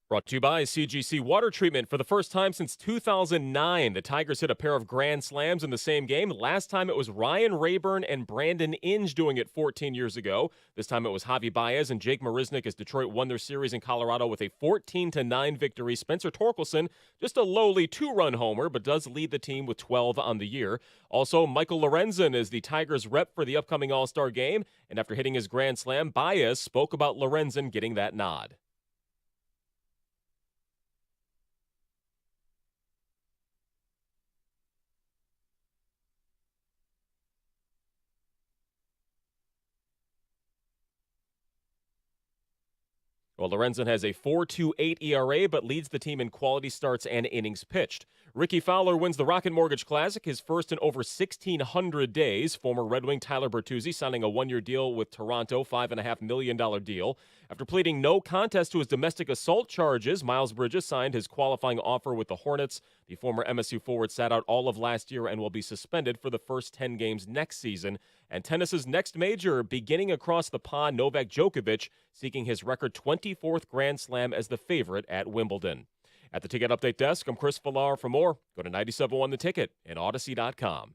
Brought to you by CGC Water Treatment. For the first time since 2009, the Tigers hit a pair of grand slams in the same game. Last time it was Ryan Rayburn and Brandon Inge doing it 14 years ago. This time it was Javi Baez and Jake Marisnik as Detroit won their series in Colorado with a 14-9 victory. Spencer Torkelson, just a lowly 2-run homer, but does lead the team with 12 on the year. Also, Michael Lorenzen is the Tigers rep for the upcoming All-Star game. And after hitting his grand slam, Baez spoke about Lorenzen getting that nod. Well, Lorenzen has a 4.28 ERA, but leads the team in quality starts and innings pitched. Ricky Fowler wins the Rocket Mortgage Classic, his first in over 1,600 days. Former Red Wing Tyler Bertuzzi signing a one-year deal with Toronto, $5.5 million deal. After pleading no contest to his domestic assault charges, Miles Bridges signed his qualifying offer with the Hornets. The former MSU forward sat out all of last year and will be suspended for the first 10 games next season. And tennis's next major, beginning across the pond, Novak Djokovic seeking his record 24th Grand Slam as the favorite at Wimbledon. At the Ticket Update Desk, I'm Chris Villar. For more, go to 97.1 The Ticket and Odyssey.com.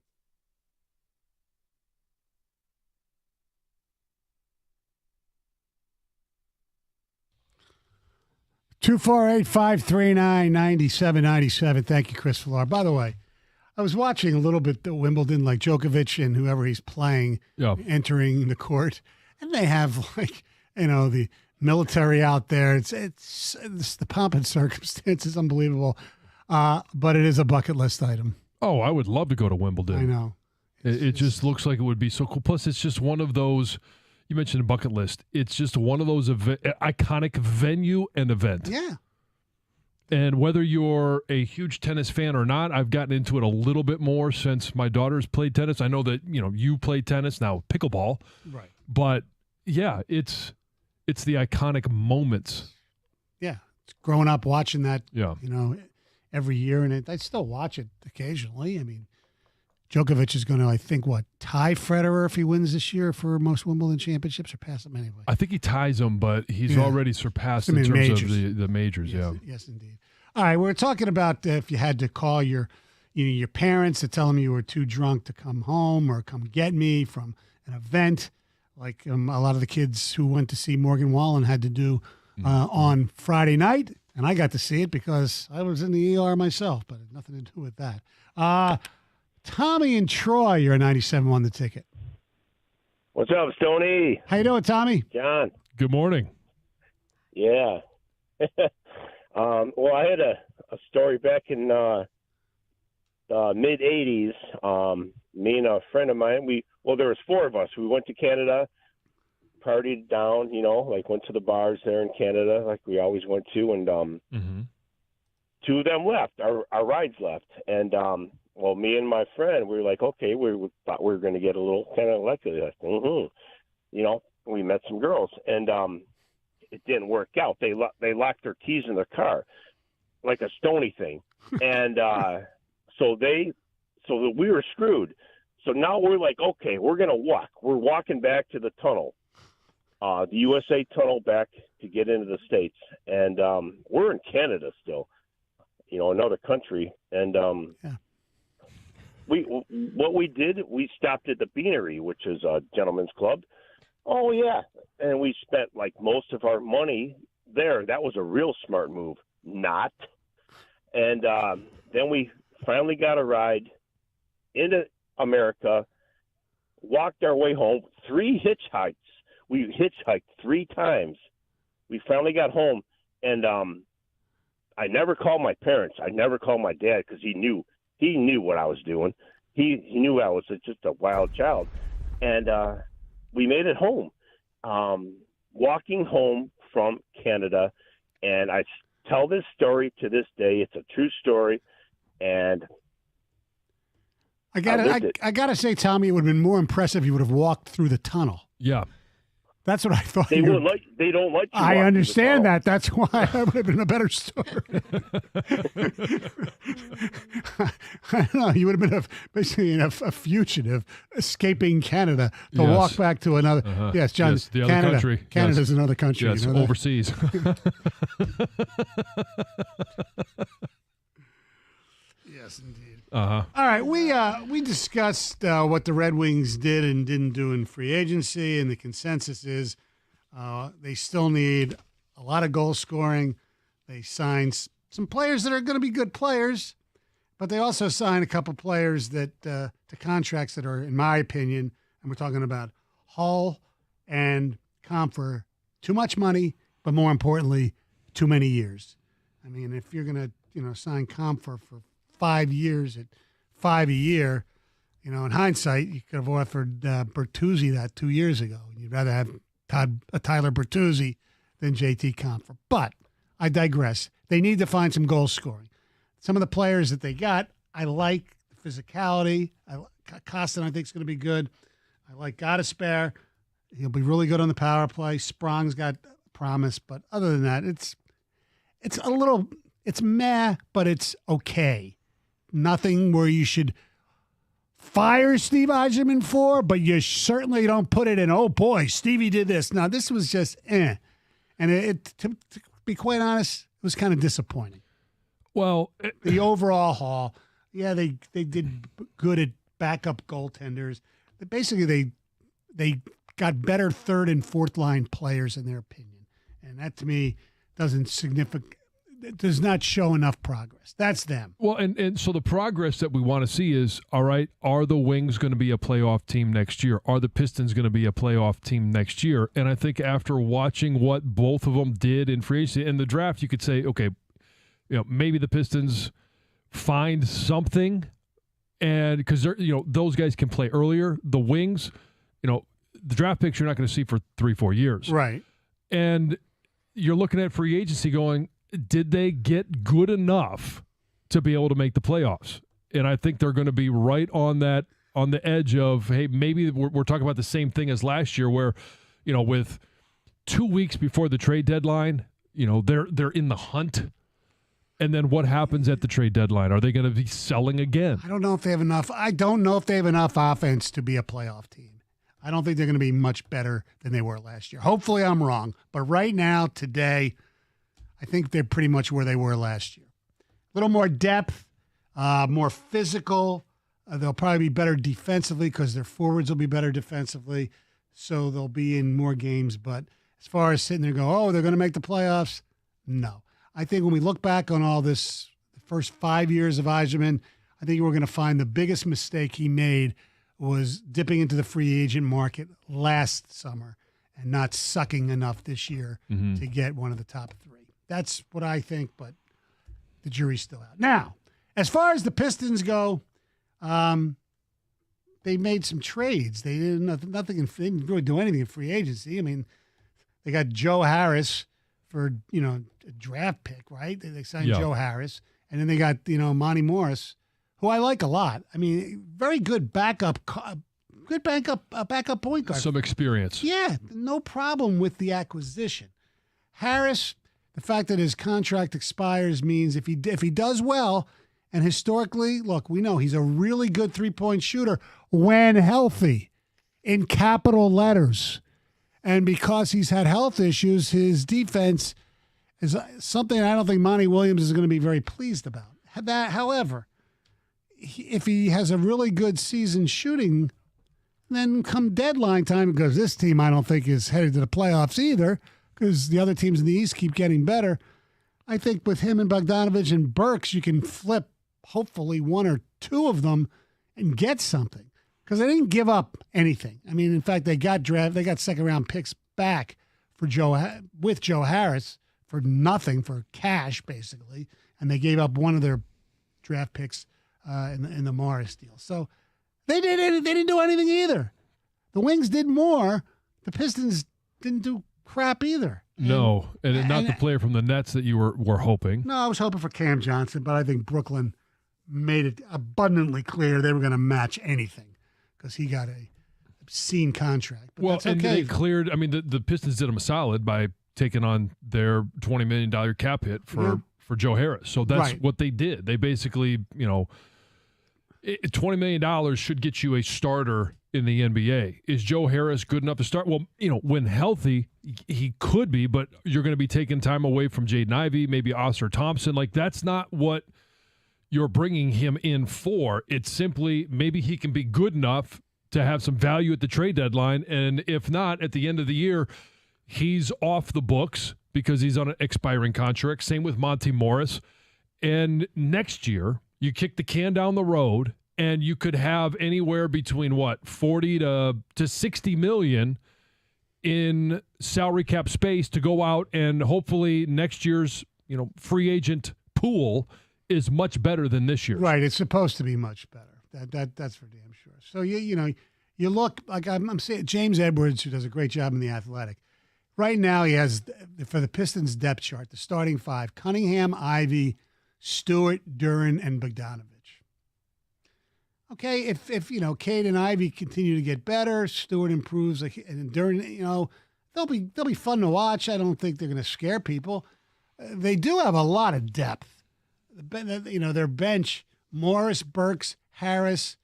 Two 248-539-9797. Thank you, Chris Villar. By the way, I was watching a little bit the Wimbledon, like Djokovic and whoever he's playing entering the court, and they have the military out there. It's the pomp and circumstance is unbelievable, but it is a bucket list item. Oh, I would love to go to Wimbledon. I know. It just looks like it would be so cool. Plus, it's just one of those. You mentioned a bucket list. It's just one of those iconic venue and event. Yeah. And whether you're a huge tennis fan or not, I've gotten into it a little bit more since my daughter's played tennis. I know that you play tennis now, pickleball, right? But yeah, it's the iconic moments. Yeah, it's growing up watching that. Yeah. Every year, and I still watch it occasionally. I mean, Djokovic is going to, I think, tie Federer if he wins this year for most Wimbledon championships, or pass him anyway. I think he ties him, but he's already surpassed in terms majors. Of the majors. Yes, yes, indeed. All right, we're talking about if you had to call your parents to tell them you were too drunk to come home or come get me from an event, like a lot of the kids who went to see Morgan Wallen had to do on Friday night, and I got to see it because I was in the ER myself, but it had nothing to do with that. Tommy and Troy, you're a 97 The Ticket. What's up, Stoney? How you doing, Tommy? John. Good morning. Yeah. Well, I had a story back in the mid-'80s. Me and a friend of mine, there was four of us. We went to Canada, partied down, went to the bars there in Canada like we always went to, and two of them left. Our rides left. And well, me and my friend, we were like, okay, we thought we were going to get a little kind of lucky. We met some girls, and it didn't work out. They locked their keys in their car, like a Stony thing, and so we were screwed. So now we're like, okay, we're going to walk. We're walking back to the tunnel, the USA tunnel back to get into the States, and we're in Canada still, another country, and What we did, we stopped at the Beanery, which is a gentleman's club. Oh, yeah. And we spent, most of our money there. That was a real smart move. Not. And then we finally got a ride into America, walked our way home, 3 hitchhikes. We hitchhiked 3 times. We finally got home, and I never called my parents. I never called my dad because he knew what I was doing. He knew I was just a wild child. And we made it home, walking home from Canada. And I tell this story to this day. It's a true story. And I gotta say, Tommy, it would have been more impressive if you would have walked through the tunnel. Yeah. That's what I thought. They don't like you. I understand that. That's why I would have been a better story. I don't know. You would have been basically a fugitive escaping Canada to walk back to another. Yes, John. Yes, the Canada, other country. Canada's another country. Yes, you know overseas. Yes, indeed. Uh-huh. All right, we discussed what the Red Wings did and didn't do in free agency, and the consensus is they still need a lot of goal scoring. They signed some players that are going to be good players, but they also signed a couple players that to contracts that are, in my opinion, and we're talking about Hull and Comfer, too much money, but more importantly, too many years. I mean, if you're going to sign Comfer for 5 years at $5 a year, in hindsight, you could have offered Bertuzzi that 2 years ago. You'd rather have Tyler Bertuzzi than JT Comfer. But I digress. They need to find some goal scoring. Some of the players that they got, I like the physicality. Costin, I think, is going to be good. I like Godespierre. He'll be really good on the power play. Sprong's got promise. But other than that, it's meh, but it's okay. Nothing where you should fire Steve Yzerman for, but you certainly don't put it in, oh boy, Stevie did this. No, this was just And to be quite honest, it was kind of disappointing. Well, the overall haul, they did good at backup goaltenders. But basically, they got better third and fourth line players in their opinion. And that to me does not show enough progress. That's them. Well, and so the progress that we want to see is, all right, are the Wings going to be a playoff team next year? Are the Pistons going to be a playoff team next year? And I think after watching what both of them did in free agency and the draft, you could say, okay, maybe the Pistons find something, and because they're, those guys can play earlier. The Wings, the draft picks you're not going to see for 3-4 years. Right. And you're looking at free agency going, did they get good enough to be able to make the playoffs? And I think they're going to be right on that, on the edge of, hey, maybe we're talking about the same thing as last year where, with 2 weeks before the trade deadline, they're in the hunt. And then what happens at the trade deadline? Are they going to be selling again? I don't know if they have enough. I don't know if they have enough offense to be a playoff team. I don't think they're going to be much better than they were last year. Hopefully I'm wrong. But right now, today, I think they're pretty much where they were last year. A little more depth, more physical. They'll probably be better defensively because their forwards will be better defensively. So they'll be in more games. But as far as sitting there going, they're going to make the playoffs, no. I think when we look back on all this, the first 5 years of Yzerman, I think we're going to find the biggest mistake he made was dipping into the free agent market last summer and not sucking enough this year to get one of the top three. That's what I think, but the jury's still out. Now, as far as the Pistons go, they made some trades. They didn't they didn't really do anything in free agency. I mean, they got Joe Harris for a draft pick, right? They signed Joe Harris, and then they got Monty Morris, who I like a lot. I mean, very good backup point guard. Some experience. Yeah, no problem with the acquisition. Harris, the fact that his contract expires means if he does well, and historically, look, we know he's a really good three-point shooter when healthy, in capital letters. And because he's had health issues, his defense is something I don't think Monty Williams is going to be very pleased about. However, if he has a really good season shooting, then come deadline time, because this team I don't think is headed to the playoffs either, because the other teams in the East keep getting better. I think with him and Bogdanovich and Burks, you can flip hopefully one or two of them and get something, because they didn't give up anything. I mean, in fact, they got second-round picks back for Joe Harris for nothing, for cash basically, and they gave up one of their draft picks in the Morris deal. So they didn't do anything either. The Wings did more. The Pistons didn't do crap either. No, and not the player from the Nets that you were hoping. No, I was hoping for Cam Johnson, but I think Brooklyn made it abundantly clear they were going to match anything, because he got a obscene contract. But Well, that's and okay. they cleared. I mean, the Pistons did them a solid by taking on their $20 million cap hit for Joe Harris. So that's what they did. They basically, $20 million should get you a starter in the NBA. Is Joe Harris good enough to start? Well, when healthy, he could be, but you're going to be taking time away from Jaden Ivey, maybe Oscar Thompson. Like, that's not what you're bringing him in for. It's simply maybe he can be good enough to have some value at the trade deadline, and if not, at the end of the year, he's off the books because he's on an expiring contract. Same with Monty Morris. And next year, you kick the can down the road, and you could have anywhere between 40 to 60 million in salary cap space to go out, and hopefully next year's free agent pool is much better than this year's. Right, it's supposed to be much better. That's for damn sure. So you look like I'm saying James Edwards, who does a great job in The Athletic. Right now, he has for the Pistons depth chart the starting five: Cunningham, Ivy, Stewart, Duran, and Bogdanovich. Okay, if Cade and Ivy continue to get better, Stewart improves, and Duran, they'll be fun to watch. I don't think they're going to scare people. They do have a lot of depth. Their bench: Morris, Burks, Harris.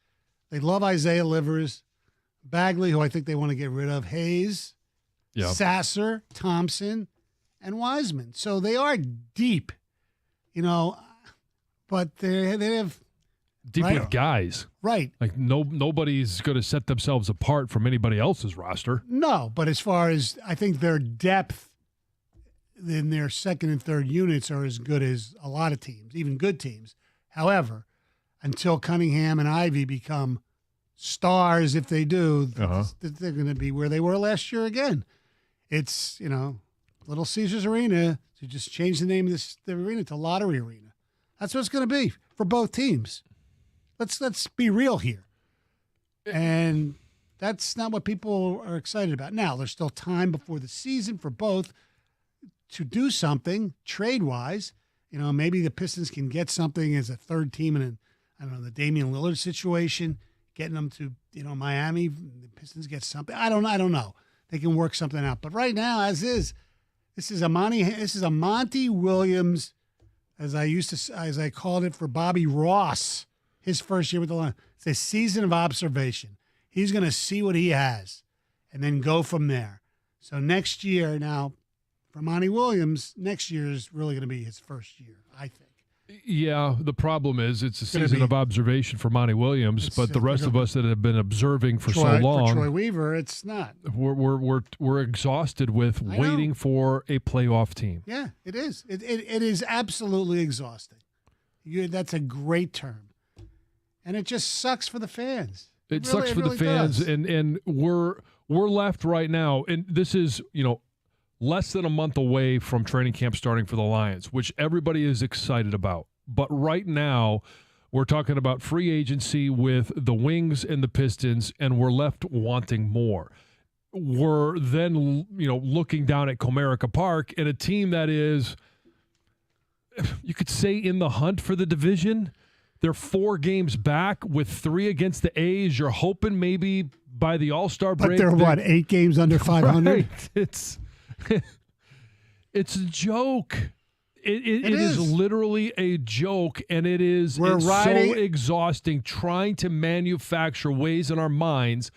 They love Isaiah Livers, Bagley, who I think they want to get rid of, Hayes, Sasser, Thompson, and Wiseman. So they are deep, but they have deep with guys. Right. Like nobody's going to set themselves apart from anybody else's roster. No, but as far as I think their depth in their second and third units are as good as a lot of teams, even good teams. However, until Cunningham and Ivy become stars, if they do, they're going to be where they were last year again. It's, Little Caesars Arena. To just change the name of the arena to Lottery Arena. That's what it's going to be for both teams. Let's be real here. And that's not what people are excited about. Now, there's still time before the season for both to do something trade-wise. Maybe the Pistons can get something as a third team in the Damian Lillard situation, getting them to, Miami. The Pistons get something. I don't know. They can work something out. But right now, as is, this is a Monty Williams, as I called it for Bobby Ross, his first year with the Lions. It's a season of observation. He's going to see what he has and then go from there. So next year, now, for Monty Williams, next year is really going to be his first year, I think. Yeah, the problem is it's a season of observation for Monty Williams, but the rest of us that have been observing for so long, for Troy Weaver, it's not. We're exhausted with waiting for a playoff team. Yeah, it is. It is absolutely exhausting. That's a great term, and it just sucks for the fans. It sucks for the fans, and we're left right now, and this is less than a month away from training camp starting for the Lions, which everybody is excited about. But right now, we're talking about free agency with the Wings and the Pistons, and we're left wanting more. We're then, looking down at Comerica Park and a team that is, you could say, in the hunt for the division. They're 4 games back with 3 against the A's. You're hoping maybe by the All-Star break. But they're 8 games under 500? Right. It's a joke. It is literally a joke, and it's so exhausting trying to manufacture ways in our minds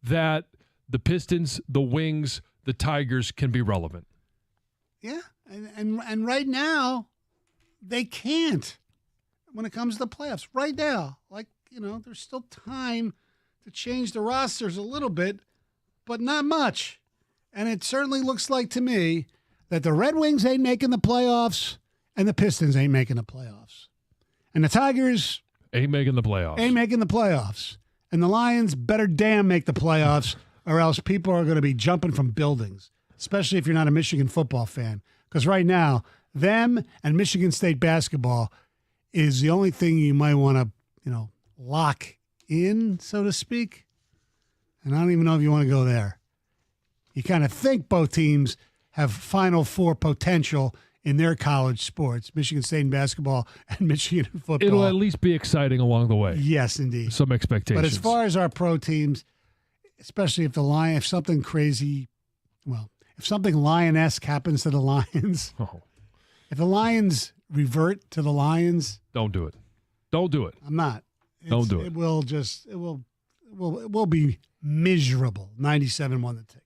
that the Pistons, the Wings, the Tigers can be relevant. Yeah, and right now they can't when it comes to the playoffs. Right now, there's still time to change the rosters a little bit, but not much. And it certainly looks like to me that the Red Wings ain't making the playoffs and the Pistons ain't making the playoffs. And the Tigers ain't making the playoffs. And the Lions better damn make the playoffs or else people are going to be jumping from buildings, especially if you're not a Michigan football fan. Because right now, them and Michigan State basketball is the only thing you might want to, lock in, so to speak. And I don't even know if you want to go there. You kind of think both teams have Final Four potential in their college sports, Michigan State in basketball and Michigan in football. It'll at least be exciting along the way. Yes, indeed. Some expectations. But as far as our pro teams, especially if something crazy, if something Lion-esque happens to the Lions, if the Lions revert to the Lions, don't do it. Don't do it. I'm not. Don't do it. It will be miserable. 97 won the ticket.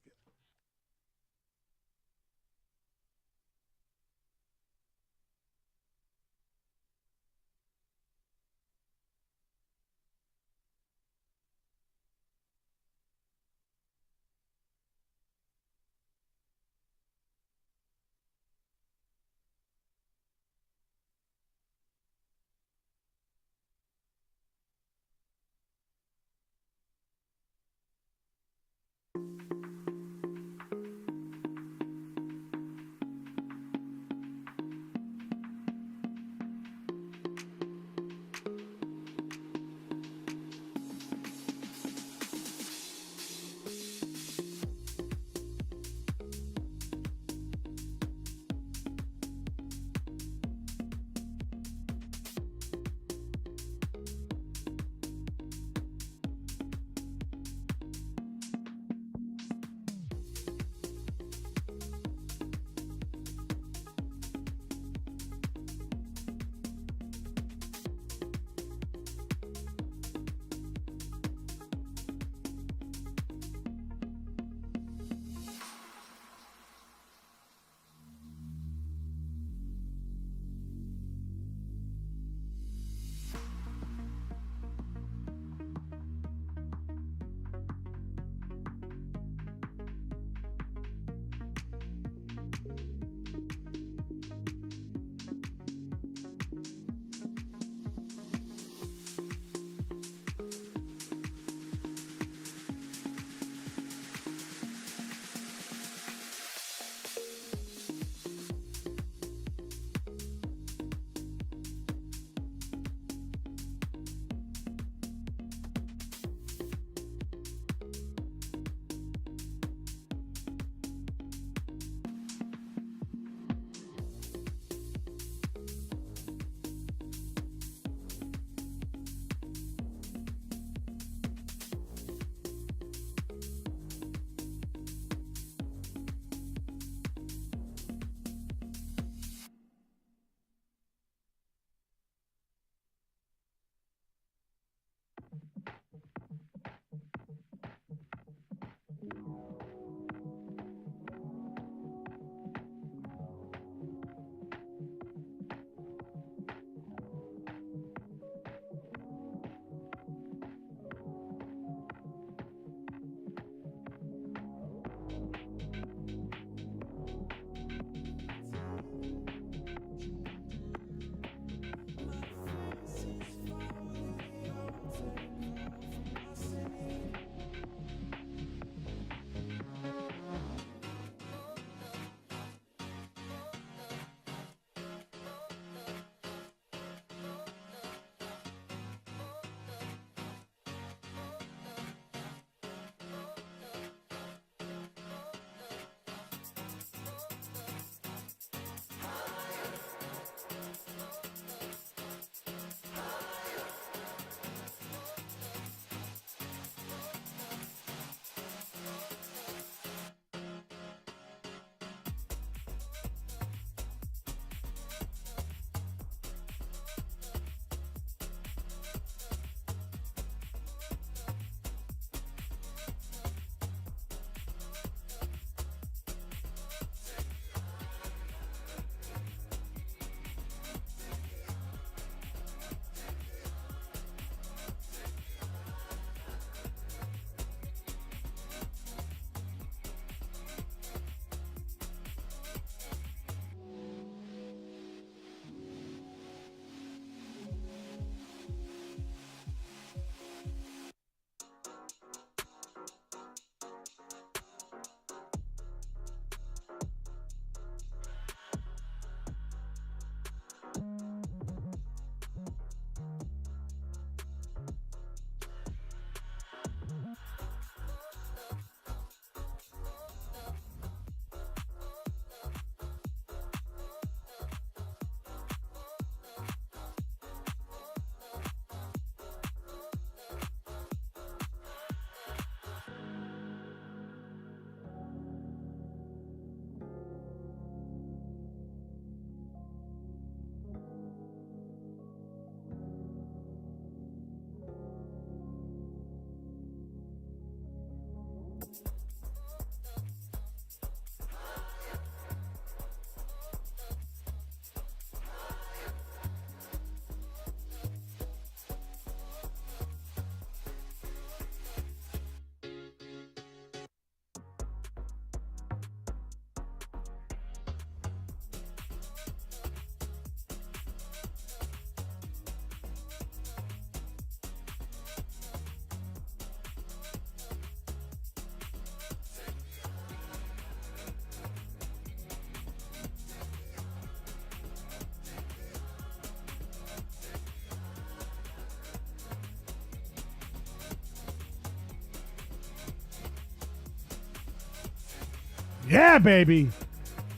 Yeah, baby.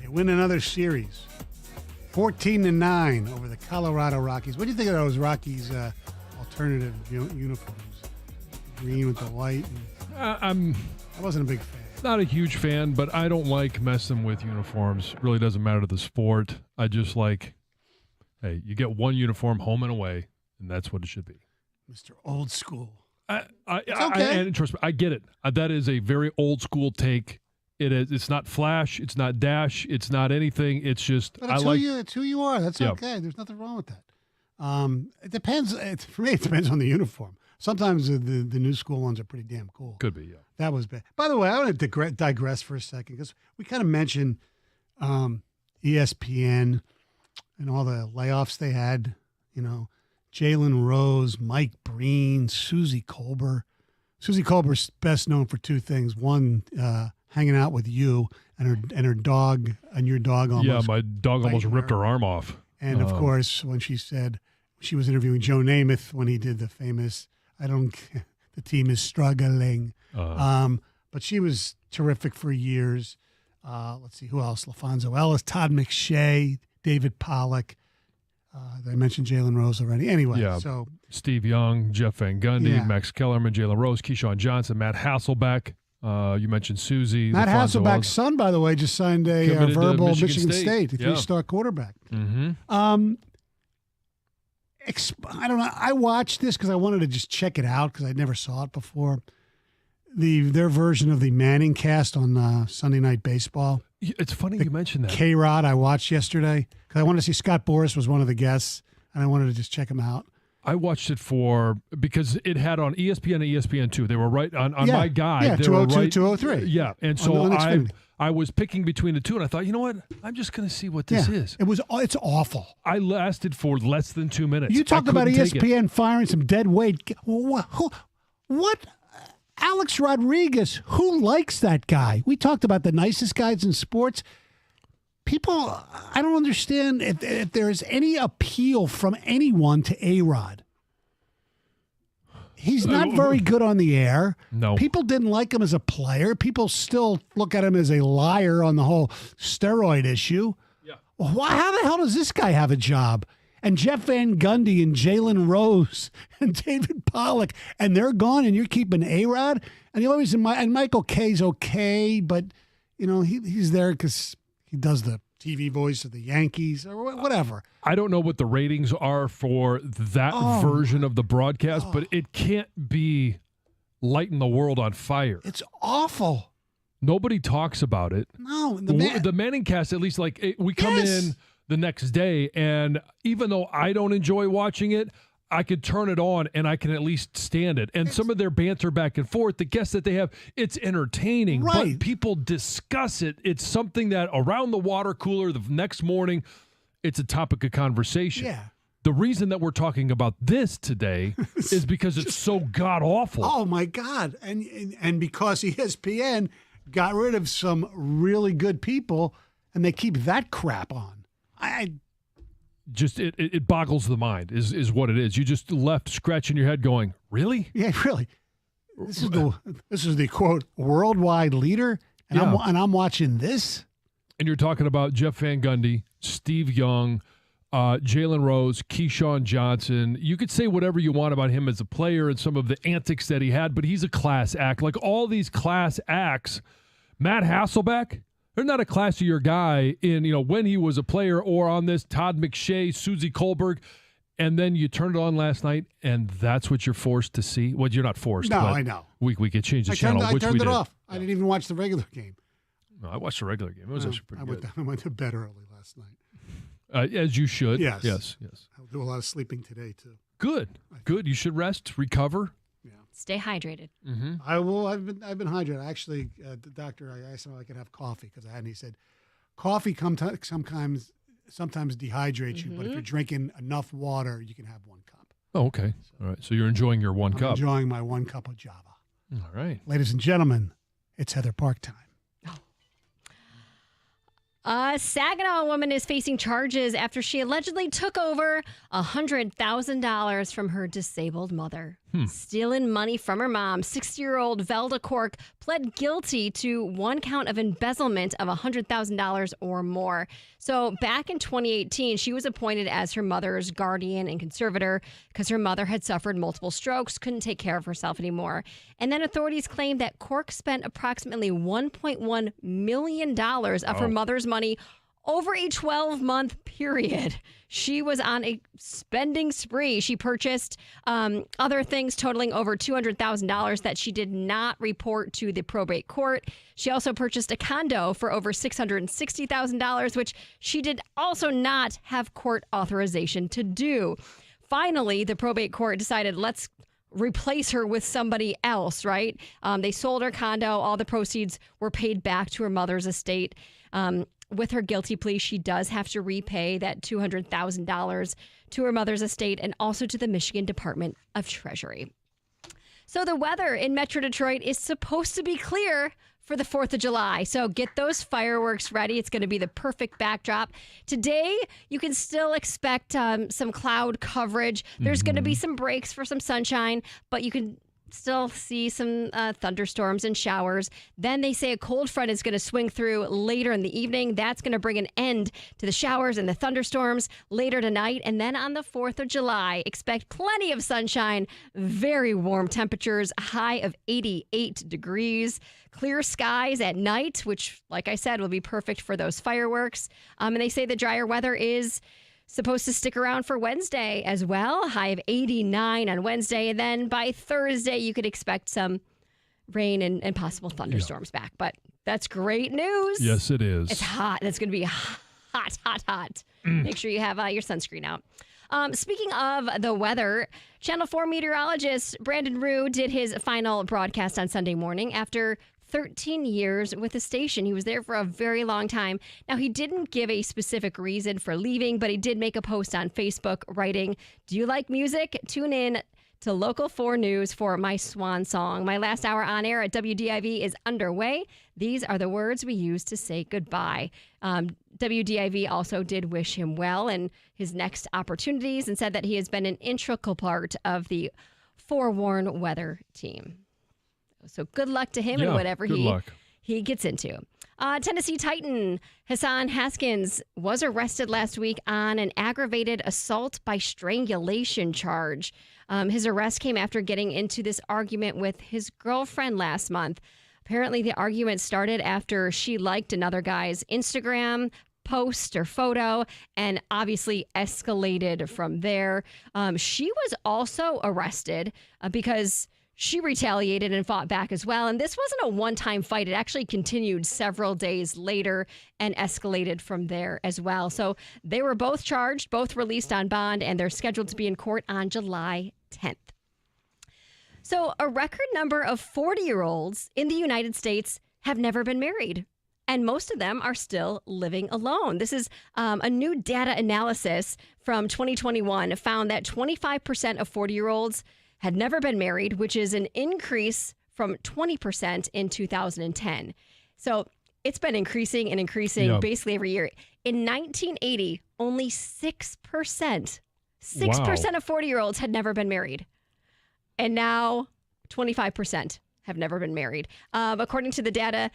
They win another series. 14-9 over the Colorado Rockies. What do you think of those Rockies alternative uniforms? Green with the white. I wasn't a big fan. Not a huge fan, but I don't like messing with uniforms. It really doesn't matter to the sport. I just like, hey, you get one uniform home and away, and that's what it should be. Mr. Old School. And trust me, I get it. That is a very old school take. It's not flash. It's not dash. It's not anything. It's just but it's who you are. That's okay. There's nothing wrong with that. It depends. For me, it depends on the uniform. Sometimes the new school ones are pretty damn cool. Could be, yeah. That was bad. By the way, I want to digress for a second because we kind of mentioned ESPN and all the layoffs they had. You know, Jalen Rose, Mike Breen, Susie Colbert. Susie Colbert's best known for two things. One, hanging out with you and her dog and your dog almost. Yeah, my dog almost ripped her arm off. And of course, when she said she was interviewing Joe Namath when he did the famous, the team is struggling. But she was terrific for years. Let's see, who else? LaFonso Ellis, Todd McShay, David Pollack. I mentioned Jalen Rose already. Anyway, so Steve Young, Jeff Van Gundy, Max Kellerman, Jalen Rose, Keyshawn Johnson, Matt Hasselbeck. You mentioned Susie. Matt Hasselbeck's son, by the way, just signed a verbal Michigan State, a three-star quarterback. Mm-hmm. I don't know. I watched this because I wanted to just check it out because I never saw it before. Their version of the Manning cast on Sunday Night Baseball. It's funny you mentioned that. K-Rod I watched yesterday because I wanted to see Scott Boras was one of the guests, and I wanted to just check him out. I watched it because it had on ESPN and ESPN2. They were right on my guide. Yeah, 202, 203. Yeah, and so I was picking between the two, and I thought, you know what? I'm just going to see what this is. It's awful. I lasted for less than 2 minutes. You talked about ESPN firing some dead weight. What? Alex Rodriguez, who likes that guy? We talked about the nicest guys in sports. People, I don't understand if there is any appeal from anyone to A-Rod. He's not very good on the air. No. People didn't like him as a player. People still look at him as a liar on the whole steroid issue. Yeah. How the hell does this guy have a job? And Jeff Van Gundy and Jalen Rose and David Pollack, and they're gone, and you're keeping A-Rod? And the only reason and Michael K's okay, but you know he's there because he does the TV voice of the Yankees or whatever. I don't know what the ratings are for that version of the broadcast, but it can't be lighting the world on fire. It's awful. Nobody talks about it. No. The Manning cast, at least, we come in the next day, and even though I don't enjoy watching it, I could turn it on and I can at least stand it. And some of their banter back and forth, the guests that they have, it's entertaining, but people discuss it. It's something that around the water cooler the next morning, it's a topic of conversation. Yeah. The reason that we're talking about this today is because it's so god-awful. Oh, my God. And because ESPN got rid of some really good people, and they keep that crap on. It boggles the mind is what it is. You just left scratching your head going, really? Yeah, really. This is the quote worldwide leader, and I'm watching this. And you're talking about Jeff Van Gundy, Steve Young, Jalen Rose, Keyshawn Johnson. You could say whatever you want about him as a player and some of the antics that he had, but he's a class act. Like all these class acts, Matt Hasselbeck, they're not a classier guy in, when he was a player or on this, Todd McShay, Susie Colbert, and then you turned it on last night, and that's what you're forced to see. Well, you're not forced. No, but I know. We could change the channel, I which turned we it did. off. I didn't even watch the regular game. No, I watched the regular game. It was actually pretty good. I went to bed early last night. As you should. Yes. Yes. I'll do a lot of sleeping today, too. Good. You should rest, recover. Yeah. Stay hydrated. Mm-hmm. I will. I've been hydrated. Actually, the doctor, I asked him if I could have coffee because I hadn't. He said, coffee sometimes dehydrates you, but if you're drinking enough water, you can have 1 cup. Oh, okay. All right. So you're enjoying your 1 cup. Enjoying my 1 cup of Java. All right. Ladies and gentlemen, it's Heather Park time. Saginaw woman is facing charges after she allegedly took over $100,000 from her disabled mother. stealing money from her mom. 60-year-old Velda Cork pled guilty to one count of embezzlement of $100,000 or more. So back in 2018, she was appointed as her mother's guardian and conservator because her mother had suffered multiple strokes, couldn't take care of herself anymore. And then authorities claimed that Cork spent approximately $1.1 million of her mother's money over a 12-month period. She was on a spending spree. She purchased other things totaling over $200,000 that she did not report to the probate court. She also purchased a condo for over $660,000, which she did also not have court authorization to do. Finally, the probate court decided, let's replace her with somebody else, right? They sold her condo. All the proceeds were paid back to her mother's estate. With her guilty plea, she does have to repay that $200,000 to her mother's estate and also to the Michigan Department of Treasury. So the weather in Metro Detroit is supposed to be clear for the 4th of July. So get those fireworks ready. It's going to be the perfect backdrop. Today, you can still expect some cloud coverage. There's going to be some breaks for some sunshine, but you can still see some thunderstorms and showers. Then they say a cold front is going to swing through later in the evening. That's going to bring an end to the showers and the thunderstorms later tonight. And then on the 4th of July, expect plenty of sunshine, very warm temperatures, a high of 88 degrees, clear skies at night, which, like I said, will be perfect for those fireworks. And they say the drier weather is supposed to stick around for Wednesday as well. High of 89 on Wednesday. And then by Thursday, you could expect some rain and possible thunderstorms back. But that's great news. Yes, it is. It's hot. It's going to be hot. Make sure you have your sunscreen out. Speaking of the weather, Channel 4 meteorologist Brandon Rue did his final broadcast on Sunday morning after 13 years with the station. He was there for a very long time. Now, he didn't give a specific reason for leaving, but he did make a post on Facebook writing, "Do you like music? Tune in to Local 4 News for my swan song. My last hour on air at WDIV is underway. These are the words we use to say goodbye." WDIV also did wish him well in his next opportunities and said that he has been an integral part of the Forewarn weather team. So good luck to him in whatever he gets into. Tennessee Titan Hassan Haskins was arrested last week on an aggravated assault by strangulation charge. His arrest came after getting into this argument with his girlfriend last month. Apparently, the argument started after she liked another guy's Instagram post or photo and obviously escalated from there. She was also arrested because she retaliated and fought back as well. And this wasn't a one-time fight. It actually continued several days later and escalated from there as well. So they were both charged, both released on bond, and they're scheduled to be in court on July 10th. So a record number of 40-year-olds in the United States have never been married, and most of them are still living alone. This is a new data analysis from 2021 found that 25% of 40-year-olds had never been married, which is an increase from 20% in 2010. So it's been increasing basically every year. In 1980, only 6% of 40-year-olds had never been married. And now 25% have never been married. According to the data,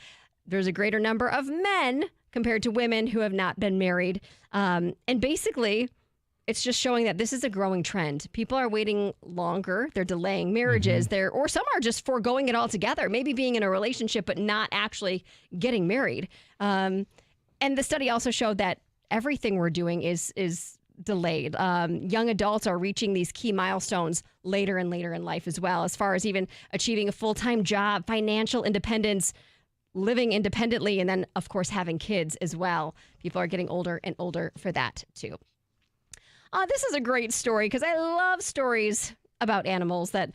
there's a greater number of men compared to women who have not been married. And basically, it's just showing that this is a growing trend. People are waiting longer. They're delaying marriages. Or some are just foregoing it altogether, maybe being in a relationship, but not actually getting married. And the study also showed that everything we're doing is delayed. Young adults are reaching these key milestones later and later in life as well, as far as even achieving a full-time job, financial independence, living independently, and then, of course, having kids as well. People are getting older and older for that, too. This is a great story because I love stories about animals that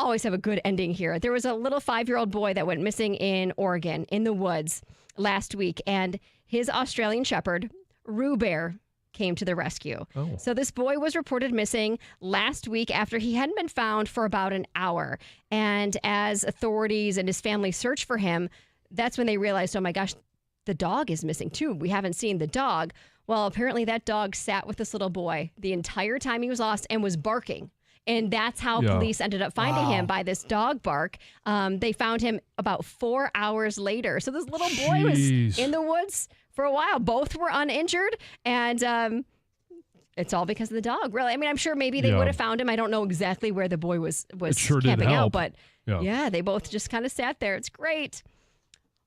always have a good ending here. There was a little 5-year-old boy that went missing in Oregon in the woods last week, and his Australian Shepherd, Roo Bear, came to the rescue. So this boy was reported missing last week after he hadn't been found for about an hour. And as authorities and his family searched for him, that's when they realized, oh my gosh, the dog is missing too. We haven't seen the dog. Well, apparently that dog sat with this little boy the entire time he was lost and was barking. And that's how police ended up finding him, by this dog bark. They found him about 4 hours later. So this little boy was in the woods for a while. Both were uninjured, and it's all because of the dog, really. I mean, I'm sure maybe they would have found him. I don't know exactly where the boy was camping out, but they both just kind of sat there. It's great.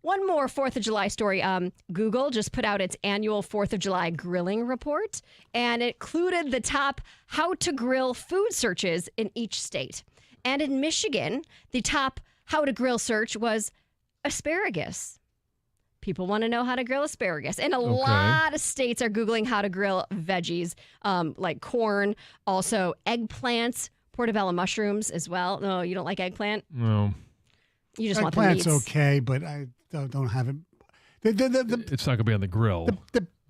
One more 4th of July story. Google just put out its annual 4th of July grilling report, and it included the top how to grill food searches in each state. And in Michigan, the top how to grill search was asparagus. People want to know how to grill asparagus. And a lot of states are Googling how to grill veggies, like corn, also eggplants, portobello mushrooms as well. No, you don't like eggplant? No. You just want the meats. Eggplant's okay, but I don't have it. It's not going to be on the grill. I'm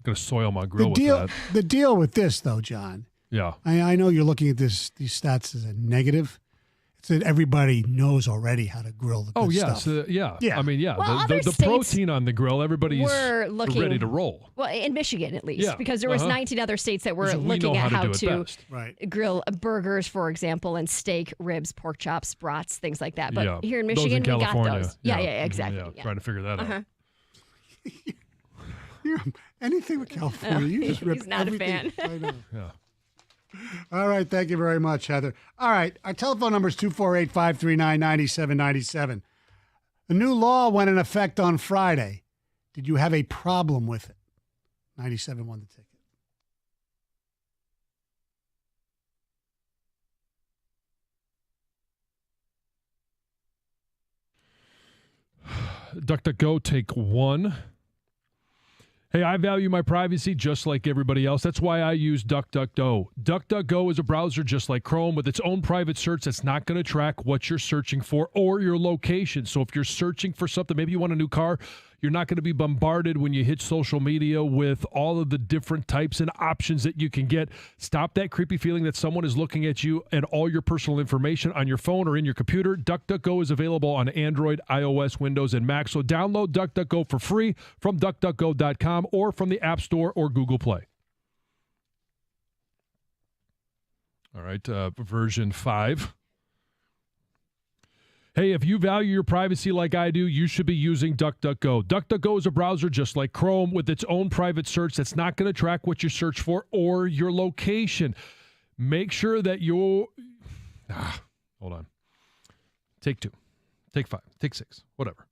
going to soil my grill with that. The deal with this, though, John. Yeah. I know you're looking at these stats as a negative. It's that everybody knows already how to grill the good stuff. I mean, Well, the protein on the grill, everybody's ready to roll. Well, in Michigan at least, because there was 19 other states that were looking at how to grill burgers, for example, and steak, ribs, pork chops, brats, things like that. But here in Michigan, we got those. Yeah, exactly. Trying to figure that out. Anything with California, you just rip He's not everything. a fan. I know. Yeah. All right. Thank you very much, Heather. All right. Our telephone number is 248-539-9797. The new law went in effect on Friday. Did you have a problem with it? 97 won the ticket. DuckDuckGo, take one. Hey, I value my privacy just like everybody else. That's why I use DuckDuckGo. DuckDuckGo is a browser just like Chrome with its own private search that's not going to track what you're searching for or your location. So if you're searching for something, maybe you want a new car, you're not going to be bombarded when you hit social media with all of the different types and options that you can get. Stop that creepy feeling that someone is looking at you and all your personal information on your phone or in your computer. DuckDuckGo is available on Android, iOS, Windows, and Mac. So download DuckDuckGo for free from DuckDuckGo.com or from the App Store or Google Play. All right, version 5. Hey, if you value your privacy like I do, you should be using DuckDuckGo. DuckDuckGo is a browser just like Chrome with its own private search that's not going to track what you search for or your location. Make sure that you're... hold on. Take 2. Take 5. Take 6. Whatever.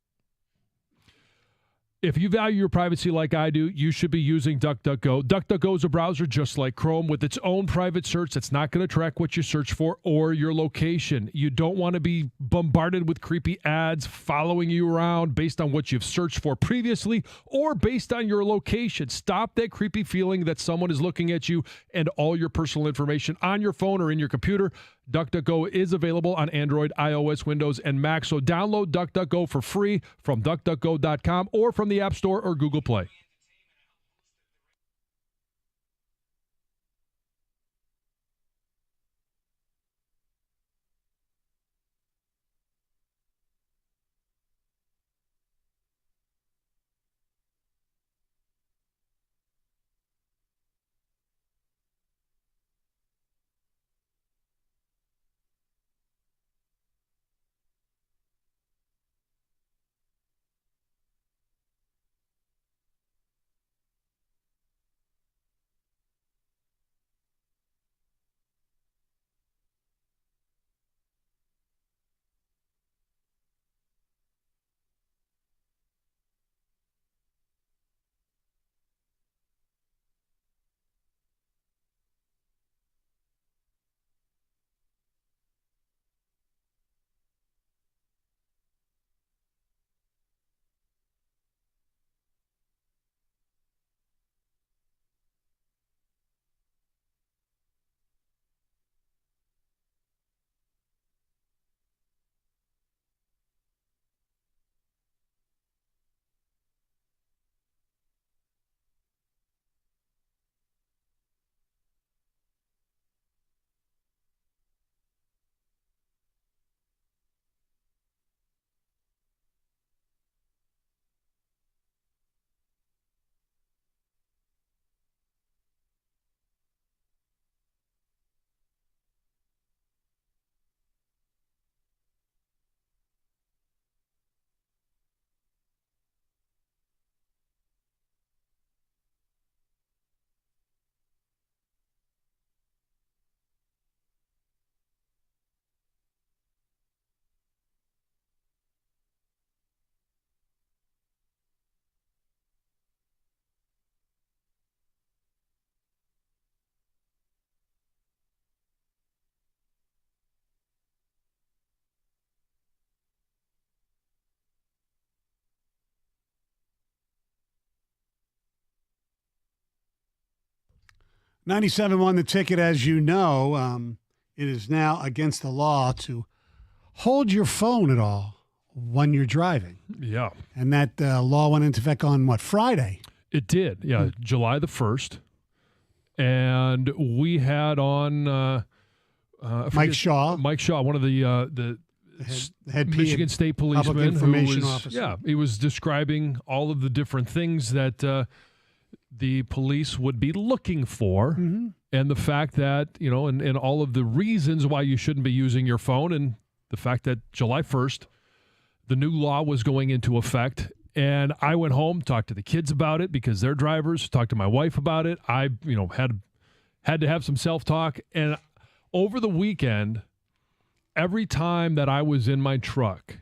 If you value your privacy like I do, you should be using DuckDuckGo. DuckDuckGo is a browser just like Chrome with its own private search that's not going to track what you search for or your location. You don't want to be bombarded with creepy ads following you around based on what you've searched for previously or based on your location. Stop that creepy feeling that someone is looking at you and all your personal information on your phone or in your computer. DuckDuckGo is available on Android, iOS, Windows, and Mac. So download DuckDuckGo for free from DuckDuckGo.com or from the App Store or Google Play. 97 won the ticket, as you know. It is now against the law to hold your phone at all when you're driving. Yeah. And that law went into effect on, Friday? It did, yeah, July the 1st. And we had on Mike Shaw. Mike Shaw, one of the head Michigan State policeman, public information who was, officer. yeah, he was describing all of the different things that the police would be looking for, and the fact that, and all of the reasons why you shouldn't be using your phone, and the fact that July 1st, the new law was going into effect. And I went home, talked to the kids about it because they're drivers, talked to my wife about it. I, had to have some self-talk. And over the weekend, every time that I was in my truck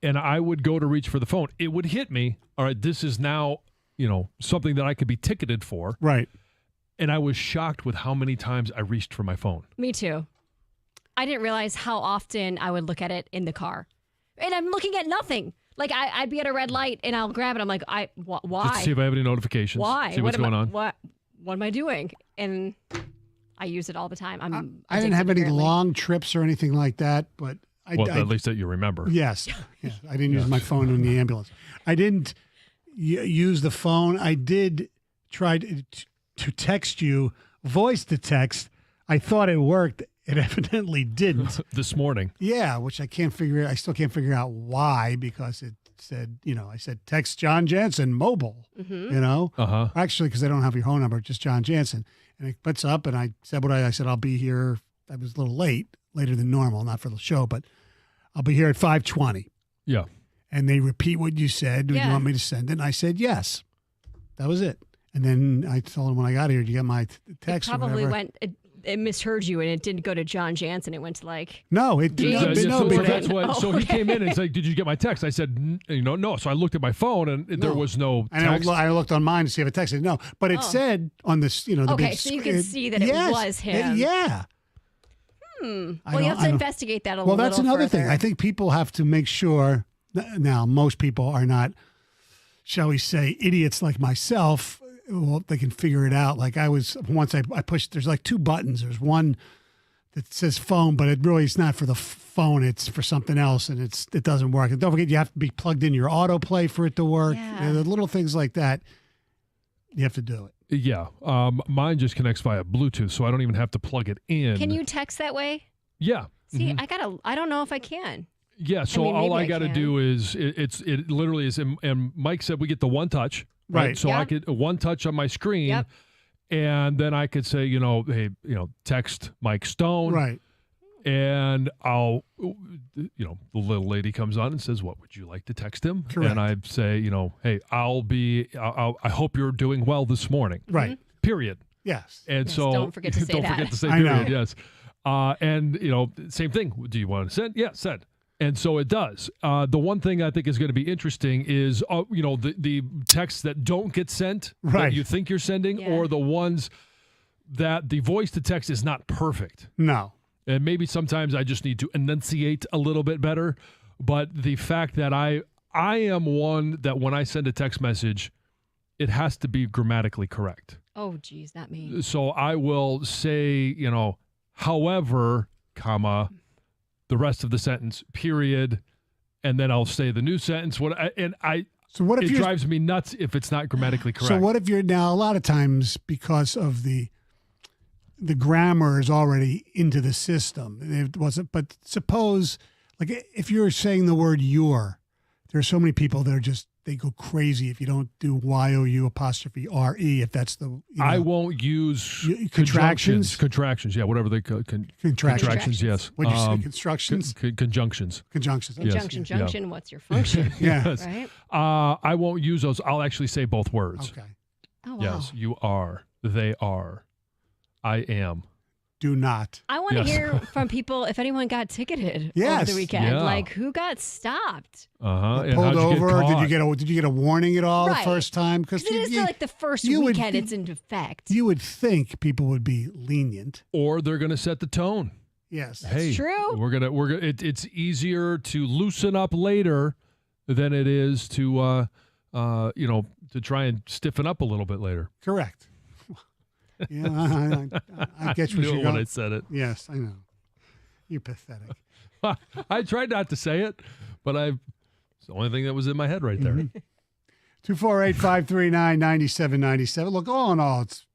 and I would go to reach for the phone, it would hit me, all right, this is now, something that I could be ticketed for. Right. And I was shocked with how many times I reached for my phone. Me too. I didn't realize how often I would look at it in the car. And I'm looking at nothing. Like, I'd be at a red light, and I'll grab it. I'm like, why? Just to see if I have any notifications. Why? See what's going on. What am I doing? And I use it all the time. I didn't have any long trips or anything like that, but at least that you remember. Yes. Yeah, I didn't use my phone in the ambulance. I didn't use the phone. I did try to text you, voice to text. I thought it worked. It evidently didn't. This morning. Yeah, which I still can't figure out why, because it said, I said text John Jansen mobile, Actually, because I don't have your phone number, just John Jansen. And it puts up, and I said I said, I'll be here. I was a little later than normal, not for the show, but I'll be here at 5:20. Yeah. And they repeat what you said. Do you want me to send it? And I said, yes. That was it. And then I told him when I got here, did you get my text? It probably went. It misheard you, and it didn't go to John Jansen. It went to No, it didn't. So that's what. So he came in and said, "Did you get my text?" I said, "No." So I looked at my phone, and there was no text. I looked on mine to see if it texted. No, but it said on this, the okay, big so you can see that it was him. Yeah. Well, you have to investigate that a little. Well, that's another further. thing. I think people have to make sure. Now, most people are not, shall we say, idiots like myself. Well, they can figure it out. Like I was once, I pushed. There's like two buttons. There's one that says phone, but it really is not for the phone. It's for something else, and it doesn't work. And don't forget, you have to be plugged in your autoplay for it to work. Yeah. The little things like that, you have to do it. Yeah, mine just connects via Bluetooth, so I don't even have to plug it in. Can you text that way? Yeah. See, I don't know if I can. Yeah. So all I got to do is it literally is, and Mike said we get the one touch. Right. So I could one touch on my screen, and then I could say, hey, text Mike Stone. Right. And I'll, the little lady comes on and says, what would you like to text him? Correct. And I'd say, hey, I hope you're doing well this morning. Right. Period. Yes. And so don't forget to say don't that. forget to say I know. period. Yes. And same thing. Do you want to send? Yeah, send. And so it does. The one thing I think is going to be interesting is, the texts that don't get sent that you think you're sending, or the ones that the voice to text is not perfect. No. And maybe sometimes I just need to enunciate a little bit better. But the fact that I am one that when I send a text message, it has to be grammatically correct. Oh, geez, not me. So I will say, however, comma, the rest of the sentence, period, and then I'll say the new sentence. So what if it drives me nuts if it's not grammatically correct? So what if you're now, a lot of times because of the grammar is already into the system. It wasn't, but suppose, like if you're saying the word your, there's so many people that are they go crazy if you don't do Y-O-U apostrophe R-E, if that's the... I won't use contractions. Contractions, yeah, whatever they call contractions, yes. What'd you say, constructions? Conjunctions. Conjunctions. Conjunction, junction, what's your function? Yes. Right? I won't use those. I'll actually say both words. Okay. Oh, wow. Yes, you are. They are. I am. Do not. I want to hear from people if anyone got ticketed over the weekend. Yeah. Like, who got stopped? And pulled how'd you over? get caught? Did you get a warning at all Right. the first time? Because It is like the first weekend it's in effect. You would think people would be lenient. Or they're going to set the tone. Yes. Hey, true. We're gonna. It's easier to loosen up later than it is to to try and stiffen up a little bit later. Correct. Yeah, I get what Knew you're it when going. I said it. Yes, I know. You're pathetic. I tried not to say it, but it's the only thing that was in my head right there. 248-539-9797. Look, all in all, it's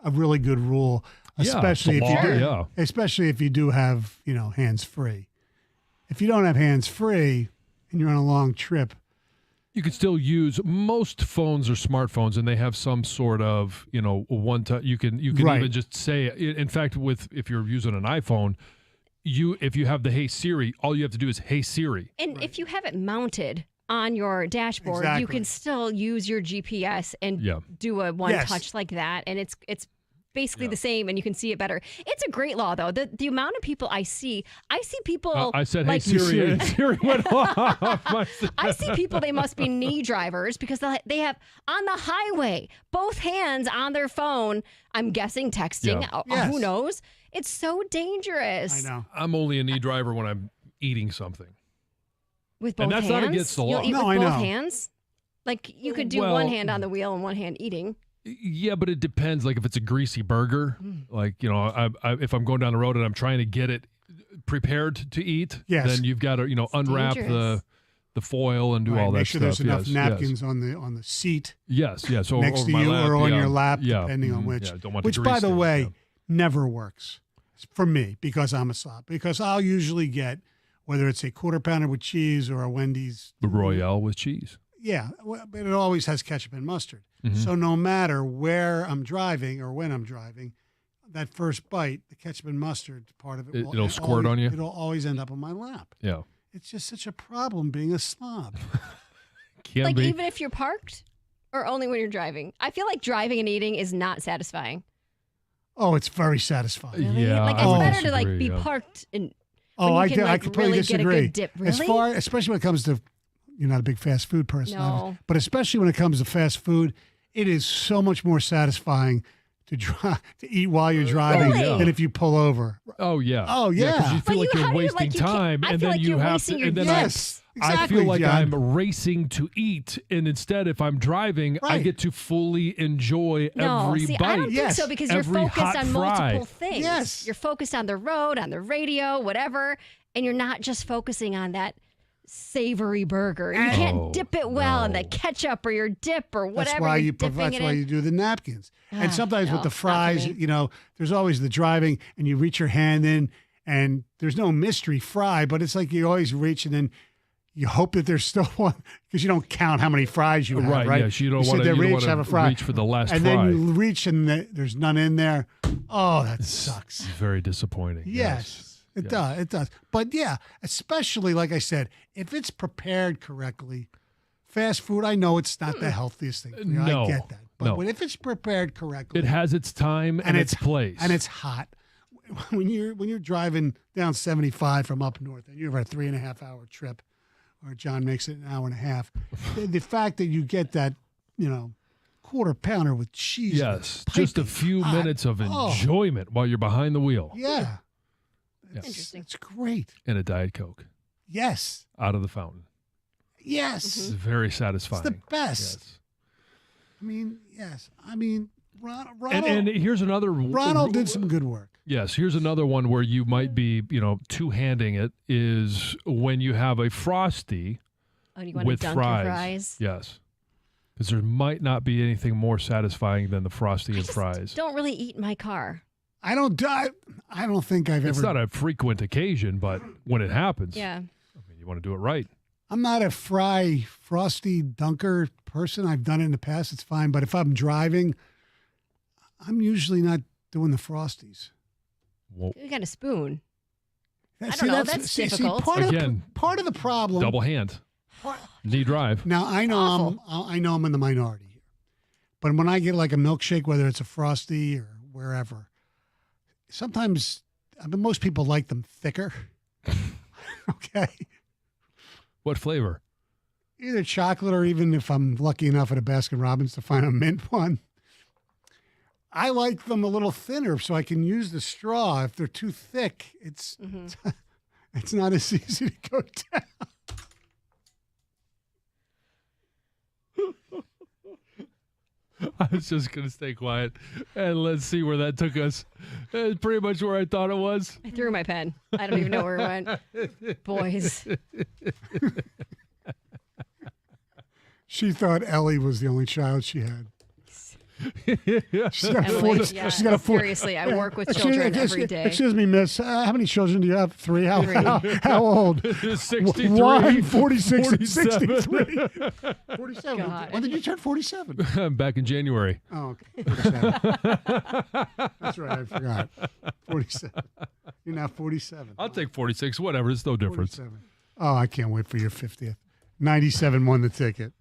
a really good rule, especially it's a if law, you do, yeah. especially if you do have, hands free. If you don't have hands free and you're on a long trip, You can still use most phones or smartphones, and they have some sort of, one touch. You can Right. even just say. In fact, if you're using an iPhone, if you have the Hey Siri, all you have to do is Hey Siri. And if you have it mounted on your dashboard, you Exactly. can still use your GPS and do a one Yes. touch like that, and it's basically the same, and you can see it better. It's a great law, though. The amount of people I see people. I said like, Hey Siri, and Siri went off. I see people, they must be knee drivers because they have on the highway both hands on their phone. I'm guessing texting. Yeah. Yes. Who knows? It's so dangerous. I know. I'm only a knee driver when I'm eating something. With both And that's hands? not against the law. You'll eat No, with I both know. hands? Like you could do Well- one hand on the wheel and one hand eating. Yeah, but it depends. Like if it's a greasy burger, like if I'm going down the road and I'm trying to get it prepared to eat, Yes. then you've got to unwrap dangerous. the foil and do Right, all that make sure stuff. there's enough Yes, napkins on the seat Yes, yes. next over to my you lap, or on yeah. your lap, Yeah. depending on Mhm. which. Yeah, don't want which, the by grease the there, way, yeah. never works for me because I'm a slob. Because I'll usually get, whether it's a quarter pounder with cheese or a Wendy's. The Royale with cheese. Yeah, but it always has ketchup and mustard. Mhm. So no matter where I'm driving or when I'm driving, that first bite, the ketchup and mustard part of it, It'll squirt on you? It'll always end up on my lap. Yeah, It's just such a problem being a slob. can Like be. even if you're parked or only when you're driving. I feel like driving and eating is not satisfying. Oh, it's very satisfying. Really? Yeah, Like I it's would better to like disagree, be yeah. parked and Oh, when you I can, can, I like, completely really get a disagree. good dip. As Really? far, especially when it comes to, you're not a big fast food person, No. but especially when it comes to fast food, it is so much more satisfying to eat while you're driving Really? than if you pull over. Oh yeah. Oh, yeah. Because you But feel like how you're do you, wasting you can't- time, I and feel then like you you're have wasting to. your And then Yes, I exactly, feel like John. I'm racing to eat, and instead, if I'm driving, I Right. get to fully enjoy No, every see, bite. I don't think Yes. so because you're Every focused hot on fry. multiple things. Yes. You're focused on the road, on the radio, whatever, and you're not just focusing on that savory burger. You can't Oh, dip it well in the no. ketchup or your dip or whatever That's why you're you dipping that's it why in. you do the napkins. Ah, And sometimes no, with the not for fries, me. there's always the driving, and you reach your hand in, and there's no mystery fry, but it's like you always reach, and then you hope that there's still one because you don't count how many fries you have. Right, Right? yes, you don't sit wanna- there, you don't reach, wanna have a fry, reach for the last and fry. then you reach, and there's none in there. Oh, that sucks. It's very disappointing. Yes. It Yes. does. It does. But yeah, especially like I said, if it's prepared correctly, fast food, I know it's not the healthiest thing for you. No. I get that. But No. when if it's prepared correctly, It has its time and its place. and it's hot. When you're driving down 75 from up north and you have a 3.5 hour trip, or John makes it an hour and a half, the fact that you get that, quarter pounder with cheese. yes, just a piping few hot. minutes of Oh. enjoyment while you're behind the wheel. Yeah. Yes. Interesting. It's great. And a Diet Coke Yes. out of the fountain. Yes. It's very satisfying. It's the best. Yes. Yes. Ronald, And here's another. Ronald did some good work. Yes, here's another one where you might be, two-handing it is when you have a Frosty Oh, you want with to dunk fries. your fries? Yes. Because there might not be anything more satisfying than the Frosty I and just fries. don't really eat in my car. I don't think I've It's ever. not a frequent occasion, but when it happens, Yeah. you want to do it right. I'm not a frosty dunker person. I've done it in the past. It's fine. But if I'm driving, I'm usually not doing the frosties. Well, You got a spoon. See, don't know. That's difficult. Again, part of the problem. double hand, knee drive. Now I know I'm in the minority here, but when I get like a milkshake, whether it's a frosty or wherever, sometimes most people like them thicker. Okay, What flavor? either chocolate or even if I'm lucky enough at a Baskin Robbins to find a mint one. I like them a little thinner so I can use the straw. If they're too thick, it's it's not as easy to go down. I was just going to stay quiet, and let's see where that took us. It's pretty much where I thought it was. I threw my pen. I don't even know where it went. Boys. She thought Ellie was the only child she had. She's got Emily, 40, she's got a 40. seriously, I work with children every day. Excuse me, miss. How many children do you have? 3? How old? 63. Why? 46 and 47. 63. 47. God. When did you turn 47? Back in January. Oh, okay. 47. That's right. I forgot. 47. You're now 47. I'll take 46. Whatever. It's no difference. 47. Oh, I can't wait for your 50th. 97 won the ticket.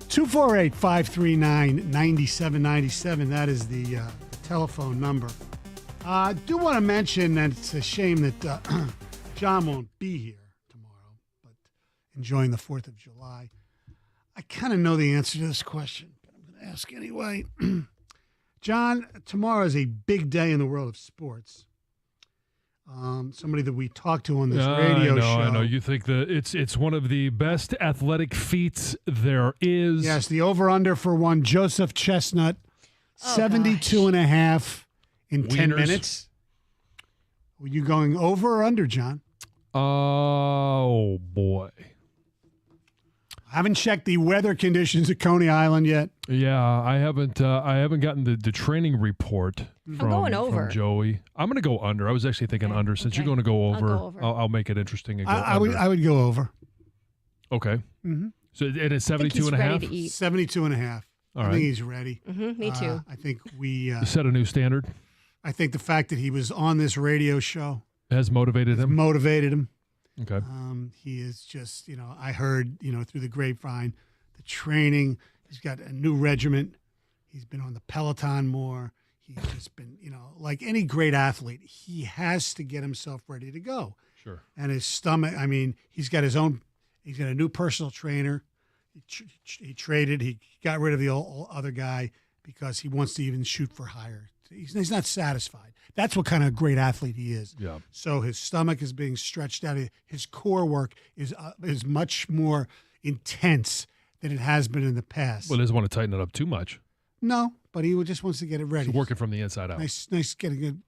248-539-9797. That is the telephone number. I do want to mention that it's a shame that John won't be here tomorrow, but enjoying the 4th of July. I kind of know the answer to this question, but I'm going to ask anyway. John, tomorrow is a big day in the world of sports. Somebody that we talked to on this radio show. I know. You think that it's one of the best athletic feats there is. Yes, the over-under for one, Joseph Chestnut, 72 and a half in 10 minutes. Were you going over or under, John? Oh, boy. I haven't checked the weather conditions at Coney Island yet. Yeah, I haven't gotten the training report from Joey. I'm going to go under. I was actually thinking under. Since you're going to go over, I'll make it interesting and go under. I would go over. Okay. Mm-hmm. So it is 72 and a half? 72 and a half. All right. I think he's ready. Mm-hmm, me too. I think we set a new standard. I think the fact that he was on this radio show has motivated him. Okay. He is just, I heard, through the grapevine, the training. He's got a new regiment. He's been on the Peloton more. He's just been, like any great athlete, he has to get himself ready to go. Sure. And his stomach, he's got a new personal trainer. He traded. He got rid of the old other guy because he wants to even shoot for higher. He's not satisfied. That's what kind of great athlete he is. Yeah. So his stomach is being stretched out. His core work is much more intense than it has been in the past. Well, he doesn't want to tighten it up too much. No, but he just wants to get it ready. He's working from the inside out. Nice getting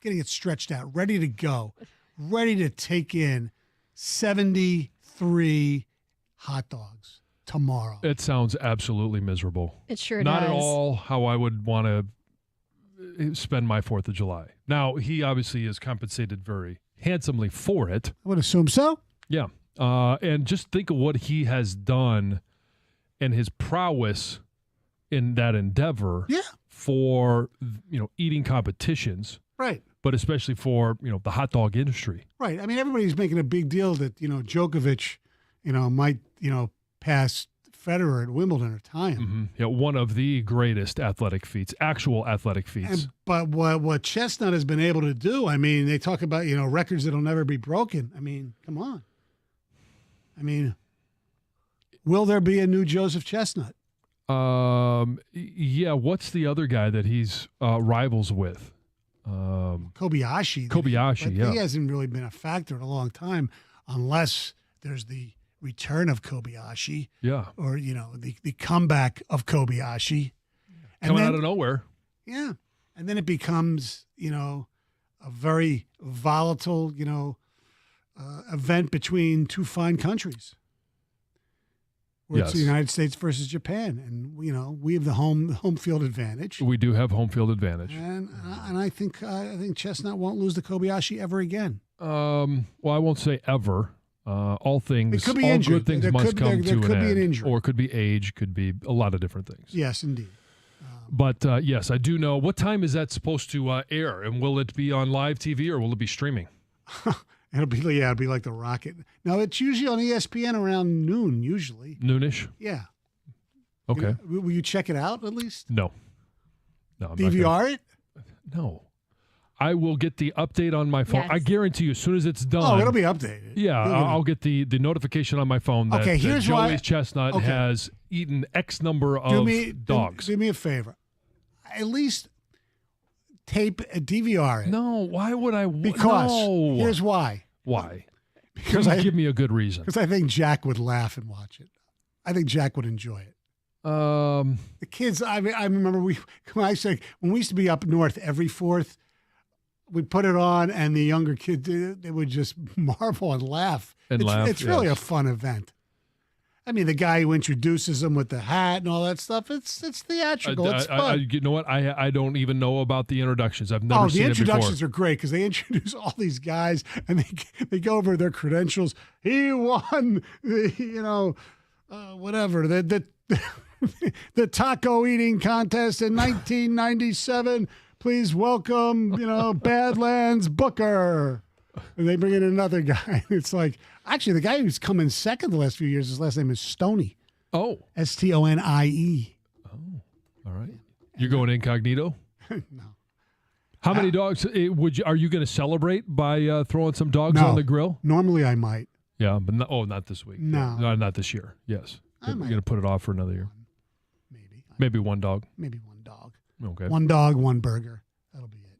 it stretched out, ready to go, ready to take in 73 hot dogs tomorrow. It sounds absolutely miserable. It sure Not does. at all how I would want to spend my 4th of July. Now, he obviously is compensated very handsomely for it. I would assume so. Yeah. And just think of what he has done and his prowess in that endeavor for, eating competitions. Right. But especially for, the hot dog industry. Right. Everybody's making a big deal that, Djokovic, might, pass Federer at Wimbledon or tie him. Mm-hmm. Yeah, one of the greatest athletic feats, actual athletic feats. But what Chestnut has been able to do, they talk about, records that'll never be broken. Come on. Will there be a new Joseph Chestnut? Yeah, what's the other guy that he's rivals with? Kobayashi. Kobayashi, yeah. He hasn't really been a factor in a long time unless there's the return of Kobayashi. Yeah. Or, the comeback of Kobayashi. Coming out of nowhere. Yeah. And then it becomes, a very volatile, event between two fine countries. Where it's the United States versus Japan. And, we have the home field advantage. We do have home field advantage. And I think Chestnut won't lose to Kobayashi ever again. Well, I won't say ever. All things, all good things must come to an end. There could be an injury. Or it could be age, could be a lot of different things. Yes, indeed. But, yes, I do know. What time is that supposed to air? And will it be on live TV or will it be streaming? It'll be like the Rocket. No, it's usually on ESPN around noon, usually. Noonish? Yeah. Okay. Will you check it out at least? No. I'm DVR it? No. I will get the update on my phone. Yes. I guarantee you, as soon as it's done. Oh, it'll be updated. Yeah, I'll get the notification on my phone that, that Joey's Chestnut has eaten X number of dogs. Do me a favor. At least tape a DVR it. No, why would I? Because here's why. Why? Because give me a good reason. Because I think Jack would laugh and watch it. I think Jack would enjoy it. The kids. I remember when we used to be up north every 4th. We'd put it on, and the younger kids, they would just marvel and laugh. It's really a fun event. The guy who introduces them with the hat and all that stuff, it's theatrical. It's fun. You know what? I don't even know about the introductions. I've never seen it before. The introductions are great because they introduce all these guys, and they go over their credentials. He won, whatever, the taco eating contest in 1997. Please welcome, Badlands Booker. And they bring in another guy. It's like, actually, the guy who's come in second the last few years, his last name is Stoney. Oh. Stonie. Oh. All right. You're going incognito? No. How many dogs are you going to celebrate by throwing some dogs No. on the grill? Normally I might. Yeah, but not this week. No. Yeah, not this year. Yes. I You're might. going to put it off for another year. Maybe. Maybe one dog. Maybe one dog. Okay. One dog, one burger. That'll be it.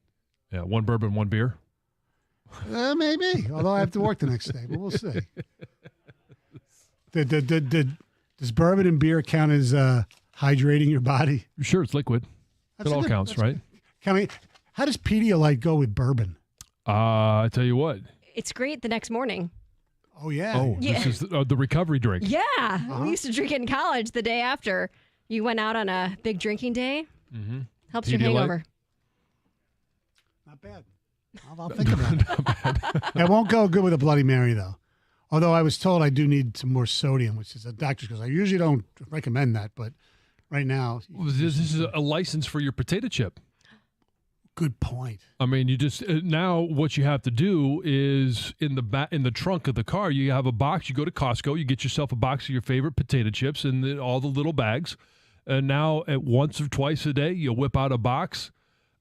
Yeah, one bourbon, one beer. Maybe. Although I have to work the next day, but we'll see. Does bourbon and beer count as hydrating your body? Sure, it's liquid. It all counts, right? How does Pedialyte go with bourbon? I tell you what. It's great the next morning. Oh, yeah. Oh, Yeah. this is the recovery drink. Yeah. We used to drink it in college the day after you went out on a big drinking day. Mm-hmm. Helps your Pedialyte? hangover. Not bad. I'll think about it. It won't go good with a Bloody Mary, though. Although I was told I do need some more sodium, which is a doctor's, because I usually don't recommend that. But right now, This is a license for your potato chip. good point. I mean, you just now what you have to do is in the trunk of the car, you have a box. You go to Costco, you get yourself a box of your favorite potato chips in all the little bags. And now at once or twice a day, you whip out a box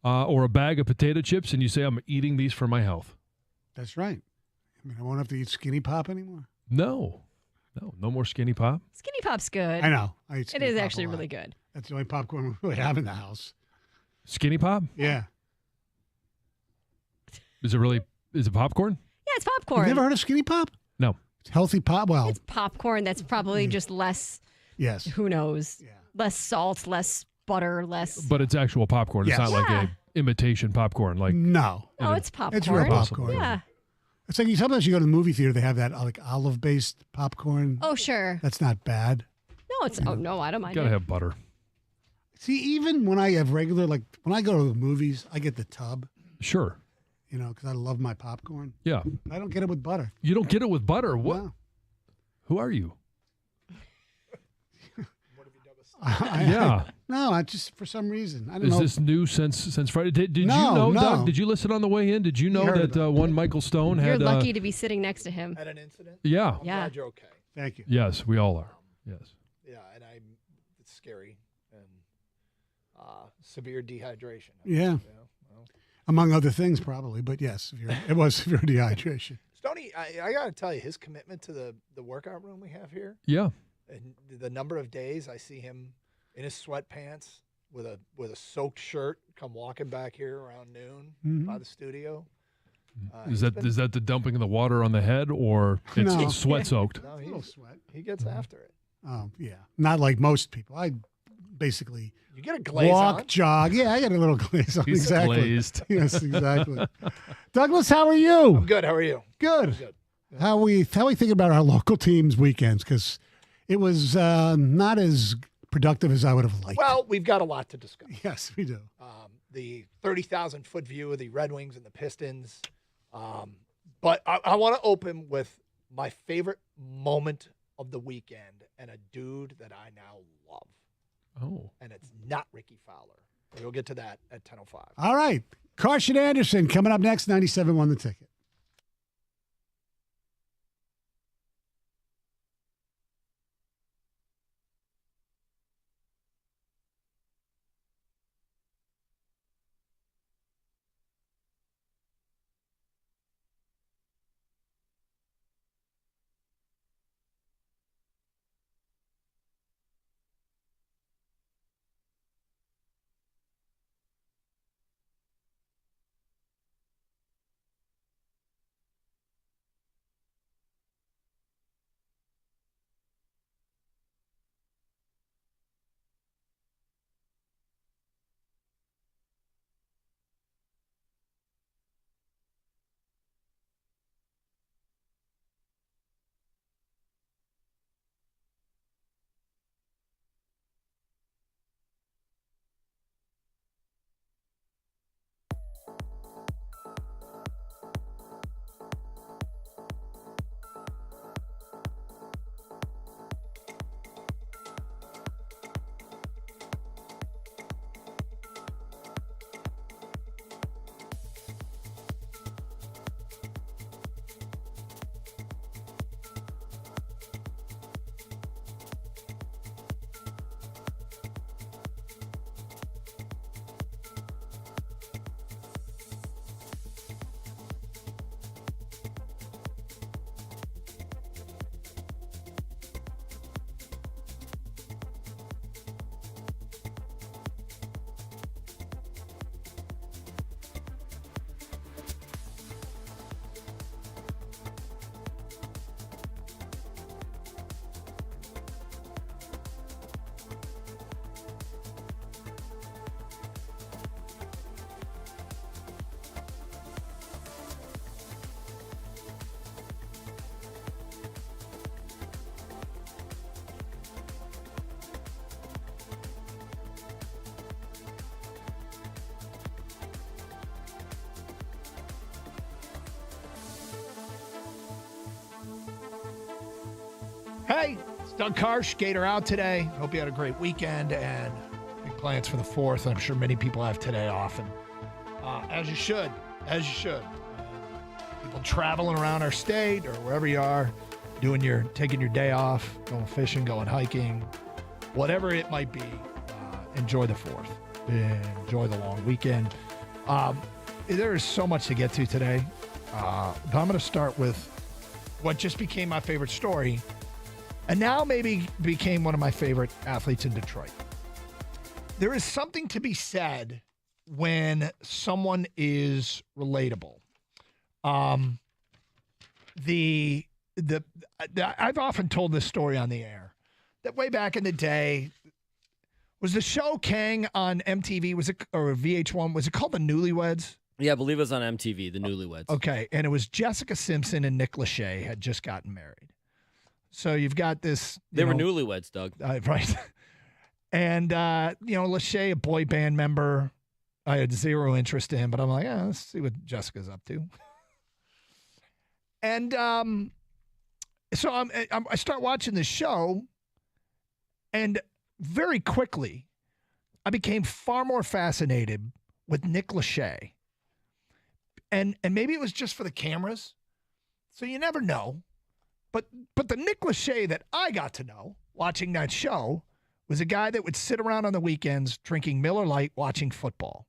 or a bag of potato chips, and you say, "I'm eating these for my health." That's right. I mean, I won't have to eat Skinny Pop anymore. No more Skinny Pop. Skinny Pop's good. I know. I eat It Skinny is Pop a actually lot. really good. That's the only popcorn we really have in the house. Skinny Pop? Yeah. Is it popcorn? Yeah, it's popcorn. You've never heard of Skinny Pop? No. It's healthy pop. Well, It's popcorn that's probably just less, yes. who knows, Yeah. less salt, less butter, less. But it's actual popcorn. It's Yes. not like Yeah. a imitation popcorn. Like No. No, it's popcorn. It's real popcorn. Yeah. It's like sometimes you go to the movie theater, they have that like olive-based popcorn. Oh, sure. That's not bad. No, it's. Oh, no, I don't mind gotta it. have butter. See, even when I have regular, like when I go to the movies, I get the tub, Sure. you know, because I love my popcorn. Yeah. I don't get it with butter. You don't get it with butter. What? No. Who are you? Yeah. No, I just for some reason I don't Is know. this new since Friday? Did No, you know, no. Doug? Did you listen on the way in? Did you know heard that about one Michael Stone You're had? lucky to be sitting next to him. Had an incident? Yeah. I'm Yeah. glad you're okay. Thank you. Yes, we all are. Yes. Yeah, and it's scary and severe dehydration. Yeah. You know, well. Among other things, probably, but yes, it was severe dehydration. Stoney, I got to tell you, his commitment to the workout room we have here, Yeah. and the number of days I see him in his sweatpants with a soaked shirt come walking back here around noon by the studio. Is that the dumping of the water on the head, or it's No. sweat soaked? No, A little sweat. he gets after it. Oh, yeah. Not like most people. I basically You get a glaze walk, on. jog. Yeah, I got a little glaze on. He's exactly. glazed. Yes, exactly. Douglas, how are you? I'm good. How are you? Good. Good. How we thinking about our local teams' weekends? Because it was not as productive as I would have liked. Well, we've got a lot to discuss. Yes, we do. The 30,000-foot view of the Red Wings and the Pistons. But I want to open with my favorite moment of the weekend and a dude that I now love. Oh. And it's not Ricky Fowler. We'll get to that at 10:05. All right. Carson Anderson coming up next, 97 The Ticket. Hey, it's Doug Karsh, Gator out today. Hope you had a great weekend and big plans for the 4th. I'm sure many people have today off, and as you should. People traveling around our state or wherever you are, taking your day off, going fishing, going hiking, whatever it might be. Enjoy the 4th. Enjoy the long weekend. There is so much to get to today, but I'm going to start with what just became my favorite story, and now maybe became one of my favorite athletes in Detroit. There is something to be said when someone is relatable. I've often told this story on the air that way back in the day, was the show Kang on MTV, or VH1, was it called The Newlyweds? Yeah, I believe it was on MTV, The Newlyweds. Okay, and it was Jessica Simpson and Nick Lachey had just gotten married. So you've got this. They were newlyweds, Doug. Right. And, Lachey, a boy band member, I had zero interest in, but I'm like, let's see what Jessica's up to. And so I start watching the show, and very quickly, I became far more fascinated with Nick Lachey. And maybe it was just for the cameras, so you never know. But the Nick Lachey that I got to know watching that show was a guy that would sit around on the weekends drinking Miller Lite, watching football.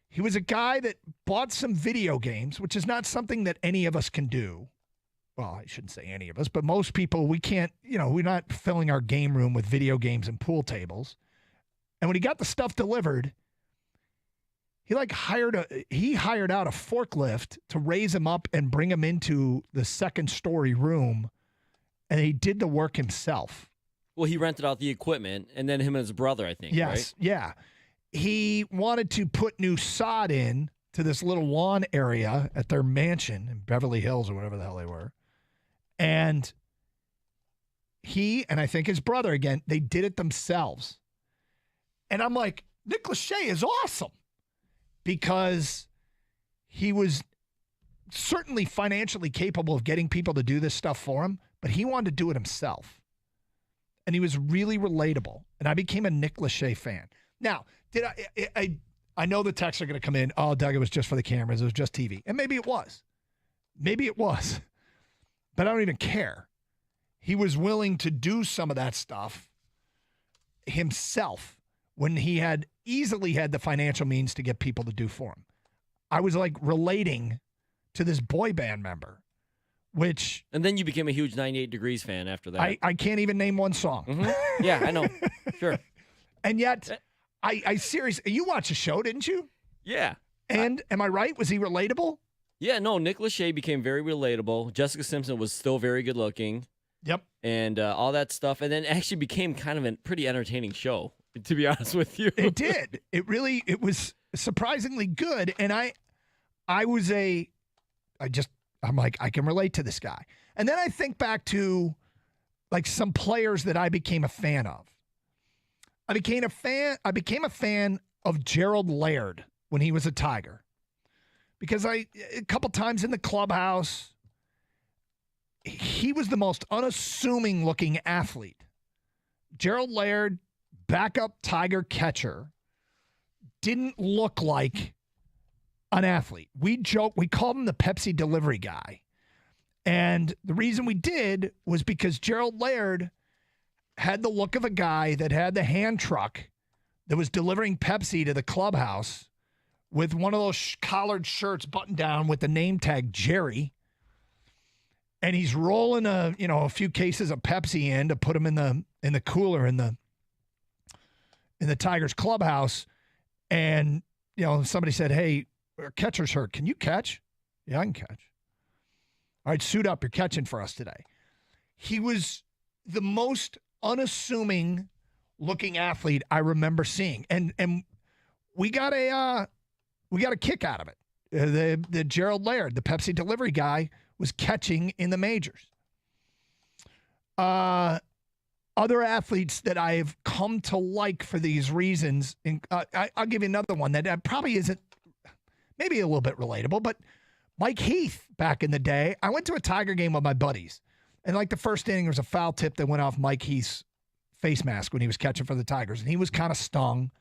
He was a guy that bought some video games, which is not something that any of us can do. Well, I shouldn't say any of us, but most people, we can't, we're not filling our game room with video games and pool tables. And when he got the stuff delivered, he hired out a forklift to raise him up and bring him into the second story room. And he did the work himself. Well, he rented out the equipment, and then him and his brother, I think, yes, right? Yeah. He wanted to put new sod in to this little lawn area at their mansion in Beverly Hills or whatever the hell they were. And he, and I think his brother again, they did it themselves. And I'm like, Nick Lachey is awesome, because he was certainly financially capable of getting people to do this stuff for him, but he wanted to do it himself. And he was really relatable. And I became a Nick Lachey fan. Now, I know the texts are going to come in, oh, Doug, it was just for the cameras. It was just TV. And maybe it was. But I don't even care. He was willing to do some of that stuff himself when he had easily had the financial means to get people to do for him. I was relating to this boy band member, which... And then you became a huge 98 Degrees fan after that. I can't even name one song. Mm-hmm. Yeah, I know. Sure. And yet, I seriously... You watched the show, didn't you? Yeah. And am I right? Was he relatable? Yeah, no, Nick Lachey became very relatable. Jessica Simpson was still very good looking. Yep. And all that stuff. And then actually became kind of a pretty entertaining show, to be honest with you. It did. It was surprisingly good. And I'm like, I can relate to this guy. And then I think back to some players that I became a fan of. I became a fan of Gerald Laird when he was a Tiger. Because a couple times in the clubhouse, he was the most unassuming looking athlete. Gerald Laird, backup Tiger catcher, didn't look like an athlete. We called him the Pepsi delivery guy. And the reason we did was because Gerald Laird had the look of a guy that had the hand truck that was delivering Pepsi to the clubhouse with one of those collared shirts buttoned down with the name tag Jerry. And he's rolling a few cases of Pepsi in to put them in the cooler in the Tigers clubhouse. And somebody said, "Hey, our catcher's hurt. Can you catch?" "Yeah, I can catch." "All right, suit up. You're catching for us today." He was the most unassuming looking athlete I remember seeing. And we got a kick out of it. The Gerald Laird, the Pepsi delivery guy, was catching in the majors. Other athletes that I've come to like for these reasons, I'll give you another one that probably isn't, maybe a little bit relatable, but Mike Heath back in the day. I went to a Tiger game with my buddies, And like the first inning, there was a foul tip that went off Mike Heath's face mask when he was catching for the Tigers. And he was kind of stung.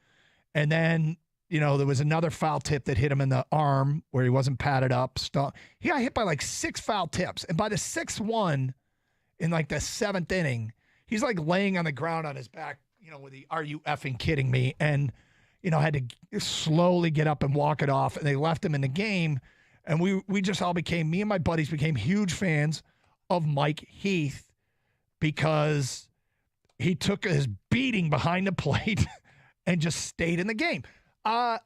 And then, there was another foul tip that hit him in the arm where he wasn't padded up. Stung. He got hit by like 6 foul tips. And by the 6th one in like the 7th inning, he's like laying on the ground on his back, with the "Are you effing kidding me?" And, had to slowly get up and walk it off. And they left him in the game. And we just all me and my buddies became huge fans of Mike Heath because he took his beating behind the plate and just stayed in the game. I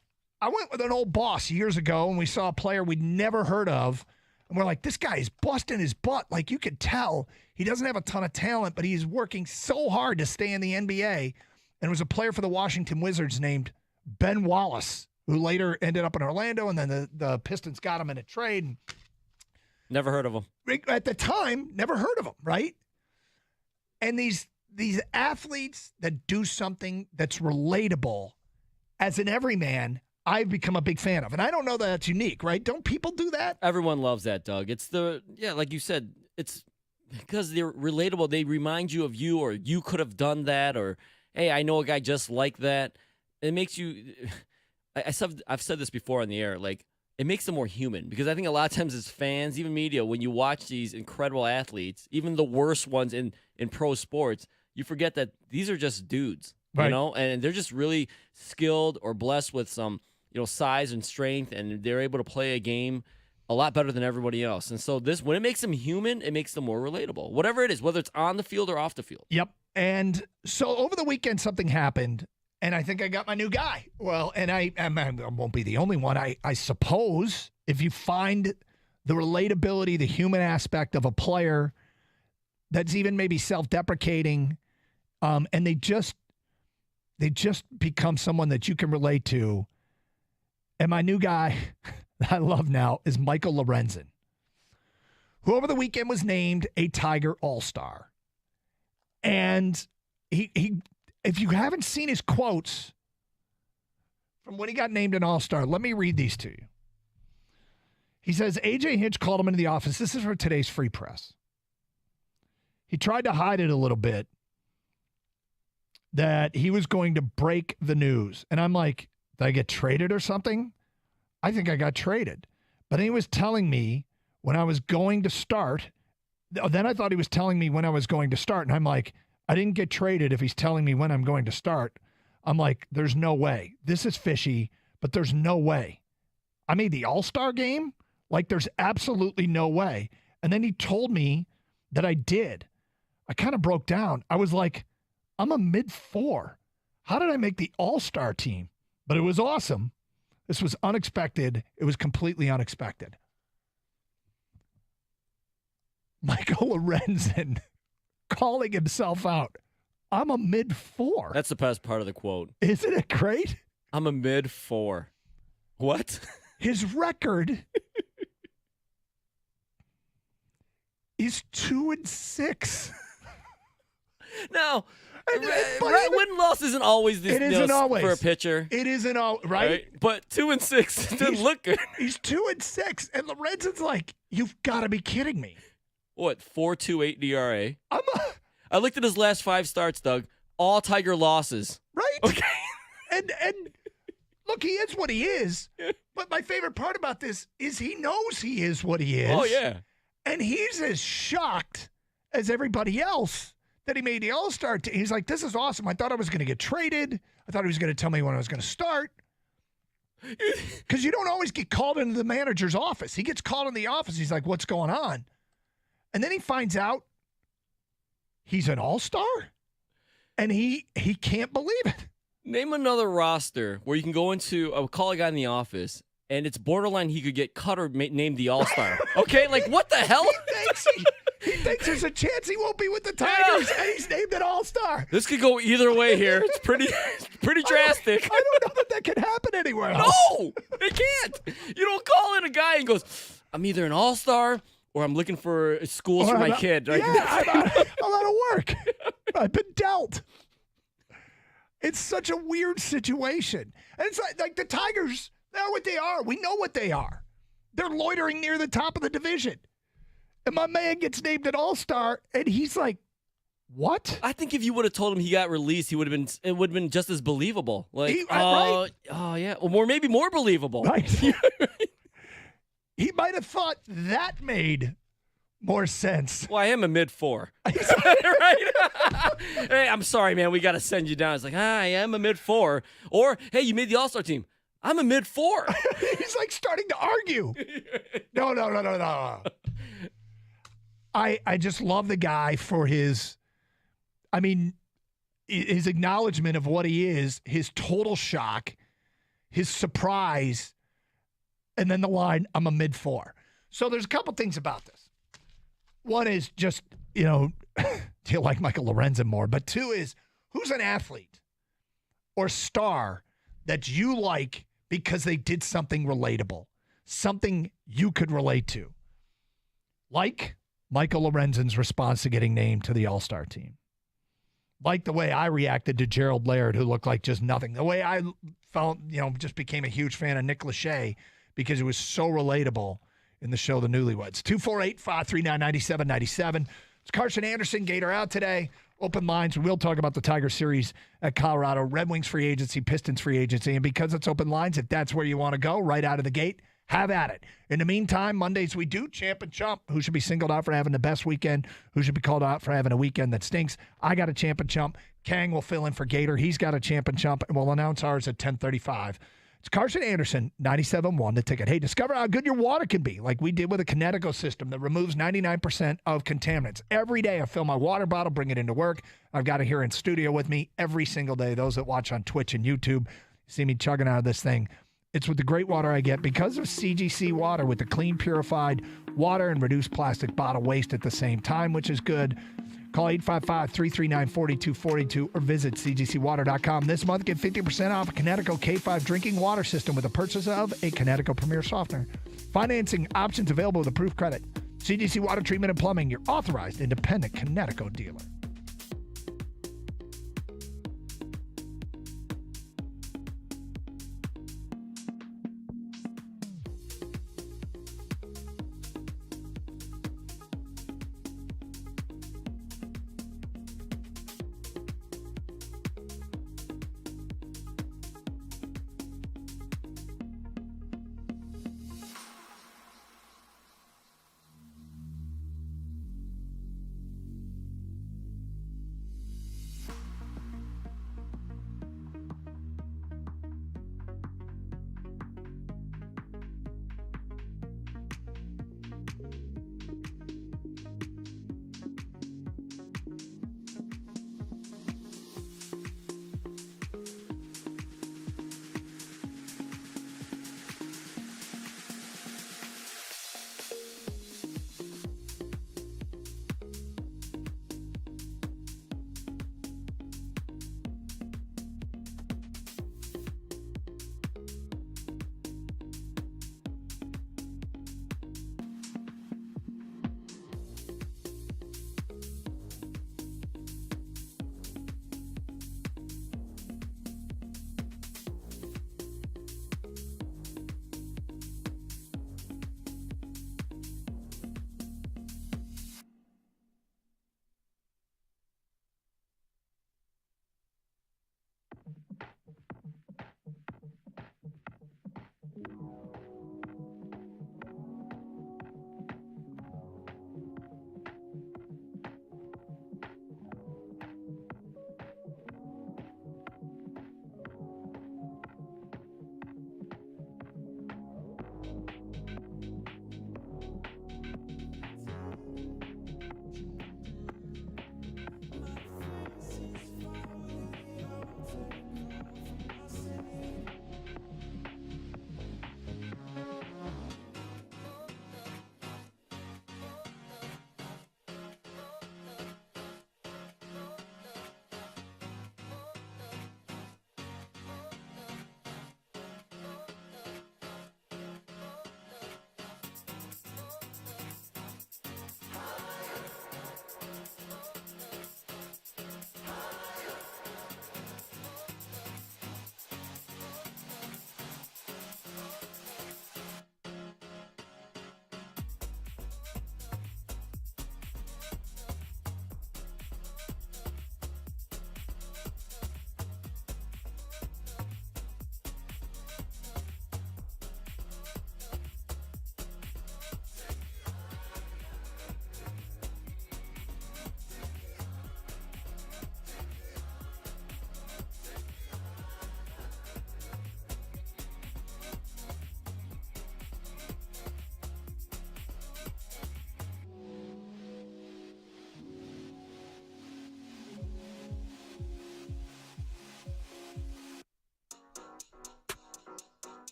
went with an old boss years ago, and we saw a player we'd never heard of, and we're like, this guy is busting his butt. Like, you could tell he doesn't have a ton of talent, but he's working so hard to stay in the NBA. And it was a player for the Washington Wizards named Ben Wallace, who later ended up in Orlando, and then the Pistons got him in a trade. Never heard of him. At the time, never heard of him, right? And these athletes that do something that's relatable, as an everyman, I've become a big fan of. And I don't know that that's unique, right? Don't people do that? Everyone loves that, Doug. It's like you said, it's because they're relatable. They remind you of you, or you could have done that, or, hey, I know a guy just like that. It makes you, I've said this before on the air, like, it makes them more human, because I think a lot of times as fans, even media, when you watch these incredible athletes, even the worst ones in pro sports, you forget that these are just dudes, right, and they're just really skilled or blessed with some, size and strength, and they're able to play a game a lot better than everybody else. And so when it makes them human, it makes them more relatable, whatever it is, whether it's on the field or off the field. Yep. And so over the weekend, something happened. And I think I got my new guy. Well, and I won't be the only one. I suppose if you find the relatability, the human aspect of a player that's even maybe self-deprecating, and they just become someone that you can relate to. And my new guy that I love now is Michael Lorenzen, who over the weekend was named a Tiger All-Star. And he if you haven't seen his quotes from when he got named an All-Star, let me read these to you. He says, A.J. Hinch called him into the office. This is for today's Free Press. He tried to hide it a little bit that he was going to break the news. And I'm like, did I get traded or something? I think I got traded. But he was telling me when I was going to start. Then I thought he was telling me when I was going to start. And I'm like, I didn't get traded if he's telling me when I'm going to start. I'm like, there's no way. This is fishy, but there's no way. I made the All-Star game? Like, there's absolutely no way. And then he told me that I did. I kind of broke down. I was like, I'm a mid-4. How did I make the All-Star team? But it was awesome. This was unexpected. It was completely unexpected. Michael Lorenzen calling himself out. I'm a mid-4. That's the best part of the quote. Isn't it great? I'm a mid-4. What? His record is 2-6. No. Win-loss isn't always this. It isn't always for a pitcher. It isn't all right. But 2-6 doesn't look good. He's 2-6, and Lorenzen's like, "You've got to be kidding me." What, 4.28 ERA? I looked at his last 5 starts, Doug. All Tiger losses. Right. Okay. And look, he is what he is. But my favorite part about this is he knows he is what he is. Oh yeah. And he's as shocked as everybody else that he made the All-Star team. He's like, this is awesome. I thought I was going to get traded. I thought he was going to tell me when I was going to start. Because you don't always get called into the manager's office. He gets called in the office. He's like, what's going on? And then he finds out he's an All-Star? And he can't believe it. Name another roster where you can go into, call a guy in the office, and it's borderline he could get cut or named the All-Star. Okay, like what the hell? He thinks there's a chance he won't be with the Tigers, and he's named an All-Star. This could go either way here. It's pretty drastic. I don't know that can happen anywhere else. No, it can't. You don't call in a guy and goes, I'm either an All-Star or I'm looking for schools for my kid. Right? Yeah, I'm out of work. I've been dealt. It's such a weird situation. And it's like the Tigers, they're what they are. We know what they are. They're loitering near the top of the division. And my man gets named an All-Star, and he's like, what? I think if you would have told him he got released, it would have been just as believable. Like, right? Oh yeah, or maybe more believable. Right. He might have thought that made more sense. Well, I am a mid-4. Right? Hey, I'm sorry, man. We got to send you down. It's like, I am a mid-4. Or, hey, you made the All-Star team. I'm a mid-4. He's like starting to argue. No. I just love the guy for his acknowledgement of what he is, his total shock, his surprise, and then the line, I'm a mid-4. So there's a couple things about this. One is just, do you like Michael Lorenzen more? But two is, who's an athlete or star that you like because they did something relatable, something you could relate to? Like Michael Lorenzen's response to getting named to the All-Star team. Like the way I reacted to Gerald Laird, who looked like just nothing. The way I felt, just became a huge fan of Nick Lachey because it was so relatable in the show The Newlyweds. 248-539-9797. It's Carson Anderson, Gator out today. Open lines. We'll talk about the Tiger Series at Colorado. Red Wings free agency, Pistons free agency. And because it's open lines, if that's where you want to go right out of the gate, have at it. In the meantime, Mondays we do Champ and Chump. Who should be singled out for having the best weekend? Who should be called out for having a weekend that stinks? I got a Champ and Chump. Kang will fill in for Gator. He's got a Champ and Chump, and we'll announce ours at 10:35. It's Carson Anderson, 97.1 The Ticket. Hey, discover how good your water can be, like we did with a Kinetico system that removes 99% of contaminants. Every day I fill my water bottle, bring it into work. I've got it here in studio with me every single day. Those that watch on Twitch and YouTube see me chugging out of this thing. It's with the great water I get because of CGC water, with the clean, purified water and reduced plastic bottle waste at the same time, which is good. Call 855-339-4242 or visit cgcwater.com. This month, get 50% off a Kinetico K5 drinking water system with the purchase of a Kinetico Premier Softener. Financing options available with approved credit. CGC Water Treatment and Plumbing, your authorized independent Kinetico dealer.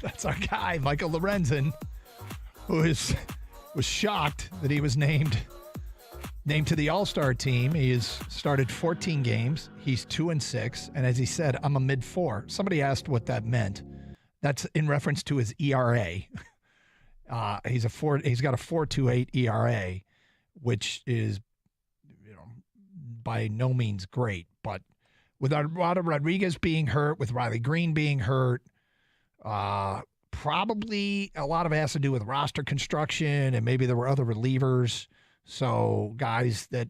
That's our guy, Michael Lorenzen, who was shocked that he was named to the All-Star team. He has started 14 games. He's 2-6, and as he said, I'm a mid-4. Somebody asked what that meant. That's in reference to his ERA. He's got a 4.28 ERA, which is, by no means great. But with Eduardo Rodriguez being hurt, with Riley Green being hurt, probably a lot of it has to do with roster construction, and maybe there were other relievers. So guys that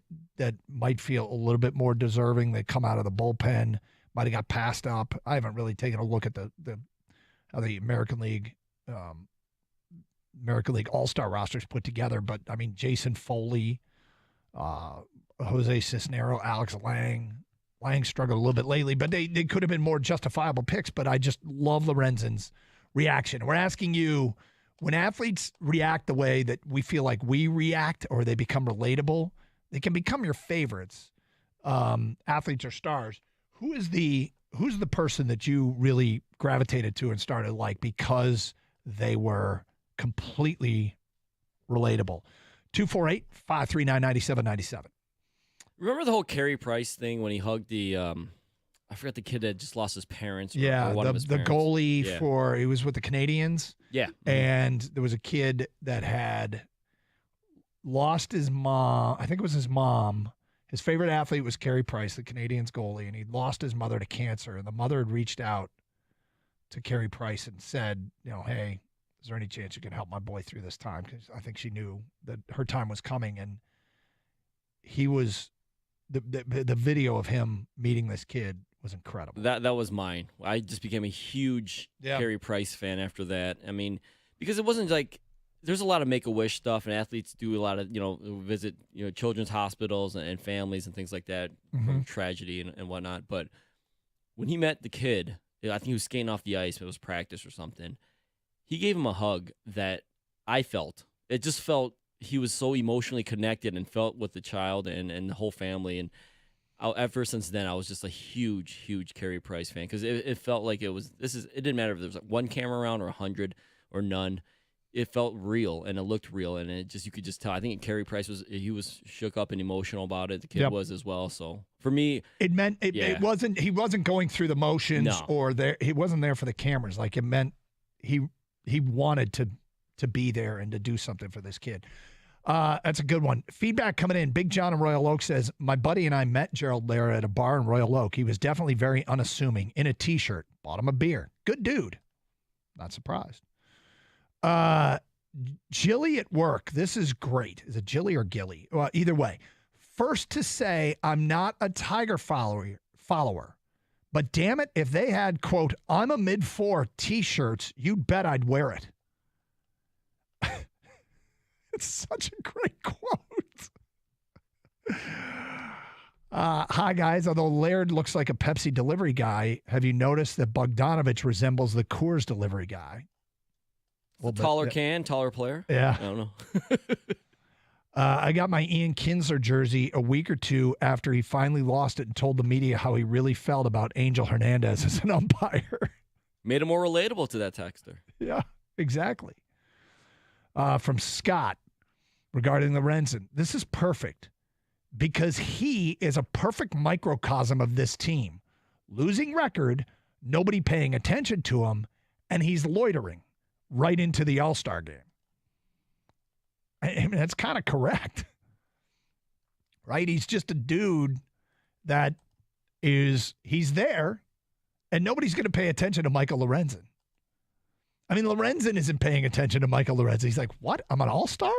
might feel a little bit more deserving, that come out of the bullpen, might have got passed up. I haven't really taken a look at how the American League All-Star rosters put together, but I mean, Jason Foley, Jose Cisnero, Alex Lang. Lang struggled a little bit lately, but they could have been more justifiable picks. But I just love Lorenzen's reaction. We're asking you, when athletes react the way that we feel like we react, or they become relatable, they can become your favorites. Athletes or stars. Who's the person that you really gravitated to and started like because they were completely relatable? 248-539-9797. Remember the whole Carey Price thing when he hugged the I forgot the kid that just lost his parents. Or one of his parents. Goalie he was with the Canadians. Yeah. And there was a kid that had lost his mom. I think it was his mom. His favorite athlete was Carey Price, the Canadians goalie, and he'd lost his mother to cancer. And the mother had reached out to Carey Price and said, hey, is there any chance you can help my boy through this time? Because I think she knew that her time was coming. And he was the video of him meeting this kid was incredible. That was mine. I just became a huge Carey Price fan after that. I mean, because it wasn't like there's a lot of Make-A-Wish stuff, and athletes do a lot of visit children's hospitals and families and things like that from tragedy and whatnot. But when he met the kid, I think he was skating off the ice. It was practice or something. He gave him a hug that I felt. It just felt he was so emotionally connected and felt with the child and the whole family. And ever since then, I was just a huge, huge Carey Price fan because it felt like it didn't matter if there was one camera around or 100 or none. It felt real and it looked real, and you could just tell. I think Carey Price was shook up and emotional about it. The kid was as well. So for me, it meant it wasn't. He wasn't going through the motions he wasn't there for the cameras. Like, it meant he wanted to be there and to do something for this kid. That's a good one. Feedback coming in. Big John in Royal Oak says, my buddy and I met Gerald Lara at a bar in Royal Oak. He was definitely very unassuming, in a T-shirt. Bought him a beer. Good dude. Not surprised. Jilly at work. This is great. Is it Jilly or Gilly? Well, either way. First to say, I'm not a Tiger follower. But damn it, if they had, quote, I'm a mid-4 T-shirts, you'd bet I'd wear it. It's such a great quote. Hi, guys. Although Laird looks like a Pepsi delivery guy, have you noticed that Bogdanovich resembles the Coors delivery guy? Taller player? Yeah. I don't know. I got my Ian Kinsler jersey a week or two after he finally lost it and told the media how he really felt about Angel Hernandez as an umpire. Made him more relatable to that texter. Yeah, exactly. From Scott regarding Lorenzen. This is perfect because he is a perfect microcosm of this team. Losing record, nobody paying attention to him, and he's loitering right into the All-Star game. I mean, that's kind of correct, right? He's just a dude that he's there, and nobody's going to pay attention to Michael Lorenzen. I mean, Lorenzen isn't paying attention to Michael Lorenzen. He's like, what? I'm an all-star?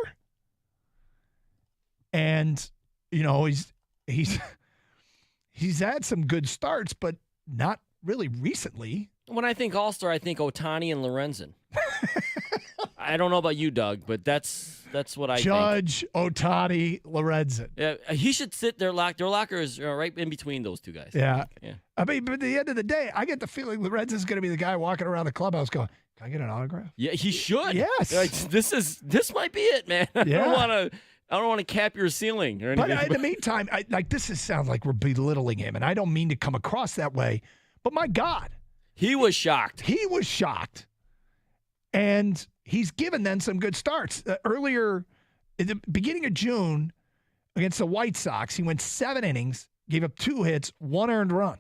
And, he's had some good starts, but not really recently. When I think all-star, I think Ohtani and Lorenzen. I don't know about you, Doug, but that's what I think. Judge, Ohtani, Lorenzen. Yeah, he should sit their locker is right in between those two guys. Yeah. I mean, but at the end of the day, I get the feeling Lorenzen's going to be the guy walking around the clubhouse going, can I get an autograph? Yeah, he should. Yes. Like, this might be it, man. Yeah. I don't want to cap your ceiling or anything. But in the meantime, sounds like we're belittling him, and I don't mean to come across that way, but my God. He was shocked. He was shocked And he's given them some good starts. Earlier, at the beginning of June, against the White Sox, he went 7 innings, gave up 2 hits, 1 earned run,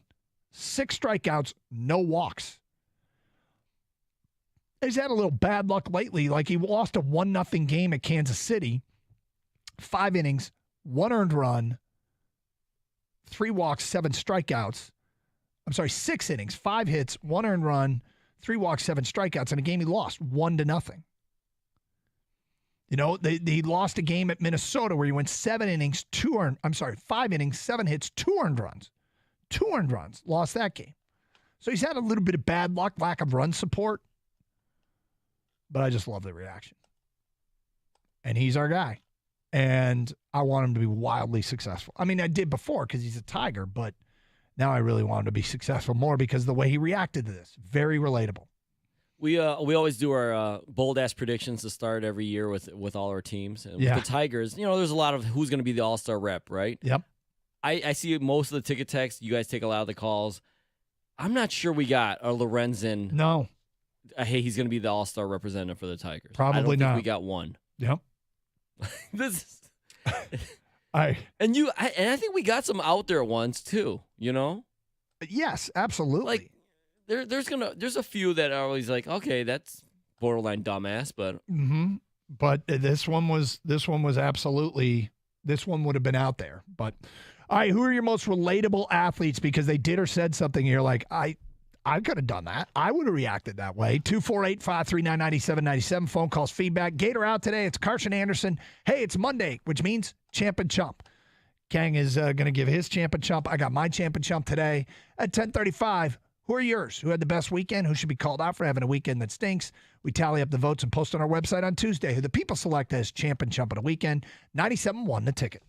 6 strikeouts, no walks. He's had a little bad luck lately. Like he lost a 1-0 game at Kansas City, 5 innings, 1 earned run, 3 walks, 7 strikeouts. 6 innings, 5 hits, 1 earned run, 3 walks, 7 strikeouts in a game he lost 1-0. You know, they lost a game at Minnesota where he went 5 innings, 7 hits, 2 earned runs. 2 earned runs. Lost that game. So he's had a little bit of bad luck, lack of run support. But I just love the reaction. And he's our guy. And I want him to be wildly successful. I mean, I did before because he's a Tiger, but now I really want him to be successful more because of the way he reacted to this. Very relatable. We always do our bold-ass predictions to start every year with all our teams. And with the Tigers, you know, there's a lot of who's going to be the all-star rep, right? Yep. I see most of the ticket text. You guys take a lot of the calls. I'm not sure we got a Lorenzen. No. Hey, he's going to be the all-star representative for the Tigers. Probably I don't not. think we got one. Yep. This I think we got some out there once too, you know? Yes, absolutely. Like there's a few that are always like, okay, that's borderline dumbass, but But this one was absolutely, this one would have been out there. But all right, who are your most relatable athletes because they did or said something and you're like, I could have done that. I would have reacted that way. 248-539-9797. Phone calls, feedback. Gator out today. It's Carson Anderson. Hey, it's Monday, which means Champ and Chump. Kang is going to give his Champ and Chump. I got my Champ and Chump today at 10:35. Who are yours? Who had the best weekend? Who should be called out for having a weekend that stinks? We tally up the votes and post on our website on Tuesday who the people select as Champ and Chump of the weekend. 97.1 The Ticket.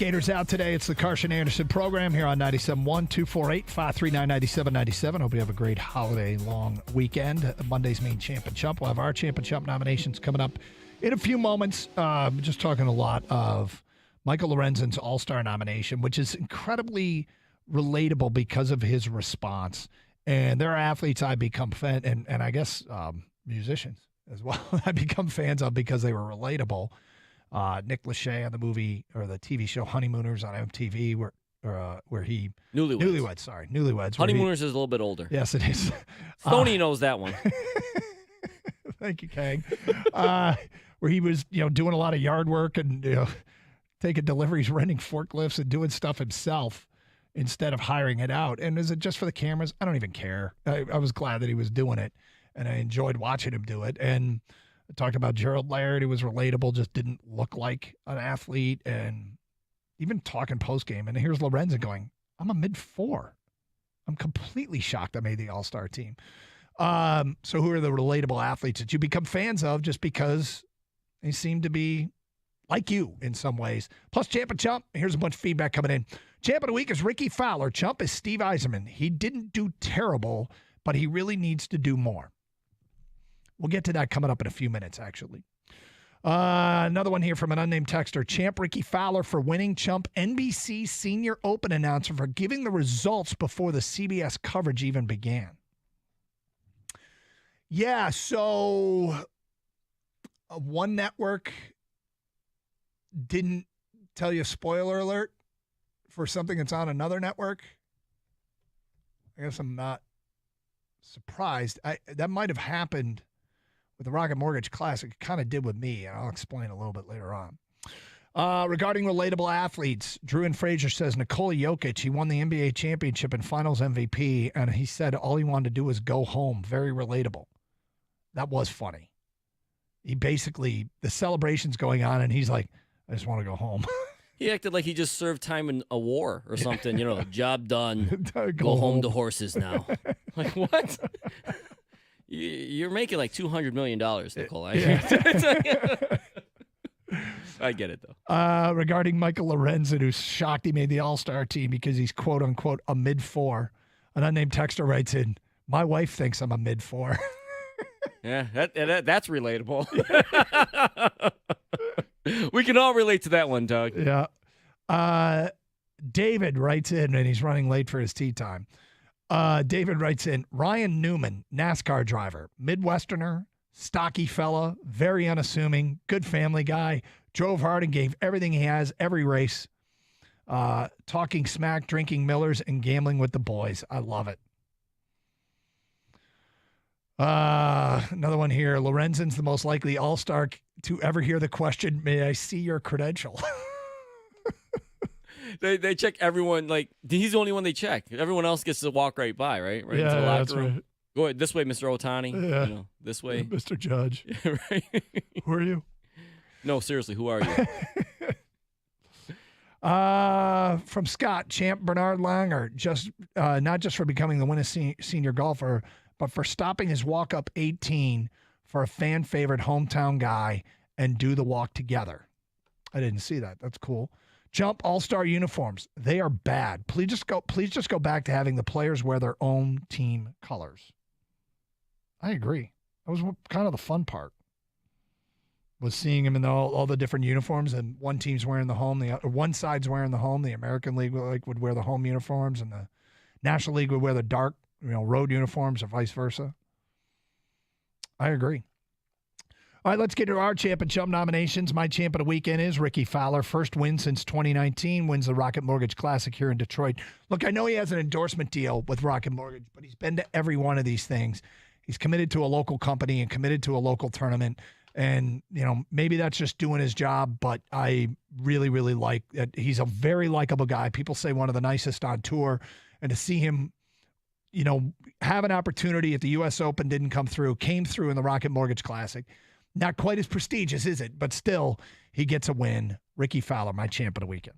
Gators out today. It's the Carson Anderson program here on 97.1, 248-539-9797. Hope you have a great holiday-long weekend. Monday's main Champ and Chump. We'll have our Champ and Chump nominations coming up in a few moments. Just talking a lot of Michael Lorenzen's All-Star nomination, which is incredibly relatable because of his response. And there are athletes I become fan, and I guess musicians as well, I become fans of because they were relatable. Nick Lachey on the movie or the TV show Honeymooners on MTV, where he Newlyweds. Honeymooners is a little bit older. Yes, it is. Stoney knows that one. Thank you, Kang. Where he was, doing a lot of yard work and taking deliveries, renting forklifts, and doing stuff himself instead of hiring it out. And is it just for the cameras? I don't even care. I was glad that he was doing it, and I enjoyed watching him do it. And I talked about Gerald Laird, who was relatable, just didn't look like an athlete, and even talking post-game. And here's Lorenzen going, I'm a mid-4. I'm completely shocked I made the All-Star team. So who are the relatable athletes that you become fans of just because they seem to be like you in some ways? Plus, Champ and Chump, here's a bunch of feedback coming in. Champ of the week is Ricky Fowler. Chump is Steve Yzerman. He didn't do terrible, but he really needs to do more. We'll get to that coming up in a few minutes, actually. Another one here from an unnamed texter. Champ Ricky Fowler for winning. Chump NBC Senior Open announcer for giving the results before the CBS coverage even began. Yeah, so one network didn't tell you spoiler alert for something that's on another network. I guess I'm not surprised. That might have happened with the Rocket Mortgage Classic. It kind of did with me, and I'll explain a little bit later on. Regarding relatable athletes, Drew and Frazier says Nikola Jokic, he won the NBA championship and finals MVP, and he said all he wanted to do was go home. Very relatable. That was funny. He basically, the celebration's going on, and he's like, I just want to go home. He acted like he just served time in a war or something. Job done. Go home to horses now. Like, what? You're making like $200 million, Nicole. Yeah. I get it, though. Regarding Michael Lorenzen, who's shocked he made the All-Star team because he's, quote-unquote, a mid-4. An unnamed texter writes in, my wife thinks I'm a mid-4. Yeah, that's relatable. We can all relate to that one, Doug. Yeah. David writes in, and he's running late for his tea time. David writes in, Ryan Newman, NASCAR driver, Midwesterner, stocky fella, very unassuming, good family guy, drove hard and gave everything he has, every race, talking smack, drinking Millers, and gambling with the boys. I love it. Another one here. Lorenzen's the most likely all-star to ever hear the question, may I see your credential? They check everyone. Like, he's the only one they check. Everyone else gets to walk right by, right? Right into the locker room. Right. Go ahead, this way, Mr. Ohtani. Yeah. This way. Mr. Judge. Right. Who are you? No, seriously, who are you? From Scott, Champ Bernard Langer, not just for becoming the winningest senior golfer, but for stopping his walk-up 18 for a fan-favorite hometown guy and do the walk together. I didn't see that. That's cool. Jump All-Star uniforms. They are bad. Please just go back to having the players wear their own team colors. I agree. That was kind of the fun part. Was seeing him in all the different uniforms, and one team's wearing the home, one side's wearing the home. The American League would wear the home uniforms, and the National League would wear the dark, road uniforms, or vice versa. I agree. All right, let's get to our Champ and Chump nominations. My champ of the weekend is Ricky Fowler. First win since 2019, wins the Rocket Mortgage Classic here in Detroit. Look, I know he has an endorsement deal with Rocket Mortgage, but he's been to every one of these things. He's committed to a local company and committed to a local tournament. And, maybe that's just doing his job, but I really, really like that. He's a very likable guy. People say one of the nicest on tour. And to see him, have an opportunity at the U.S. Open, didn't come through, came through in the Rocket Mortgage Classic. Not quite as prestigious, is it? But still, he gets a win. Ricky Fowler, my champ of the weekend.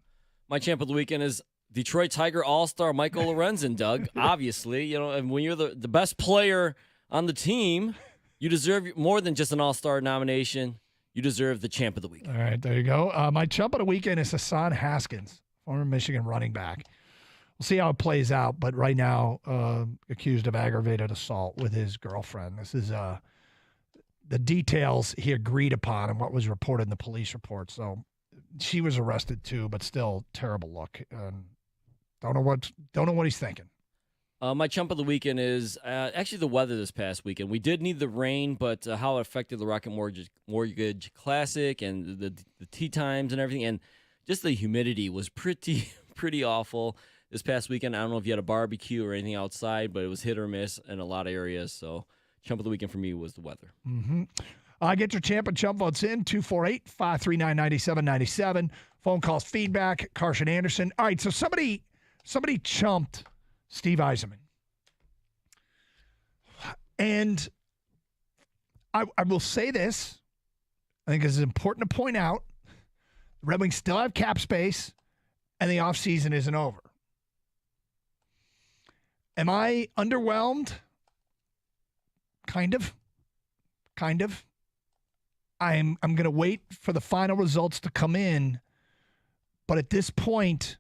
My champ of the weekend is Detroit Tiger All-Star Michael Lorenzen, Doug. Obviously, and when you're the best player on the team, you deserve more than just an All-Star nomination. you deserve the champ of the week. All right, there you go. My chump of the weekend is Hassan Haskins, former Michigan running back. We'll see how it plays out, but right now, accused of aggravated assault with his girlfriend. This is the details he agreed upon and what was reported in the police report. So she was arrested too, but still terrible look. Don't know what he's thinking. My chump of the weekend is actually the weather this past weekend. We did need the rain, but how it affected the Rocket Mortgage Classic and the tee times and everything, and just the humidity was pretty awful this past weekend. I don't know if you had a barbecue or anything outside, but it was hit or miss in a lot of areas. So chump of the weekend for me was the weather. Mm-hmm. Get your champ and chump votes in, 248-539-9797. Phone calls, feedback, Carson Anderson. All right, so somebody chumped Steve Yzerman. And I will say this. I think it's important to point out, the Red Wings still have cap space, and the offseason isn't over. Am I underwhelmed? Kind of. I'm going to wait for the final results to come in, but at this point,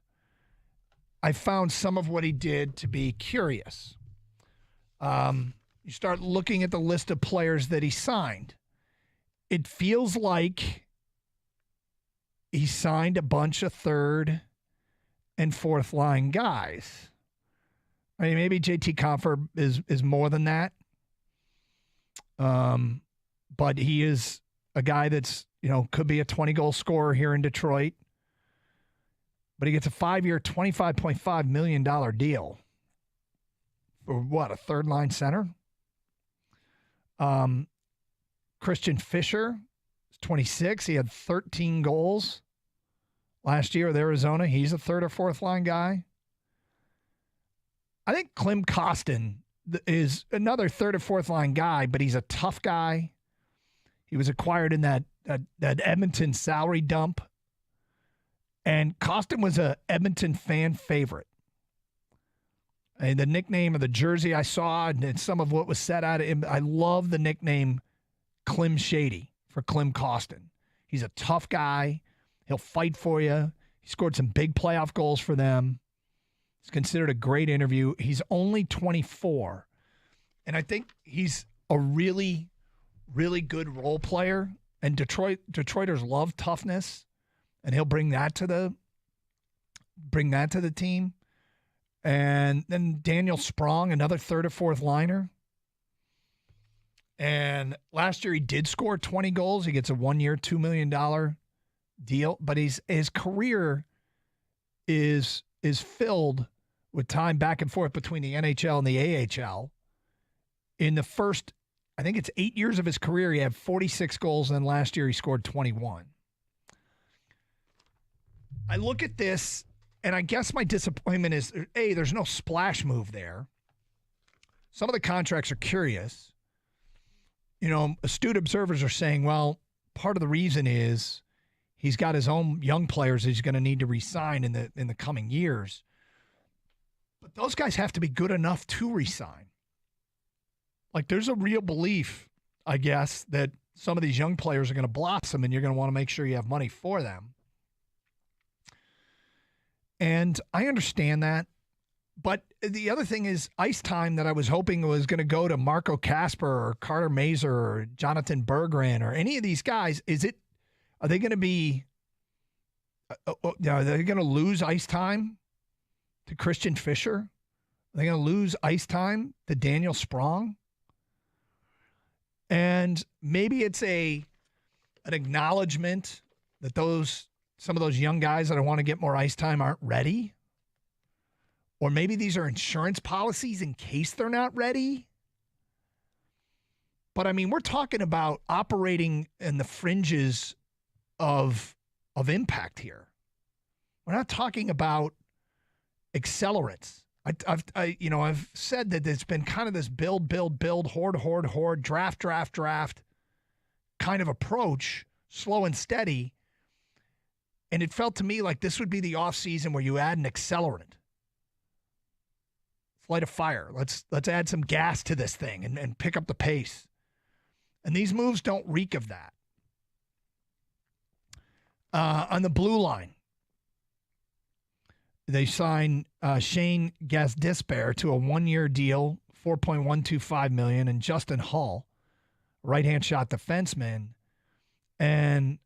I found some of what he did to be curious. You start looking at the list of players that he signed. It feels like he signed a bunch of third and fourth line guys. I mean, maybe JT Compher is more than that. But he is a guy that's, could be a 20-goal scorer here in Detroit. But he gets a 5-year, $25.5 million deal for what, a third-line center? Christian Fischer is 26. He had 13 goals last year with Arizona. He's a third or fourth-line guy. I think Klim Kostin is another third or fourth-line guy, but he's a tough guy. He was acquired in that Edmonton salary dump. And Kostin was a Edmonton fan favorite. And the nickname of the jersey I saw and some of what was said out of him, I love the nickname Klim Shady for Klim Kostin. He's a tough guy. He'll fight for you. He scored some big playoff goals for them. He's considered a great interview. He's only 24. And I think he's a really, really good role player. And Detroiters love toughness. And he'll bring that to the team. And then Daniel Sprong, another third or fourth liner. And last year he did score 20 goals. He gets a 1-year, $2 million deal. But his career is filled with time back and forth between the NHL and the AHL. In the first, I think it's 8 years of his career, he had 46 goals. And then last year he scored 21. I look at this, and I guess my disappointment is, A, there's no splash move there. Some of the contracts are curious. Astute observers are saying, well, part of the reason is he's got his own young players he's going to need to re-sign in the coming years. But those guys have to be good enough to re-sign. Like, there's a real belief, I guess, that some of these young players are going to blossom, and you're going to want to make sure you have money for them. And I understand that. But the other thing is ice time that I was hoping was going to go to Marco Kasper or Carter Mazer or Jonathan Berggren or any of these guys. Are they going to be, are they going to lose ice time to Christian Fischer? Are they going to lose ice time to Daniel Sprong? And maybe it's an acknowledgement that some of those young guys that I want to get more ice time aren't ready. Or maybe these are insurance policies in case they're not ready. But, I mean, we're talking about operating in the fringes of impact here. We're not talking about accelerants. I've said that it's been kind of this build, hoard, draft kind of approach, slow and steady. And it felt to me like this would be the offseason where you add an accelerant. Let's light a fire. Let's add some gas to this thing and pick up the pace. And these moves don't reek of that. On the blue line, they signed Shane Gazdispar to a 1-year deal, $4.125 million, and Justin Hall, right-hand shot defenseman. And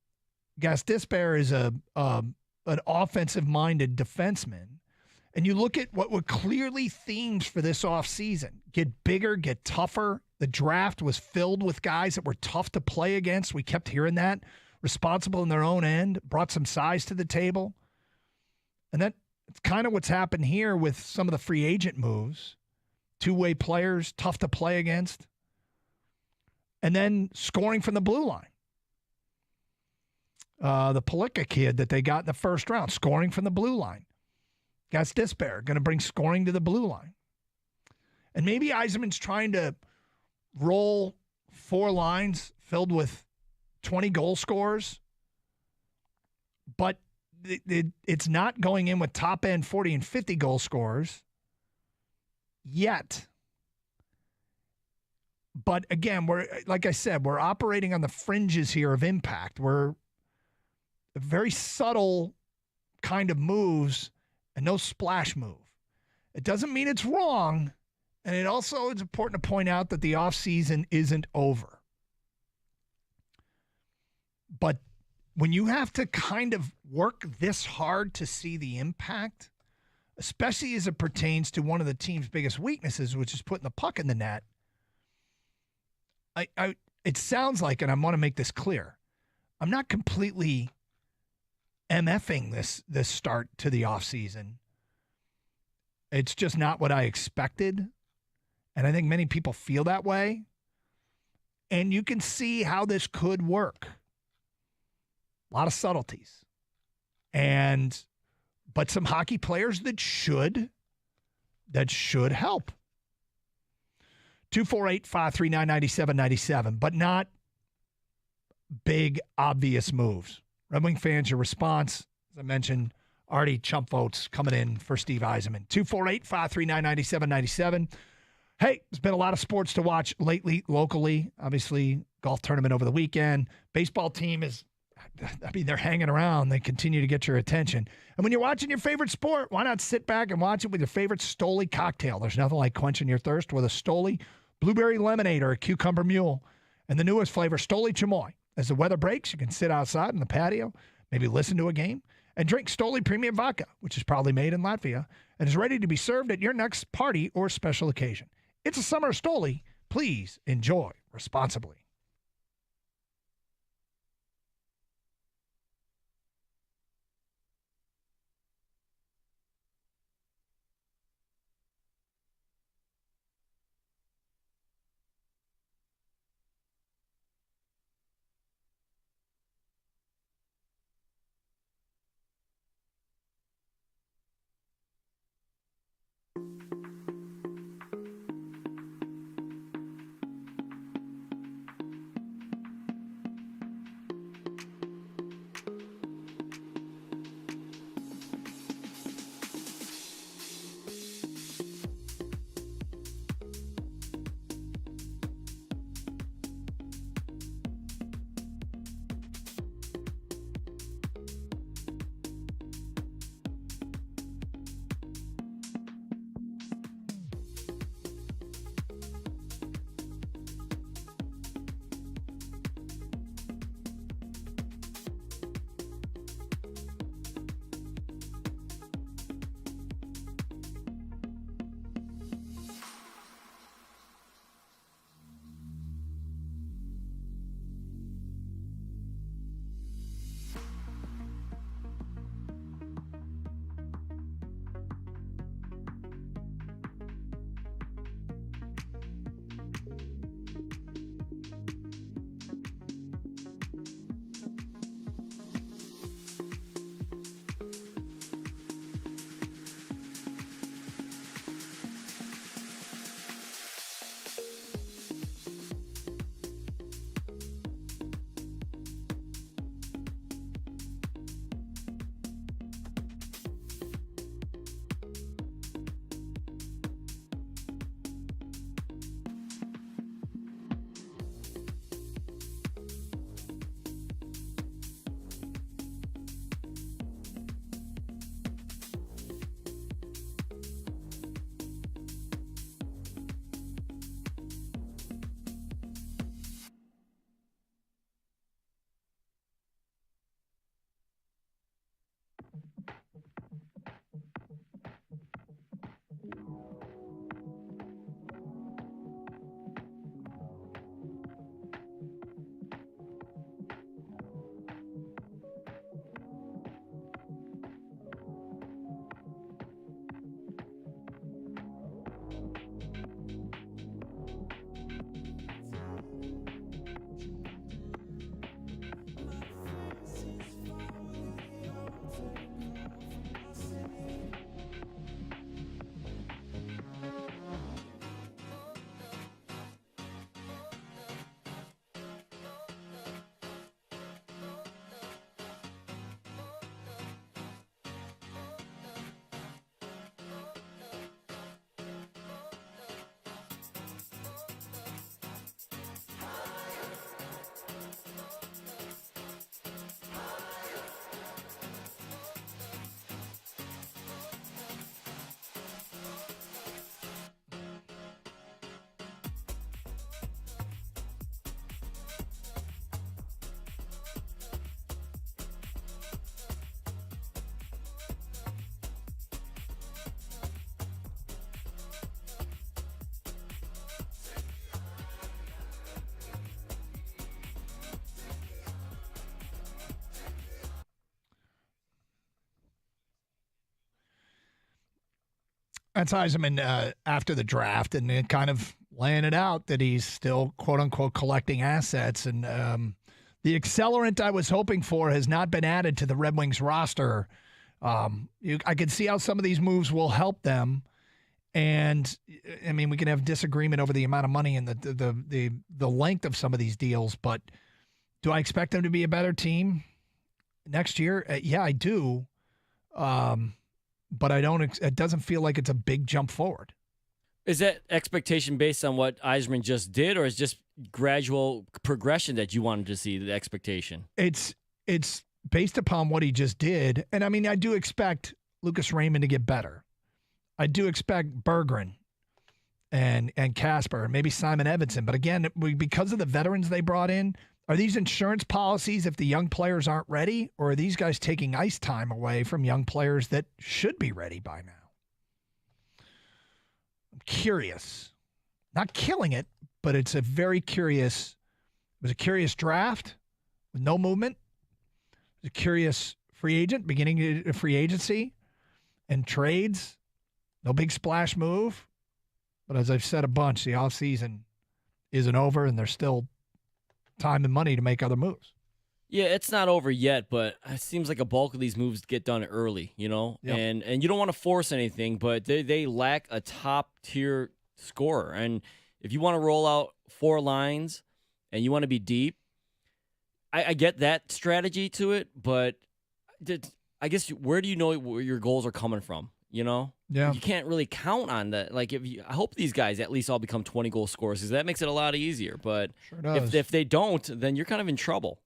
Gazdispar is an offensive-minded defenseman. And you look at what were clearly themes for this offseason. Get bigger, get tougher. The draft was filled with guys that were tough to play against. We kept hearing that. Responsible in their own end, brought some size to the table. And that's kind of what's happened here with some of the free agent moves. Two-way players, tough to play against. And then scoring from the blue line. The Palika kid that they got in the first round, scoring from the blue line. Gazdispar going to bring scoring to the blue line. And maybe Yzerman's trying to roll 4 lines filled with 20 goal scorers, but it's not going in with top-end 40 and 50 goal scorers yet. But again, like I said, we're operating on the fringes here of impact. We're very subtle kind of moves and no splash move. It doesn't mean it's wrong, and it also is important to point out that the offseason isn't over. But when you have to kind of work this hard to see the impact, especially as it pertains to one of the team's biggest weaknesses, which is putting the puck in the net, it sounds like, and I want to make this clear, I'm not completely MFing this start to the offseason. It's just not what I expected, and I think many people feel that way. And you can see how this could work. A lot of subtleties. But some hockey players that should help. 248-539-9797, but not big, obvious moves. Red Wing fans, your response, as I mentioned, already chump votes coming in for Steve Yzerman. 248-539-9797. Hey, there's been a lot of sports to watch lately, locally. Obviously, golf tournament over the weekend. Baseball team they're hanging around. They continue to get your attention. And when you're watching your favorite sport, why not sit back and watch it with your favorite Stoli cocktail? There's nothing like quenching your thirst with a Stoli blueberry lemonade or a cucumber mule. And the newest flavor, Stoli Chamoy. As the weather breaks, you can sit outside in the patio, maybe listen to a game, and drink Stoli Premium Vodka, which is proudly made in Latvia and is ready to be served at your next party or special occasion. It's a summer Stoli. Please enjoy responsibly. That's Yzerman after the draft, and then kind of laying it out that he's still, quote unquote, collecting assets. And the accelerant I was hoping for has not been added to the Red Wings roster. I can see how some of these moves will help them. And I mean, we can have disagreement over the amount of money and the length of some of these deals, but do I expect them to be a better team next year? Yeah, I do. But I don't. It doesn't feel like it's a big jump forward. Is that expectation based on what Yzerman just did, or is just gradual progression that you wanted to see? The expectation. It's based upon what he just did, and I mean, I do expect Lucas Raymond to get better. I do expect Berggren and Casper, and maybe Simon Edvinsson. But again, because of the veterans they brought in. Are these insurance policies if the young players aren't ready, or are these guys taking ice time away from young players that should be ready by now? I'm curious. Not killing it, but it's a very curious. It was a curious draft with no movement. It was a curious free agent, beginning of free agency and trades. No big splash move. But as I've said a bunch, the offseason isn't over, and there's still time and money to make other moves. Yeah, it's not over yet, but it seems like a bulk of these moves get done early, you know? Yep. And you don't want to force anything, but they lack a top-tier scorer. And if you want to roll out 4 lines and you want to be deep, I get that strategy to it, but I guess where do you know where your goals are coming from, you know? Yeah. You can't really count on that. Like, I hope these guys at least all become 20-goal scorers, because that makes it a lot easier. But sure does. if they don't, then you're kind of in trouble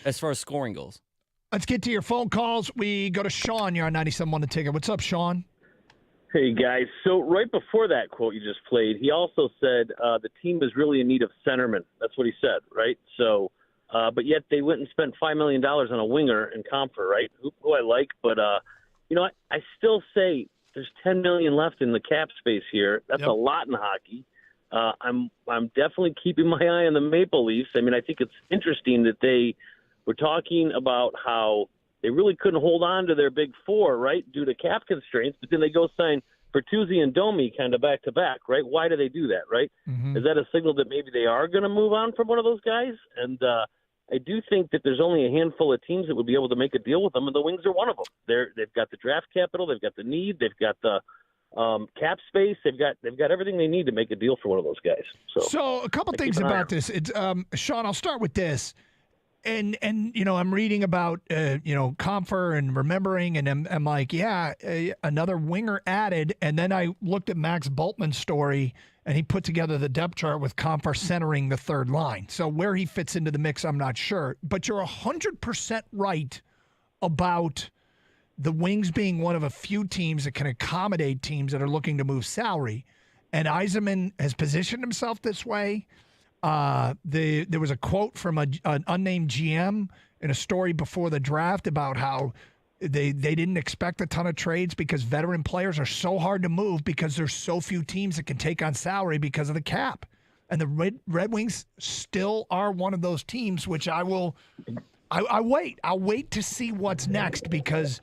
as far as scoring goes. Let's get to your phone calls. We go to Sean. You're on 97.1 The Ticket. What's up, Sean? Hey, guys. So right before that quote you just played, he also said the team is really in need of centermen. That's what he said, right? So, but yet they went and spent $5 million on a winger in Comfer, right? Who I like, but you know, I still say there's $10 million left in the cap space here. That's a lot in hockey. I'm definitely keeping my eye on the Maple Leafs. I mean, I think it's interesting that they were talking about how they really couldn't hold on to their big 4, right, due to cap constraints, but then they go sign Bertuzzi and Domi kind of back to back, right? Why do they do that, right? Mm-hmm. Is that a signal that maybe they are going to move on from one of those guys? And I do think that there's only a handful of teams that would be able to make a deal with them, and the Wings are one of them. They've got the draft capital, they've got the need, they've got the cap space, they've got everything they need to make a deal for one of those guys. So a couple things about this. It's Sean, I'll start with this. And you know, I'm reading about you know, Comfer and remembering, and I'm like, yeah, another winger added. And then I looked at Max Bultman's story, and he put together the depth chart with Comfer centering the third line. So where he fits into the mix, I'm not sure. But you're 100% right about the Wings being one of a few teams that can accommodate teams that are looking to move salary. And Yzerman has positioned himself this way. There was a quote from an unnamed GM in a story before the draft about how They didn't expect a ton of trades because veteran players are so hard to move because there's so few teams that can take on salary because of the cap. And the Red Wings still are one of those teams, which I'll wait to see what's next because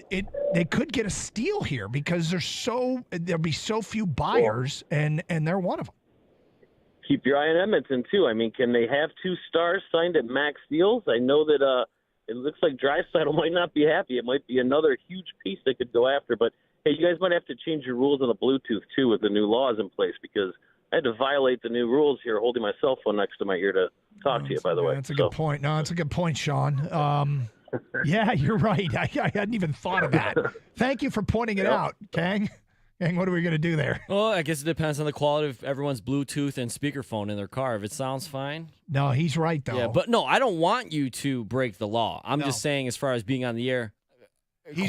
they could get a steal here because there'll be so few buyers and they're one of them. Keep your eye on Edmonton too. I mean, can they have 2 stars signed at max deals? I know that it looks like Draisaitl might not be happy. It might be another huge piece they could go after. But, hey, you guys might have to change your rules on the Bluetooth, too, with the new laws in place because I had to violate the new rules here holding my cell phone next to my ear to talk to you, by the way. That's a good point. No, that's a good point, Sean. Yeah, you're right. I hadn't even thought of that. Thank you for pointing it out, Kang. Kang, what are we going to do there? Well, I guess it depends on the quality of everyone's Bluetooth and speakerphone in their car. If it sounds fine. No, he's right, though. Yeah, but no, I don't want you to break the law. I'm just saying as far as being on the air,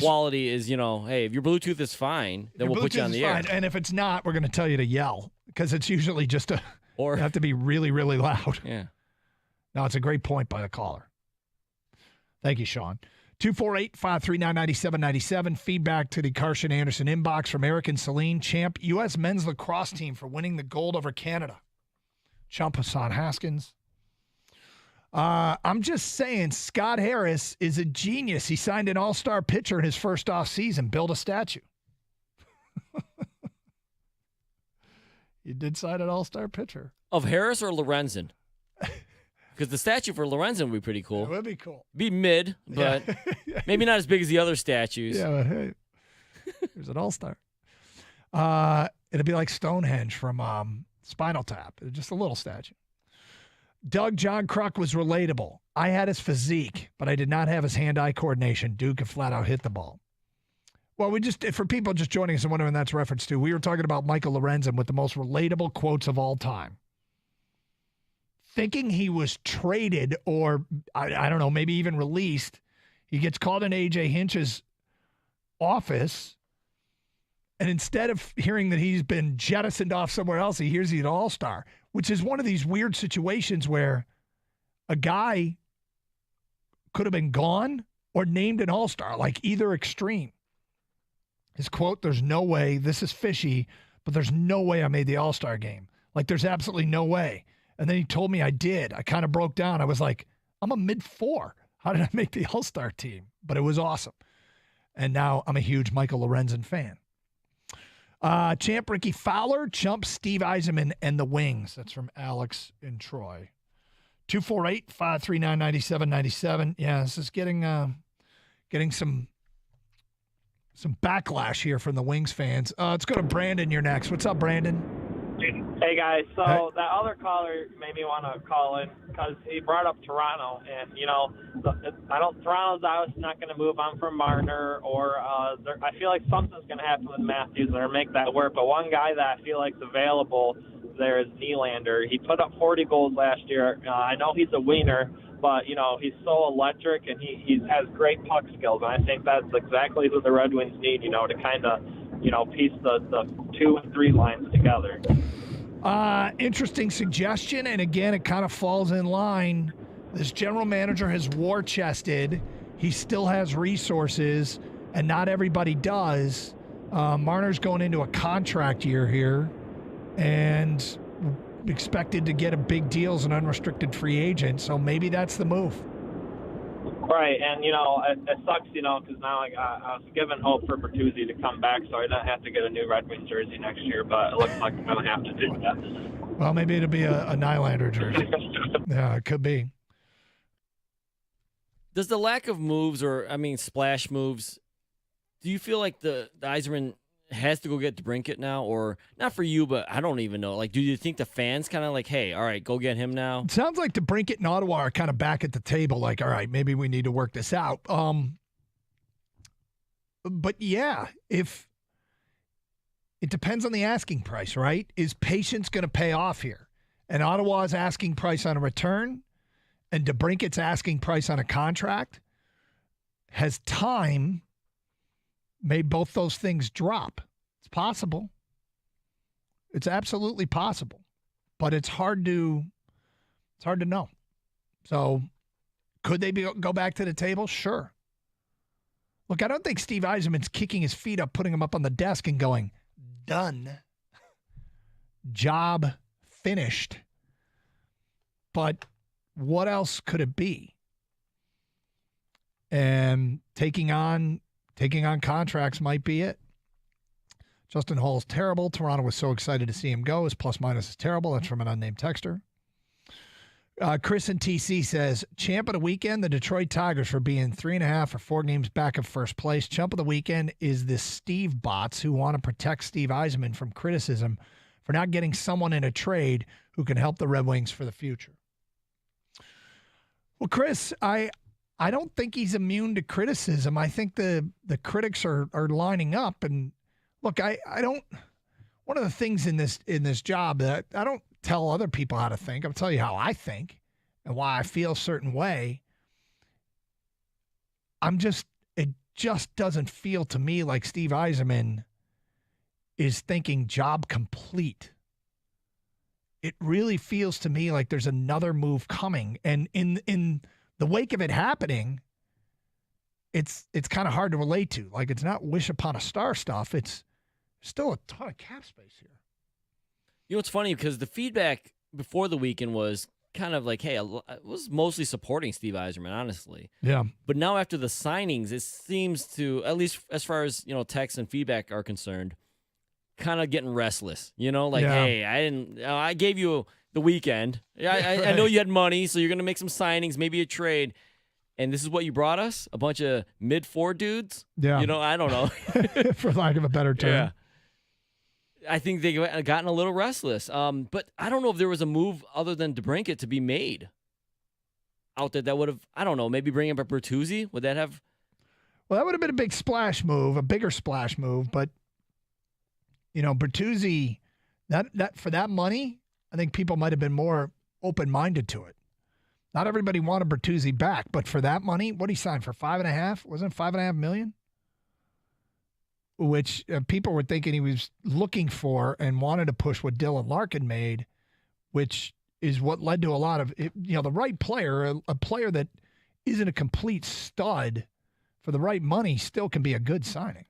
quality is, hey, if your Bluetooth is fine, then we'll put you on the air. And if it's not, we're going to tell you to yell because it's usually just you have to be really, really loud. Yeah. No, it's a great point by the caller. Thank you, Sean. 248-539-9797. Feedback to the Carson Anderson inbox from Eric and Celine. Champ U.S. men's lacrosse team for winning the gold over Canada. Chump Hassan Haskins. I'm just saying, Scott Harris is a genius. He signed an all-star pitcher in his first offseason. Build a statue. You did sign an all-star pitcher. Of Harris or Lorenzen? Because the statue for Lorenzen would be pretty cool. It would be cool. Be mid, but maybe not as big as the other statues. Yeah, but hey, there's an all-star. It'd be like Stonehenge from Spinal Tap. It's just a little statue. Doug John Kruk was relatable. I had his physique, but I did not have his hand-eye coordination. Dude could flat out hit the ball. Well, for people just joining us and wondering that's reference to, we were talking about Michael Lorenzen with the most relatable quotes of all time. Thinking he was traded or, I don't know, maybe even released, he gets called in A.J. Hinch's office, and instead of hearing that he's been jettisoned off somewhere else, he hears he's an all-star, which is one of these weird situations where a guy could have been gone or named an all-star, like either extreme. His quote, "There's no way, this is fishy, but there's no way I made the all-star game. Like, there's absolutely no way." And then he told me I did. I kind of broke down. I was like, I'm a mid-4. How did I make the all-star team? But it was awesome. And now I'm a huge Michael Lorenzen fan. Champ Ricky Fowler, Chump Steve Eisenman, and the Wings. That's from Alex in Troy. 248-539-9797. Yeah, this is getting some backlash here from the Wings fans. Let's go to Brandon. You're next. What's up, Brandon? Hey, guys. So that other caller made me want to call in because he brought up Toronto. And, Toronto's obviously not going to move on from Marner or I feel like something's going to happen with Matthews or make that work. But one guy that I feel like is available there is Nylander. He put up 40 goals last year. I know he's a wiener, but, he's so electric and he has great puck skills. And I think that's exactly who the Red Wings need, to kind of, piece the 2 and 3 lines together. Interesting suggestion, and again, it kind of falls in line. This general manager has war-chested. He still has resources, and not everybody does. Marner's going into a contract year here, and expected to get a big deal as an unrestricted free agent, so maybe that's the move. Right, and, it sucks, because now I was given hope for Bertuzzi to come back, so I don't have to get a new Red Wings jersey next year, but it looks like I'm going to have to do that. Well, maybe it'll be a Nylander jersey. Yeah, it could be. Does the lack of moves splash moves, do you feel like the Yzerman has to go get DeBrincat now, or not for you, but I don't even know. Like, do you think the fans kind of like, hey, all right, go get him now? It sounds like DeBrincat and Ottawa are kind of back at the table, like, all right, maybe we need to work this out. But yeah, if it depends on the asking price, right? Is patience going to pay off here? And Ottawa's asking price on a return, and DeBrincat's asking price on a contract. Has time made both those things drop? It's possible. It's absolutely possible, but it's hard to know. So could they go back to the table? Sure. Look, I don't think Steve Yzerman's kicking his feet up, putting him up on the desk and going, done. Job finished. But what else could it be? And taking on contracts might be it. Justin Hall's terrible. Toronto was so excited to see him go. His plus minus is terrible. That's from an unnamed texter. Chris in TC says, champ of the weekend, the Detroit Tigers for being 3.5 or 4 games back of first place. Champ of the weekend is the Steve bots who want to protect Steve Yzerman from criticism for not getting someone in a trade who can help the Red Wings for the future. Well, Chris, I don't think he's immune to criticism. I think the critics are lining up. And look, I don't. One of the things in this job that I don't tell other people how to think. I'll tell you how I think and why I feel a certain way. It just doesn't feel to me like Steve Yzerman is thinking job complete. It really feels to me like there's another move coming. And in the wake of it happening, it's kind of hard to relate to. Like, it's not wish upon a star stuff. It's still a ton of cap space here. You know, it's funny because the feedback before the weekend was kind of like, hey, I was mostly supporting Steve Yzerman, honestly. Yeah. But now after the signings, it seems to, at least as far as, texts and feedback are concerned, kind of getting restless. Like, Yeah. hey, I gave you the weekend. I know you had money, so you're going to make some signings, maybe a trade. And this is what you brought us? A bunch of mid-4 dudes? Yeah. I don't know. For lack of a better term. Yeah. I think they gotten a little restless. But I don't know if there was a move other than DeBrincat to be made out there that would have, I don't know, maybe bringing up Bertuzzi. Would that have? Well, that would have been a big splash move, a bigger splash move. But, Bertuzzi, that for that money, I think people might have been more open-minded to it. Not everybody wanted Bertuzzi back, but for that money, what did he sign for? 5.5? Wasn't it $5.5 million? Which people were thinking he was looking for and wanted to push what Dylan Larkin made, which is what led to a lot of, the right player, a player that isn't a complete stud for the right money still can be a good signing.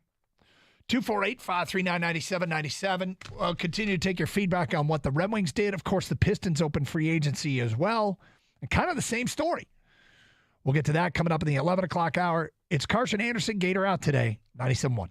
248-539-9797. I'll continue to take your feedback on what the Red Wings did. Of course, the Pistons open free agency as well. And kind of the same story. We'll get to that coming up in the 11 o'clock hour. It's Carson Anderson, Gator Out Today, 97.1.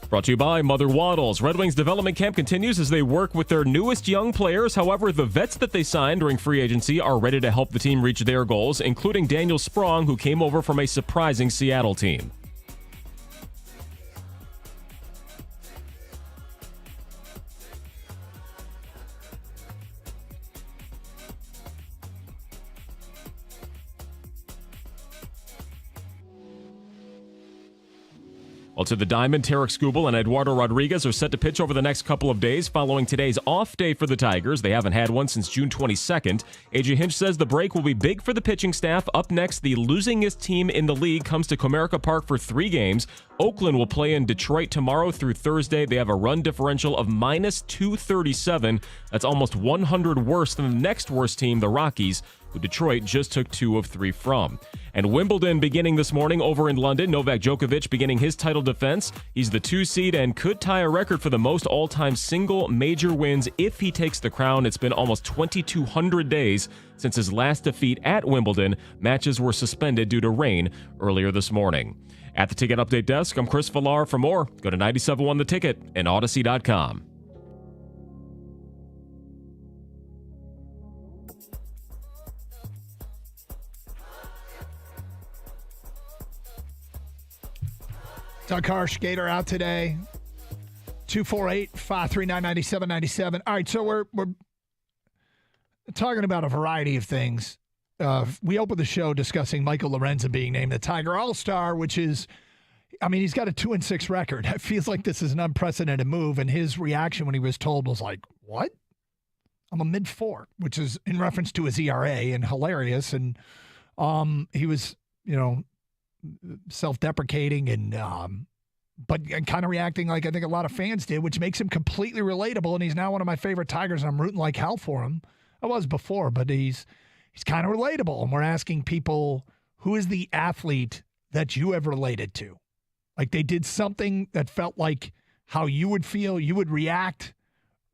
Brought to you by Mother Waddles. Red Wings development camp continues as they work with their newest young players. However, the vets that they signed during free agency are ready to help the team reach their goals, including Daniel Sprong, who came over from a surprising Seattle team. Well, to the Diamond, Tarek Skubal and Eduardo Rodriguez are set to pitch over the next couple of days following today's off day for the Tigers. They haven't had one since June 22nd. A.J. Hinch says the break will be big for the pitching staff. Up next, the losingest team in the league comes to Comerica Park for 3 games. Oakland will play in Detroit tomorrow through Thursday. They have a run differential of minus 237. That's almost 100 worse than the next worst team, the Rockies, who Detroit just took 2 of 3 from. And Wimbledon beginning this morning over in London. Novak Djokovic beginning his title defense. He's the 2 seed and could tie a record for the most all-time single major wins if he takes the crown. It's been almost 2,200 days since his last defeat at Wimbledon. Matches were suspended due to rain earlier this morning. At the Ticket Update Desk, I'm Chris Villar. For more, go to 97.1 The Ticket and Odyssey.com. Doug Harsh, Gator out today. 248-539-9797. All right, so we're talking about a variety of things. We opened the show discussing Michael Lorenzen being named the Tiger All-Star, which is, I mean, he's got a 2-6 record. It feels like this is an unprecedented move, and his reaction when he was told was like, what? I'm a mid-4, which is in reference to his ERA and hilarious. And he was, self-deprecating and but kind of reacting like I think a lot of fans did, which makes him completely relatable. And he's now one of my favorite Tigers, and I'm rooting like hell for him. I was before, but he's kind of relatable. And we're asking people, who is the athlete that you have related to? Like they did something that felt like how you would feel, you would react.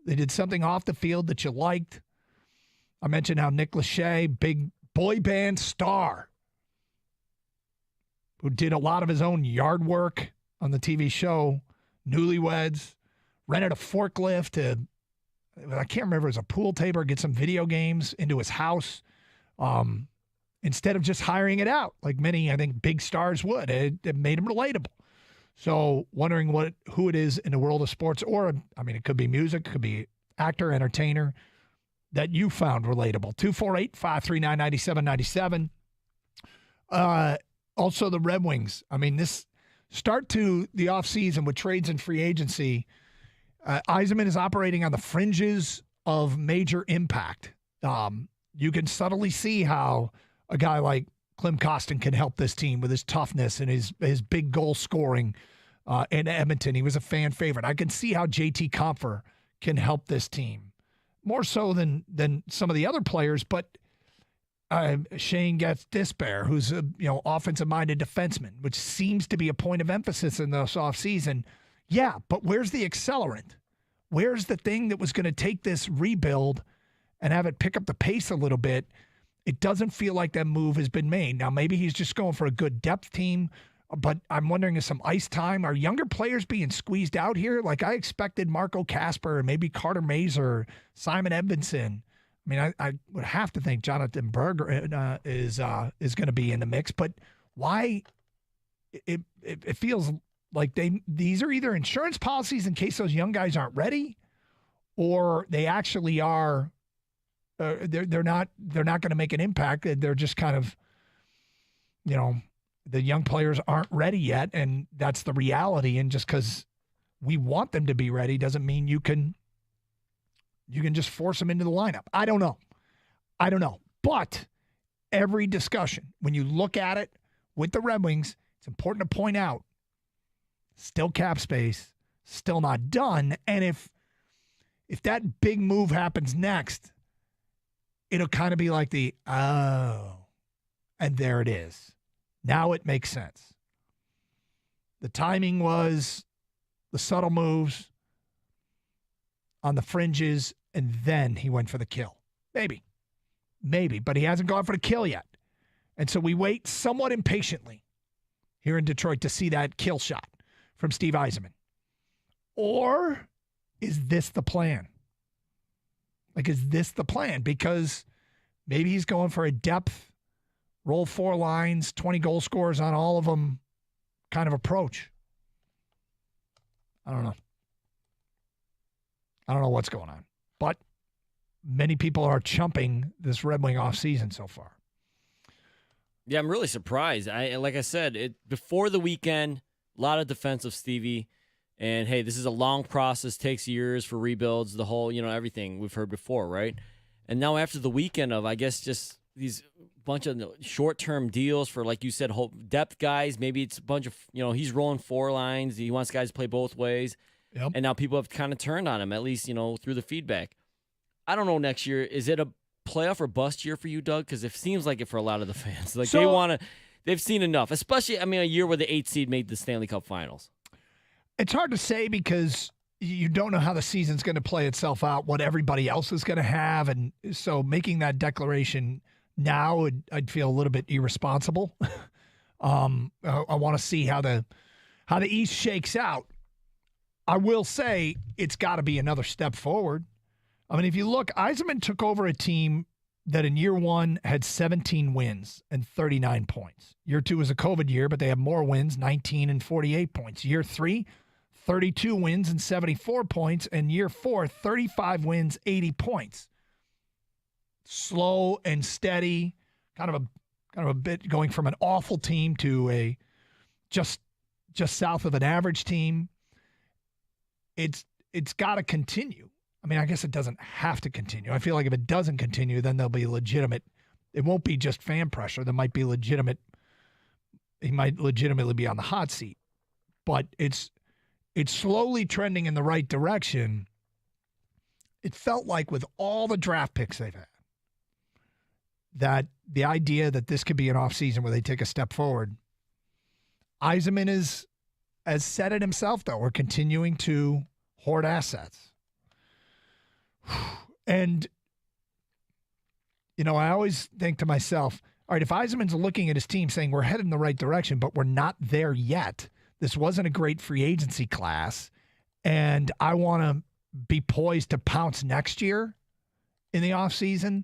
They did something off the field that you liked. I mentioned how Nick Lachey, big boy band star, who did a lot of his own yard work on the TV show Newlyweds, rented a forklift to, I can't remember, it was a pool table, get some video games into his house instead of just hiring it out like many, I think, big stars would. It made him relatable. So wondering who it is in the world of sports, or, I mean, it could be music, it could be actor, entertainer, that you found relatable. 248-539-9797. Also, the Red Wings. I mean, this start to the offseason with trades and free agency, Yzerman is operating on the fringes of major impact. You can subtly see how a guy like Klim Kostin can help this team with his toughness and his big goal scoring in Edmonton. He was a fan favorite. I can see how JT Compher can help this team more so than some of the other players, but Shane gets Dispair, who's a offensive-minded defenseman, which seems to be a point of emphasis in this offseason. Yeah, but where's the accelerant? Where's the thing that was going to take this rebuild and have it pick up the pace a little bit? It doesn't feel like that move has been made. Now, maybe he's just going for a good depth team, but I'm wondering if some ice time. Are younger players being squeezed out here? Like I expected Marco Kasper and maybe Carter Mazer, Simon Edmondson. I mean, I would have to think Jonathan Berger is going to be in the mix, but why? It feels like these are either insurance policies in case those young guys aren't ready, or they actually are. They're not going to make an impact. They're just kind of, the young players aren't ready yet, and that's the reality. And just because we want them to be ready doesn't mean you can just force them into the lineup. I don't know. But every discussion, when you look at it with the Red Wings, it's important to point out, still cap space, still not done. And if that big move happens next, it'll kind of be like and there it is. Now it makes sense. The timing was the subtle moves on the fringes, and then he went for the kill. Maybe, but he hasn't gone for the kill yet. And so we wait somewhat impatiently here in Detroit to see that kill shot from Steve Yzerman. Or is this the plan? Like, is this the plan? Because maybe he's going for a depth, roll 4 lines, 20 goal scorers on all of them kind of approach. I don't know. I don't know what's going on. But many people are chumping this Red Wing offseason so far. Yeah, I'm really surprised. Like I said, before the weekend, a lot of defensive Stevie. And, hey, this is a long process, takes years for rebuilds, the whole, everything we've heard before, right? And now after the weekend of, I guess, just these bunch of short-term deals for, like you said, depth guys. Maybe it's a bunch of, he's rolling 4 lines. He wants guys to play both ways. Yep. And now people have kind of turned on him, at least, through the feedback. I don't know next year. Is it a playoff or bust year for you, Doug? Because it seems like it for a lot of the fans. Like, they've seen enough, especially, a year where the 8th seed made the Stanley Cup Finals. It's hard to say because you don't know how the season's going to play itself out, what everybody else is going to have. And so making that declaration now, I'd feel a little bit irresponsible. I want to see how the East shakes out. I will say it's got to be another step forward. If you look, Yzerman took over a team that in year 1 had 17 wins and 39 points. Year 2 was a COVID year, but they have more wins, 19 and 48 points. Year 3, 32 wins and 74 points. And year 4, 35 wins, 80 points. Slow and steady, kind of a bit going from an awful team to a just south of an average team. It's got to continue. I guess it doesn't have to continue. I feel like if it doesn't continue, then there'll be legitimate. It won't be just fan pressure. There might be legitimate. He might legitimately be on the hot seat. But it's slowly trending in the right direction. It felt like with all the draft picks they've had, that the idea that this could be an offseason where they take a step forward. Yzerman has said it himself, though. We're continuing to hoard assets. And, I always think to myself, all right, if Yzerman's looking at his team saying we're headed in the right direction, but we're not there yet, this wasn't a great free agency class, and I want to be poised to pounce next year in the offseason,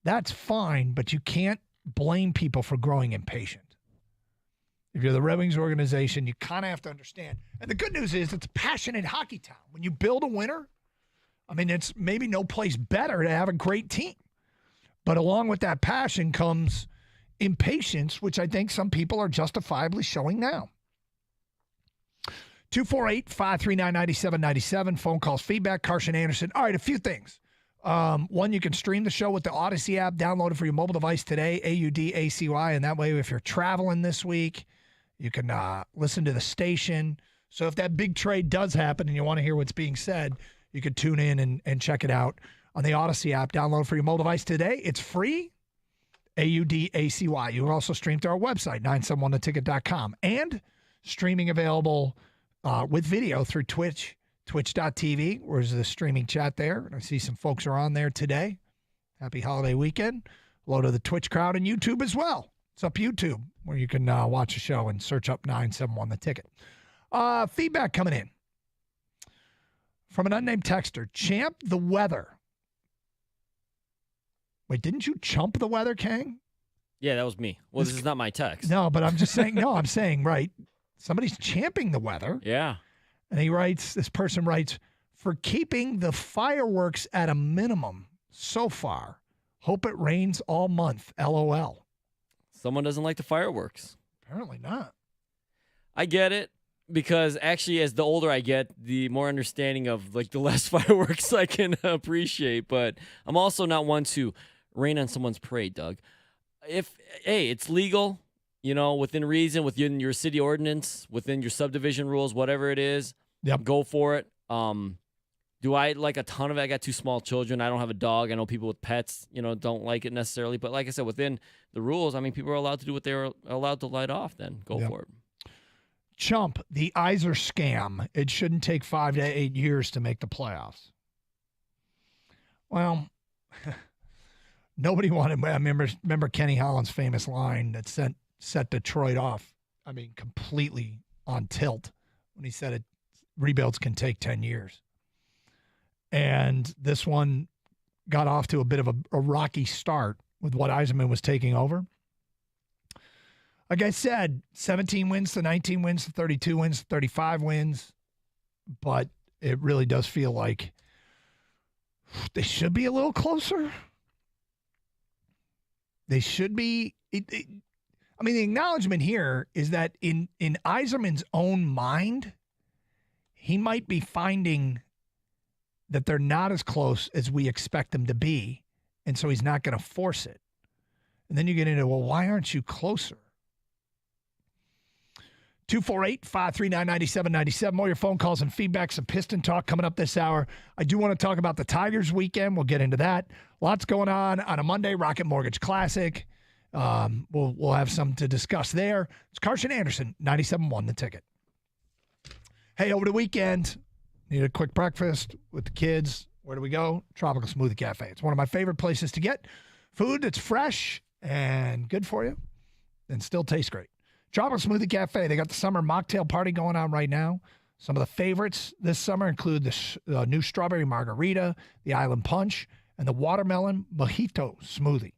that's fine, but you can't blame people for growing impatient. If you're the Red Wings organization, you kind of have to understand. And the good news is it's a passionate hockey town. When you build a winner, it's maybe no place better to have a great team. But along with that passion comes impatience, which I think some people are justifiably showing now. 248-539-9797. Phone calls, feedback, Carson Anderson. All right, a few things. One, you can stream the show with the Odyssey app. Download it for your mobile device today, AUDACY. And that way, if you're traveling this week, you can listen to the station. So if that big trade does happen and you want to hear what's being said, you can tune in and check it out on the Odyssey app. Download for your mobile device today. It's free, AUDACY. You can also stream to our website, 971theticket.com. And streaming available with video through Twitch, twitch.tv. Where's the streaming chat there? And I see some folks are on there today. Happy holiday weekend. Hello to the Twitch crowd and YouTube as well. It's up YouTube where you can watch the show and search up 971 The Ticket. Feedback coming in from an unnamed texter. Champ the weather. Wait, didn't you chump the weather, Kang? Yeah, that was me. Well, this is not my text. No, but I'm just saying, I'm saying, right, somebody's champing the weather. Yeah. And this person writes, for keeping the fireworks at a minimum so far. Hope it rains all month, LOL. Someone doesn't like the fireworks. Apparently not. I get it. Because actually, as the older I get, the more understanding of the less fireworks I can appreciate. But I'm also not one to rain on someone's parade, Doug. It's legal, within reason, within your city ordinance, within your subdivision rules, whatever it is, Go for it. Do I like a ton of it? I got 2 small children. I don't have a dog. I know people with pets, don't like it necessarily. But like I said, within the rules, people are allowed to do what they're allowed to light off. Then go for it. Chump, the Yzer scam. It shouldn't take 5 to 8 years to make the playoffs. Well, nobody wanted. I remember Kenny Holland's famous line that set Detroit off. Completely on tilt when he said it rebuilds can take 10 years. And this one got off to a bit of a rocky start with what Yzerman was taking over. Like I said, 17 wins to 19 wins to 32 wins to 35 wins. But it really does feel like they should be a little closer. They should be. I mean, the acknowledgement here is that in Yzerman's own mind, he might be finding that they're not as close as we expect them to be, and so he's not going to force it. And then you get into, well, why aren't you closer? 248-539-9797. More your phone calls and feedback. Some Piston talk coming up this hour. I do want to talk about the Tigers weekend. We'll get into that. Lots going on a Monday. Rocket Mortgage Classic. We'll have some to discuss there. It's Carson Anderson, 97.1 The Ticket. Hey, over the weekend, need a quick breakfast with the kids. Where do we go? Tropical Smoothie Cafe. It's one of my favorite places to get food that's fresh and good for you and still tastes great. Tropical Smoothie Cafe, they got the summer mocktail party going on right now. Some of the favorites this summer include the new strawberry margarita, the island punch, and the watermelon mojito smoothie.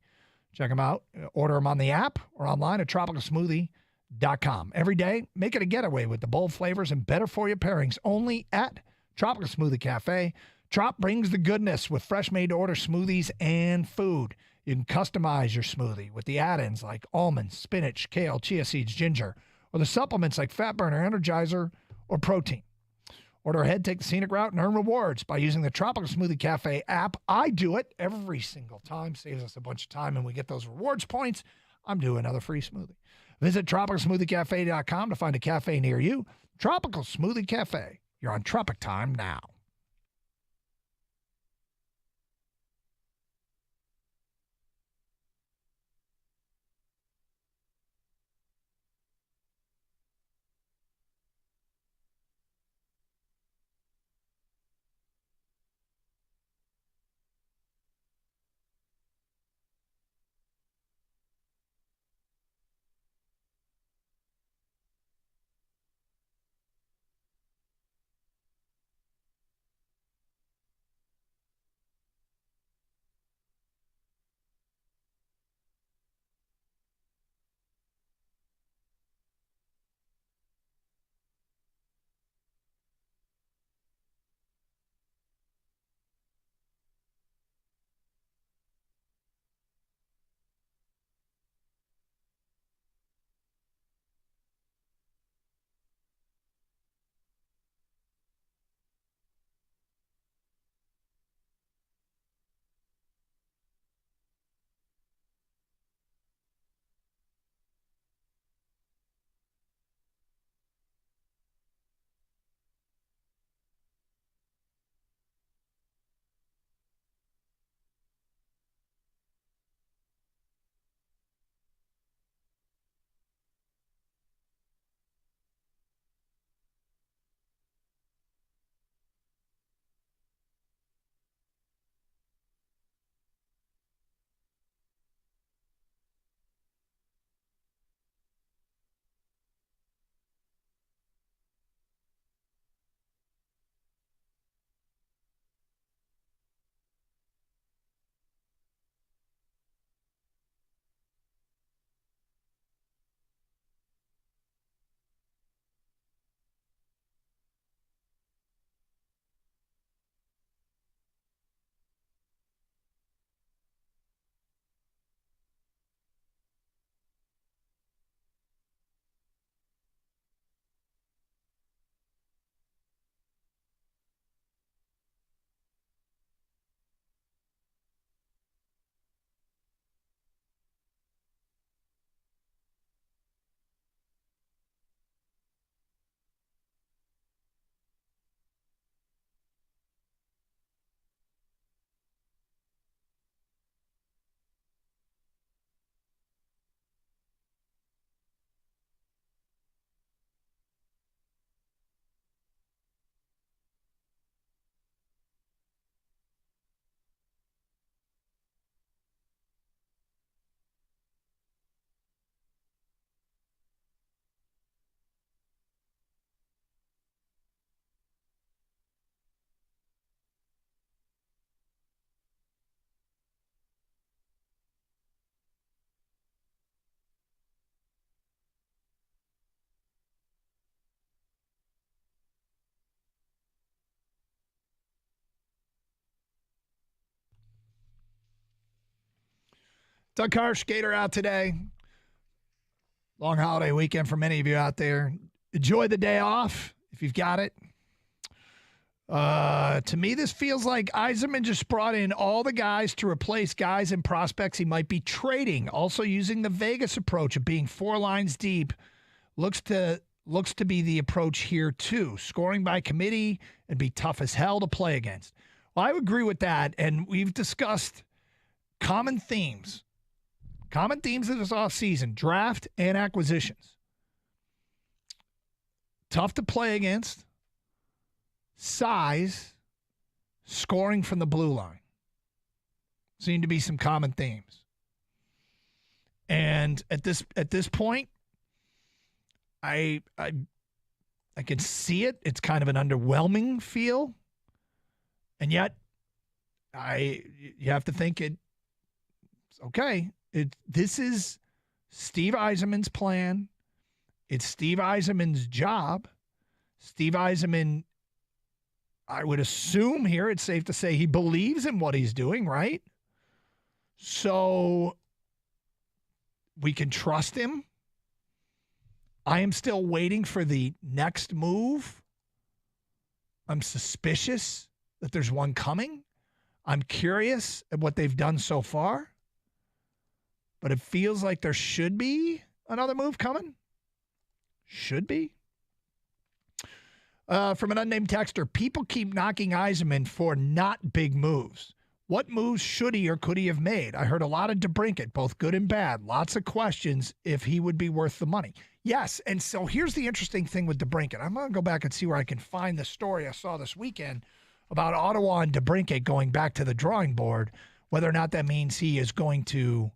Check them out. Order them on the app or online at tropicalsmoothie.com. Every day, make it a getaway with the bold flavors and better-for-you pairings only at Tropical Smoothie Cafe. Trop brings the goodness with fresh made-to-order smoothies and food. You can customize your smoothie with the add-ins like almonds, spinach, kale, chia seeds, ginger, or the supplements like Fat Burner, Energizer, or Protein. Order ahead, take the scenic route, and earn rewards by using the Tropical Smoothie Cafe app. I do it every single time. Saves us a bunch of time, and we get those rewards points. I'm doing another free smoothie. Visit tropicalsmoothiecafe.com to find a cafe near you. Tropical Smoothie Cafe. You're on Tropic Time now. Doug Carr, skater out today. Long holiday weekend for many of you out there. Enjoy the day off if you've got it. To me, this feels like Yzerman just brought in all the guys to replace guys and prospects he might be trading. Also using the Vegas approach of being 4 lines deep. Looks to be the approach here too. Scoring by committee and be tough as hell to play against. Well, I agree with that, and we've discussed common themes. Common themes of this offseason, draft and acquisitions. Tough to play against. Size, scoring from the blue line. Seem to be some common themes. And at this point, I can see it. It's kind of an underwhelming feel. And yet you have to think it's okay. This is Steve Yzerman's plan. It's Steve Yzerman's job. Steve Yzerman, I would assume here it's safe to say he believes in what he's doing, right? So we can trust him. I am still waiting for the next move. I'm suspicious that there's one coming. I'm curious at what they've done so far. But it feels like there should be another move coming. Should be. From an unnamed texter, people keep knocking Yzerman for not big moves. What moves should he or could he have made? I heard a lot of DeBrincat, both good and bad. Lots of questions if he would be worth the money. Yes, and so here's the interesting thing with DeBrincat. I'm going to go back and see where I can find the story I saw this weekend about Ottawa and DeBrincat going back to the drawing board, whether or not that means he is going to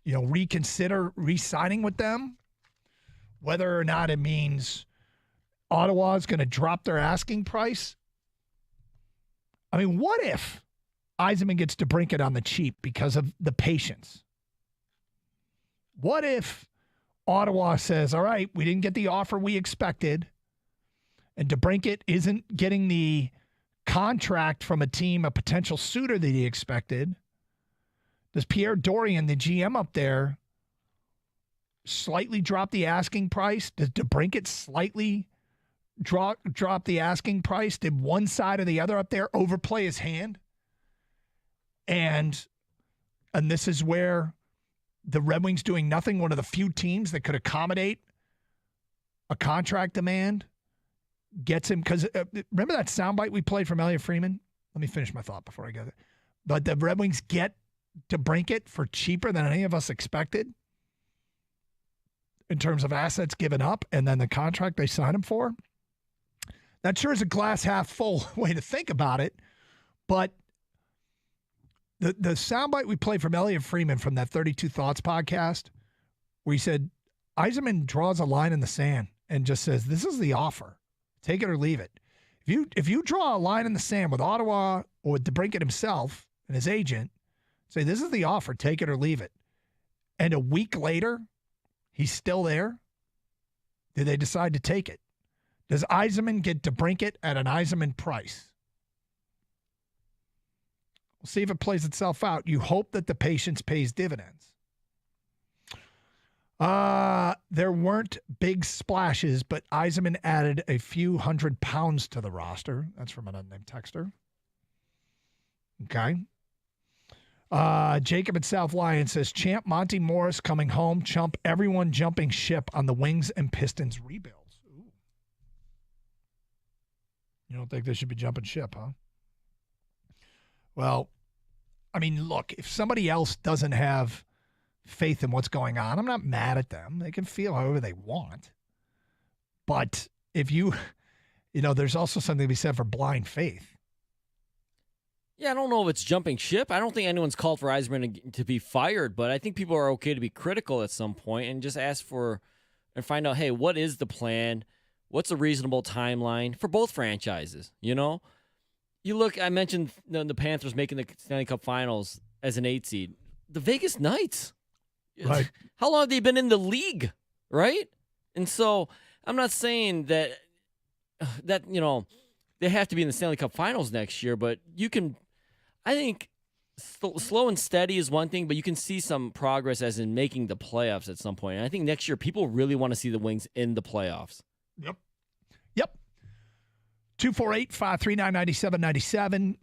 reconsider re-signing with them, whether or not it means Ottawa is going to drop their asking price. I mean, what if Yzerman gets DeBrincat on the cheap because of the patience? What if Ottawa says, all right, we didn't get the offer we expected, and DeBrincat isn't getting the contract from a team, a potential suitor that he expected? Does Pierre Dorian, the GM up there, slightly drop the asking price? Does DeBrincat slightly drop the asking price? Did one side or the other up there overplay his hand? And this is where the Red Wings doing nothing, one of the few teams that could accommodate a contract demand, gets him. Because remember that soundbite we played from Elliot Freeman? Let me finish my thought before I go there. But the Red Wings get DeBrincat for cheaper than any of us expected in terms of assets given up and then the contract they signed him for. That sure is a glass half full way to think about it, but the soundbite we played from Elliot Freeman from that 32 Thoughts podcast, where he said Yzerman draws a line in the sand and just says, "This is the offer, take it or leave it." If you draw a line in the sand with Ottawa or with DeBrincat himself and his agent, say, "This is the offer, take it or leave it," and a week later he's still there, do they decide to take it? Does Yzerman get DeBrincat at an Yzerman price? We'll see if it plays itself out. You hope that the patience pays dividends. There weren't big splashes, but Yzerman added a few 100 pounds to the roster. That's from an unnamed texter. Okay. Jacob at South Lyon says, Champ Monty Morris coming home, chump everyone jumping ship on the Wings and Pistons rebuilds. Ooh. You don't think they should be jumping ship, huh? Well, I mean, look, if somebody else doesn't have faith in what's going on, I'm not mad at them. They can feel however they want. But if there's also something to be said for blind faith. Yeah, I don't know if it's jumping ship. I don't think anyone's called for Yzerman to be fired, but I think people are okay to be critical at some point and just ask for and find out, hey, what is the plan? What's a reasonable timeline for both franchises? You know, you look, I mentioned the Panthers making the Stanley Cup Finals as an 8 seed. The Vegas Knights. Right. How long have they been in the league, right? And so I'm not saying that they have to be in the Stanley Cup Finals next year, but I think slow and steady is one thing, but you can see some progress as in making the playoffs at some point. And I think next year people really want to see the Wings in the playoffs. Yep. 248-539-9797.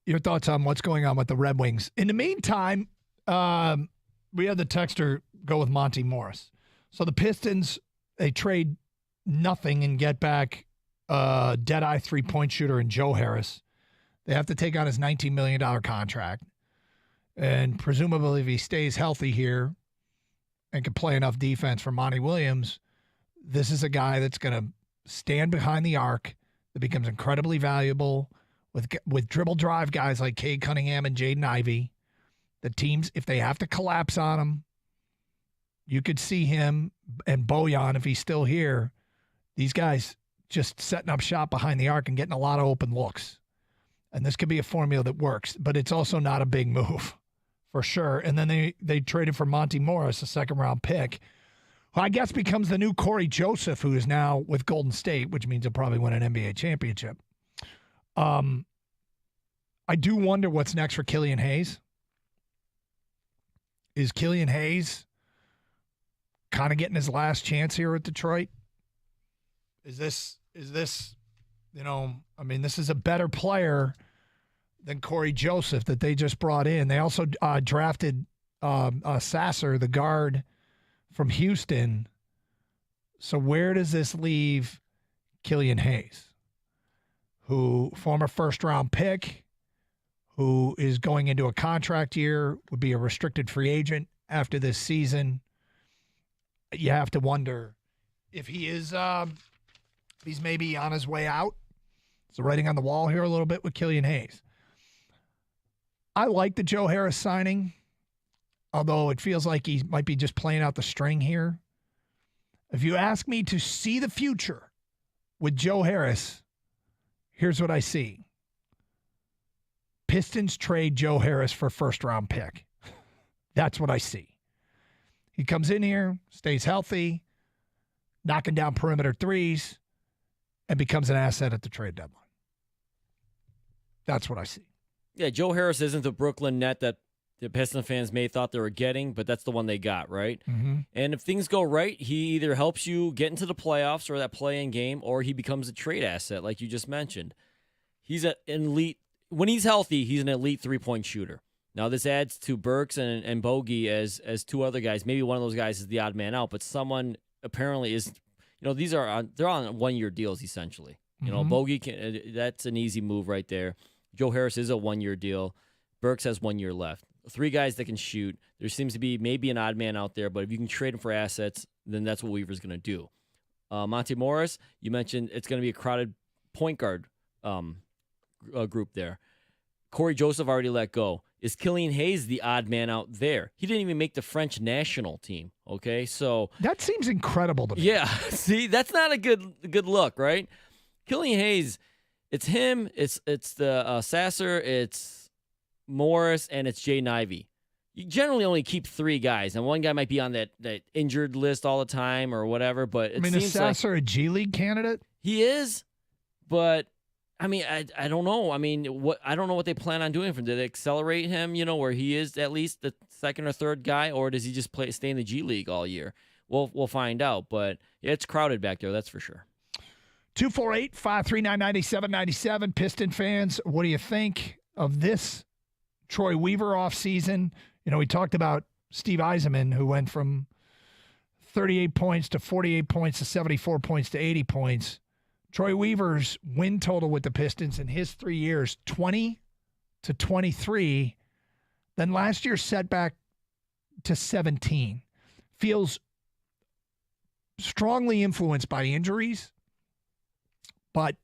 Your thoughts on what's going on with the Red Wings. In the meantime, we had the texter go with Monty Morris. So the Pistons, they trade nothing and get back dead-eye three-point shooter in Joe Harris. They have to take on his $19 million contract. And presumably if he stays healthy here and can play enough defense for Monty Williams, this is a guy that's going to stand behind the arc, that becomes incredibly valuable with dribble drive guys like Cade Cunningham and Jaden Ivey. The teams, if they have to collapse on him, you could see him and Bojan, if he's still here, these guys just setting up shop behind the arc and getting a lot of open looks. And this could be a formula that works, but it's also not a big move for sure. And then they traded for Monty Morris, a second-round pick, who I guess becomes the new Corey Joseph, who is now with Golden State, which means he'll probably win an NBA championship. I do wonder what's next for Killian Hayes. Is Killian Hayes kind of getting his last chance here at Detroit? Is this, this is a better player than Corey Joseph that they just brought in. They also drafted Sasser, the guard from Houston. So where does this leave Killian Hayes, who former first-round pick, who is going into a contract year, would be a restricted free agent after this season? You have to wonder if he is he's maybe on his way out. So writing on the wall here a little bit with Killian Hayes. I like the Joe Harris signing, although it feels like he might be just playing out the string here. If you ask me to see the future with Joe Harris, here's what I see. Pistons trade Joe Harris for first-round pick. That's what I see. He comes in here, stays healthy, knocking down perimeter threes, and becomes an asset at the trade deadline. That's what I see. Yeah, Joe Harris isn't the Brooklyn net that the Pistons fans may have thought they were getting, but that's the one they got, right? Mm-hmm. And if things go right, he either helps you get into the playoffs or that play-in game, or he becomes a trade asset, like you just mentioned. He's an elite. When he's healthy, he's an elite three-point shooter. Now, this adds to Burks and Bogey as two other guys. Maybe one of those guys is the odd man out, but someone apparently is. They're on one-year deals essentially. Bogey that's an easy move right there. Joe Harris is a one-year deal. Burks has 1 year left. Three guys that can shoot. There seems to be maybe an odd man out there, but if you can trade him for assets, then that's what Weaver's going to do. Monty Morris, you mentioned it's going to be a crowded point guard group there. Corey Joseph already let go. Is Killian Hayes the odd man out there? He didn't even make the French national team, okay? So that seems incredible to me. Yeah, see, that's not a good look, right? Killian Hayes, it's him, it's the Sasser, it's Morris, and it's Jaden Ivey. You generally only keep three guys, and one guy might be on that injured list all the time or whatever, but it seems is Sasser like a G League candidate? He is, but I don't know. I don't know what they plan on doing for him. Did they accelerate him, where he is at least the second or third guy, or does he just stay in the G League all year? We'll find out, but it's crowded back there, that's for sure. 248-539-9797. Piston fans, what do you think of this Troy Weaver offseason? We talked about Steve Yzerman, who went from 38 points to 48 points to 74 points to 80 points. Troy Weaver's win total with the Pistons in his 3 years, 20 to 23. Then last year's setback to 17. Feels strongly influenced by injuries. But,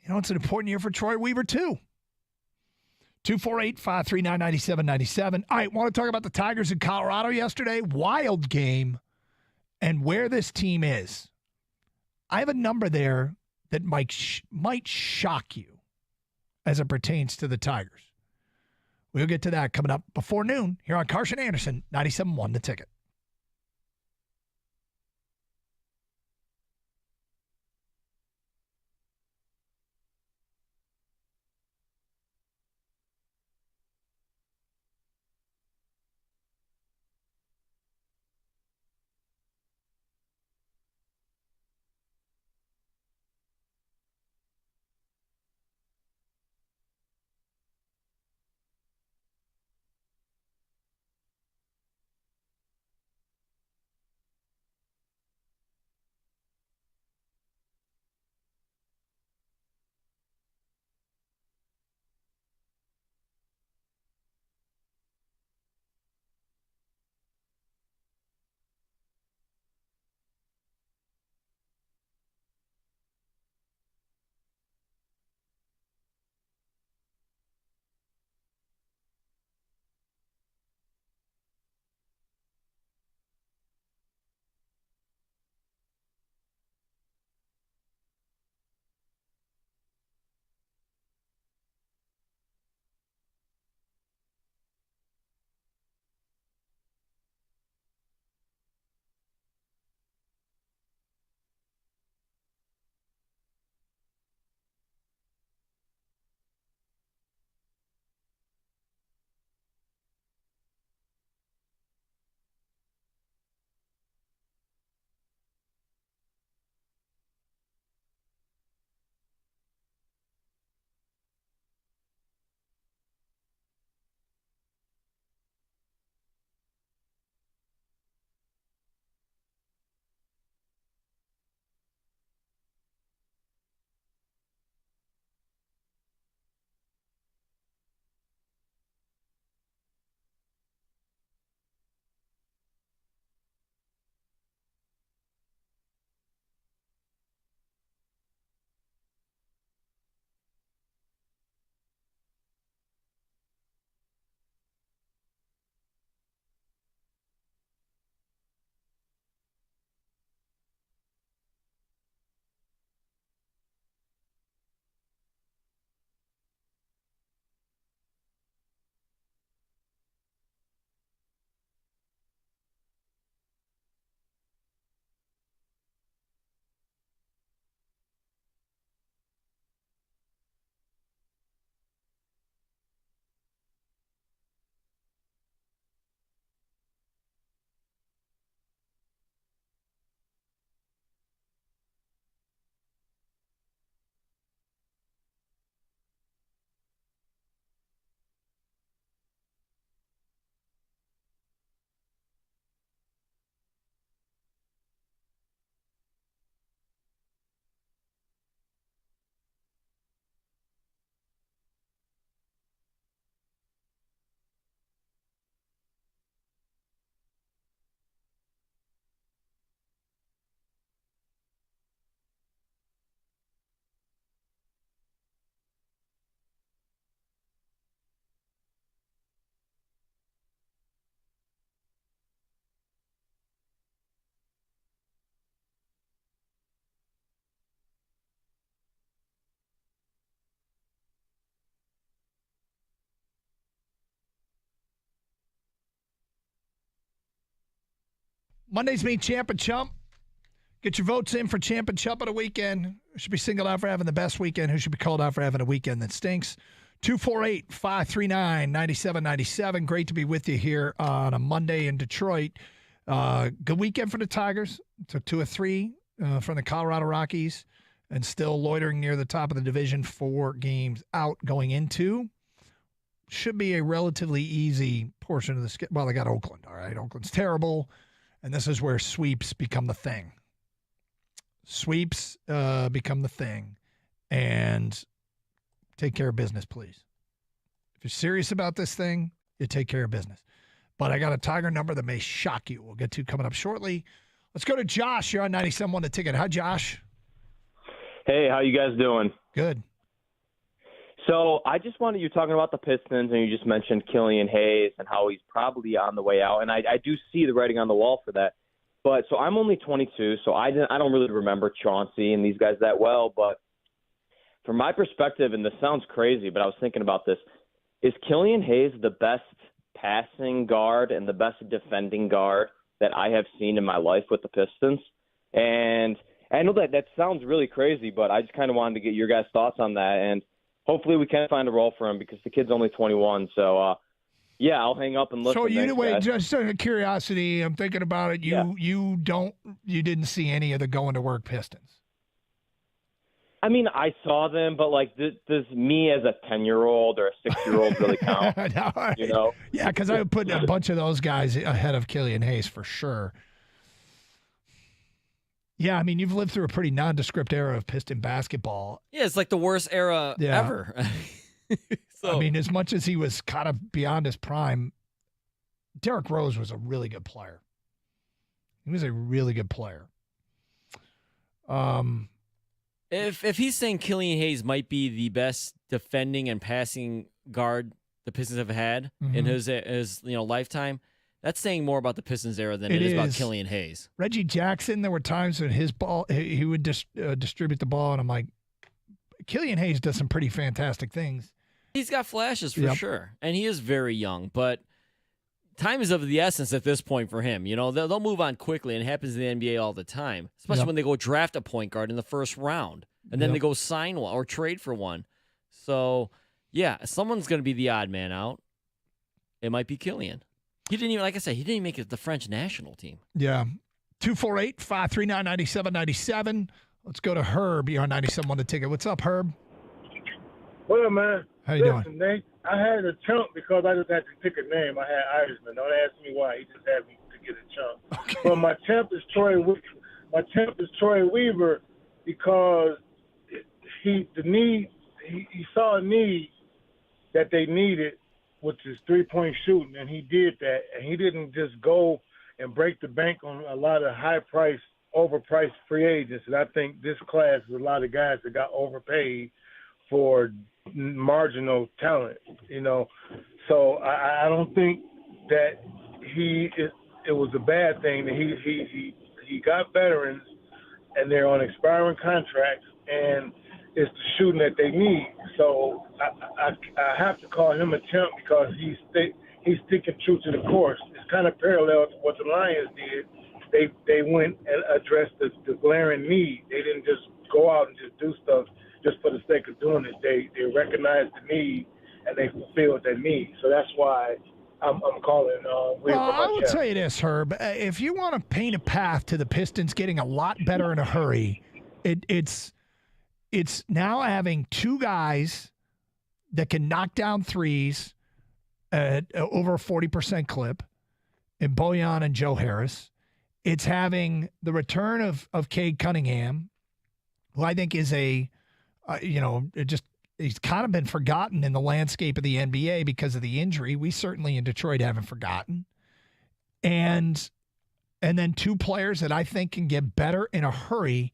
it's an important year for Troy Weaver, too. 248-539-9797. All right, want to talk about the Tigers in Colorado yesterday? Wild game and where this team is. I have a number there that might shock you as it pertains to the Tigers. We'll get to that coming up before noon here on Carson Anderson, 97.1 The Ticket. Mondays mean Champ and Chump. Get your votes in for Champ and Chump of the weekend. Who should be singled out for having the best weekend? Who should be called out for having a weekend that stinks? 248-539-9797. Great to be with you here on a Monday in Detroit. Good weekend for the Tigers. Took 2 of 3 from the Colorado Rockies and still loitering near the top of the division, 4 games out going into. Should be a relatively easy portion of the schedule. Well, they got Oakland, all right? Oakland's terrible, and this is where sweeps become the thing. Sweeps become the thing, and take care of business, please. If you're serious about this thing, you take care of business. But I got a Tiger number that may shock you. We'll get to coming up shortly. Let's go to Josh. You're on 97.1 The Ticket. Hi, Josh. Hey, how you guys doing? Good. So I just wanted you talking about the Pistons, and you just mentioned Killian Hayes and how he's probably on the way out. And I do see the writing on the wall for that. But so I'm only 22, so I don't really remember Chauncey and these guys that well. But from my perspective, and this sounds crazy, but I was thinking about this, is Killian Hayes the best passing guard and the best defending guard that I have seen in my life with the Pistons? And I know that sounds really crazy, but I just kind of wanted to get your guys' thoughts on that. And hopefully we can find a role for him because the kid's only 21. So, yeah, I'll hang up and listen. So just out of curiosity, I'm thinking about it. You didn't see any of the going to work Pistons. I mean, I saw them, but like, does me as a 10-year-old or a 6-year-old really count? No, you know? Yeah, because I would put a bunch of those guys ahead of Killian Hayes for sure. Yeah, I mean, you've lived through a pretty nondescript era of Piston basketball. Yeah, it's like the worst era ever. I mean, as much as he was kind of beyond his prime, Derrick Rose was a really good player. He was a really good player. If he's saying Killian Hayes might be the best defending and passing guard the Pistons have had in his lifetime, that's saying more about the Pistons era than it is about Killian Hayes. Reggie Jackson, there were times when his ball, he would distribute the ball, and I'm like, Killian Hayes does some pretty fantastic things. He's got flashes for sure, and he is very young, but time is of the essence at this point for him. You know, they'll move on quickly, and it happens in the NBA all the time, especially when they go draft a point guard in the first round, and then they go sign one or trade for one. So, yeah, someone's going to be the odd man out. It might be Killian. He didn't even, like I said, he didn't even make it the French national team. Yeah. 248-539-9797. Let's go to Herb. You're on 97.1 The Ticket. What's up, Herb? Well, man. How you doing? Nate, I had a chump because I just had to pick a name. I had Irishman. Don't ask me why. He just had me to get a chump. Okay. But my champ is Troy Weaver because he saw a need that they needed, which is 3-point shooting, and he did that. And he didn't just go and break the bank on a lot of overpriced free agents. And I think this class is a lot of guys that got overpaid for marginal talent, you know. So I don't think that it was a bad thing that he got veterans and they're on expiring contracts, and it's the shooting that they need. So I have to call him a champ because he's sticking true to the course. It's kind of parallel to what the Lions did. They went and addressed the glaring need. They didn't just go out and just do stuff just for the sake of doing it. They recognized the need and they fulfilled that need. So that's why I'm calling. Well, I will tell you this, Herb. If you want to paint a path to the Pistons getting a lot better in a hurry, it's now having two guys that can knock down threes at over a 40% clip in Bojan and Joe Harris. It's having the return of Cade Cunningham, who I think is he's kind of been forgotten in the landscape of the NBA because of the injury. We certainly in Detroit haven't forgotten. And then two players that I think can get better in a hurry,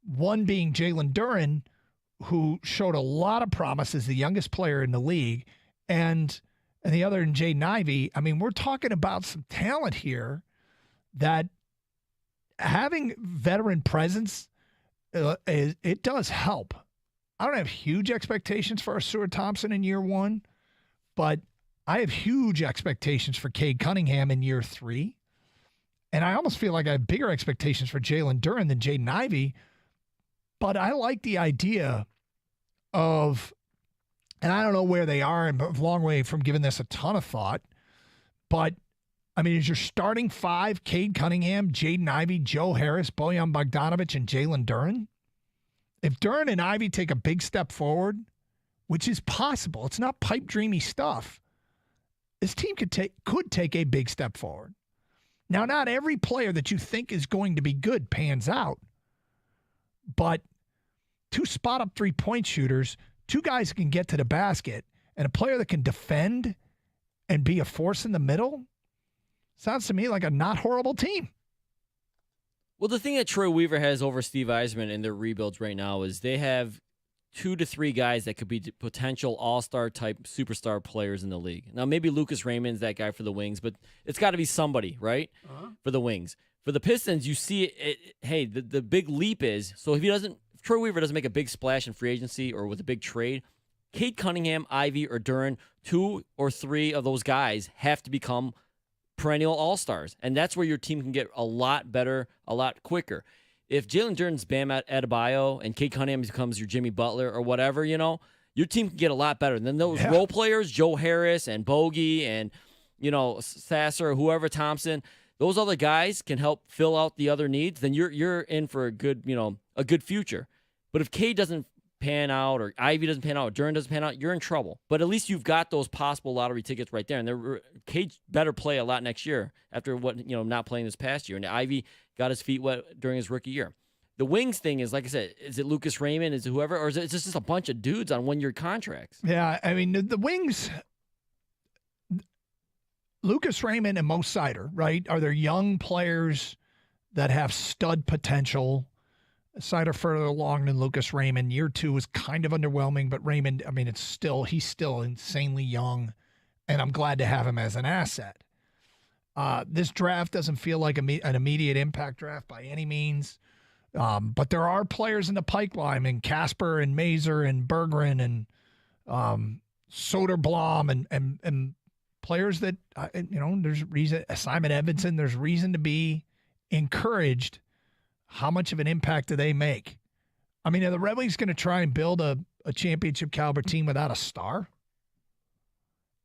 one being Jalen Duren, who showed a lot of promise as the youngest player in the league, and the other in Jaden Ivey. I mean, we're talking about some talent here that having veteran presence, it does help. I don't have huge expectations for Stuart Thompson in year one, but I have huge expectations for Cade Cunningham in year 3. And I almost feel like I have bigger expectations for Jalen Duren than Jaden Ivey. But I like the idea of, and I don't know where they are, and a long way from giving this a ton of thought, but I mean, is your starting five Cade Cunningham, Jaden Ivey, Joe Harris, Bojan Bogdanovic, and Jalen Duren? If Duren and Ivey take a big step forward, which is possible, it's not pipe dreamy stuff, this team could take a big step forward. Now, not every player that you think is going to be good pans out, but two spot-up three-point shooters, two guys who can get to the basket, and a player that can defend and be a force in the middle, sounds to me like a not horrible team. Well, the thing that Troy Weaver has over Steve Eisman in their rebuilds right now is they have 2 to 3 guys that could be potential all-star type superstar players in the league. Now, maybe Lucas Raymond's that guy for the Wings, but it's got to be somebody, right, for the Wings. For the Pistons, you see the big leap is, so if Troy Weaver doesn't make a big splash in free agency or with a big trade, Cade Cunningham, Ivey, or Duren, 2 or 3 of those guys have to become perennial all-stars, and that's where your team can get a lot better, a lot quicker. If Jalen Duren's Bam Adebayo and Cade Cunningham becomes your Jimmy Butler or whatever, your team can get a lot better. And then those role players, Joe Harris and Bogey and, Sasser, whoever, Thompson, those other guys can help fill out the other needs, then you're in for a good future. But if Cade doesn't pan out or Ivy doesn't pan out or Duren doesn't pan out, you're in trouble. But at least you've got those possible lottery tickets right there. And Cade better play a lot next year after not playing this past year. And Ivy got his feet wet during his rookie year. The Wings thing is, like I said, is it Lucas Raymond? Is it whoever? Or is it just a bunch of dudes on one-year contracts? Yeah, I mean, the Wings, Lucas Raymond and Mo Sider, right, are there young players that have stud potential. Sider further along than Lucas Raymond. Year 2 was kind of underwhelming, but Raymond, I mean, he's still insanely young, and I'm glad to have him as an asset. This draft doesn't feel like an immediate impact draft by any means, but there are players in the pipeline, and Casper and Mazer and Berggren and Soderblom and players that, there's reason, Simon Edmondson, there's reason to be encouraged. How much of an impact do they make? I mean, are the Red Wings going to try and build a championship caliber team without a star?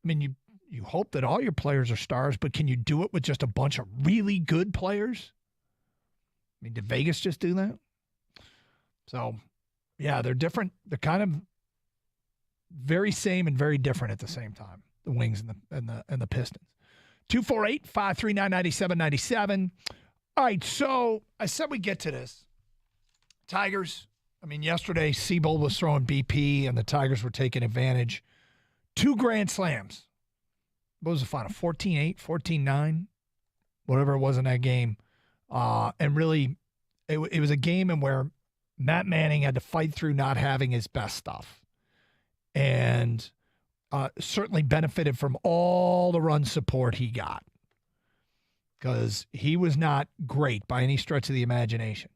I mean, you hope that all your players are stars, but can you do it with just a bunch of really good players? I mean, did Vegas just do that? So, yeah, they're different. They're kind of very same and very different at the same time, the Wings and the Pistons. 248-539-9797. All right, so I said we get to this. Tigers, I mean, yesterday, Siebel was throwing BP, and the Tigers were taking advantage. 2 grand slams. What was the final? 14-8, 14-9, whatever it was in that game. And really, it was a game in where Matt Manning had to fight through not having his best stuff. And certainly benefited from all the run support he got, because he was not great by any stretch of the imagination.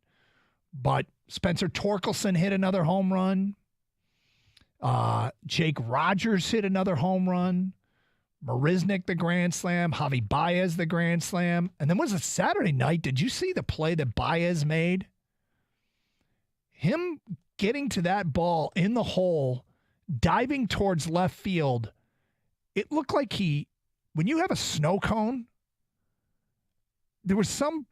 But Spencer Torkelson hit another home run. Jake Rogers hit another home run. Marisnik, the grand slam. Javi Baez, the grand slam. And then was it Saturday night? Did you see the play that Baez made? Him getting to that ball in the hole, diving towards left field. It looked like when you have a snow cone, there was some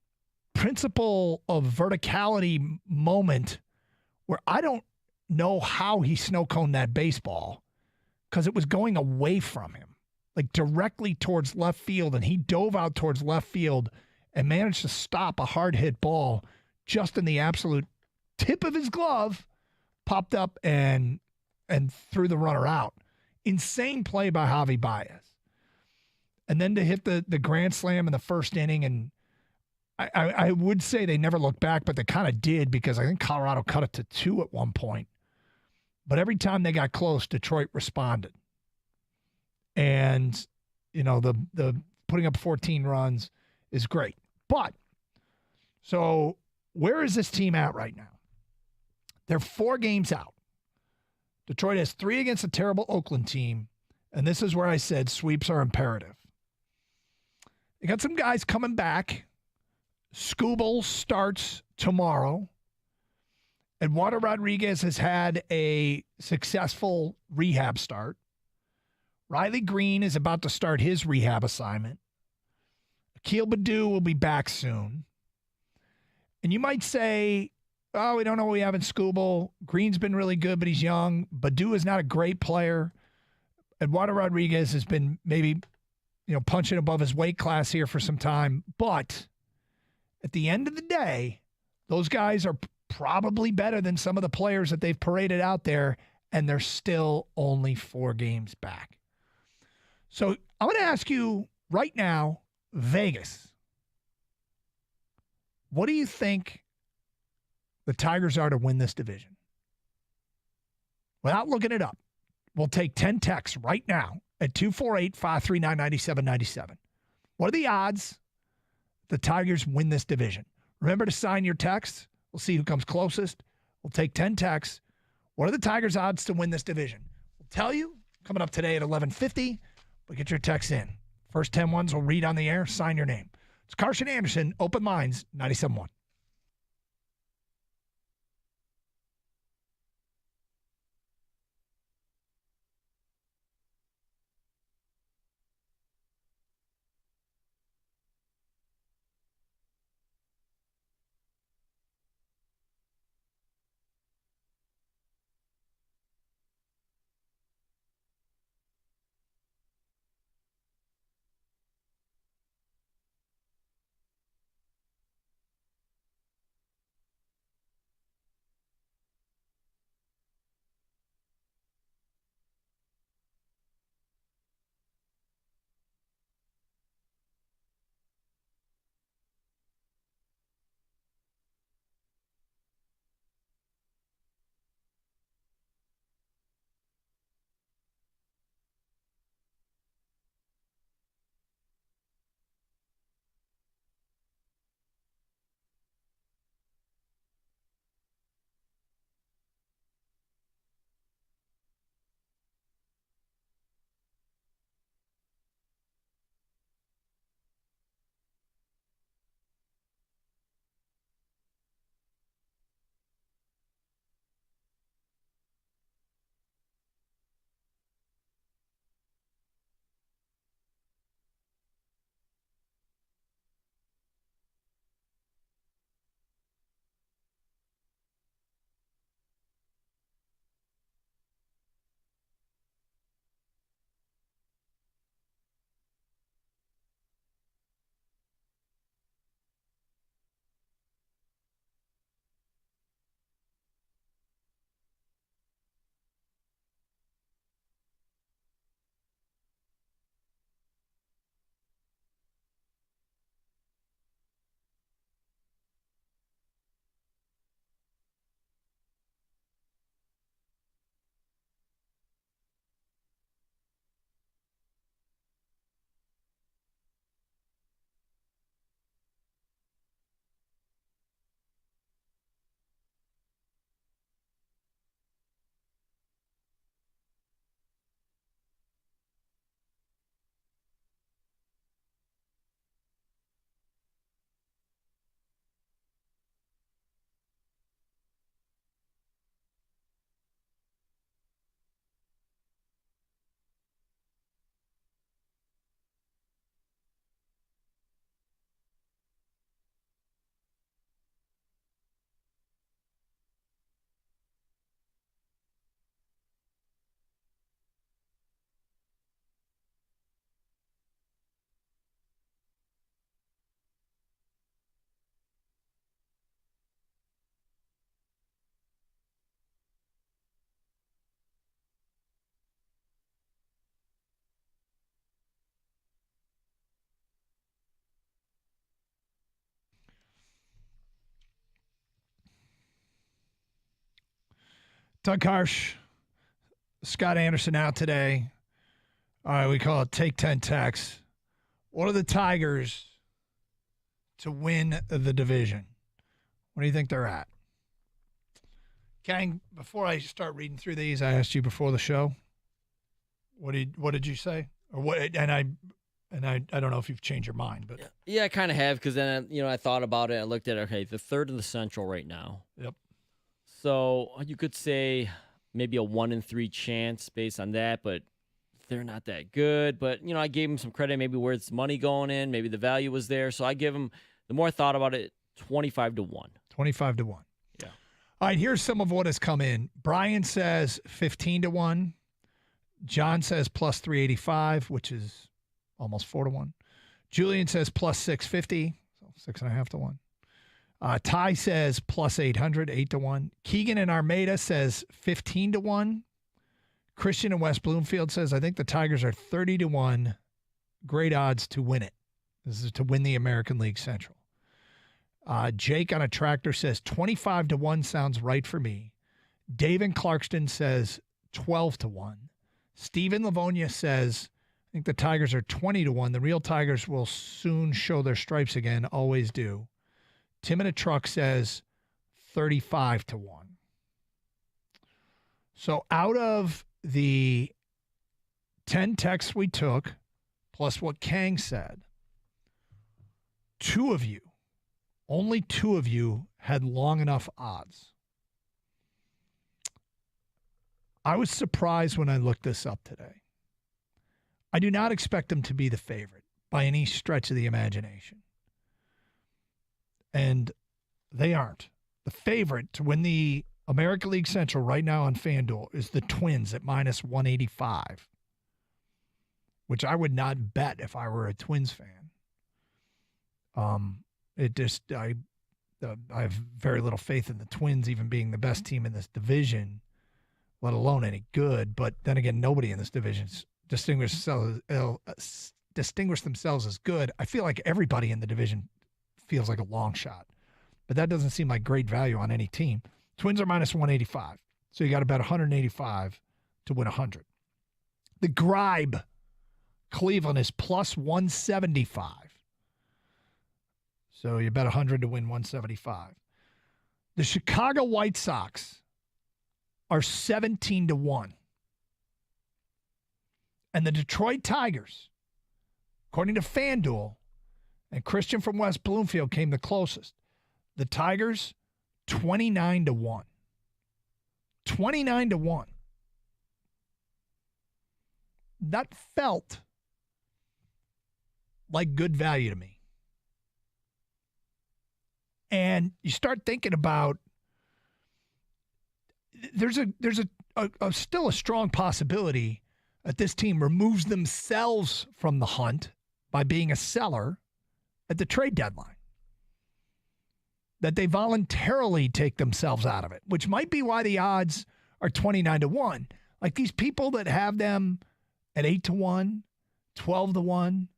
principle of verticality moment where I don't know how he snow coned that baseball, because it was going away from him, like directly towards left field, and he dove out towards left field and managed to stop a hard hit ball just in the absolute tip of his glove, popped up and threw the runner out. Insane play by Javi Baez. And then to hit the grand slam in the first inning, and I would say they never looked back, but they kind of did, because I think Colorado cut it to 2 at one point. But every time they got close, Detroit responded. And, the putting up 14 runs is great. But, so where is this team at right now? They're 4 games out. Detroit has 3 against a terrible Oakland team, and this is where I said sweeps are imperative. They got some guys coming back. Skubal starts tomorrow. Eduardo Rodriguez has had a successful rehab start. Riley Green is about to start his rehab assignment. Akil Baddoo will be back soon. And you might say, oh, we don't know what we have in Skubal. Green's been really good, but he's young. Baddoo is not a great player. Eduardo Rodriguez has been maybe, punching above his weight class here for some time. But at the end of the day, those guys are probably better than some of the players that they've paraded out there, and they're still only 4 games back. So I'm going to ask you right now, Vegas, what do you think the Tigers are to win this division? Without looking it up, we'll take 10 texts right now at 248-539-9797. What are the odds the Tigers win this division? Remember to sign your texts. We'll see who comes closest. We'll take 10 texts. What are the Tigers' odds to win this division? We'll tell you coming up today at 11:50. But get your texts in. First 10 ones we'll read on the air. Sign your name. It's Carson Anderson, Open Lines, 97.1. Doug Harsh, Scott Anderson out today. All right, we call it Take 10 Text. What are the Tigers to win the division? What do you think they're at? Kang, before I start reading through these, I asked you before the show. What did you say? Or what? And And I don't know if you've changed your mind, but Yeah, I kind of have because then I thought about it. I looked at okay, the third in the Central right now. Yep. So you could say maybe a 1-in-3 chance based on that, but they're not that good. But I gave them some credit, maybe where it's money going in, maybe the value was there. So I give them. The more I thought about it, 25-1. 25-1. Yeah. All right, here's some of what has come in. Brian says 15-1. John says plus 385, which is almost 4-1. Julian says plus 650, so 6.5-1. Ty says plus 800, 8-1. Keegan in Armada says 15-1. Christian in West Bloomfield says, I think the Tigers are 30-1. Great odds to win it. This is to win the American League Central. Jake on a tractor says 25-1 sounds right for me. Dave in Clarkston says 12-1. Stephen Livonia says, I think the Tigers are 20-1. The real Tigers will soon show their stripes again, always do. Tim in a truck says 35-1. So out of the 10 texts we took, plus what Kang said, only two of you had long enough odds. I was surprised when I looked this up today. I do not expect them to be the favorite by any stretch of the imagination. And they aren't. The favorite to win the American League Central right now on FanDuel is the Twins at minus 185, which I would not bet if I were a Twins fan. I have very little faith in the Twins even being the best team in this division, let alone any good. But then again, nobody in this division distinguished themselves as good. I feel like everybody in the division feels like a long shot, but that doesn't seem like great value on any team. Twins are minus 185, so you got to bet 185 to win 100. The Gribe, Cleveland is plus 175. So you bet 100 to win 175. The Chicago White Sox are 17-1. And the Detroit Tigers, according to FanDuel, and Christian from West Bloomfield came the closest. The Tigers, 29-1. 29-1. That felt like good value to me. And you start thinking about there's still a strong possibility that this team removes themselves from the hunt by being a seller at the trade deadline. That they voluntarily take themselves out of it, which might be why the odds are 29-1. Like these people that have them at 8-1, 12-1.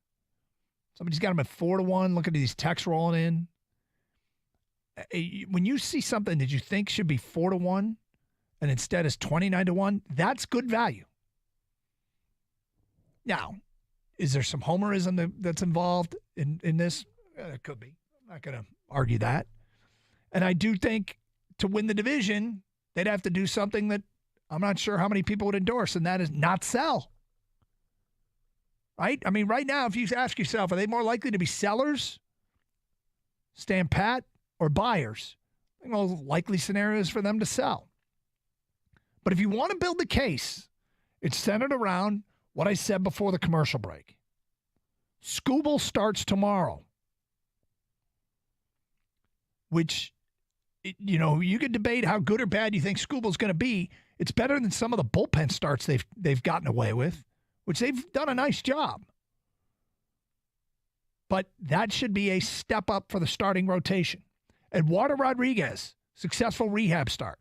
Somebody's got them at 4-1. Look at these texts rolling in. When you see something that you think should be 4-1 and instead is 29-1, that's good value. Now, is there some homerism that's involved in this? It could be. I'm not going to argue that. And I do think to win the division, they'd have to do something that I'm not sure how many people would endorse, and that is not sell. Right? I mean, right now, if you ask yourself, are they more likely to be sellers, stand pat, or buyers? I think most likely scenario is for them to sell. But if you want to build the case, it's centered around what I said before the commercial break. Skubal starts tomorrow, which, you could debate how good or bad you think Skubal's going to be. It's better than some of the bullpen starts they've gotten away with, which they've done a nice job. But that should be a step up for the starting rotation. Eduardo Rodriguez, successful rehab start.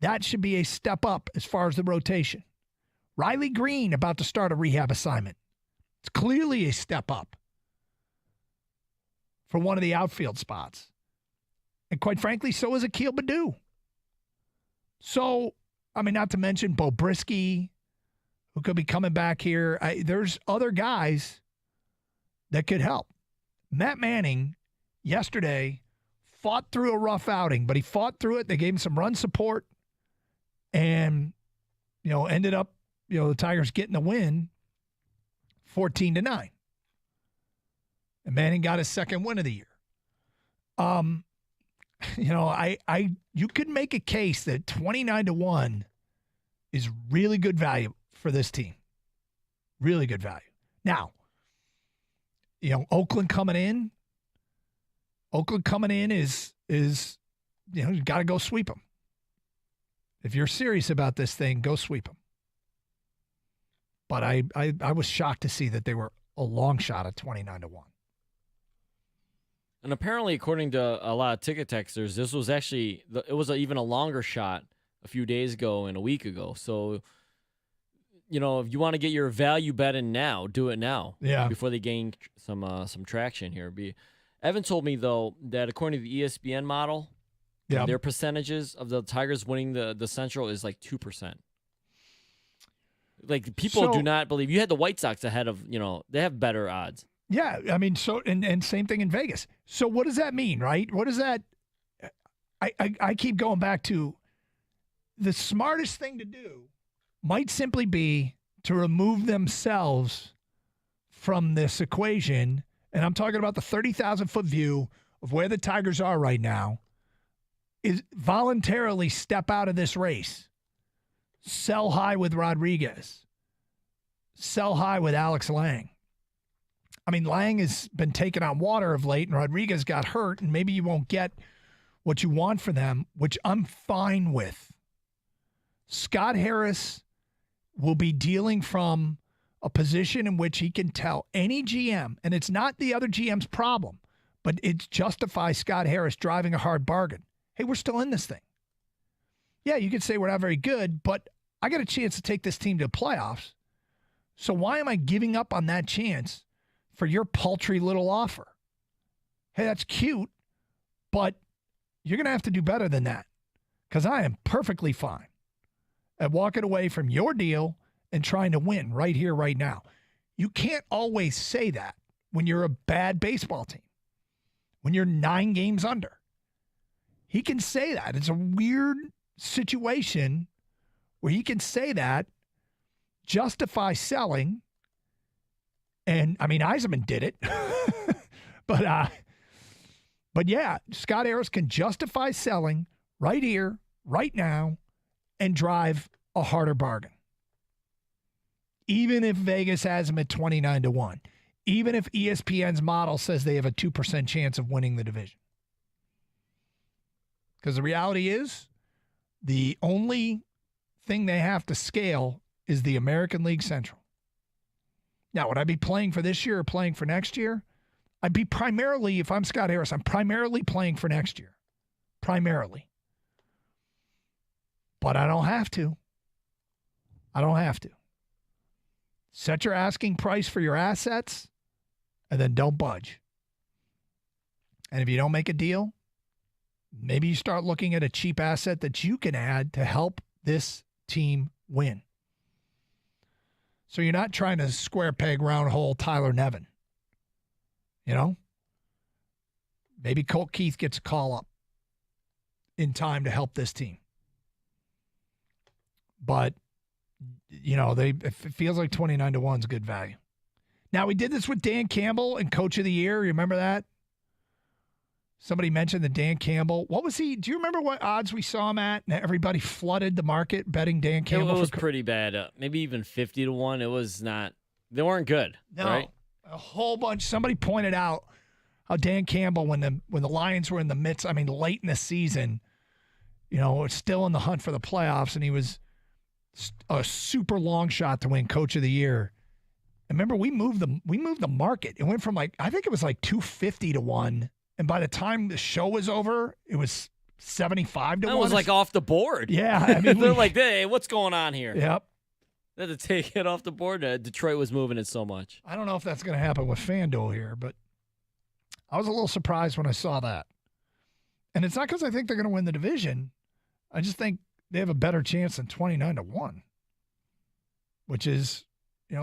That should be a step up as far as the rotation. Riley Green about to start a rehab assignment. It's clearly a step up for one of the outfield spots. And quite frankly, so is Akil Baddoo. So, not to mention Bo Brisky, who could be coming back here. There's other guys that could help. Matt Manning, yesterday, fought through a rough outing, but he fought through it. They gave him some run support and, ended up, the Tigers getting the win 14-9. And Manning got his second win of the year. You could make a case that 29-1 is really good value for this team. Really good value. Now, Oakland coming in is you got to go sweep them. If you're serious about this thing, go sweep them. But I was shocked to see that they were a long shot at 29-1. And apparently, according to a lot of ticket texters, this was actually even a longer shot a few days ago and a week ago. So, if you want to get your value bet in now, do it now. Yeah. Before they gain some traction here. Evan told me though that according to the ESPN model, their percentages of the Tigers winning the Central is like 2%. Like people do not believe. You had the White Sox ahead of they have better odds. Yeah, I mean, and same thing in Vegas. So what does that mean, right? What does that? I keep going back to the smartest thing to do might simply be to remove themselves from this equation, and I'm talking about the 30,000-foot view of where the Tigers are right now. Is voluntarily step out of this race, sell high with Rodriguez, sell high with Alex Lang. I mean, Lang has been taken on water of late, and Rodriguez got hurt, and maybe you won't get what you want for them, which I'm fine with. Scott Harris will be dealing from a position in which he can tell any GM, and it's not the other GM's problem, but it justifies Scott Harris driving a hard bargain. Hey, we're still in this thing. Yeah, you could say we're not very good, but I got a chance to take this team to the playoffs. So why am I giving up on that chance for your paltry little offer? Hey, that's cute, but you're going to have to do better than that, because I am perfectly fine at walking away from your deal and trying to win right here, right now. You can't always say that when you're a bad baseball team, when you're 9 games under. He can say that. It's a weird situation where he can say that, justify selling, and I mean, Yzerman did it, but yeah, Scott Harris can justify selling right here, right now, and drive a harder bargain. Even if Vegas has him at 29-1, even if ESPN's model says they have a 2% chance of winning the division. Because the reality is, the only thing they have to scale is the American League Central. Now, would I be playing for this year or playing for next year? I'd be primarily, if I'm Scott Harris, I'm primarily playing for next year. Primarily. But I don't have to. I don't have to. Set your asking price for your assets, and then don't budge. And if you don't make a deal, maybe you start looking at a cheap asset that you can add to help this team win. So you're not trying to square peg, round hole Tyler Nevin. Maybe Colt Keith gets a call up in time to help this team. But, it feels like 29-1 is good value. Now, we did this with Dan Campbell and Coach of the Year. You remember that? Somebody mentioned that Dan Campbell. What was he? Do you remember what odds we saw him at? And everybody flooded the market betting Dan Campbell. It was pretty bad. Maybe even 50-1. It was not. They weren't good. No, right? A whole bunch. Somebody pointed out how Dan Campbell, when the Lions were in the midst, late in the season, still in the hunt for the playoffs, and he was a super long shot to win Coach of the Year. And remember, we moved the market. It went from I think it was 250-1. And by the time the show was over, it was 75-1. That was off the board. Yeah. They're like, hey, what's going on here? Yep. They had to take it off the board. Detroit was moving it so much. I don't know if that's going to happen with FanDuel here, but I was a little surprised when I saw that. And it's not because I think they're going to win the division. I just think they have a better chance than 29-1, which is,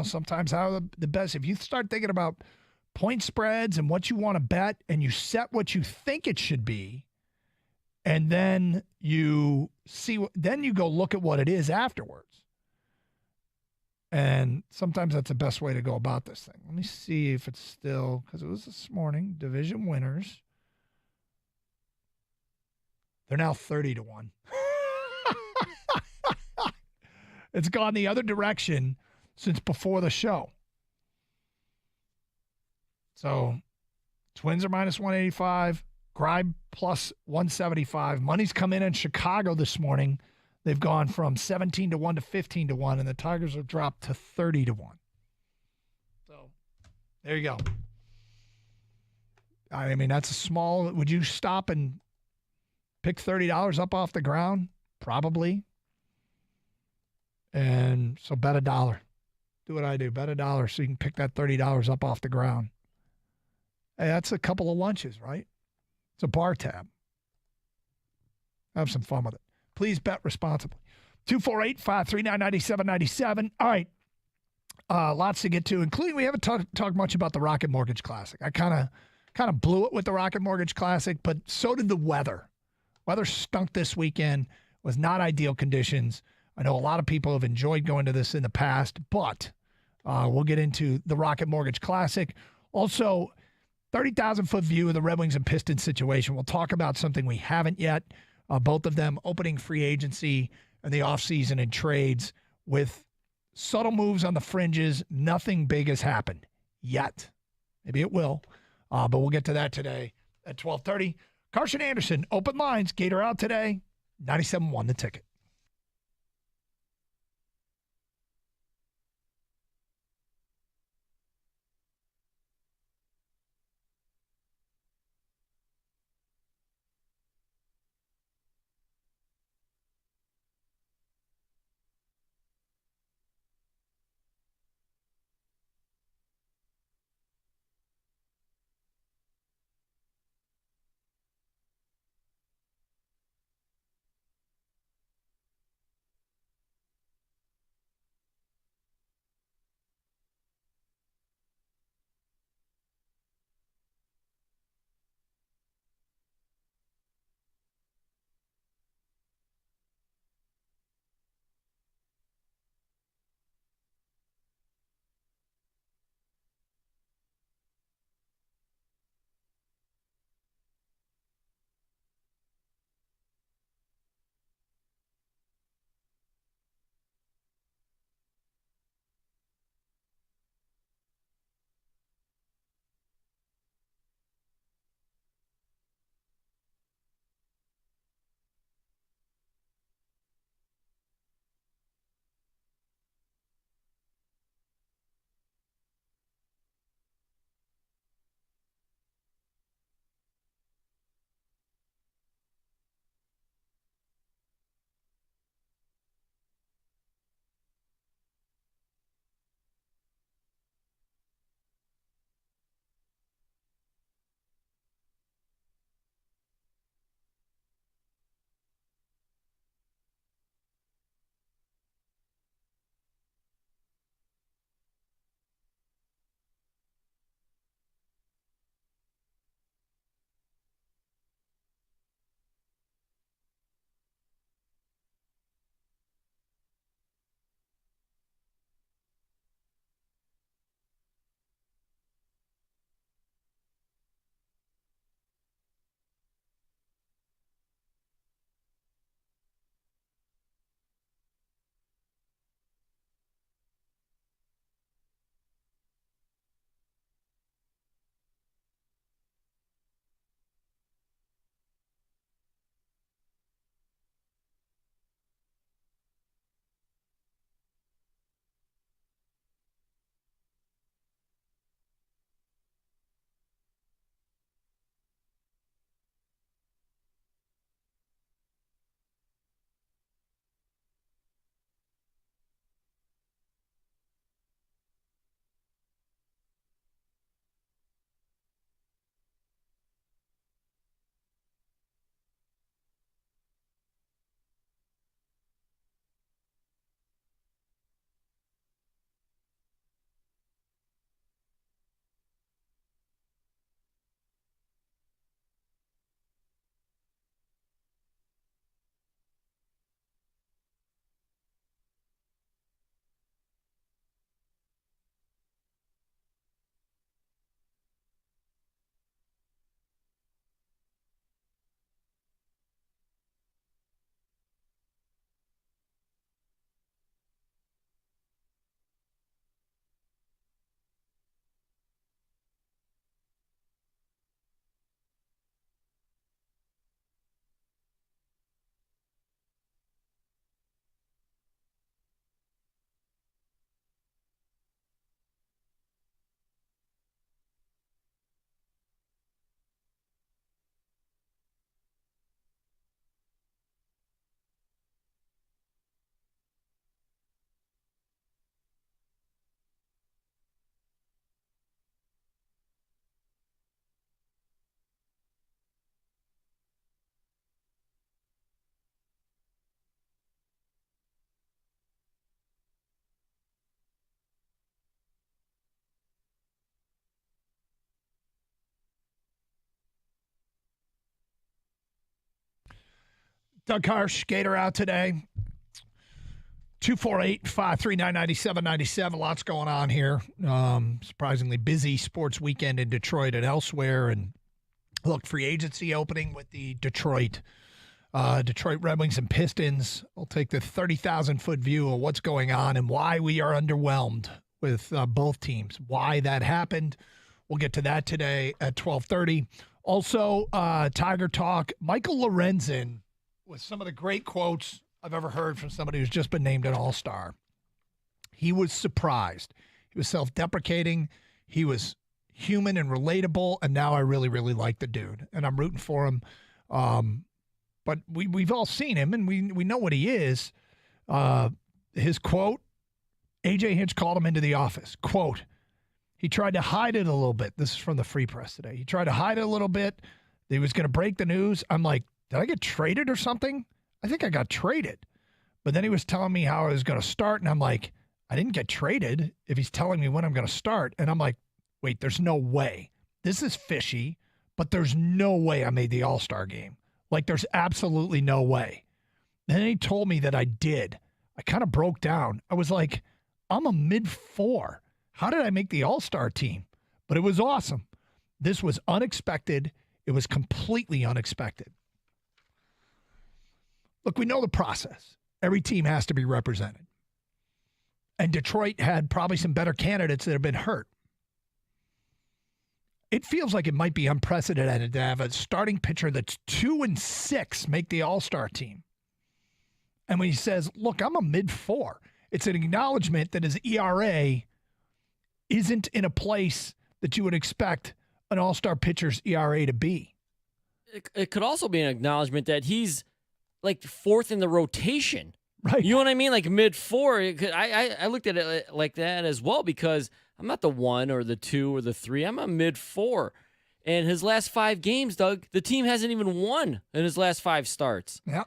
sometimes how the best. If you start thinking about point spreads and what you want to bet, and you set what you think it should be, and then you go look at what it is afterwards. And sometimes that's the best way to go about this thing. Let me see if it's still, because it was this morning, division winners. They're now 30-1. It's gone the other direction since before the show. So Twins are minus 185, Gribe plus 175. Money's come in Chicago this morning. They've gone from 17-1 to 15-1, and the Tigers have dropped to 30-1. So there you go. I mean, that's a small. Would you stop and pick $30 up off the ground? Probably. And so bet $1. Do what I do. Bet $1 so you can pick that $30 up off the ground. Hey, that's a couple of lunches, right? It's a bar tab. Have some fun with it. Please bet responsibly. 248-539-9797. All right. Lots to get to, including we haven't talked much about the Rocket Mortgage Classic. I kind of blew it with the Rocket Mortgage Classic, but so did the weather. Weather stunk this weekend. Was not ideal conditions. I know a lot of people have enjoyed going to this in the past, but we'll get into the Rocket Mortgage Classic. Also, 30,000-foot view of the Red Wings and Pistons situation. We'll talk about something we haven't yet. Both of them opening free agency and the offseason and trades with subtle moves on the fringes. Nothing big has happened yet. Maybe it will, but we'll get to that today at 12:30. Carson Anderson, open lines. Gator out today. 97.1 The Ticket. Doug Harsh, Gator out today. 248-539-9797. Lots going on here. Surprisingly busy sports weekend in Detroit and elsewhere. And look, free agency opening with the Detroit Red Wings and Pistons. I'll take the 30,000-foot view of what's going on and why we are underwhelmed with both teams. Why that happened. We'll get to that today at 12:30. Also, Tiger Talk. Michael Lorenzen with some of the great quotes I've ever heard from somebody who's just been named an all-star. He was surprised. He was self-deprecating. He was human and relatable, and now I really, really like the dude, and I'm rooting for him. But we've all seen him, and we know what he is. His quote, A.J. Hinch called him into the office. Quote, he tried to hide it a little bit. This is from the Free Press today. He tried to hide it a little bit. He was going to break the news. I'm like, did I get traded or something? I think I got traded. But then he was telling me how I was going to start, and I'm like, I didn't get traded if he's telling me when I'm going to start. And I'm like, wait, there's no way. This is fishy, but there's no way I made the All-Star game. Like, there's absolutely no way. And then he told me that I did. I kind of broke down. I was like, I'm a mid-4. How did I make the All-Star team? But it was awesome. This was unexpected. It was completely unexpected. Look, we know the process. Every team has to be represented. And Detroit had probably some better candidates that have been hurt. It feels like it might be unprecedented to have a starting pitcher that's 2-6 make the All-Star team. And when he says, look, I'm a mid-4, it's an acknowledgement that his ERA isn't in a place that you would expect an All-Star pitcher's ERA to be. It could also be an acknowledgement that he's like fourth in the rotation. Right. You know what I mean? Like mid-4. I looked at it like that as well because I'm not the 1 or the 2 or the 3. I'm a mid-4. And his last 5 games, Doug, the team hasn't even won in his last 5 starts. Yeah.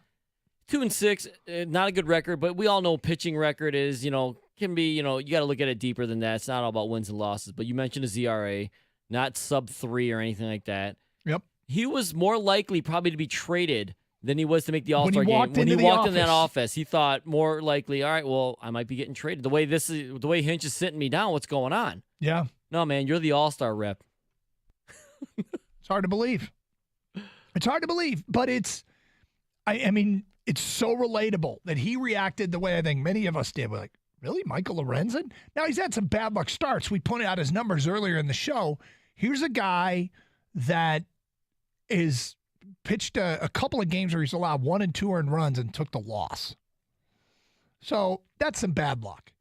2-6, not a good record, but we all know pitching record is, can be, you got to look at it deeper than that. It's not all about wins and losses. But you mentioned his ERA, not sub-3 or anything like that. Yep. He was more likely probably to be traded than he was to make the All-Star game. When he walked in that office, he thought more likely, all right, well, I might be getting traded. The way Hinch is sitting me down, what's going on? Yeah. No, man, you're the All-Star rep. It's hard to believe. It's hard to believe, but I mean, it's so relatable that he reacted the way I think many of us did. We're like, really? Michael Lorenzen? Now, he's had some bad luck starts. We pointed out his numbers earlier in the show. Here's a guy that is pitched a couple of games where he's allowed 1 and 2 earned runs and took the loss. So that's some bad luck.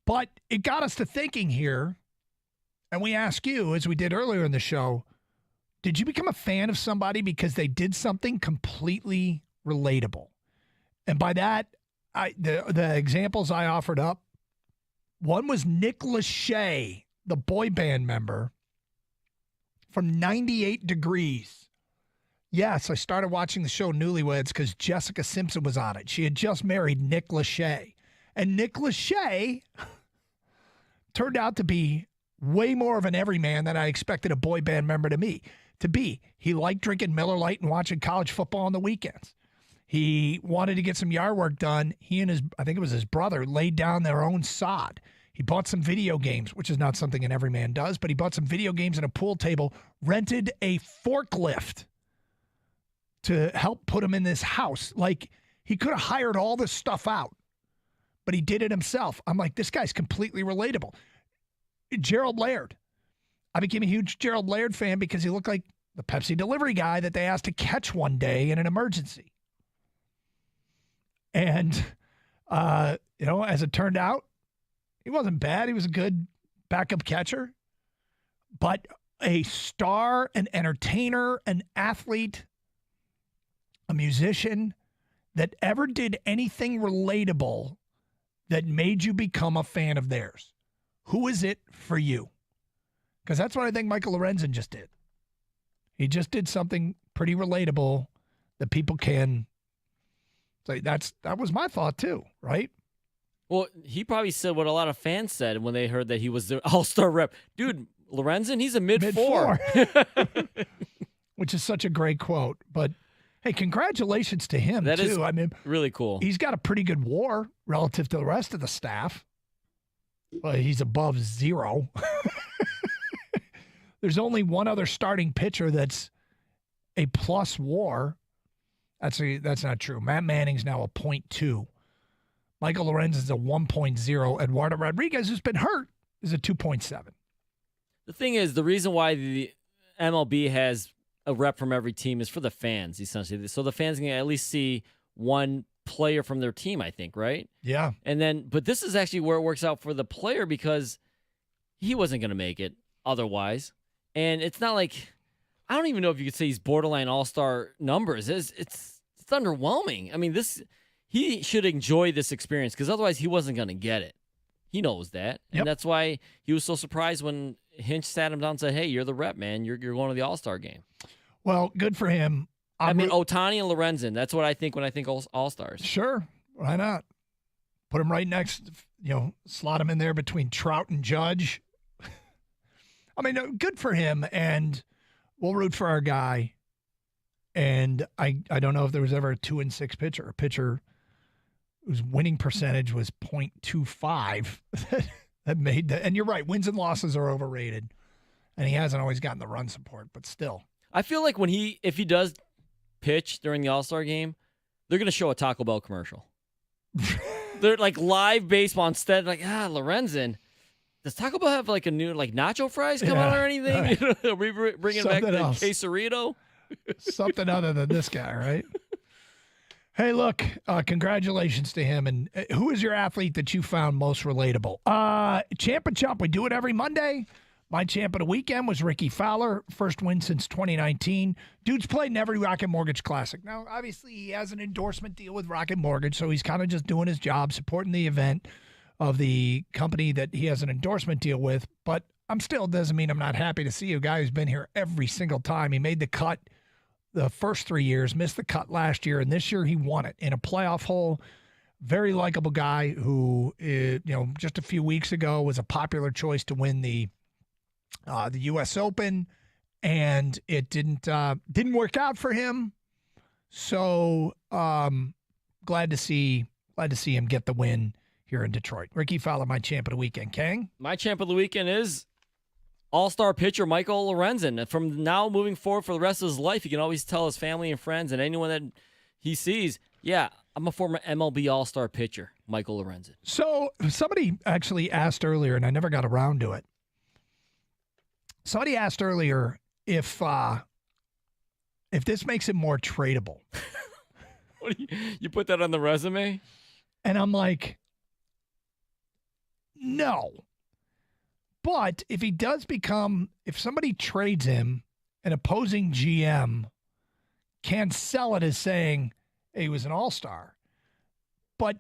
But it got us to thinking here, and we ask you, as we did earlier in the show, did you become a fan of somebody because they did something completely relatable? And by that, the examples I offered up, one was Nick Lachey, the boy band member from 98 Degrees. Yes, I started watching the show Newlyweds because Jessica Simpson was on it. She had just married Nick Lachey. And Nick Lachey turned out to be way more of an everyman than I expected a boy band member to be. He liked drinking Miller Lite and watching college football on the weekends. He wanted to get some yard work done. He and I think it was his brother, laid down their own sod. He bought some video games, which is not something an everyman does, but he bought some video games and a pool table, rented a forklift to help put him in this house. Like, he could have hired all this stuff out, but he did it himself. I'm like, this guy's completely relatable. Gerald Laird. I became a huge Gerald Laird fan because he looked like the Pepsi delivery guy that they asked to catch one day in an emergency. And, as it turned out, he wasn't bad. He was a good backup catcher. But a star, an entertainer, an athlete, a musician that ever did anything relatable that made you become a fan of theirs. Who is it for you? Because that's what I think Michael Lorenzen just did. He just did something pretty relatable that people can say. That was my thought too, right? Well, he probably said what a lot of fans said when they heard that he was the All-Star rep. Dude, Lorenzen, he's a mid-4. Which is such a great quote. But Hey, congratulations to him, That too. is I mean, really cool. he's got a pretty good WAR relative to the rest of the staff. Well, he's above 0. There's only one other starting pitcher that's a plus WAR. That's not true. Matt Manning's now a 0.2. Michael Lorenzen's a 1.0. Eduardo Rodriguez, who's been hurt, is a 2.7. The thing is, the reason why the MLB has a rep from every team is for the fans, essentially. So the fans can at least see one player from their team, I think, right? Yeah. But this is actually where it works out for the player because he wasn't going to make it otherwise. And it's not like, I don't even know if you could say he's borderline all-star numbers. It's underwhelming. I mean, he should enjoy this experience because otherwise he wasn't going to get it. He knows that. And that's why he was so surprised when Hinch sat him down and said, hey, you're the rep, man. You're going to the all-star game. Well, good for him. I mean, Ohtani and Lorenzen. That's what I think when I think all-stars. Sure. Why not? Put him right next, slot him in there between Trout and Judge. I mean, good for him, and we'll root for our guy. And I don't know if there was ever a 2-6 pitcher, a pitcher whose winning percentage was 0.25 that made that. And you're right, wins and losses are overrated, and he hasn't always gotten the run support, but still. I feel like if he does pitch during the All-Star game, they're going to show a Taco Bell commercial. They're like live baseball instead. Like, Lorenzen. Does Taco Bell have like a new nacho fries come out or anything? Right. Are we bringing back the quesarito? Something other than this guy, right? Hey, look, congratulations to him. And who is your athlete that you found most relatable? Champ and Chump, we do it every Monday. My champ of the weekend was Ricky Fowler, first win since 2019. Dude's played in every Rocket Mortgage Classic. Now, obviously, he has an endorsement deal with Rocket Mortgage, so he's kind of just doing his job, supporting the event of the company that he has an endorsement deal with. But doesn't mean I'm not happy to see a guy who's been here every single time. He made the cut the first 3 years, missed the cut last year, and this year he won it in a playoff hole. Very likable guy who, just a few weeks ago was a popular choice to win the U.S. Open, and it didn't work out for him. So glad to see him get the win here in Detroit. Ricky Fowler, my champ of the weekend. Kang? My champ of the weekend is all-star pitcher Michael Lorenzen. From now moving forward for the rest of his life, he can always tell his family and friends and anyone that he sees, I'm a former MLB all-star pitcher, Michael Lorenzen. So somebody actually asked earlier, and I never got around to it. Somebody asked earlier if this makes him more tradable. What do you put that on the resume? And I'm like, no. But if somebody trades him, an opposing GM can sell it as saying, hey, he was an all-star. But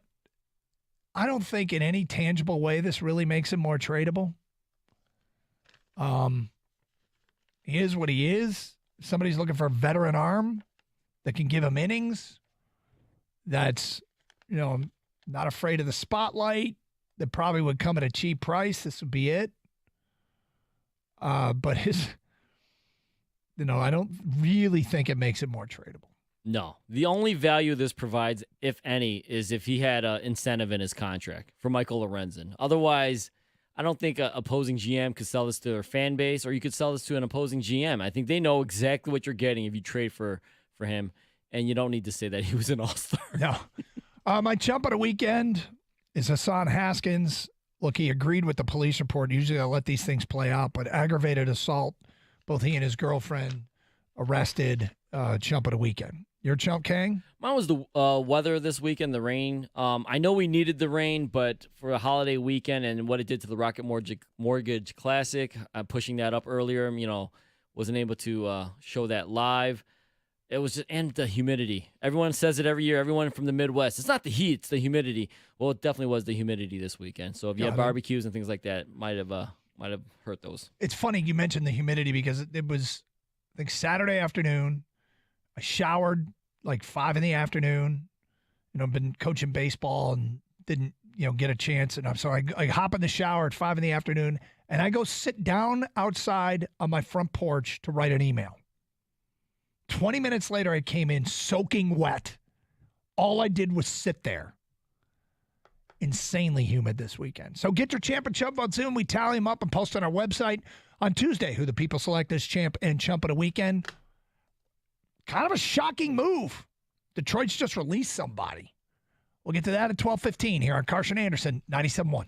I don't think in any tangible way this really makes him more tradable. He is what he is. If somebody's looking for a veteran arm that can give him innings, that's, not afraid of the spotlight, that probably would come at a cheap price, this would be it. But I don't really think it makes it more tradable. No. The only value this provides, if any, is if he had an incentive in his contract for Michael Lorenzen. Otherwise, I don't think an opposing GM could sell this to their fan base, or you could sell this to an opposing GM. I think they know exactly what you're getting if you trade for him, and you don't need to say that he was an all-star. No. My chump of the weekend is Hassan Haskins. Look, he agreed with the police report. Usually I let these things play out, but aggravated assault, both he and his girlfriend arrested, chump of the weekend. Your chump, Kang? Mine was the weather this weekend, the rain. I know we needed the rain, but for a holiday weekend and what it did to the Rocket Mortgage Classic, pushing that up earlier, wasn't able to show that live. It was just, and the humidity. Everyone says it every year, everyone from the Midwest. It's not the heat, it's the humidity. Well, it definitely was the humidity this weekend. So if you have barbecues and things like that, might have hurt those. It's funny you mentioned the humidity because it was, I think, Saturday afternoon. I showered like 5 in the afternoon. Been coaching baseball and didn't, get a chance. And so I hop in the shower at 5 in the afternoon and I go sit down outside on my front porch to write an email 20 minutes later, I came in soaking wet. All I did was sit there. Insanely humid this weekend. So get your champ and chump votes in. We tally them up and post on our website on Tuesday who the people select as champ and chump of the weekend. Kind of a shocking move. Detroit's just released somebody. We'll get to that at 12:15 here on Carson Anderson, 97.1.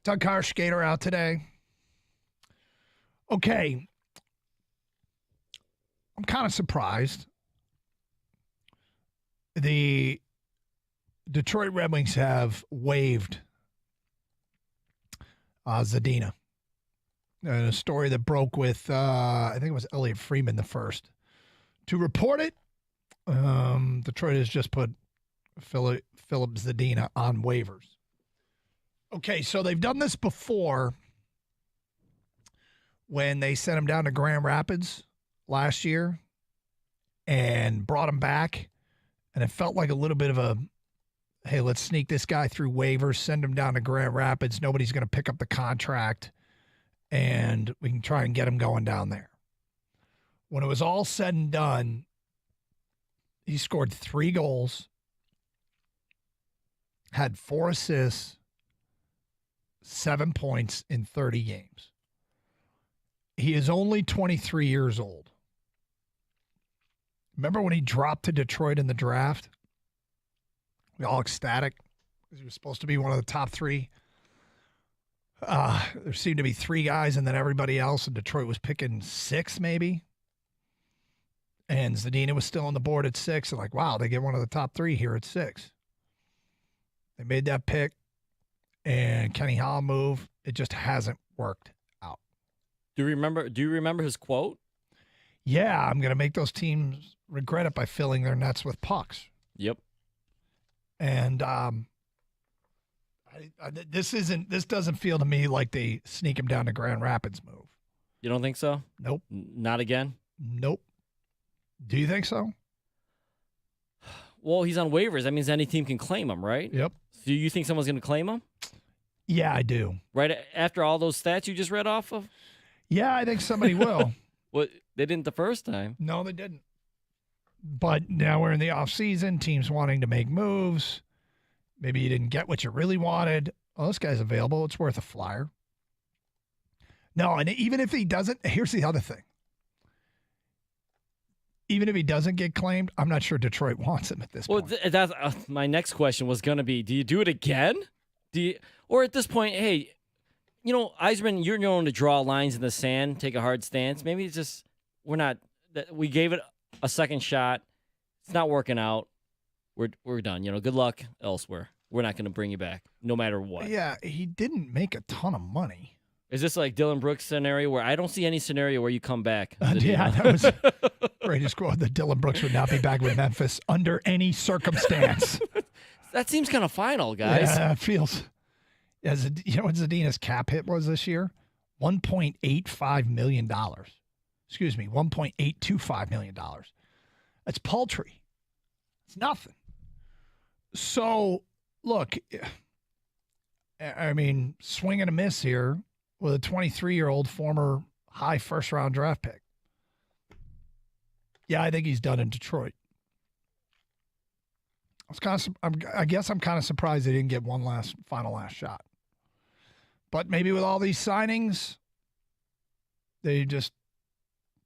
Doug Carr, skater out today. Okay. I'm kind of surprised. The Detroit Red Wings have waived Zadina. And a story that broke with, I think it was Elliot Freeman the first. To report it, Detroit has just put Philip Zadina on waivers. Okay, so they've done this before when they sent him down to Grand Rapids last year and brought him back. And it felt like a little bit of a, hey, let's sneak this guy through waivers, send him down to Grand Rapids. Nobody's going to pick up the contract, and we can try and get him going down there. When it was all said and done, he scored 3 goals, had 4 assists, 7 points in 30 games. He is only 23 years old. Remember when he dropped to Detroit in the draft? We all ecstatic because he was supposed to be one of the top 3. There seemed to be 3 guys and then everybody else, and Detroit was picking 6 maybe. And Zadina was still on the board at 6. And like, wow, they get one of the top 3 here at 6. They made that pick, and Kenny Hall move. It just hasn't worked out. Do you remember his quote? Yeah, I'm going to make those teams regret it by filling their nets with pucks. Yep. And this doesn't feel to me like they sneak him down to Grand Rapids move. You don't think so? Nope. Not again? Nope. Do you think so? Well, he's on waivers. That means any team can claim him, right? Yep. So you think someone's going to claim him? Yeah, I do. Right after all those stats you just read off of? Yeah, I think somebody will. Well, they didn't the first time. No, they didn't. But now we're in the offseason, teams wanting to make moves. Maybe you didn't get what you really wanted. Oh, this guy's available. It's worth a flyer. No, and even if he doesn't, here's the other thing. Even if he doesn't get claimed, I'm not sure Detroit wants him at this point. Well, that's my next question was going to be, do you do it again? Or at this point, hey, Yzerman, you're known to draw lines in the sand, take a hard stance. Maybe it's just we gave it a second shot. It's not working out. We're done. Good luck elsewhere. We're not going to bring you back, no matter what. Yeah, he didn't make a ton of money. Is this like Dylan Brooks' scenario where I don't see any scenario where you come back? Yeah, that was greatest quote that Dylan Brooks would not be back with Memphis under any circumstance. That seems kind of final, guys. Yeah, it feels. You know what Zadina's cap hit was this year? $1.85 million. Excuse me, $1.825 million. That's paltry. It's nothing. So, look, I mean, swing and a miss here with a 23-year-old former high first-round draft pick. Yeah, I think he's done in Detroit. I guess I'm kind of surprised they didn't get one final last shot. But maybe with all these signings, they just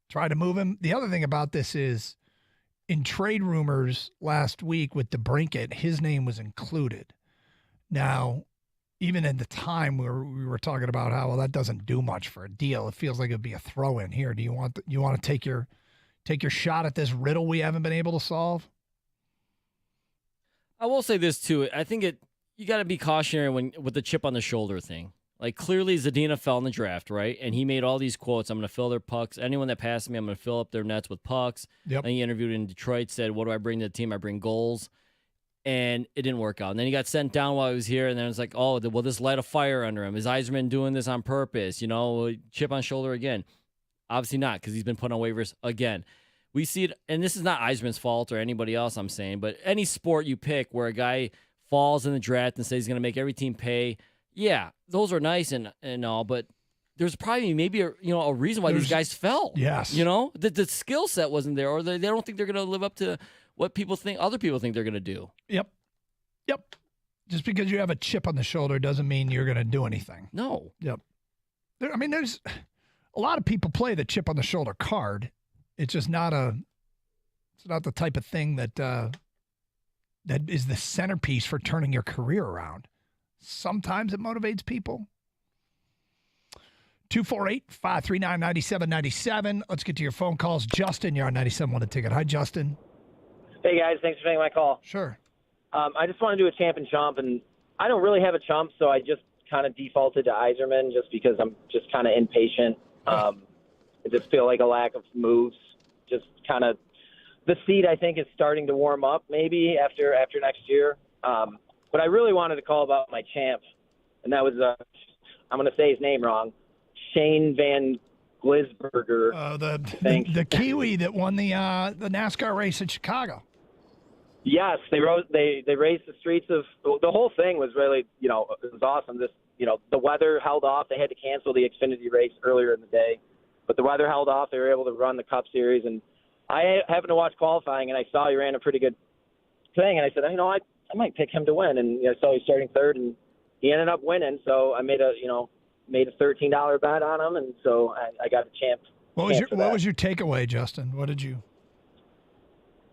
try to move him. The other thing about this is, in trade rumors last week with DeBrincat, his name was included. Now, even at the time we were talking about how, well, that doesn't do much for a deal. It feels like it'd be a throw-in here. Do you want to take your shot at this riddle we haven't been able to solve? I will say this too. I think you got to be cautionary with the chip on the shoulder thing. Like, clearly Zadina fell in the draft, right? And he made all these quotes. I'm going to fill their pucks. Anyone that passes me, I'm going to fill up their nets with pucks. Yep. And he interviewed in Detroit, said, what do I bring to the team? I bring goals. And it didn't work out. And then he got sent down while he was here, and then it's like, oh, will this light a fire under him? Is Yzerman doing this on purpose? Chip on shoulder again. Obviously not, because he's been put on waivers again. We see it, and this is not Yzerman's fault or anybody else, I'm saying, but any sport you pick where a guy falls in the draft and says he's going to make every team pay, yeah, those are nice and all, but there's probably maybe a reason why these guys fell. Yes. The skill set wasn't there, or they don't think they're going to live up to what other people think they're going to do. Yep. Just because you have a chip on the shoulder doesn't mean you're going to do anything. No. Yep. There's a lot of people play the chip on the shoulder card. It's just not the type of thing that is the centerpiece for turning your career around. Sometimes it motivates people. 248-539-9797. Let's get to your phone calls. Justin, you're on 97.1 Ticket. Hi, Justin. Hey, guys. Thanks for taking my call. Sure. I just want to do a champ and chump, and I don't really have a chump, so I just kind of defaulted to Yzerman just because I'm just kind of impatient. I just feel like a lack of moves. Just kind of the seed, I think, is starting to warm up maybe after next year. But I really wanted to call about my champ, and that was I'm going to say his name wrong, Shane Van Gisbergen. The Kiwi that won the NASCAR race in Chicago. Yes, they raised the streets of the whole thing was really, it was awesome. The weather held off. They had to cancel the Xfinity race earlier in the day, but the weather held off. They were able to run the Cup Series, and I happened to watch qualifying, and I saw he ran a pretty good thing, and I said, I might pick him to win, and I saw he starting third, and he ended up winning. So I made a made a $13 bet on him, and so I got the champ. What was your takeaway, Justin? What did you?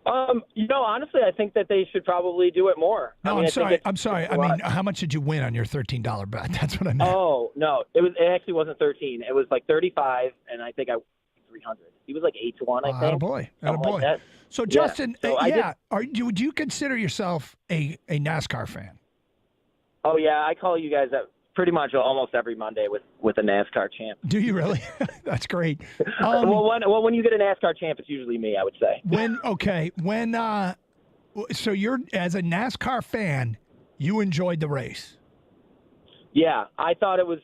Honestly, I think that they should probably do it more. No, I'm sorry. I mean, how much did you win on your $13 bet? That's what I meant. Oh no, it actually wasn't 13. It was like 35, and I think I won 300. He was like 8-1, I think. Attaboy. Like that. So Justin, Yeah. Would you consider yourself a NASCAR fan? Oh yeah, I call you guys pretty much almost every Monday with a NASCAR champ. Do you really? That's great. When you get a NASCAR champ, it's usually me, I would say. So you're, as a NASCAR fan, you enjoyed the race. Yeah, I thought it was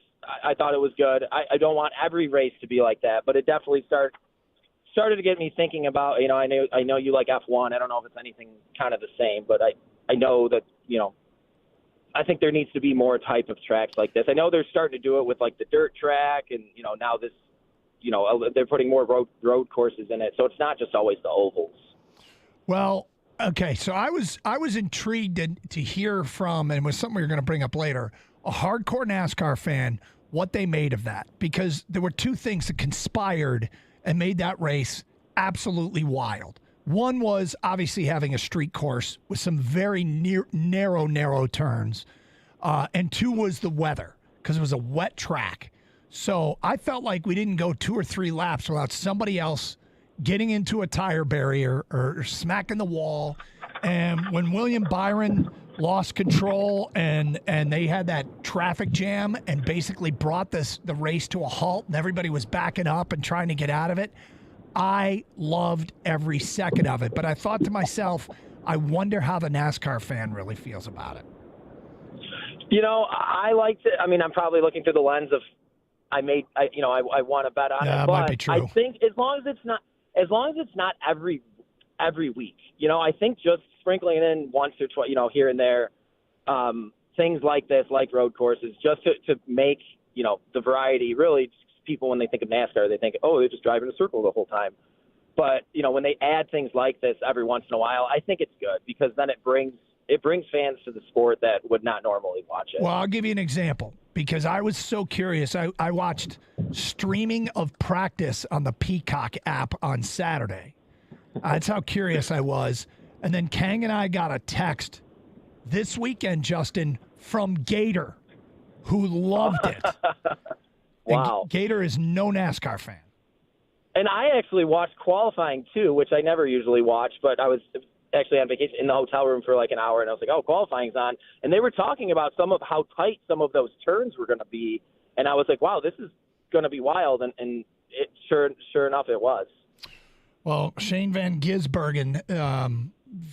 good. I don't want every race to be like that, but it definitely started to get me thinking about, I know you like F1. I don't know if it's anything kind of the same, but I know that, I think there needs to be more type of tracks like this. I know they're starting to do it with like the dirt track, and now this, they're putting more road courses in it. So it's not just always the ovals. Well, okay. So I was intrigued to hear from, and it was something we were going to bring up later, a hardcore NASCAR fan, what they made of that, because there were two things that conspired and made that race absolutely wild. One was obviously having a street course with some very narrow turns. And two was the weather, because it was a wet track. So I felt like we didn't go 2 or 3 laps without somebody else getting into a tire barrier or smacking the wall. And when William Byron lost control and they had that traffic jam and basically brought the race to a halt and everybody was backing up and trying to get out of it, I loved every second of it. But I thought to myself, I wonder how the NASCAR fan really feels about it. I liked it. I mean, I'm probably looking through the lens of I want to bet on it. That but might be true. I think as long as it's not every week, I think just sprinkling in once or twice, here and there, things like this, like road courses, just to make, the variety really. People, when they think of NASCAR, they think, oh, they're just driving a circle the whole time. But, when they add things like this every once in a while, I think it's good because then it brings fans to the sport that would not normally watch it. Well, I'll give you an example because I was so curious. I watched streaming of practice on the Peacock app on Saturday. That's how curious I was. And then Kang and I got a text this weekend, Justin, from Gator, who loved it. Wow. And Gator is no NASCAR fan. And I actually watched qualifying, too, which I never usually watch, but I was actually on vacation in the hotel room for like an hour, and I was like, oh, qualifying's on. And they were talking about some of how tight some of those turns were going to be, and I was like, wow, this is going to be wild, and it sure enough it was. Well, Shane Van Gisbergen,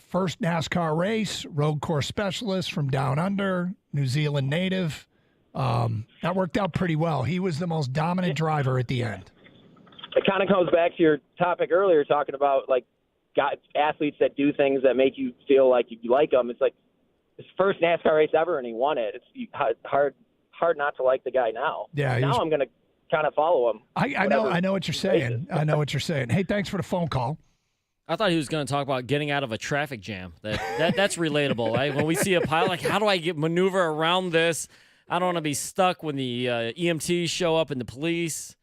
first NASCAR race, road course specialist from down under, New Zealand native. That worked out pretty well. He was the most dominant driver at the end. It kind of comes back to your topic earlier, talking about like athletes that do things that make you feel like you like them. It's like his first NASCAR race ever, and he won it. It's hard not to like the guy now. Yeah. Now I'm going to kind of follow him. I know what you're saying. I know what you're saying. Hey, thanks for the phone call. I thought he was going to talk about getting out of a traffic jam. That's relatable, right? When we see a pile, like, how do I maneuver around this? I don't want to be stuck when the EMTs show up and the police.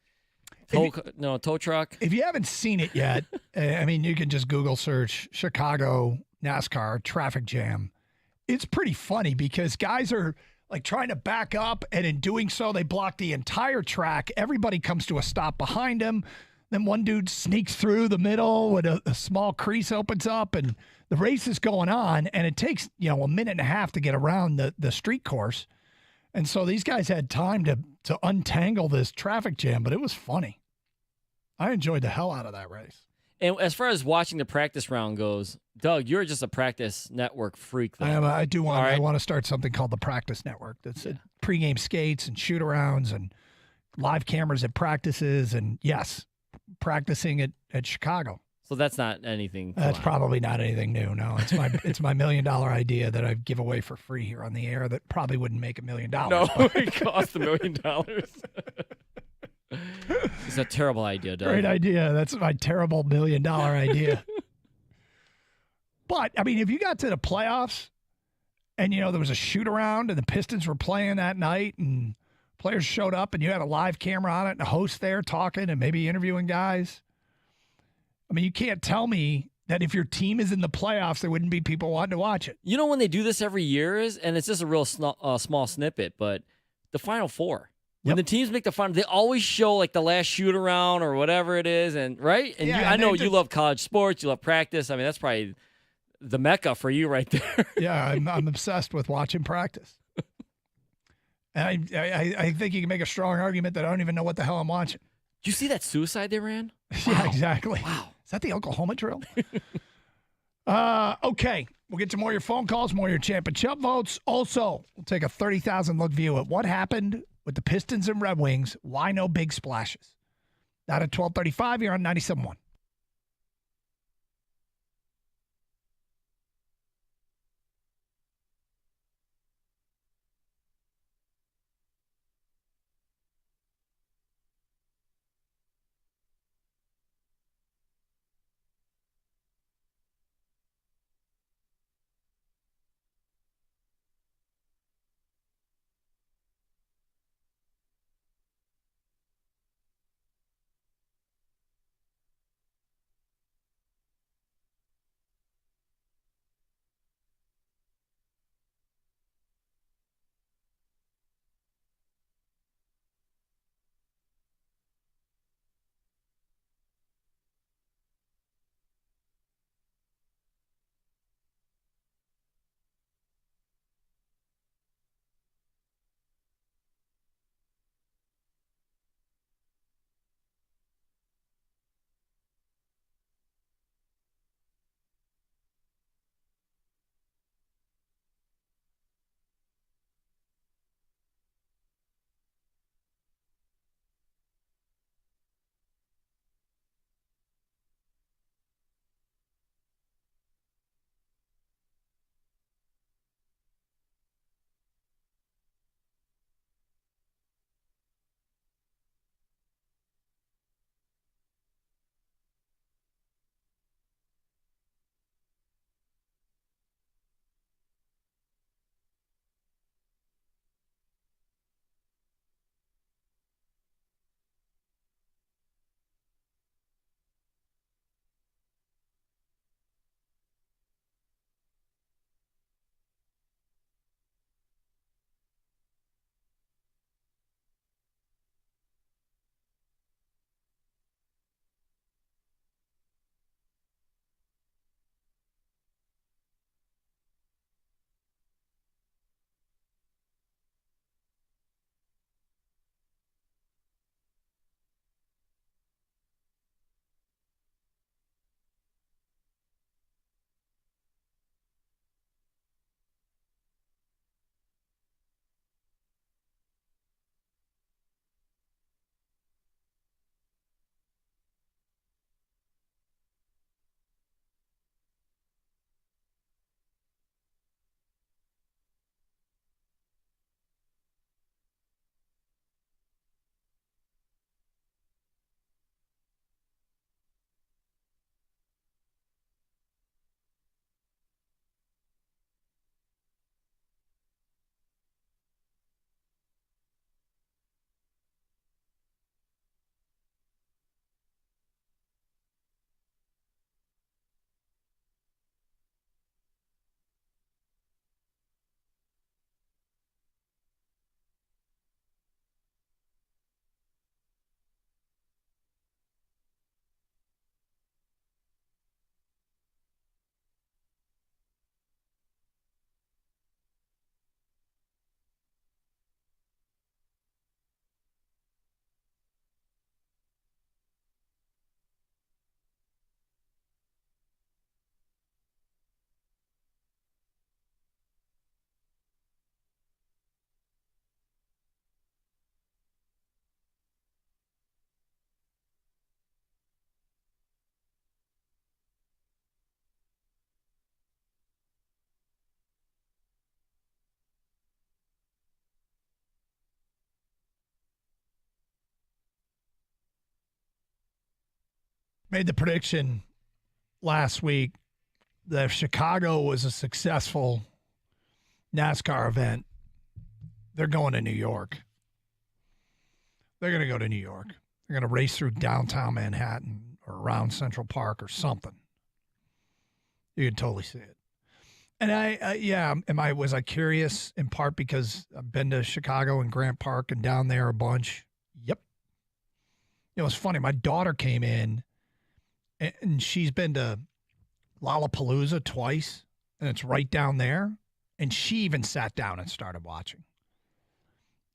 Tow truck. If you haven't seen it yet, I mean, you can just Google search Chicago NASCAR traffic jam. It's pretty funny because guys are like trying to back up, and in doing so, they block the entire track. Everybody comes to a stop behind him. Then one dude sneaks through the middle when a small crease opens up, and the race is going on, and it takes, a minute and a half to get around the street course. And so these guys had time to untangle this traffic jam, but it was funny. I enjoyed the hell out of that race. And as far as watching the practice round goes, Doug, you're just a practice network freak, though. I want to start something called the Practice Network. That's pregame skates and shoot-arounds and live cameras at practices, and yes, practicing at Chicago. So that's not anything. That's probably not anything new. No, it's my my $1 million idea that I give away for free here on the air. That probably wouldn't make $1 million. No, it cost $1 million. It's a terrible idea, Doug. Great idea. That's my terrible $1 million idea. But I mean, if you got to the playoffs, and there was a shoot around, and the Pistons were playing that night, and Players showed up and you had a live camera on it and a host there talking and maybe interviewing guys. I mean, you can't tell me that if your team is in the playoffs, there wouldn't be people wanting to watch it. You know when they do this every year is, and it's just a real small snippet, but the Final Four. When the teams make the final, they always show like the last shoot around or whatever it is, and right. And Yeah, I and know they you love college sports, you love practice. I mean, that's probably the mecca for you right there. Yeah, I'm obsessed with watching practice. And I think you can make a strong argument that I don't even know what the hell I'm watching. Did you see that suicide they ran? Yeah, exactly. Wow. Is that the Oklahoma drill? Okay. We'll get to more of your phone calls, more of your champ and chump votes. Also, we'll take a 30,000 look view at what happened with the Pistons and Red Wings. Why no big splashes? That at 12:35 here on 97.1. Made the prediction last week that if Chicago was a successful NASCAR event, they're going to New York. They're going to go to New York. They're going to race through downtown Manhattan or around Central Park or something. You can totally see it. And was I curious in part because I've been to Chicago and Grant Park and down there a bunch? Yep. It was funny. My daughter came in and she's been to Lollapalooza twice, and it's right down there. And she even sat down and started watching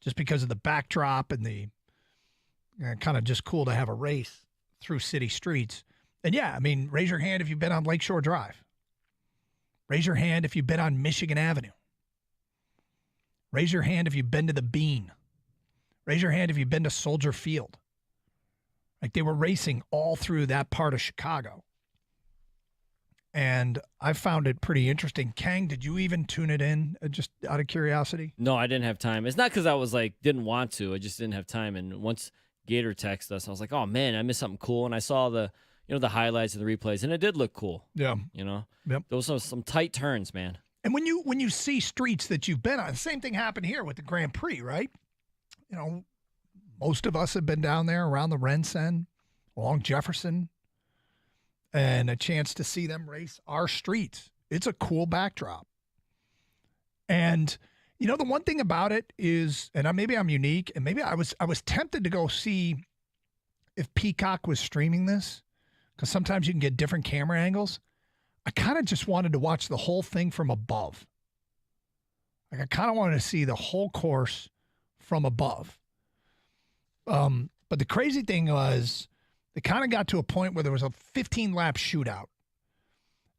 just because of the backdrop and the kind of just cool to have a race through city streets. And yeah, I mean, raise your hand if you've been on Lakeshore Drive. Raise your hand if you've been on Michigan Avenue. Raise your hand if you've been to the Bean. Raise your hand if you've been to Soldier Field. Like, they were racing all through that part of Chicago. And I found it pretty interesting. Kang, did you even tune it in just out of curiosity? No, I didn't have time. It's not because I was like, didn't want to. I just didn't have time. And once Gator texted us, I was like, oh man, I missed something cool. And I saw the highlights and the replays, and it did look cool. Yeah. Yep. Those are some tight turns, man. And when you see streets that you've been on, the same thing happened here with the Grand Prix, right? Most of us have been down there around the Relatable, along Jefferson, and a chance to see them race our streets. It's a cool backdrop. And, the one thing about it is, and maybe I'm unique, and maybe I was tempted to go see if Peacock was streaming this, because sometimes you can get different camera angles. I kind of just wanted to watch the whole thing from above. Like, I kind of wanted to see the whole course from above. But the crazy thing was, it kind of got to a point where there was a 15-lap shootout.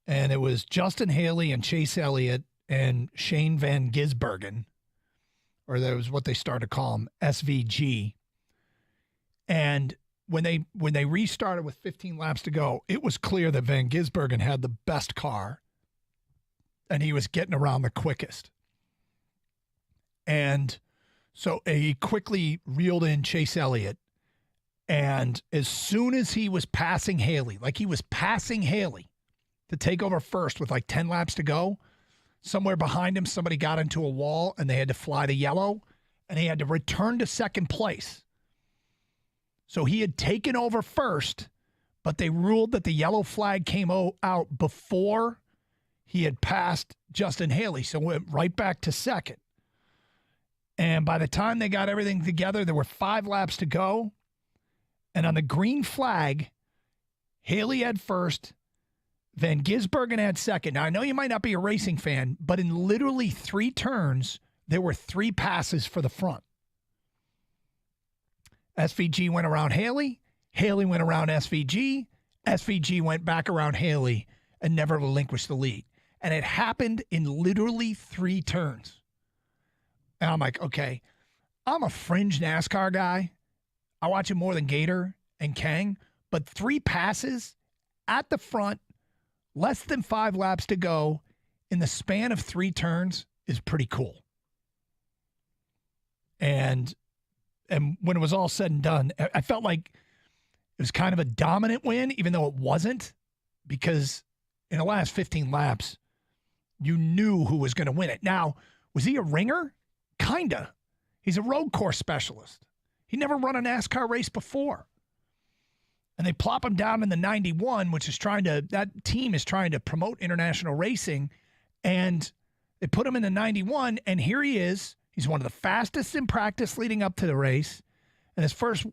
And it was Justin Haley and Chase Elliott and Shane Van Gisbergen, or that was what they started to call him, SVG. And when they restarted with 15 laps to go, it was clear that Van Gisbergen had the best car, and he was getting around the quickest. And so he quickly reeled in Chase Elliott. And as soon as he was passing Haley, to take over first with like 10 laps to go, somewhere behind him, somebody got into a wall and they had to fly the yellow, and he had to return to second place. So he had taken over first, but they ruled that the yellow flag came out before he had passed Justin Haley. So went right back to second. And by the time they got everything together, there were 5 laps to go. And on the green flag, Haley had first, Van Gisbergen had second. Now, I know you might not be a racing fan, but in literally 3 turns, there were 3 passes for the front. SVG went around Haley. Haley went around SVG. SVG went back around Haley and never relinquished the lead. And it happened in literally 3 turns. And I'm like, okay, I'm a fringe NASCAR guy. I watch it more than Gator and Kang, but 3 passes at the front, less than 5 laps to go in the span of 3 turns is pretty cool. And when it was all said and done, I felt like it was kind of a dominant win, even though it wasn't, because in the last 15 laps, you knew who was going to win it. Now, was he a ringer? Kinda. He's a road course specialist. He never run a NASCAR race before. And they plop him down in the 91, that team is trying to promote international racing. And they put him in the 91, and here he is. He's one of the fastest in practice leading up to the race. And his first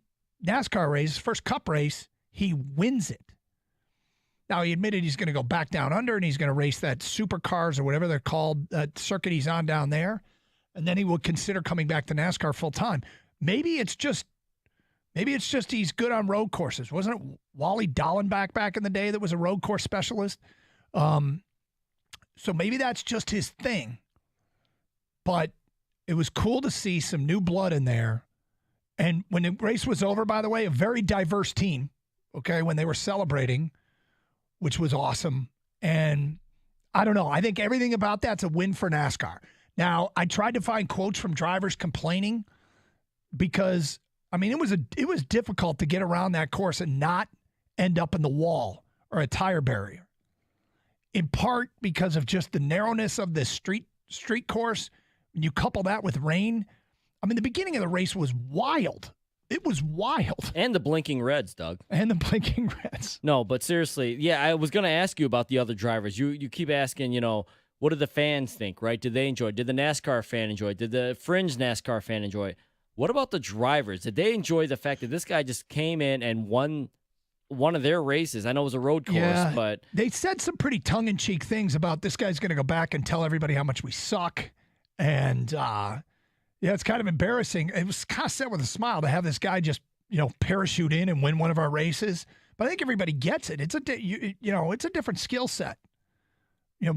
NASCAR race, his first Cup race, he wins it. Now, he admitted he's going to go back down under, and he's going to race that supercars or whatever they're called, that circuit he's on down there. And then he will consider coming back to NASCAR full time. Maybe it's just he's good on road courses. Wasn't it Wally Dallenbach back in the day that was a road course specialist? So maybe that's just his thing. But it was cool to see some new blood in there. And when the race was over, by the way, a very diverse team, okay, when they were celebrating, which was awesome. And I don't know. I think everything about that's a win for NASCAR. Now, I tried to find quotes from drivers complaining because, I mean, it was difficult to get around that course and not end up in the wall or a tire barrier. In part because of just the narrowness of the street course. When you couple that with rain, I mean, the beginning of the race was wild. It was wild. And the blinking reds, Doug. And the blinking reds. No, but seriously, yeah, I was going to ask you about the other drivers. You keep asking, what did the fans think, right? Did they enjoy it? Did the NASCAR fan enjoy it? Did the fringe NASCAR fan enjoy it? What about the drivers? Did they enjoy the fact that this guy just came in and won one of their races? I know it was a road course, but they said some pretty tongue-in-cheek things about this guy's going to go back and tell everybody how much we suck. And, it's kind of embarrassing. It was kind of said with a smile to have this guy just, parachute in and win one of our races. But I think everybody gets it. It's a different skill set.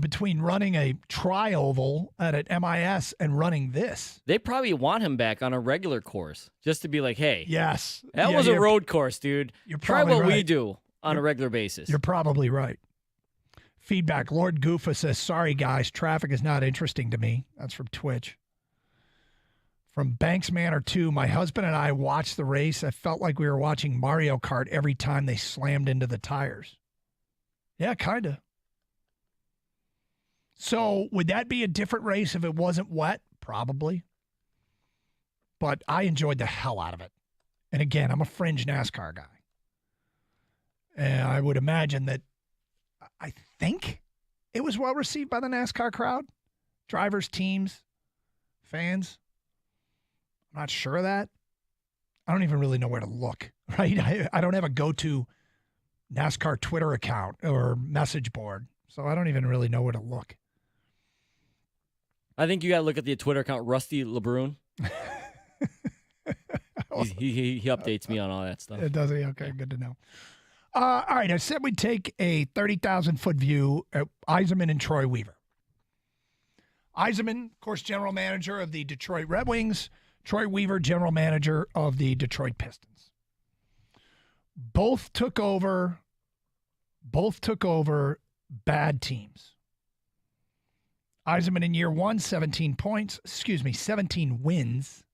Between running a tri-oval at an MIS and running this. They probably want him back on a regular course just to be like, hey, yes, that was a road course, dude. Try what we do on a regular basis. You're probably right. Feedback. Lord Goofa says, sorry, guys, traffic is not interesting to me. That's from Twitch. From Banks Manor 2, my husband and I watched the race. I felt like we were watching Mario Kart every time they slammed into the tires. Yeah, kind of. So would that be a different race if it wasn't wet? Probably. But I enjoyed the hell out of it. And again, I'm a fringe NASCAR guy. And I would imagine that, I think it was well received by the NASCAR crowd. Drivers, teams, fans. I'm not sure of that. I don't even really know where to look, right? I don't have a go-to NASCAR Twitter account or message board, so I don't even really know where to look. I think you got to look at the Twitter account, Rusty LeBrun. he updates me on all that stuff. Does he? Okay, good to know. All right, I said we'd take a 30,000-foot view at Yzerman and Troy Weaver. Yzerman, of course, general manager of the Detroit Red Wings. Troy Weaver, general manager of the Detroit Pistons. Both took over bad teams. Yzerman in year one, 17 wins.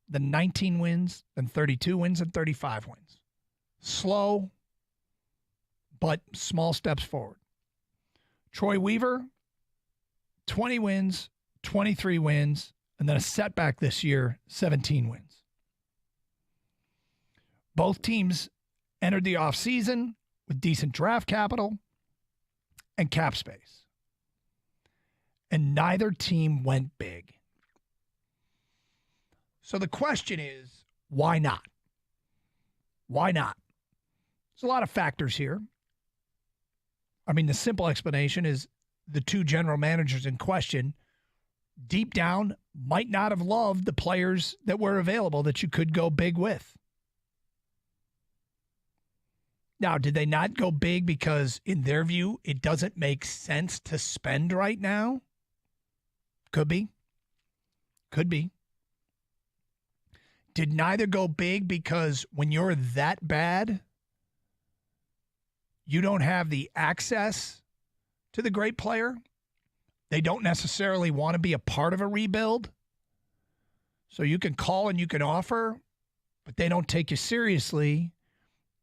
Then 19 wins, then 32 wins, and 35 wins. Slow, but small steps forward. Troy Weaver, 20 wins, 23 wins, and then a setback this year, 17 wins. Both teams entered the offseason with decent draft capital and cap space. And neither team went big. So the question is, why not? Why not? There's a lot of factors here. I mean, the simple explanation is the two general managers in question deep down might not have loved the players that were available that you could go big with. Now, did they not go big because, in their view, it doesn't make sense to spend right now? Could be. Could be. Did neither go big because when you're that bad, you don't have the access to the great player? They don't necessarily want to be a part of a rebuild. So you can call and you can offer, but they don't take you seriously.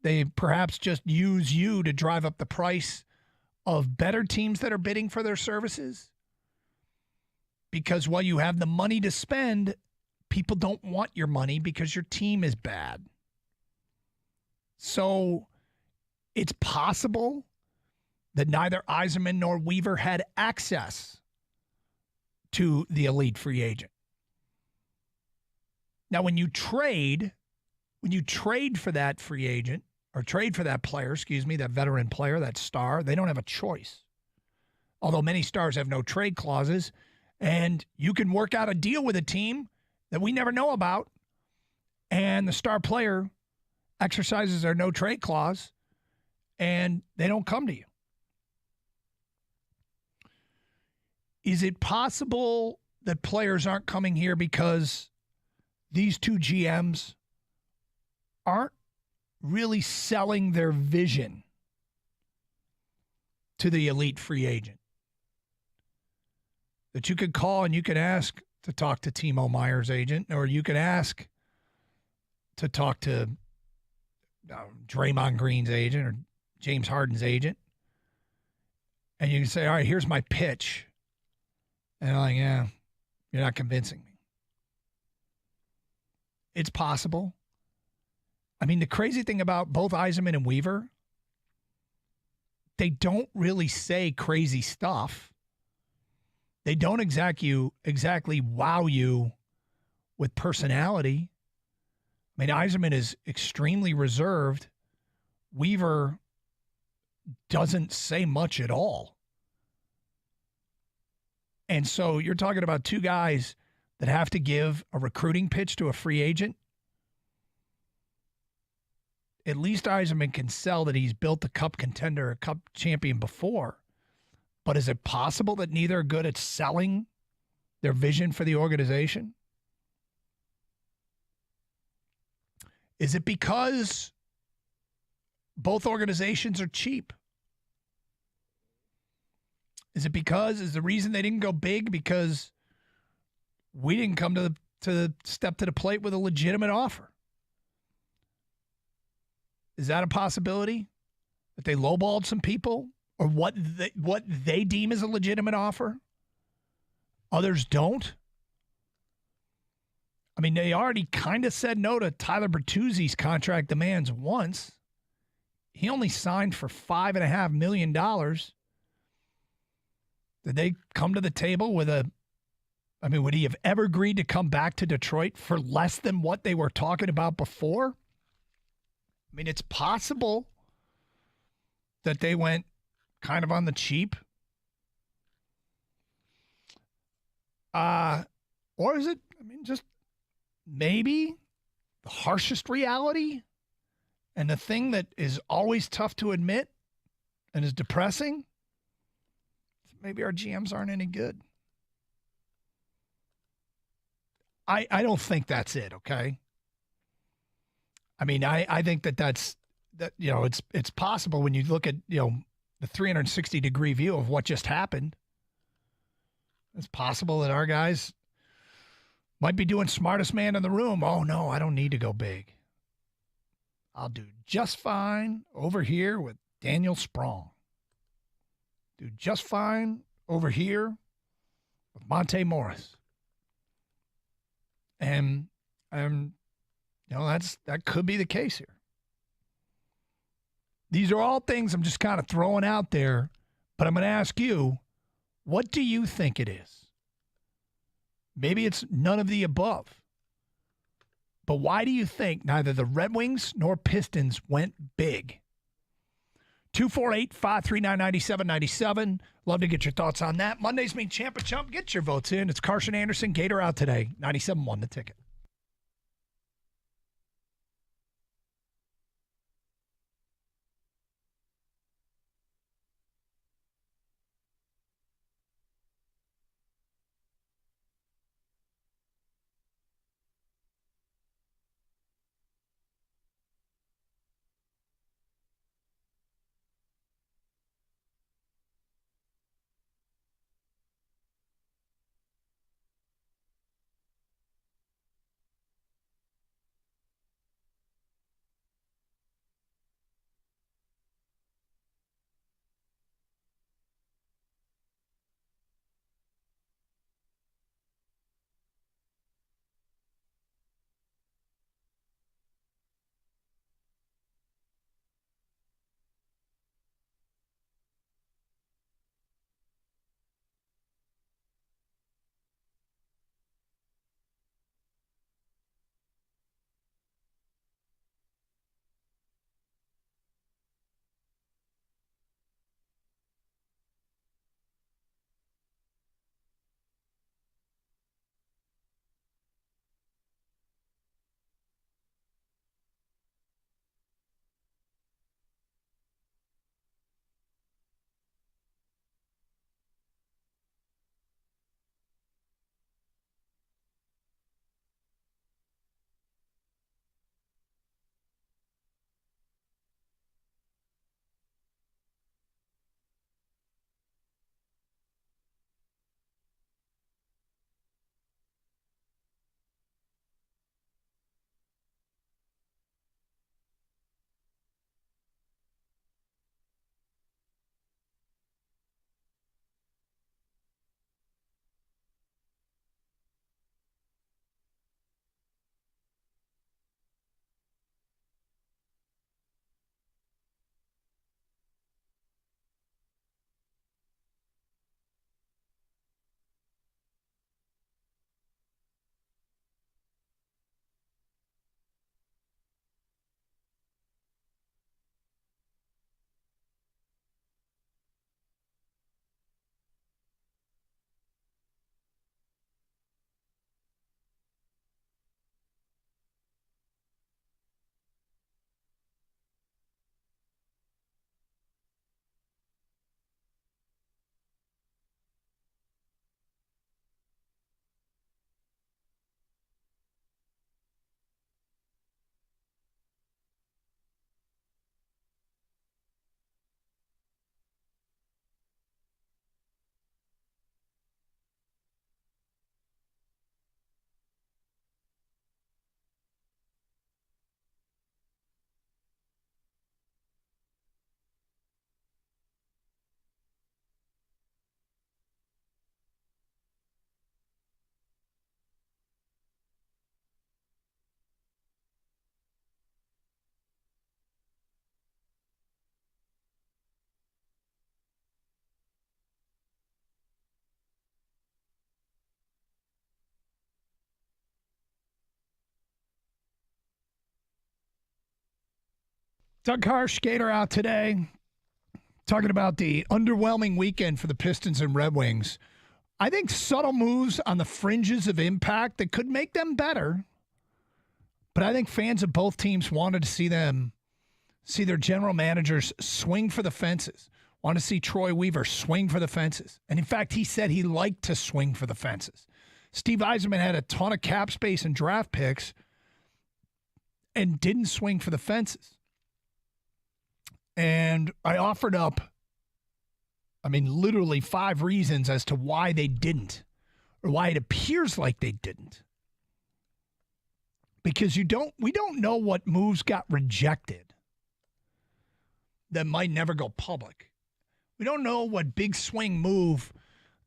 They perhaps just use you to drive up the price of better teams that are bidding for their services. Because while you have the money to spend, people don't want your money because your team is bad. So it's possible that neither Yzerman nor Weaver had access to the elite free agent. Now, when you trade for that free agent, or trade for that player, that veteran player, that star, they don't have a choice. Although many stars have no trade clauses, and you can work out a deal with a team that we never know about, and the star player exercises their no trade clause, and they don't come to you. Is it possible that players aren't coming here because these two GMs aren't really selling their vision to the elite free agent? That you could call and you could ask to talk to Timo Meyer's agent, or you could ask to talk to Draymond Green's agent or James Harden's agent. And you can say, all right, here's my pitch. And I'm like, yeah, you're not convincing me. It's possible. I mean, the crazy thing about both Yzerman and Weaver, they don't really say crazy stuff. They don't exactly wow you with personality. I mean, Yzerman is extremely reserved. Weaver doesn't say much at all. And so you're talking about two guys that have to give a recruiting pitch to a free agent. At least Yzerman can sell that he's built a cup contender, a cup champion before. But is it possible that neither are good at selling their vision for the organization? Is it because both organizations are cheap? Is the reason they didn't go big because we didn't come to step to the plate with a legitimate offer? Is that a possibility? That they lowballed some people? Or what they deem as a legitimate offer? Others don't? I mean, they already kind of said no to Tyler Bertuzzi's contract demands once. He only signed for $5.5 million. Did they come to the table with would he have ever agreed to come back to Detroit for less than what they were talking about before? I mean, it's possible that they went kind of on the cheap. Or is it, just maybe the harshest reality and the thing that is always tough to admit and is depressing? Maybe our GMs aren't any good. I don't think that's it, okay? I mean, I think that's it's possible when you look at, the 360-degree view of what just happened. It's possible that our guys might be doing smartest man in the room. Oh, no, I don't need to go big. I'll do just fine over here with Daniel Sprong. Do just fine over here with Monte Morris. And, that could be the case here. These are all things I'm just kind of throwing out there, but I'm going to ask you, what do you think it is? Maybe it's none of the above. But why do you think neither the Red Wings nor Pistons went big? 248-539-9797. Love to get your thoughts on that. Mondays mean Champ and Chump. Get your votes in. It's Carson Anderson, Gator Out Today, 97.1 The Ticket. Doug Harsh, skater out today, talking about the underwhelming weekend for the Pistons and Red Wings. I think subtle moves on the fringes of impact that could make them better. But I think fans of both teams wanted to see their general managers swing for the fences. Want to see Troy Weaver swing for the fences. And in fact, he said he liked to swing for the fences. Steve Yzerman had a ton of cap space and draft picks and didn't swing for the fences. And I offered up, literally 5 reasons as to why they didn't, or why it appears like they didn't. Because we don't know what moves got rejected that might never go public. We don't know what big swing move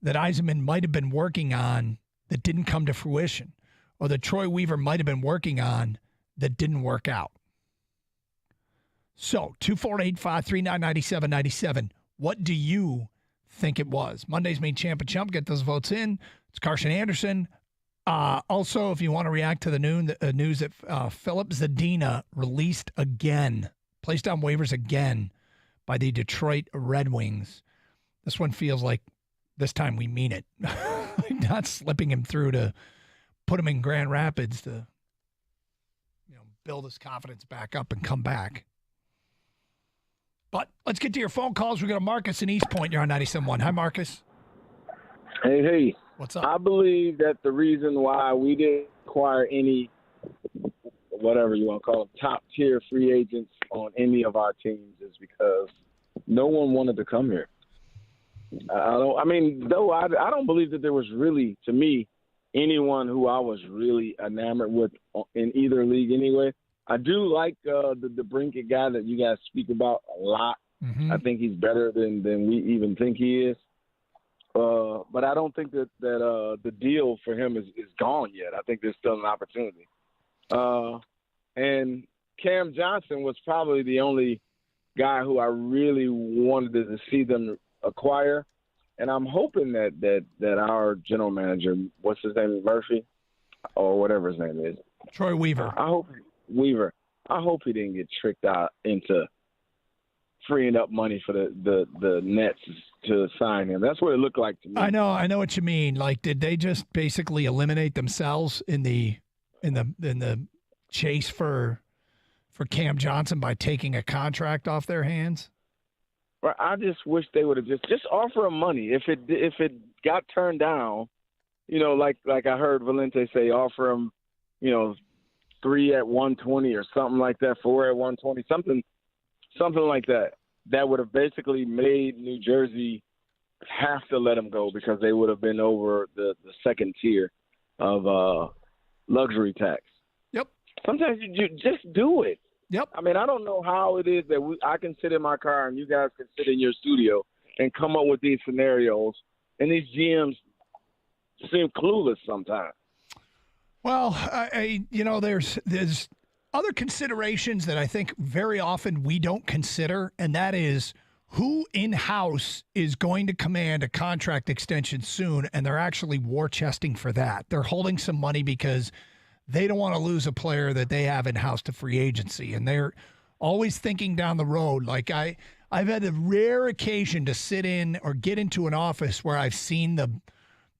that Yzerman might have been working on that didn't come to fruition, or that Troy Weaver might have been working on that didn't work out. So, 248-539-9797. What do you think it was? Monday's main champ and chump. Get those votes in. It's Carson Anderson. Also, if you want to react to the news that Philip Zadina released again, placed on waivers again by the Detroit Red Wings. This one feels like this time we mean it. Not slipping him through to put him in Grand Rapids to build his confidence back up and come back. But let's get to your phone calls. We're going to Marcus in East Point. You're on 97.1. Hi, Marcus. Hey. What's up? I believe that the reason why we didn't acquire any, whatever you want to call them, top-tier free agents on any of our teams is because no one wanted to come here. I don't believe that there was really, to me, anyone who I was really enamored with in either league anyway. I do like the Brinket guy that you guys speak about a lot. Mm-hmm. I think he's better than we even think he is. But I don't think that the deal for him is gone yet. I think there's still an opportunity. And Cam Johnson was probably the only guy who I really wanted to see them acquire. And I'm hoping that our general manager, what's his name, Murphy, or whatever his name is, Troy Weaver. I hope he didn't get tricked out into freeing up money for the Nets to sign him. That's what it looked like to me. I know what you mean. Like, did they just basically eliminate themselves in the chase for Cam Johnson by taking a contract off their hands? Well, I just wish they would have just offer him money. If it got turned down, like I heard Valente say, offer him, 3 at 120 or something like that, 4 at 120, something like that. That would have basically made New Jersey have to let him go because they would have been over the second tier of luxury tax. Yep. Sometimes you just do it. Yep. I mean, I don't know how it is that I can sit in my car and you guys can sit in your studio and come up with these scenarios, and these GMs seem clueless sometimes. Well, there's other considerations that I think very often we don't consider, and that is who in-house is going to command a contract extension soon, and they're actually war chesting for that. They're holding some money because they don't want to lose a player that they have in-house to free agency, and they're always thinking down the road. Like I've had a rare occasion to sit in or get into an office where I've seen the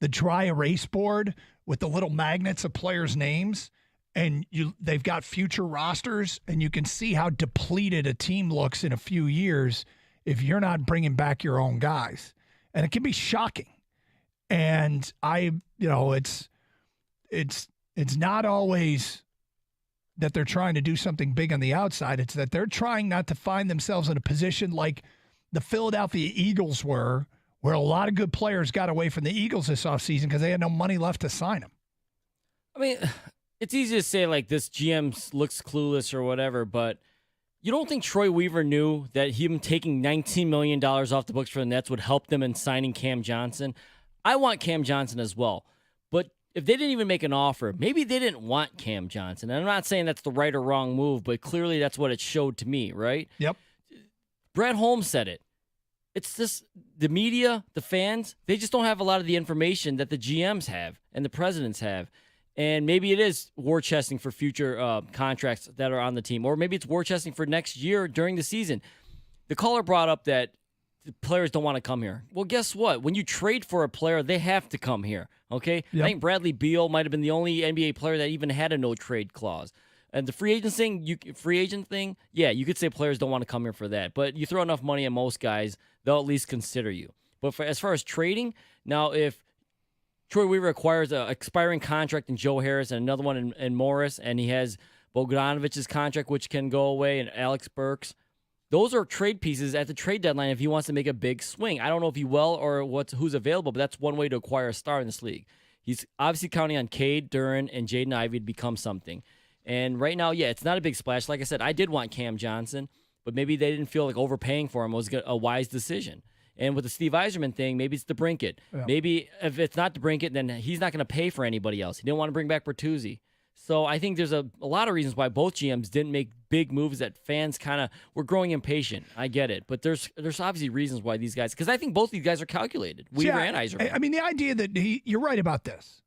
dry erase board with the little magnets of players' names, and they've got future rosters, and you can see how depleted a team looks in a few years if you're not bringing back your own guys. And it can be shocking. And it's not always that they're trying to do something big on the outside. It's that they're trying not to find themselves in a position like the Philadelphia Eagles were, where a lot of good players got away from the Eagles this offseason because they had no money left to sign them. I mean, it's easy to say like this GM looks clueless or whatever, but you don't think Troy Weaver knew that him taking $19 million off the books for the Nets would help them in signing Cam Johnson? I want Cam Johnson as well. But if they didn't even make an offer, maybe they didn't want Cam Johnson. And I'm not saying that's the right or wrong move, but clearly that's what it showed to me, right? Yep. Brett Holmes said it. It's just the media, the fans, they just don't have a lot of the information that the GMs have and the presidents have. And maybe it is war chesting for future contracts that are on the team, or maybe it's war chesting for next year during the season. The caller brought up that the players don't want to come here. Well, guess what? When you trade for a player, they have to come here, okay? Yep. I think Bradley Beal might have been the only NBA player that even had a no-trade clause. And the free agent thing, yeah, you could say players don't want to come here for that. But you throw enough money at most guys, they'll at least consider you. But as far as trading, now if Troy Weaver acquires an expiring contract in Joe Harris and another one in Morris, and he has Bogdanovic's contract, which can go away, and Alex Burks, those are trade pieces at the trade deadline if he wants to make a big swing. I don't know if he will or who's available, but that's one way to acquire a star in this league. He's obviously counting on Cade, Duren, and Jaden Ivey to become something. And right now, yeah, it's not a big splash. Like I said, I did want Cam Johnson, but maybe they didn't feel like overpaying for him was a wise decision. And with the Steve Yzerman thing, maybe it's DeBrincat. Yeah. Maybe if it's not DeBrincat, then he's not going to pay for anybody else. He didn't want to bring back Bertuzzi. So I think there's a lot of reasons why both GMs didn't make big moves that fans kind of were growing impatient. I get it. But there's obviously reasons why these guys, because I think both these guys are calculated, Weaver and Yzerman. I mean, the idea that you're right about this.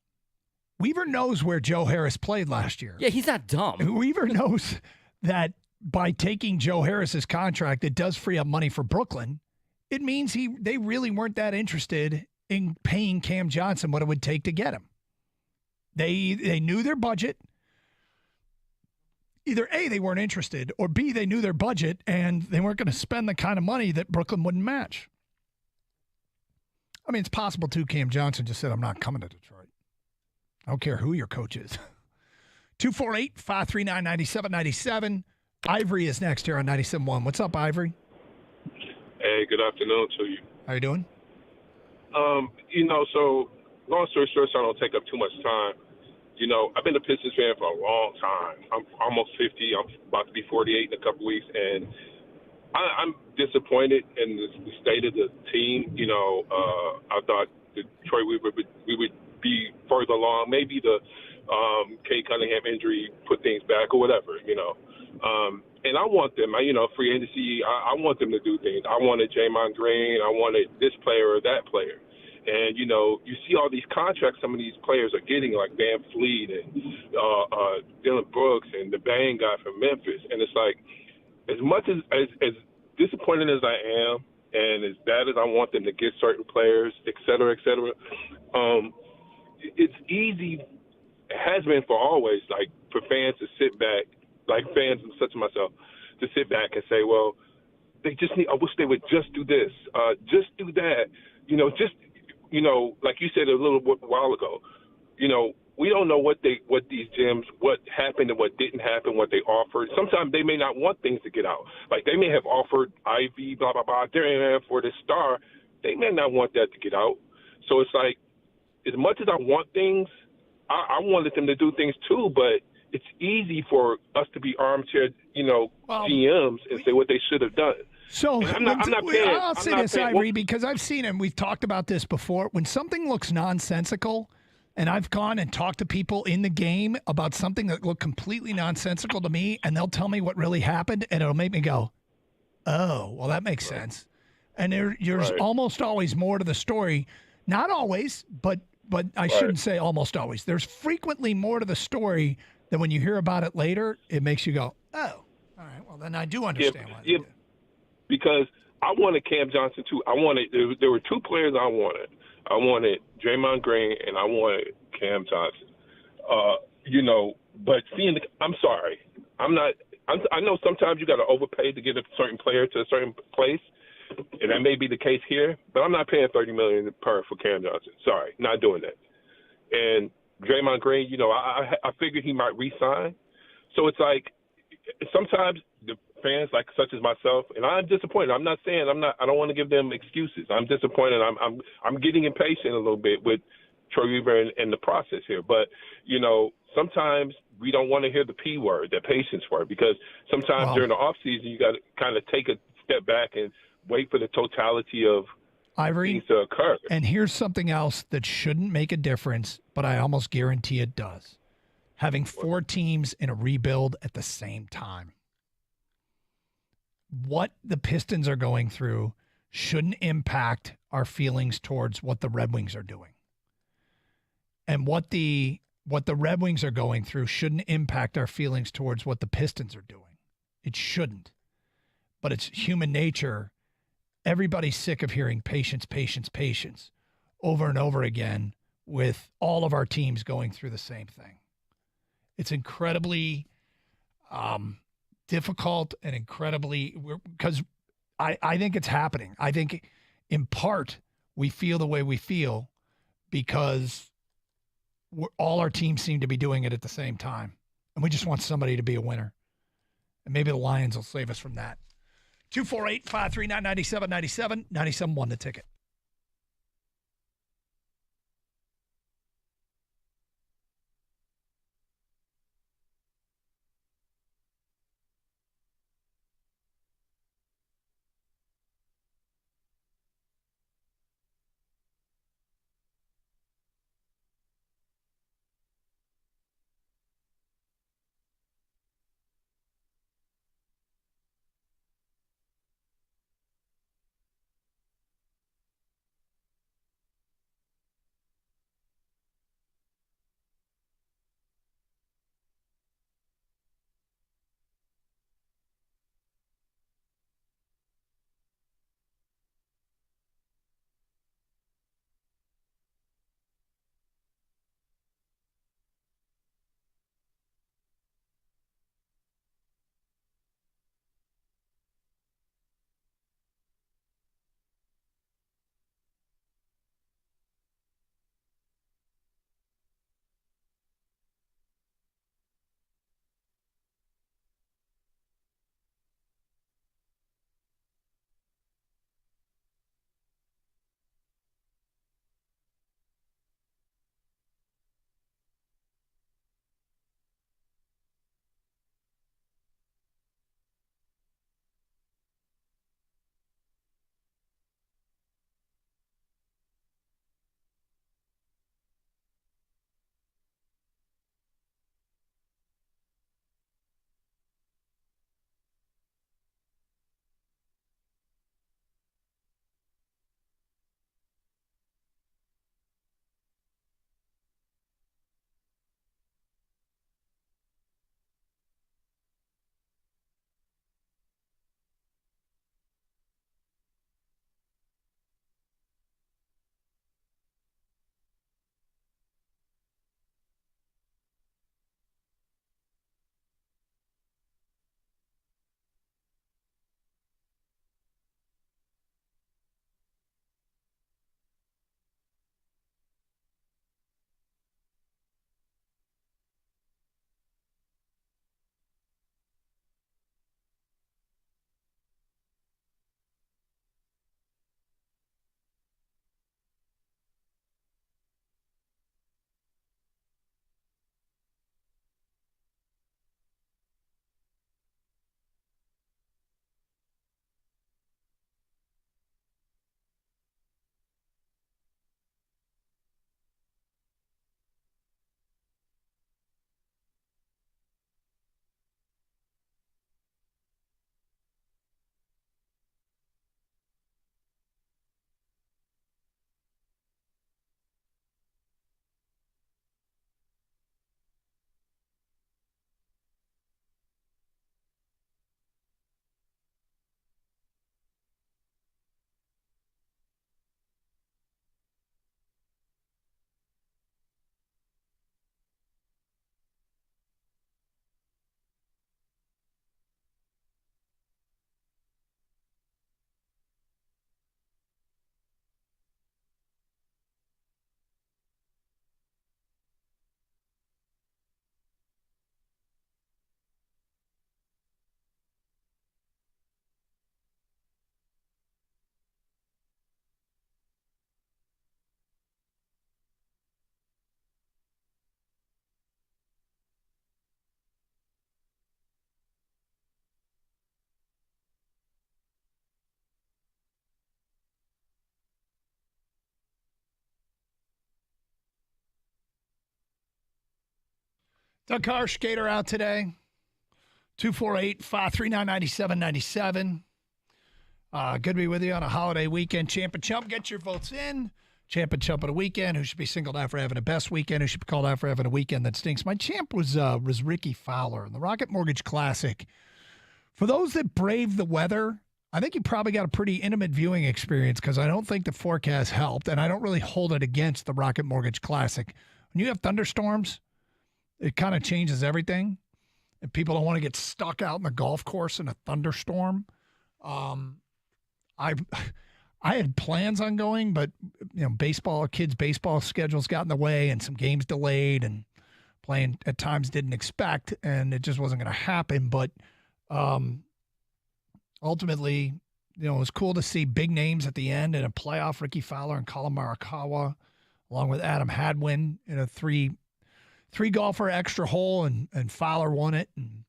Weaver knows where Joe Harris played last year. Yeah, he's not dumb. Weaver knows that by taking Joe Harris's contract, it does free up money for Brooklyn. It means they really weren't that interested in paying Cam Johnson what it would take to get him. They knew their budget. Either A, they weren't interested, or B, they knew their budget and they weren't going to spend the kind of money that Brooklyn wouldn't match. I mean, it's possible, too, Cam Johnson just said, I'm not coming to Detroit. I don't care who your coach is. 248-539-9797. Ivory is next here on 97.1. What's up, Ivory? Hey, good afternoon to you. How you doing? So long story short, so I don't take up too much time. I've been a Pistons fan for a long time. I'm almost 50. I'm about to be 48 in a couple weeks, and I'm disappointed in the state of the team. I thought Detroit we would be further along. Maybe the Kate Cunningham injury put things back or whatever. And I want them. Free agency. I want them to do things. I wanted Draymond Green. I wanted this player or that player. And, you see all these contracts some of these players are getting, like Van Fleet and Dylan Brooks and the Bang guy from Memphis. And it's like, as much as disappointed as I am and as bad as I want them to get certain players, et cetera, it's easy, it has been for always, like, for fans to sit back, like fans such as myself, to sit back and say, well, they just need, I wish they would just do this, just do that, like you said a little while ago, we don't know what these gyms, what happened and what didn't happen, what they offered. Sometimes they may not want things to get out. Like they may have offered IV, blah, blah, blah, for the star. They may not want that to get out. So it's like, as much as I want things, I wanted them to do things too, but it's easy for us to be armchair, GMs and say what they should have done. So I'll say this, Ivory, because I've seen it, and we've talked about this before. When something looks nonsensical, and I've gone and talked to people in the game about something that looked completely nonsensical to me, and they'll tell me what really happened, and it'll make me go, oh, well, that makes sense. And there's almost always more to the story. Not always, but I shouldn't say almost always. There's frequently more to the story than when you hear about it later, it makes you go, oh, all right, well, then I do understand why they did. Because I wanted Cam Johnson, too. There were two players I wanted. I wanted Draymond Green and I wanted Cam Johnson. But I'm sorry. I know sometimes you got to overpay to get a certain player to a certain place, and that may be the case here, but I'm not paying $30 million per for Cam Johnson. Sorry, not doing that. And Draymond Green, I figured he might re-sign. So it's like sometimes the fans like such as myself, and I'm disappointed. I'm not saying I don't want to give them excuses. I'm disappointed. I'm getting impatient a little bit with Troy Weaver and the process here. But sometimes we don't want to hear the P word, the patience word, because sometimes during the offseason you got to kind of take a step back and wait for the totality of Ivory, things to occur. And here's something else that shouldn't make a difference, but I almost guarantee it does. Having 4 teams in a rebuild at the same time. What the Pistons are going through shouldn't impact our feelings towards what the Red Wings are doing. And what the what the Red Wings are going through shouldn't impact our feelings towards what the Pistons are doing. It shouldn't. But it's human nature. Everybody's sick of hearing patience, patience, patience over and over again with all of our teams going through the same thing. It's incredibly difficult and incredibly, because I think it's happening. I think in part we feel the way we feel because all our teams seem to be doing it at the same time. And we just want somebody to be a winner. And maybe the Lions will save us from that. 248-539-9797, 97.1 the ticket. Doug Carr, skater out today. 248-539-9797. Good to be with you on a holiday weekend. Champ and Chump, get your votes in. champ and chump of the weekend, who should be singled out for having the best weekend, who should be called out for having a weekend that stinks. My champ was Ricky Fowler in the Rocket Mortgage Classic. For those that brave the weather, I think you probably got a pretty intimate viewing experience because I don't think the forecast helped, and I don't really hold it against the Rocket Mortgage Classic. When you have thunderstorms, it kind of changes everything, and people don't want to get stuck out in the golf course in a thunderstorm. I had plans on going, but kids' baseball schedules got in the way, and some games delayed, and playing at times didn't expect, and it just wasn't going to happen. But ultimately, it was cool to see big names at the end in a playoff. Ricky Fowler and Colin Morikawa, along with Adam Hadwin in a three golfer extra hole, and Fowler won it. And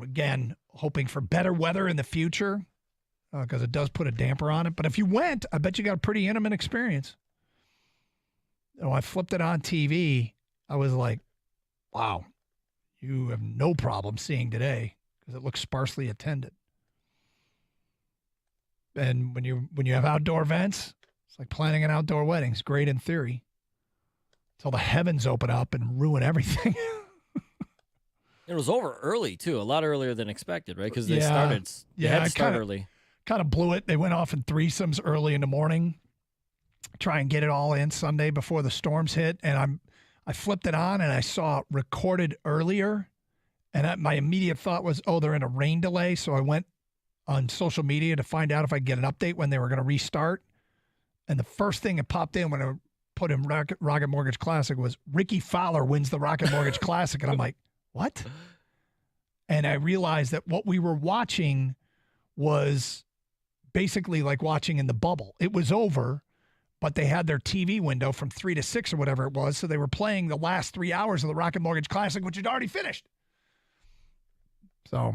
again, hoping for better weather in the future because it does put a damper on it. But if you went, I bet you got a pretty intimate experience. I flipped it on TV. I was like, wow, you have no problem seeing today because it looks sparsely attended. And when you have outdoor events, it's like planning an outdoor wedding. It's great in theory until the heavens open up and ruin everything. It was over early, too, a lot earlier than expected, right? Because they had to start early. Kind of blew it. They went off in threesomes early in the morning, try and get it all in Sunday before the storms hit. And I flipped it on and I saw recorded earlier. And my immediate thought was, they're in a rain delay. So I went on social media to find out if I could get an update when they were going to restart. And the first thing that popped in when I put in Rocket Mortgage Classic was Ricky Fowler wins the Rocket Mortgage Classic. And I'm like, what? And I realized that what we were watching was basically like watching in the bubble. It was over, but they had their TV window from 3 to 6 or whatever it was. So they were playing the last 3 hours of the Rocket Mortgage Classic, which had already finished. So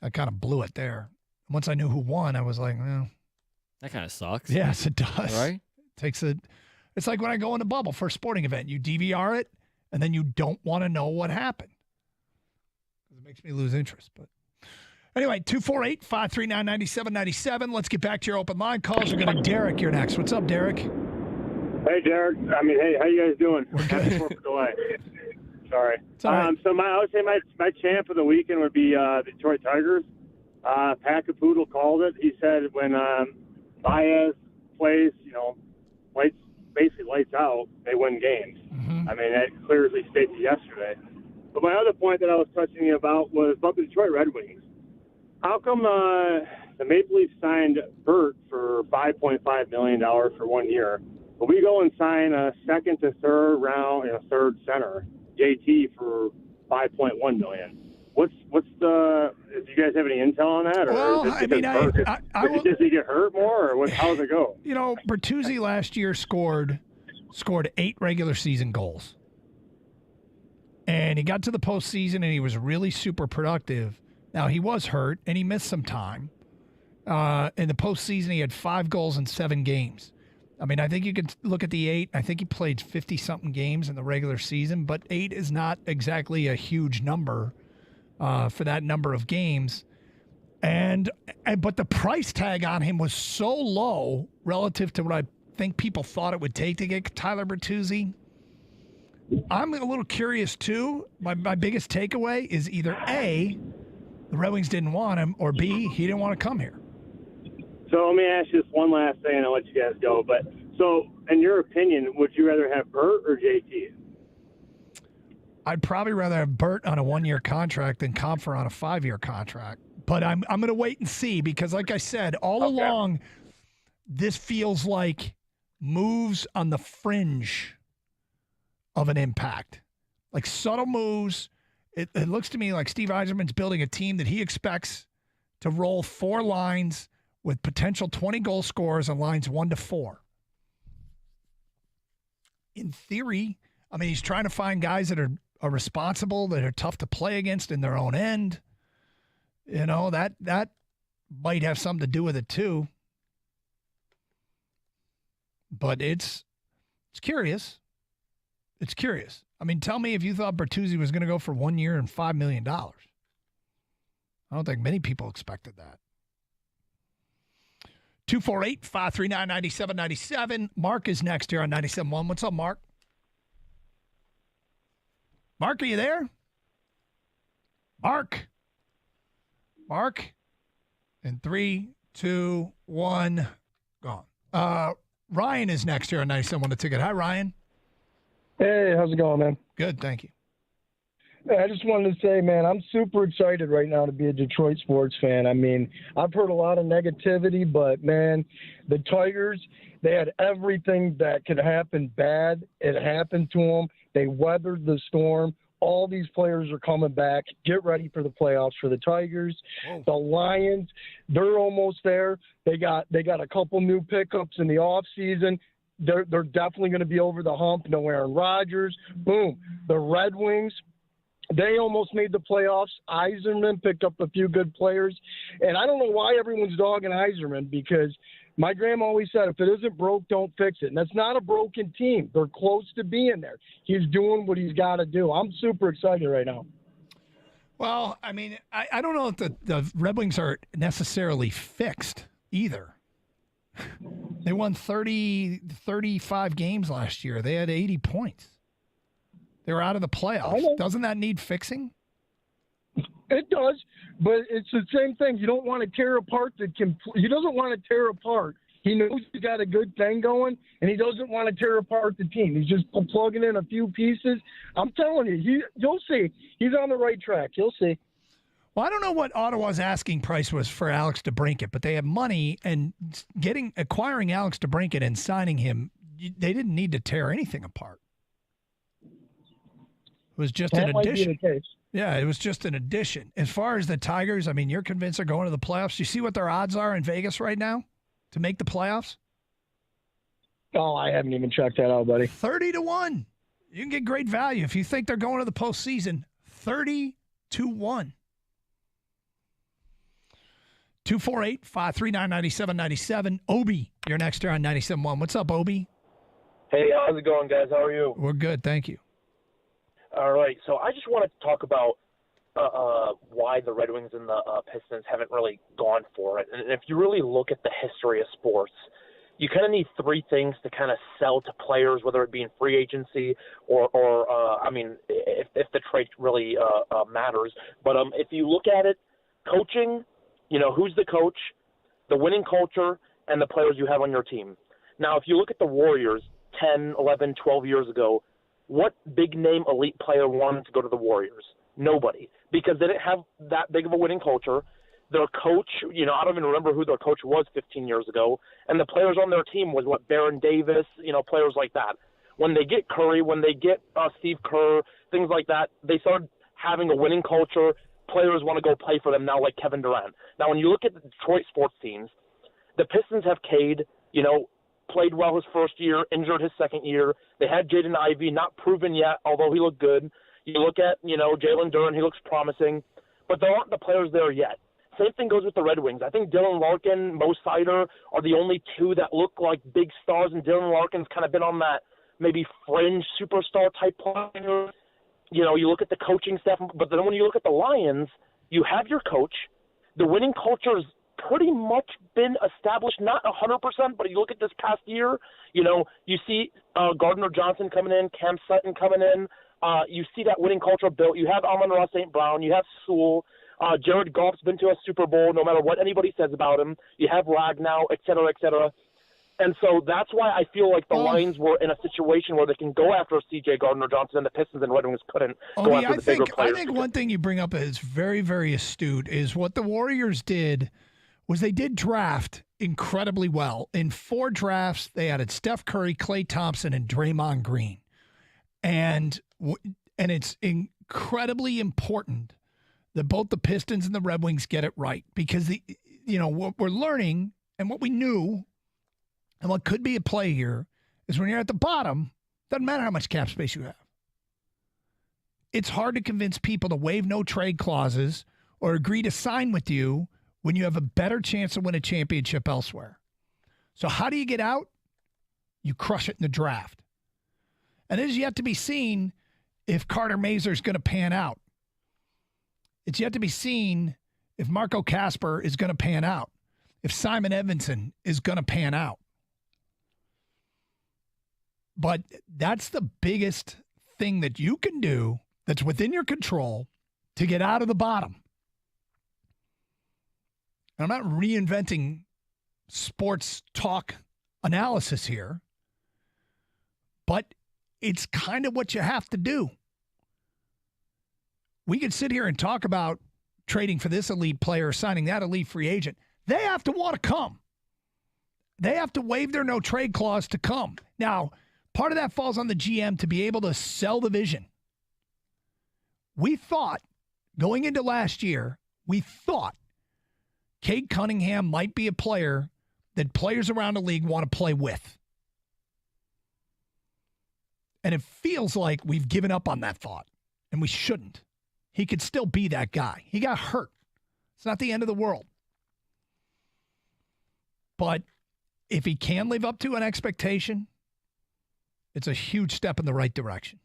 I kind of blew it there. Once I knew who won, I was like, well. That kind of sucks. Yes, it does. Right? It's like when I go in a bubble for a sporting event. You DVR it, and then you don't want to know what happened. It makes me lose interest. But anyway, 248-539-9797. Let's get back to your open line calls. We're going to Derek. You're next. What's up, Derek? Hey, Derek. Hey, how you guys doing? We're good. For delay. Sorry. Right. So I would say my champ of the weekend would be the Detroit Tigers. Pat Capoodle called it. He said when Baez plays, basically lights out, they win games. Mm-hmm. I mean, that clearly stated yesterday. But my other point that I was touching about was about the Detroit Red Wings. How come the Maple Leafs signed Burt for $5.5 million for 1 year, but we go and sign a second to third round, third center, JT, for $5.1 million? What's the? Do you guys have any intel on that? Or Well, does he get hurt more, or how's it go? Bertuzzi last year scored 8 regular season goals. And he got to the postseason, and he was really super productive. Now, he was hurt, and he missed some time. In the postseason, he had 5 goals in 7 games. I mean, I think you could look at the 8. I think he played 50-something games in the regular season, but 8 is not exactly a huge number for that number of games. But the price tag on him was so low relative to what I think people thought it would take to get Tyler Bertuzzi. I'm a little curious, too. My biggest takeaway is either A, the Red Wings didn't want him, or B, he didn't want to come here. So let me ask you this one last thing, and I'll let you guys go. But so, in your opinion, would you rather have Burt or JT? I'd probably rather have Burt on a 1-year contract than Comfer on a 5-year contract. But I'm going to wait and see because, like I said, all along, this feels like moves on the fringe of an impact. Like subtle moves. It looks to me like Steve Yzerman's building a team that he expects to roll 4 lines with potential 20 goal scorers on lines 1 to 4. In theory, I mean, he's trying to find guys that are responsible, that are tough to play against in their own end. That might have something to do with it too. But it's curious. It's curious. I mean, tell me if you thought Bertuzzi was going to go for 1 year and $5 million. I don't think many people expected that. 248-539-9797. Mark is next here on 97.1. What's up, Mark? Mark, are you there? Mark. In 3, 2, 1, gone. Ryan is next here on 97.1 The Ticket. Hi, Ryan. Hey, how's it going, man? Good, thank you. I just wanted to say, man, I'm super excited right now to be a Detroit sports fan. I mean, I've heard a lot of negativity, but, man, the Tigers, they had everything that could happen bad. It happened to them. They weathered the storm. All these players are coming back. Get ready for the playoffs for the Tigers. Whoa. The Lions, they're almost there. They got a couple new pickups in the offseason. They're definitely going to be over the hump. No Aaron Rodgers. Boom. The Red Wings, they almost made the playoffs. Yzerman picked up a few good players. And I don't know why everyone's dogging Yzerman, because my grandma always said, if it isn't broke, don't fix it. And that's not a broken team. They're close to being there. He's doing what he's got to do. I'm super excited right now. Well, I mean, I don't know if the Red Wings are necessarily fixed either. They won 35 games last year. They had 80 points. They were out of the playoffs. Doesn't that need fixing? It does, but it's the same thing. You don't want to tear apart he doesn't want to tear apart. He knows he's got a good thing going, and he doesn't want to tear apart the team. He's just plugging in a few pieces. I'm telling you, you'll see. He's on the right track. You'll see. Well, I don't know what Ottawa's asking price was for Alex DeBrincat, but they have money, and acquiring Alex DeBrincat and signing him, they didn't need to tear anything apart. It was just an addition. Yeah, it was just an addition. As far as the Tigers, I mean, you're convinced they're going to the playoffs. You see what their odds are in Vegas right now to make the playoffs? Oh, I haven't even checked that out, buddy. 30-1. You can get great value. If you think they're going to the postseason, 30-1. 248-539-9797. Obi, you're next here on 97.1. What's up, Obi? Hey, how's it going, guys? How are you? We're good, thank you. All right, so I just want to talk about why the Red Wings and the Pistons haven't really gone for it. And if you really look at the history of sports, you kind of need three things to kind of sell to players, whether it be in free agency or I mean, if the trade really matters. But if you look at it, coaching, you know, who's the coach, the winning culture, and the players you have on your team. Now, if you look at the Warriors 10, 11, 12 years ago, what big-name elite player wanted to go to the Warriors? Nobody, because they didn't have that big of a winning culture. Their coach, you know, I don't even remember who their coach was 15 years ago, and the players on their team was, Baron Davis, you know, players like that. When they get Curry, when they get Steve Kerr, things like that, they started having a winning culture. Players want to go play for them now, like Kevin Durant. Now, when you look at the Detroit sports teams, the Pistons have Cade, you know, played well his first year, injured his second year. They had Jaden Ivey, not proven yet, although he looked good. You look at, you know, Jalen Duren, he looks promising, but there aren't the players there yet. Same thing goes with the Red Wings. I think Dylan Larkin, Mo Sider are the only two that look like big stars, and Dylan Larkin's kind of been on that maybe fringe superstar type player. You know, you look at the coaching staff, but then when you look at the Lions, you have your coach. The winning culture is pretty much been established, not 100%, but you look at this past year, you know, you see Gardner Johnson coming in, Cam Sutton coming in. You see that winning culture built. You have Amon-Ra St. Brown. You have Sewell. Jared Goff's been to a Super Bowl, no matter what anybody says about him. You have Ragnow, et cetera, et cetera. And so that's why I feel like the Lions were in a situation where they can go after C.J. Gardner-Johnson, and the Pistons and Red Wings couldn't go after the bigger players. I think one thing you bring up is very, very astute is what the Warriors did was they did draft incredibly well. In 4 drafts, they added Steph Curry, Klay Thompson, and Draymond Green. And it's incredibly important that both the Pistons and the Red Wings get it right, because what we're learning and what we knew and what could be a play here is when you're at the bottom, doesn't matter how much cap space you have. It's hard to convince people to waive no trade clauses or agree to sign with you when you have a better chance to win a championship elsewhere. So how do you get out? You crush it in the draft. And it is yet to be seen if Carter Mazur is going to pan out. It's yet to be seen if Marco Kasper is going to pan out. if Simon Edmondson is going to pan out. But that's the biggest thing that you can do that's within your control to get out of the bottom. And I'm not reinventing sports talk analysis here, but it's kind of what you have to do. We could sit here and talk about trading for this elite player, signing that elite free agent. They have to want to come. They have to waive their no-trade clause to come. Now, part of that falls on the GM to be able to sell the vision. We thought, going into last year, we thought Cade Cunningham might be a player that players around the league want to play with. And it feels like we've given up on that thought, and we shouldn't. He could still be that guy. He got hurt. It's not the end of the world. But if he can live up to an expectation, it's a huge step in the right direction.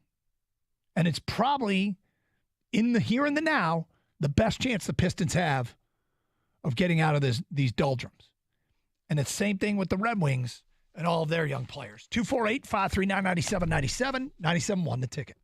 And it's probably, in the here and the now, the best chance the Pistons have of getting out of these doldrums. And it's the same thing with the Red Wings and all of their young players. 248-539-9797, 97.1 The Ticket.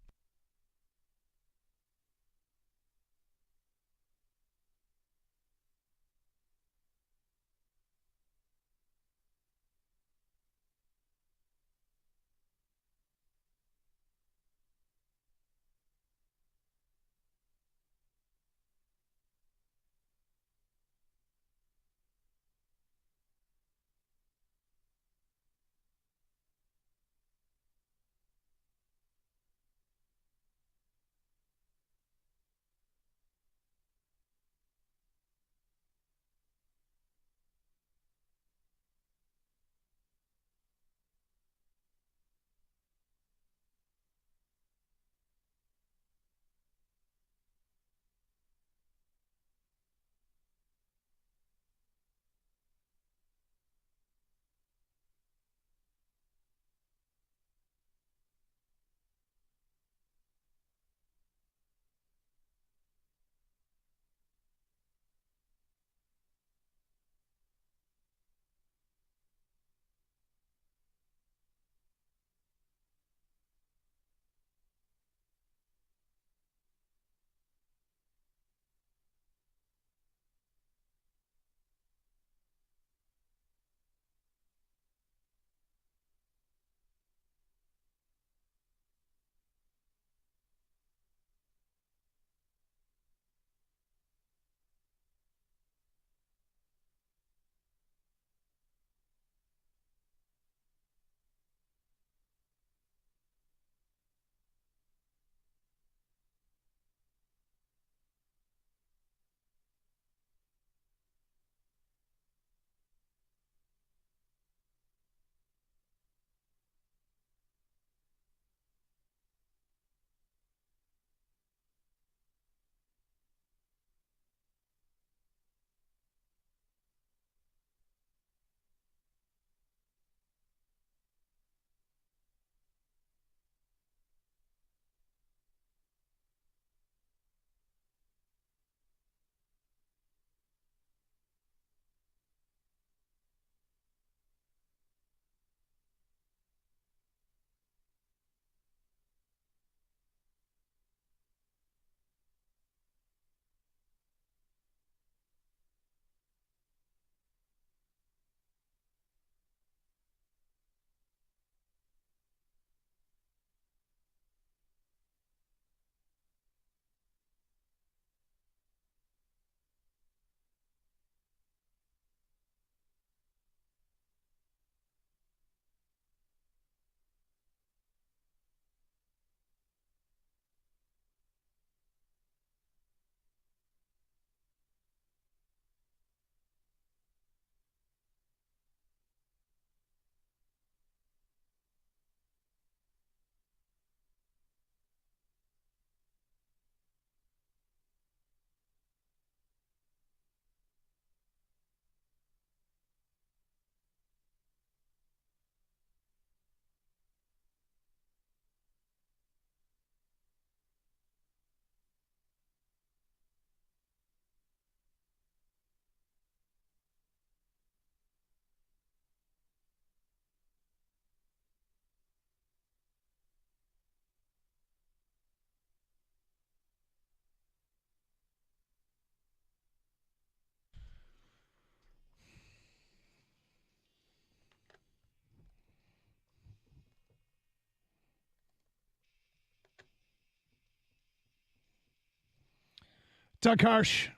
Doug Harsh,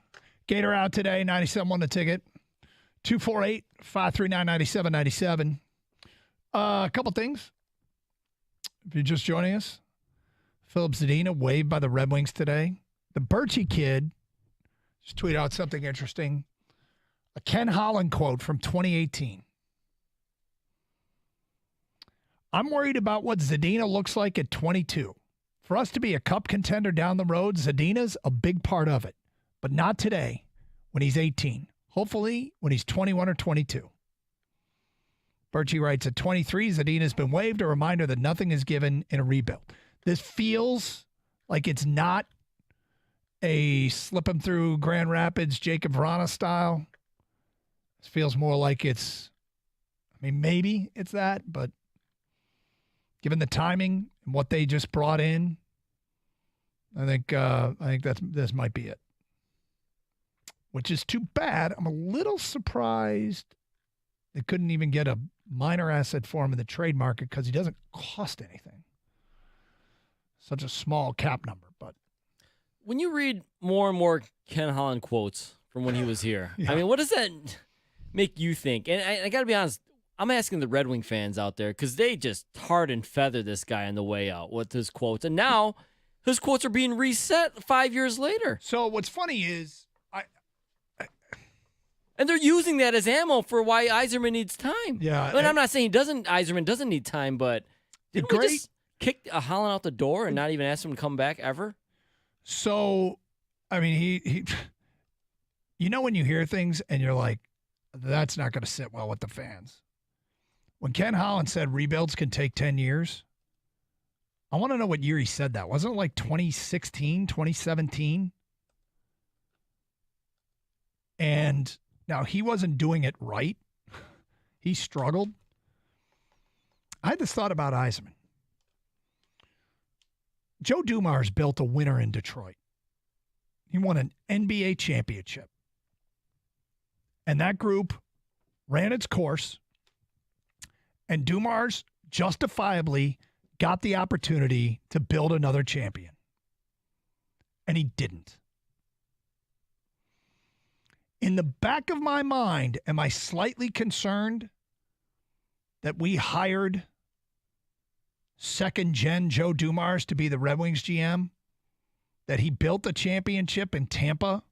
Gator out today, 97 the ticket. 248-539-9797. A couple things. If you're just joining us, Philip Zadina waived by the Red Wings today. The Birchie kid just tweeted out something interesting. A Ken Holland quote from 2018. I'm worried about what Zadina looks like at 22. For us to be a cup contender down the road, Zadina's a big part of it. But not today when he's 18. Hopefully when he's 21 or 22. Birchie writes, at 23, Zadina's been waived, a reminder that nothing is given in a rebuild. This feels like it's not a slip him through Grand Rapids, Jacob Vrana style. This feels more like it's, maybe it's that, but given the timing and what they just brought in, I think this might be it. Which is too bad. I'm a little surprised they couldn't even get a minor asset for him in the trade market because he doesn't cost anything. Such a small cap number, but when you read more and more Ken Holland quotes from when he was here, Yeah. what does that make you think? And I got to be honest, I'm asking the Red Wing fans out there because they just tarred and feathered this guy on the way out with his quotes. And now his quotes are being reset 5 years later. So what's funny is, and they're using that as ammo for why Yzerman needs time. Yeah. And I'm not saying Yzerman doesn't need time, but didn't we just kick Holland out the door and not even ask him to come back ever? So, he when you hear things and you're like, that's not going to sit well with the fans. When Ken Holland said rebuilds can take 10 years, I want to know what year he said that. Wasn't it like 2016, 2017? And now, he wasn't doing it right. He struggled. I had this thought about Yzerman. Joe Dumars built a winner in Detroit. He won an NBA championship. And that group ran its course. And Dumars justifiably got the opportunity to build another champion. And he didn't. In the back of my mind, am I slightly concerned that we hired second-gen Joe Dumars to be the Red Wings GM? That he built the championship in Tampa,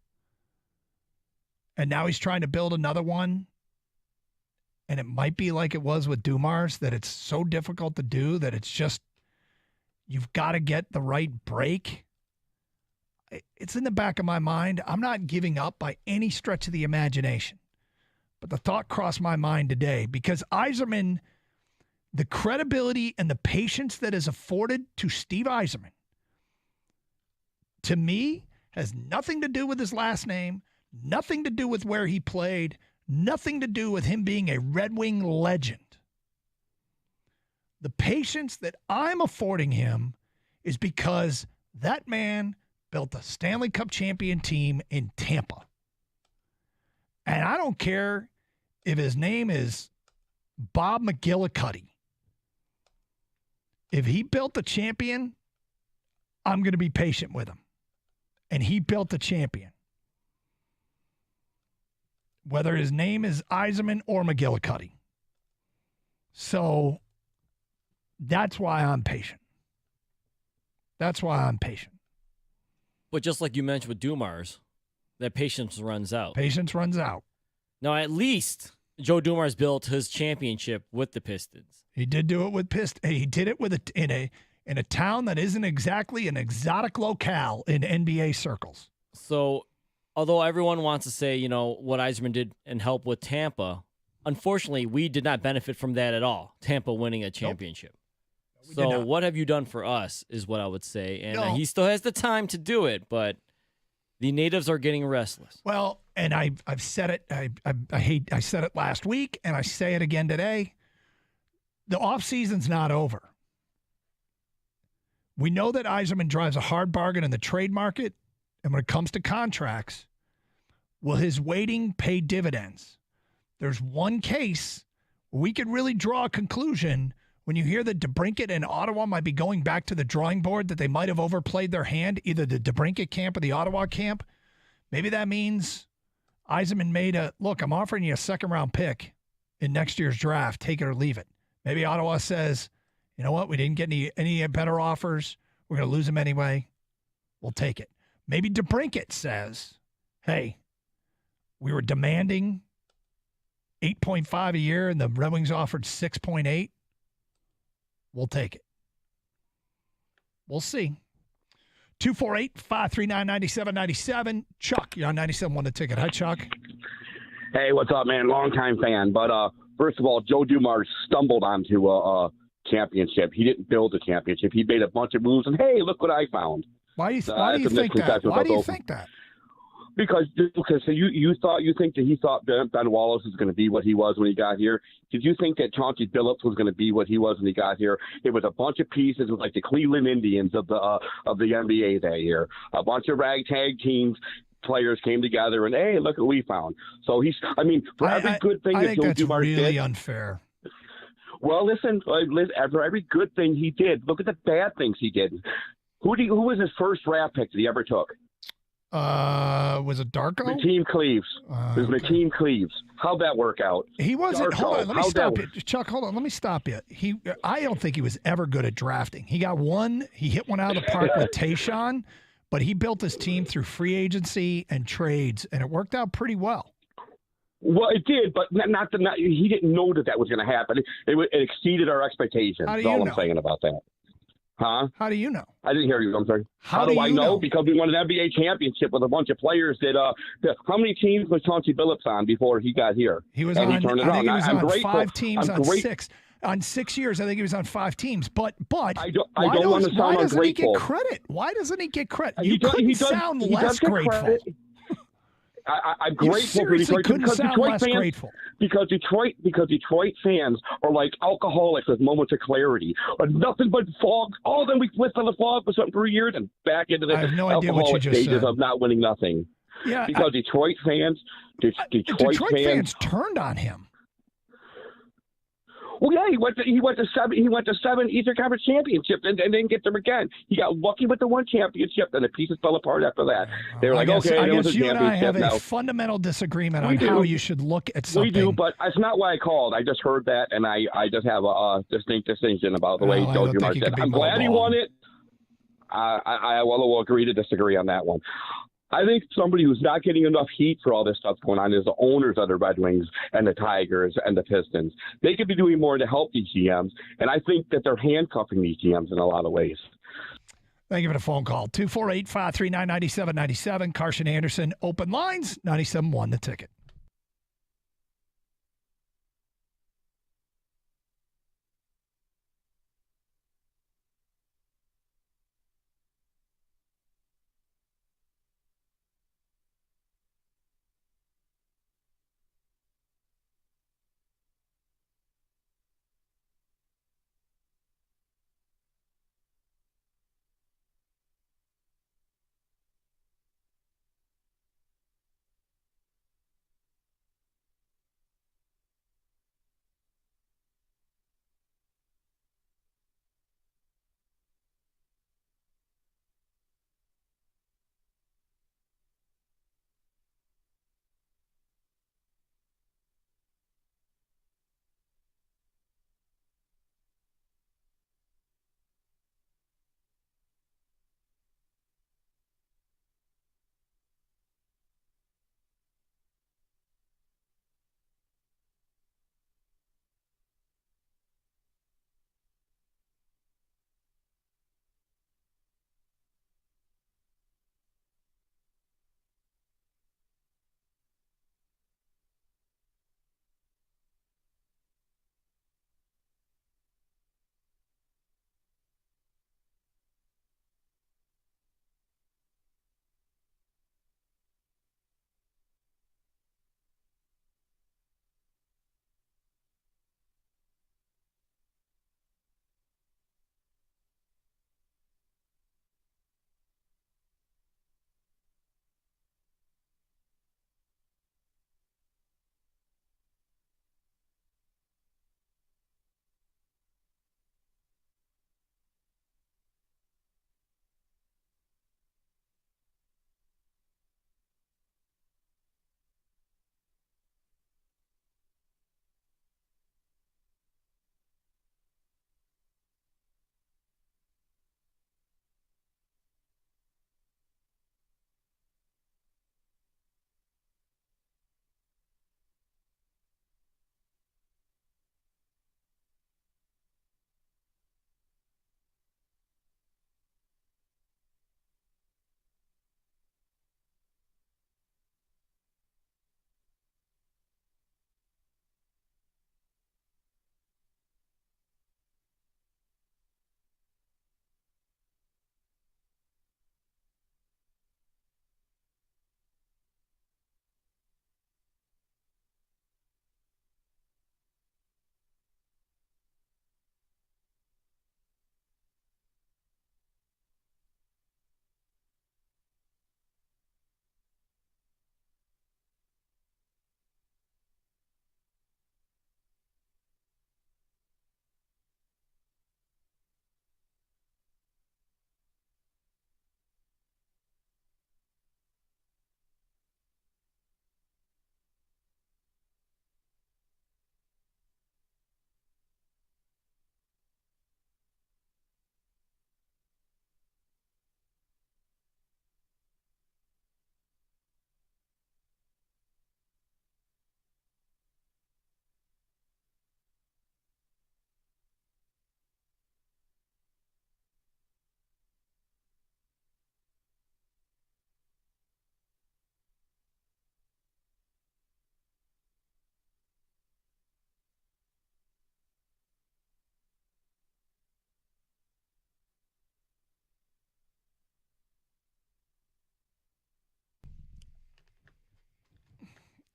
and now he's trying to build another one? And it might be like it was with Dumars, that it's so difficult to do that it's just, you've got to get the right break. It's in the back of my mind. I'm not giving up by any stretch of the imagination. But the thought crossed my mind today because Yzerman, the credibility and the patience that is afforded to Steve Yzerman, to me, has nothing to do with his last name, nothing to do with where he played, nothing to do with him being a Red Wing legend. The patience that I'm affording him is because that man built a Stanley Cup champion team in Tampa. And I don't care if his name is Bob McGillicuddy. If he built the champion, I'm going to be patient with him. And he built the champion. Whether his name is Yzerman or McGillicuddy. So that's why I'm patient. That's why I'm patient. But just like you mentioned with Dumars, that patience runs out. Patience runs out. Now, at least Joe Dumars built his championship with the Pistons. He did do it with Pistons. He did it with in a town that isn't exactly an exotic locale in NBA circles. So, although everyone wants to say, what Yzerman did and help with Tampa, unfortunately, we did not benefit from that at all. Tampa winning a championship. Nope. So what have you done for us is what I would say. And he still has the time to do it, but the natives are getting restless. Well, and I've said it. I said it last week, and I say it again today. The offseason's not over. We know that Yzerman drives a hard bargain in the trade market, and when it comes to contracts, will his waiting pay dividends? There's one case where we could really draw a conclusion when you hear that DeBrincat and Ottawa might be going back to the drawing board, that they might have overplayed their hand, either the DeBrincat camp or the Ottawa camp. Maybe that means Yzerman made look, I'm offering you a second-round pick in next year's draft. Take it or leave it. Maybe Ottawa says, you know what? We didn't get any better offers. We're going to lose him anyway. We'll take it. Maybe DeBrincat says, hey, we were demanding 8.5 a year, and the Red Wings offered 6.8. We'll take it. We'll see. 248-539-9797. Chuck, you're on 97.1 The Ticket. Hi, Chuck. Hey, what's up, man? Longtime fan. But first of all, Joe Dumars stumbled onto a championship. He didn't build a championship. He made a bunch of moves, and hey, look what I found. Why do you think that? Why do you think that? Because you think that he thought Ben Wallace was going to be what he was when he got here. Did you think that Chauncey Billups was going to be what he was when he got here? It was a bunch of pieces. It was like the Cleveland Indians of the NBA that year. A bunch of ragtag teams. Players came together and hey, look what we found. So for every good thing that Joe Dumars did, really unfair. Well, listen, for every good thing he did, look at the bad things he did. Who was his first draft pick that he ever took? Was it Darko? Makeem Cleaves. It was Makeem Cleaves. How'd that work out? He wasn't. Darko. Hold on, let me stop you, Chuck. Hold on, let me stop you. I don't think he was ever good at drafting. He got one. He hit one out of the park with Tayshaun, but he built his team through free agency and trades, and it worked out pretty well. Well, it did, but he didn't know that was going to happen. It exceeded our expectations. That's all I'm saying about that. Huh? How do you know? I didn't hear you. I'm sorry. How do I you know? Because we won an NBA championship with a bunch of players that how many teams was Chauncey Billups on before he got here? He was and on, he turned it I think on. he was I'm on grateful. 5 teams I'm on great. 6. On 6 years, I think he was on 5 teams. But I don't want to sound why doesn't he get ungrateful. credit? Why doesn't he get credit? He You does- couldn't he does- sound he does less get grateful. credit. I'm You grateful for seriously Detroit couldn't because sound Detroit less fans, grateful. Because Detroit fans are like alcoholics with moments of clarity, or nothing but fog. All of them we flipped on the fog for something for years and back into the I have no idea what you alcoholic just stages said. of not winning nothing. Yeah, because Detroit fans fans turned on him. Well, yeah, he went to 7 Eastern Conference championships and didn't get them again. He got lucky with the one championship, and the pieces fell apart after that. They were I like, guess, okay, I there was guess a you and I championship have now. a fundamental disagreement We on do. how you should look at something. We do, but that's not why I called. I just heard that, and I just have a distinct distinction about the way Well, I Joe don't think Dumars you said. can be I'm glad he lowballing. won it. I will agree to disagree on that one. I think somebody who's not getting enough heat for all this stuff going on is the owners of the Red Wings and the Tigers and the Pistons. They could be doing more to help these GMs, and I think that they're handcuffing these GMs in a lot of ways. Thank you for the phone call. 248-539-9797. Carson Anderson, open lines, 97.1 The Ticket.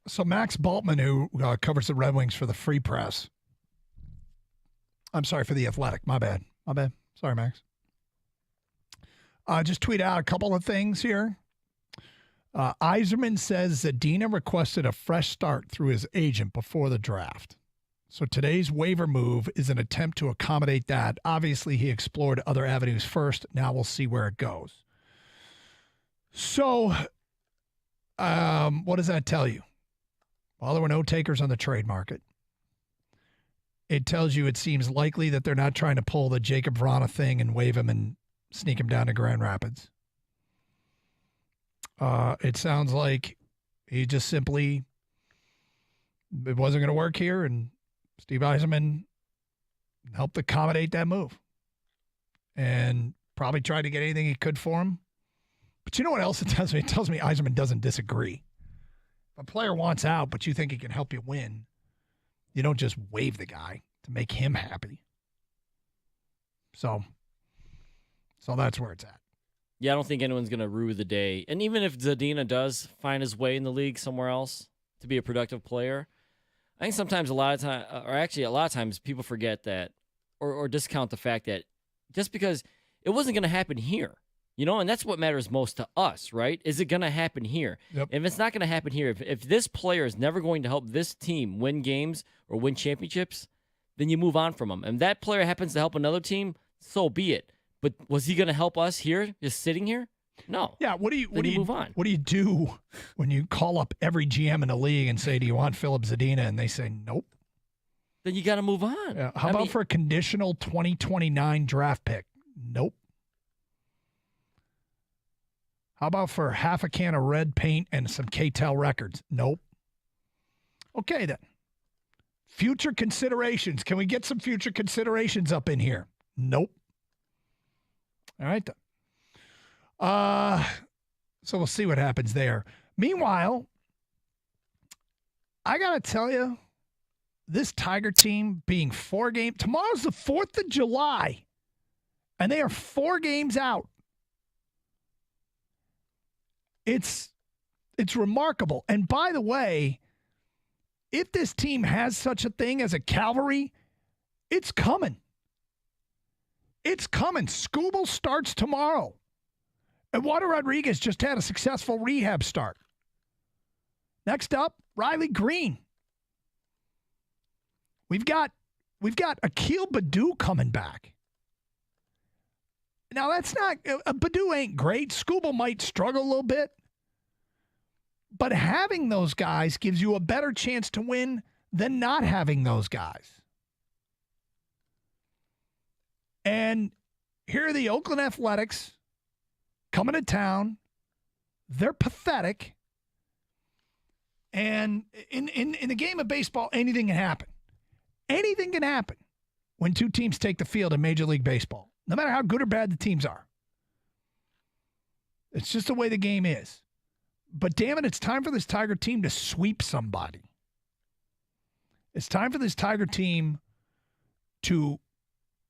So Max Bultman, who covers the Red Wings for the Free Press. I'm sorry, for The Athletic. My bad. Sorry, Max. Just tweet out a couple of things here. Yzerman says Zadina requested a fresh start through his agent before the draft. So today's waiver move is an attempt to accommodate that. Obviously, he explored other avenues first. Now we'll see where it goes. So, what does that tell you? Well, there were no takers on the trade market. It tells you it seems likely that they're not trying to pull the Jacob Vrana thing and waive him and sneak him down to Grand Rapids. It sounds like he just simply, it wasn't going to work here, and Steve Yzerman helped accommodate that move and probably tried to get anything he could for him. But you know what else it tells me? It tells me Yzerman doesn't disagree. If a player wants out, but you think he can help you win, you don't just waive the guy to make him happy. So that's where it's at. Yeah, I don't think anyone's going to rue the day. And even if Zadina does find his way in the league somewhere else to be a productive player, I think sometimes a lot of times people forget that or discount the fact that just because it wasn't going to happen here, and that's what matters most to us, right? Is it going to happen here? Yep. If it's not going to happen here, if this player is never going to help this team win games or win championships, then you move on from him. And that player happens to help another team, so be it. But was he going to help us here, just sitting here? No. Yeah. What do you move on? What do you do when you call up every GM in the league and say, "Do you want Philip Zadina?" and they say, "Nope." Then you got to move on. Yeah. How about for a conditional 2029 draft pick? Nope. How about for half a can of red paint and some K-Tel records? Nope. Okay then. Future considerations. Can we get some future considerations up in here? Nope. All right, then. So we'll see what happens there. Meanwhile, I got to tell you, this Tiger team being 4 games, tomorrow's the 4th of July, and they are 4 games out. It's remarkable. And by the way, if this team has such a thing as a cavalry, it's coming. It's coming. Scooble starts tomorrow. Eduardo Rodriguez just had a successful rehab start. Next up, Riley Green. We've got Akil Baddoo coming back. Now, that's not, Baddoo ain't great. Scooble might struggle a little bit. But having those guys gives you a better chance to win than not having those guys. And here are the Oakland Athletics coming to town. They're pathetic. And in the game of baseball, anything can happen. Anything can happen when 2 teams take the field in Major League Baseball, no matter how good or bad the teams are. It's just the way the game is. But damn it, it's time for this Tiger team to sweep somebody. It's time for this Tiger team to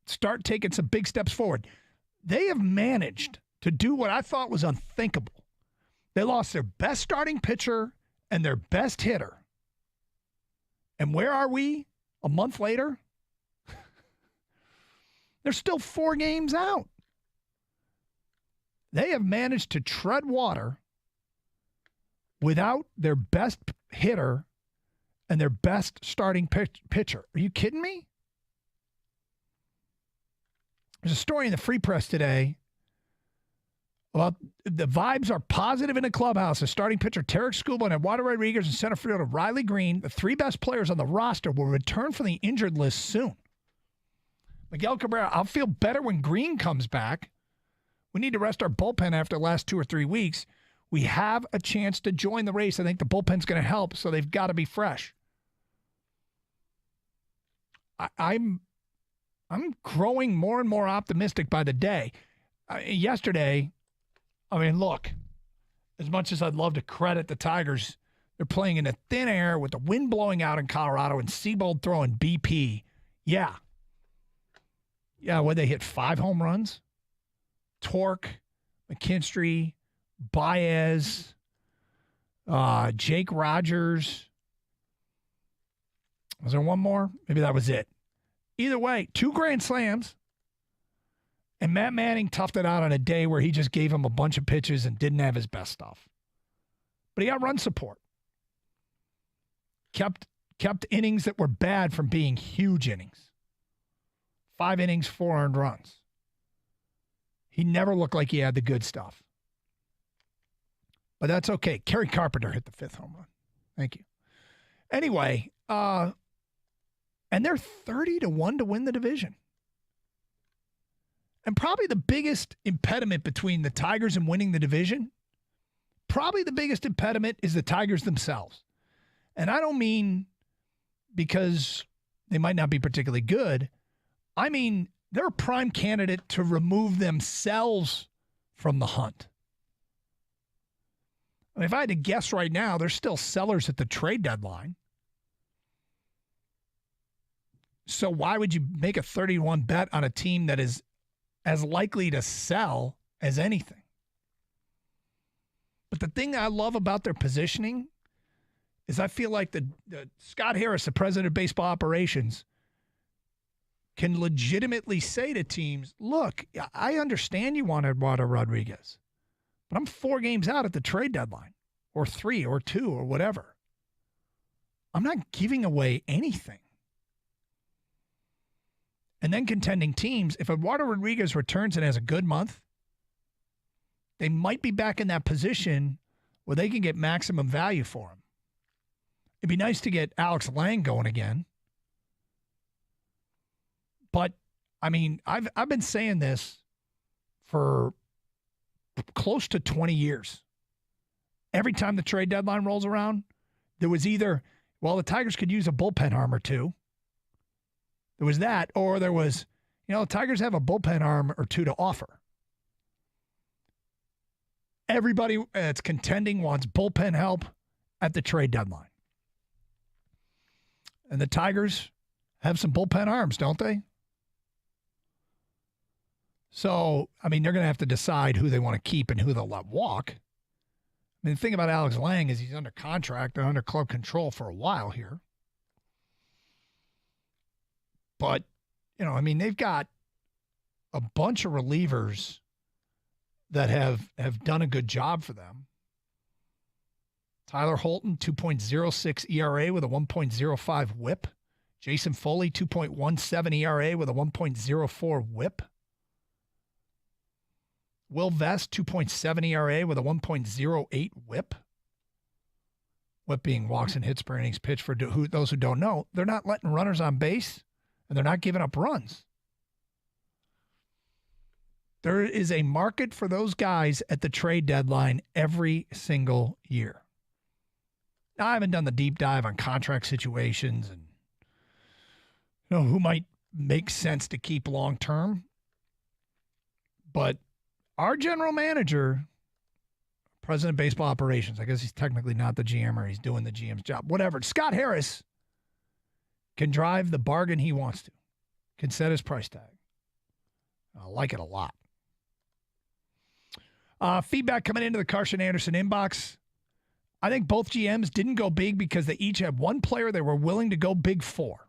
start taking some big steps forward. They have managed to do what I thought was unthinkable. They lost their best starting pitcher and their best hitter. And where are we a month later? They're still 4 games out. They have managed to tread water without their best hitter and their best starting pitcher. Are you kidding me? There's a story in the Free Press today about the vibes are positive in the clubhouse. The starting pitcher, Tarek Skubal, and Eduardo Rodriguez, and center fielder Riley Green, the 3 best players on the roster, will return from the injured list soon. Miguel Cabrera, I'll feel better when Green comes back. We need to rest our bullpen after the last 2 or 3 weeks. We have a chance to join the race. I think the bullpen's going to help, so they've got to be fresh. I'm growing more and more optimistic by the day. Yesterday, look, as much as I'd love to credit the Tigers, they're playing in the thin air with the wind blowing out in Colorado and Seabold throwing BP. Yeah, where they hit 5 home runs. Torque, McKinstry, Baez, Jake Rogers, Was there one more? Maybe that was it. Either way, 2 grand slams. And Matt Manning toughed it out on a day where he just gave him a bunch of pitches and didn't have his best stuff. But he got run support. Kept innings that were bad from being huge innings. 5 innings, 4 earned runs. He never looked like he had the good stuff. But that's okay. Kerry Carpenter hit the 5th home run. Thank you. Anyway, and they're 30-1 to win the division. And probably the biggest impediment between the Tigers and winning the division, probably the biggest impediment is the Tigers themselves. And I don't mean because they might not be particularly good. I mean, they're a prime candidate to remove themselves from the hunt. I mean, if I had to guess right now, they're still sellers at the trade deadline. So why would you make a 31 bet on a team that is as likely to sell as anything? But the thing I love about their positioning is I feel like the Scott Harris, the president of baseball operations, can legitimately say to teams, look, I understand you want Eduardo Rodriguez, but I'm 4 games out at the trade deadline, or 3 or 2 or whatever. I'm not giving away anything. And then contending teams, if Eduardo Rodriguez returns and has a good month, they might be back in that position where they can get maximum value for him. It'd be nice to get Alex Lang going again. But, I mean, I've been saying this for close to 20 years. Every time the trade deadline rolls around, there was either, well, the Tigers could use a bullpen arm or two. There was that, or there was, the Tigers have a bullpen arm or two to offer. Everybody that's contending wants bullpen help at the trade deadline. And the Tigers have some bullpen arms, don't they? So, I mean, they're going to have to decide who they want to keep and who they'll let walk. I mean, the thing about Alex Lang is he's under contract and under club control for a while here. But, I mean, they've got a bunch of relievers that have done a good job for them. Tyler Holton, 2.06 ERA with a 1.05 whip. Jason Foley, 2.17 ERA with a 1.04 whip. Will Vest, 2.7 ERA with a 1.08 whip. Whip being walks and hits per innings pitched. For those who don't know, they're not letting runners on base, and they're not giving up runs. There is a market for those guys at the trade deadline every single year. Now, I haven't done the deep dive on contract situations and who might make sense to keep long term. But our general manager, president of baseball operations, I guess he's technically not the GM or he's doing the GM's job, whatever. Scott Harris can drive the bargain he wants to, can set his price tag. I like it a lot. Feedback coming into the Carson Anderson inbox. I think both GMs didn't go big because they each had one player they were willing to go big for.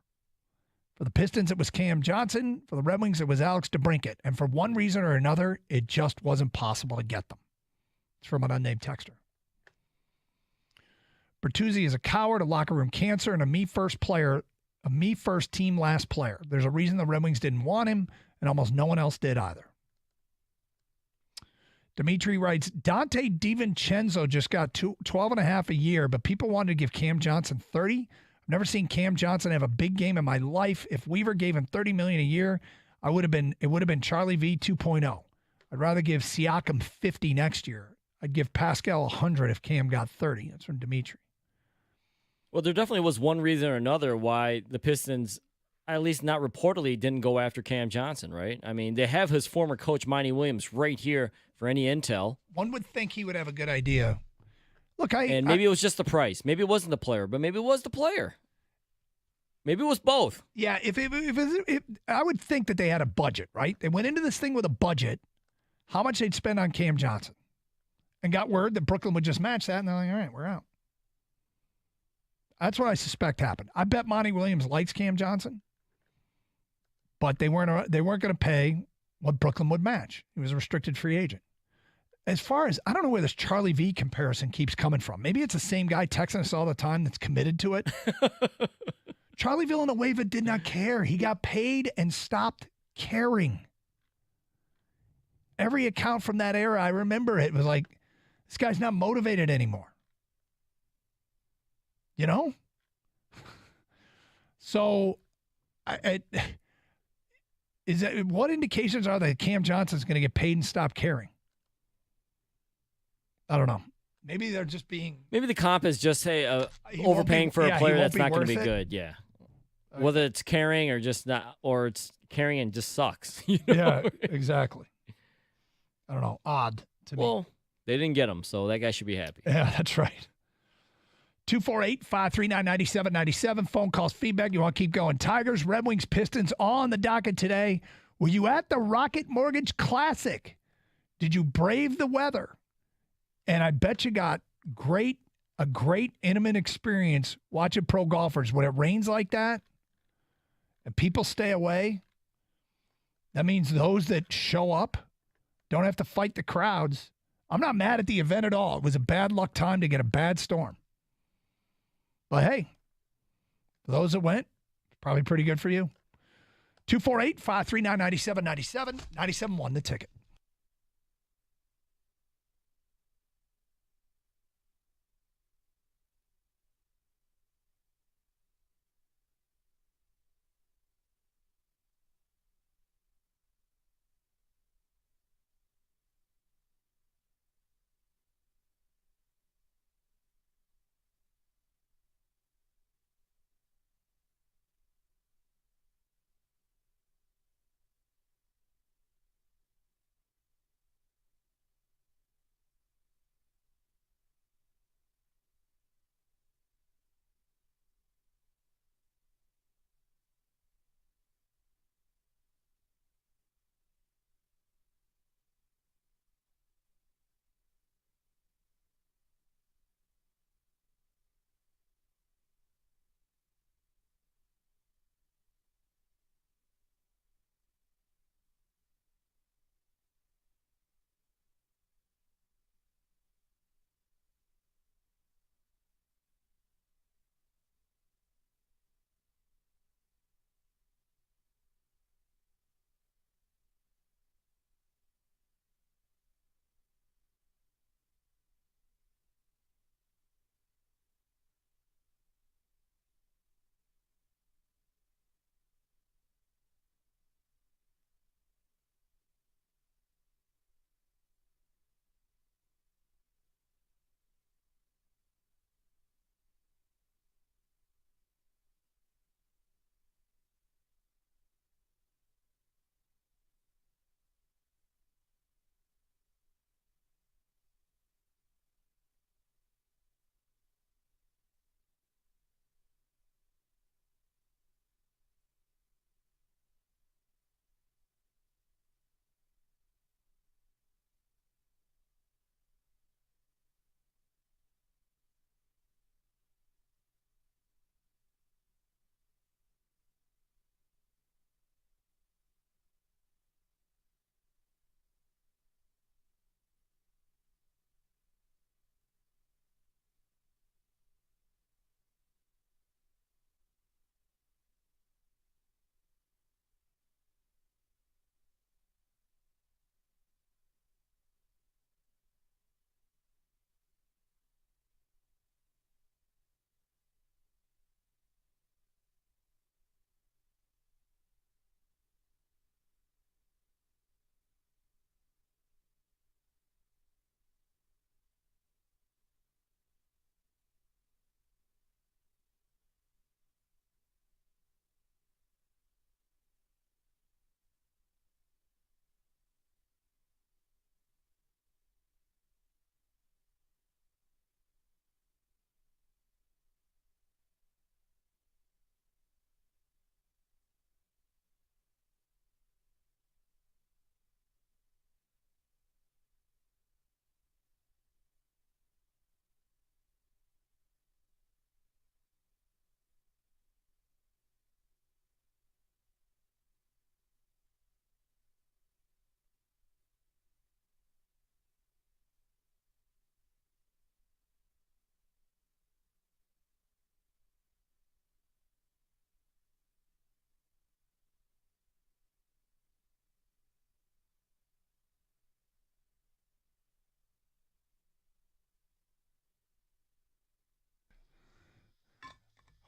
For the Pistons, it was Cam Johnson. For the Red Wings, it was Alex DeBrincat. And for one reason or another, it just wasn't possible to get them. It's from an unnamed texter. Bertuzzi is a coward, a locker room cancer, and a me-first team last player. There's a reason the Red Wings didn't want him, and almost no one else did either. Dimitri writes, Dante DiVincenzo just got 12.5 a year, but people wanted to give Cam Johnson 30. I've never seen Cam Johnson have a big game in my life. If Weaver gave him $30 million a year, it would have been Charlie V 2.0. I'd rather give Siakam 50 next year. I'd give Pascal 100 if Cam got 30. That's from Dimitri. Well, there definitely was one reason or another why the Pistons, at least not reportedly, didn't go after Cam Johnson, right? I mean, they have his former coach, Monty Williams, right here for any intel. One would think he would have a good idea. Look, maybe it was just the price. Maybe it wasn't the player, but maybe it was the player. Maybe it was both. Yeah, if I would think that they had a budget, right? They went into this thing with a budget, how much they'd spend on Cam Johnson, and got word that Brooklyn would just match that, and they're like, all right, we're out. That's what I suspect happened. I bet Monty Williams likes Cam Johnson, but they weren't going to pay what Brooklyn would match. He was a restricted free agent. As far as, I don't know where this Charlie V comparison keeps coming from. Maybe it's the same guy texting us all the time that's committed to it. Charlie Villanueva did not care. He got paid and stopped caring. Every account from that era, I remember it was like, this guy's not motivated anymore. You know? So, what indications are that Cam Johnson's going to get paid and stop caring? I don't know. Maybe they're just being. Maybe the comp is just overpaying for a player that's not going to be good. Yeah. Whether it's carrying or just not, or it's carrying and just sucks. You know? Yeah, exactly. I don't know. Odd to me. Well, they didn't get him, so that guy should be happy. Yeah, that's right. 248-539-9797. Phone calls, feedback. You want to keep going. Tigers, Red Wings, Pistons on the docket today. Were you at the Rocket Mortgage Classic? Did you brave the weather? And I bet you got a great intimate experience watching pro golfers. When it rains like that and people stay away, that means those that show up don't have to fight the crowds. I'm not mad at the event at all. It was a bad luck time to get a bad storm. But hey, for those that went, probably pretty good for you. 248-539-9797, 97.1 the ticket.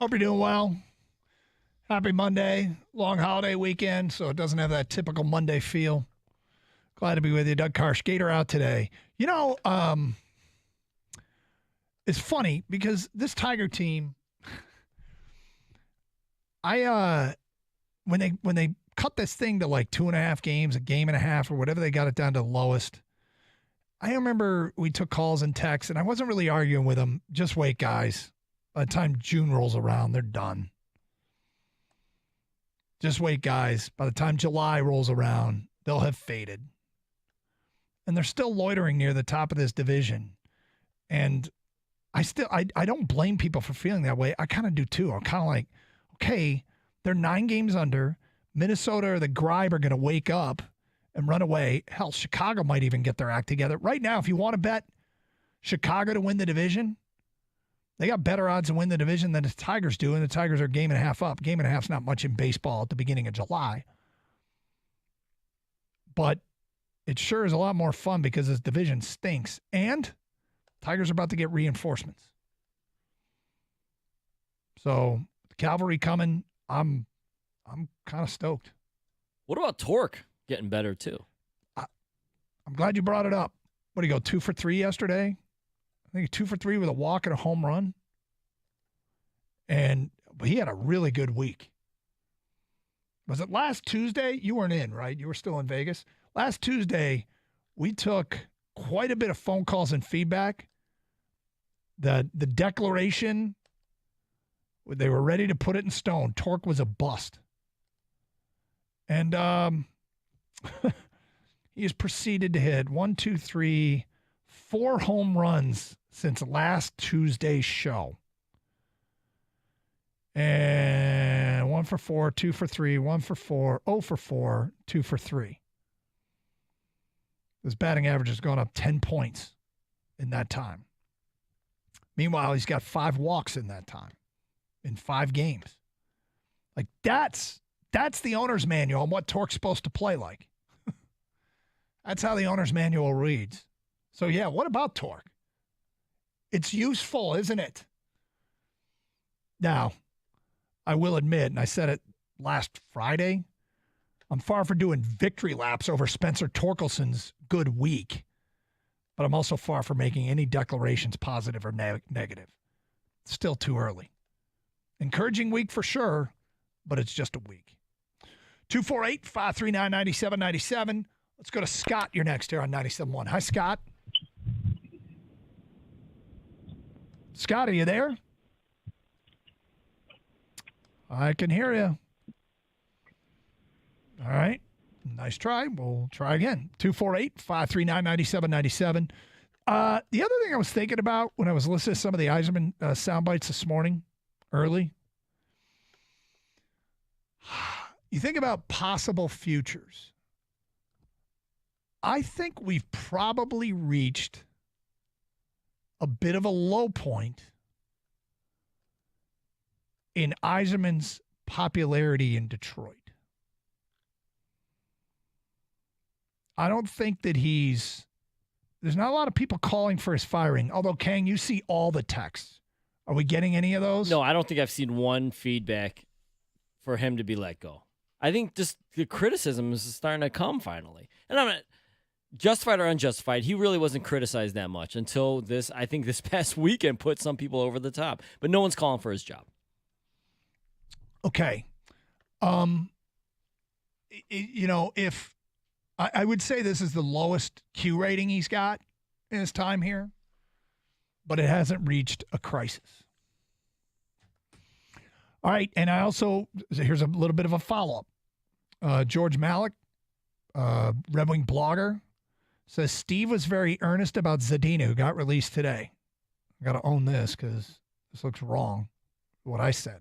Hope you're doing well. Happy Monday. Long holiday weekend, so it doesn't have that typical Monday feel. Glad to be with you. Doug Karsh, Gator out today. You know, it's funny because this Tiger team, when they cut this thing to like 2.5 games, a game and a half, or whatever they got it down to the lowest, I remember we took calls and texts, and I wasn't really arguing with them. Just wait, guys. By the time June rolls around, they're done. Just wait, guys. By the time July rolls around, they'll have faded. And they're still loitering near the top of this division. And I don't blame people for feeling that way. I kind of do too. I'm kind of like, okay, they're 9 games under. Minnesota or the Gribe are going to wake up and run away. Hell, Chicago might even get their act together. Right now, if you want to bet Chicago to win the division, they got better odds to win the division than the Tigers do, and the Tigers are a game and a half up. Game and a half's not much in baseball at the beginning of July. But it sure is a lot more fun because this division stinks. And Tigers are about to get reinforcements. So, the cavalry coming, I'm kind of stoked. What about Torque getting better too? I'm glad you brought it up. What did he go, 2 for 3 yesterday? I think 2 for 3 with a walk and a home run. But he had a really good week. Was it last Tuesday? You weren't in, right? You were still in Vegas. Last Tuesday, we took quite a bit of phone calls and feedback. The declaration, they were ready to put it in stone. Torque was a bust. And he has proceeded to hit 4 home runs since last Tuesday's show. And 1 for 4, 2 for 3, 1 for 4, 0 for 4, 2 for 3. His batting average has gone up 10 points in that time. Meanwhile, he's got 5 walks in that time, in 5 games. Like, that's the owner's manual on what Torque's supposed to play like. That's how the owner's manual reads. So, yeah, what about Torque? It's useful, isn't it? Now, I will admit, and I said it last Friday, I'm far from doing victory laps over Spencer Torkelson's good week, but I'm also far from making any declarations positive or negative. It's still too early. Encouraging week for sure, but it's just a week. 248-539-9797. Let's go to Scott. You're next here on 97.1. Hi, Scott. Scott, are you there? I can hear you. All right. Nice try. We'll try again. 248-539-9797. The other thing I was thinking about when I was listening to some of the Yzerman sound bites this morning, early, you think about possible futures. I think we've probably reached a bit of a low point in Yzerman's popularity in Detroit. I don't think that there's not a lot of people calling for his firing. Although, Kang, you see all the texts. Are we getting any of those? No, I don't think I've seen one feedback for him to be let go. I think just the criticism is starting to come finally. And I'm not justified or unjustified. He really wasn't criticized that much until I think this past weekend put some people over the top. But no one's calling for his job. Okay. If I would say this is the lowest Q rating he's got in his time here, but it hasn't reached a crisis. All right, and here's a little bit of a follow-up. George Malik, Red Wing blogger, says Steve was very earnest about Zadina, who got released today. I got to own this because this looks wrong, what I said.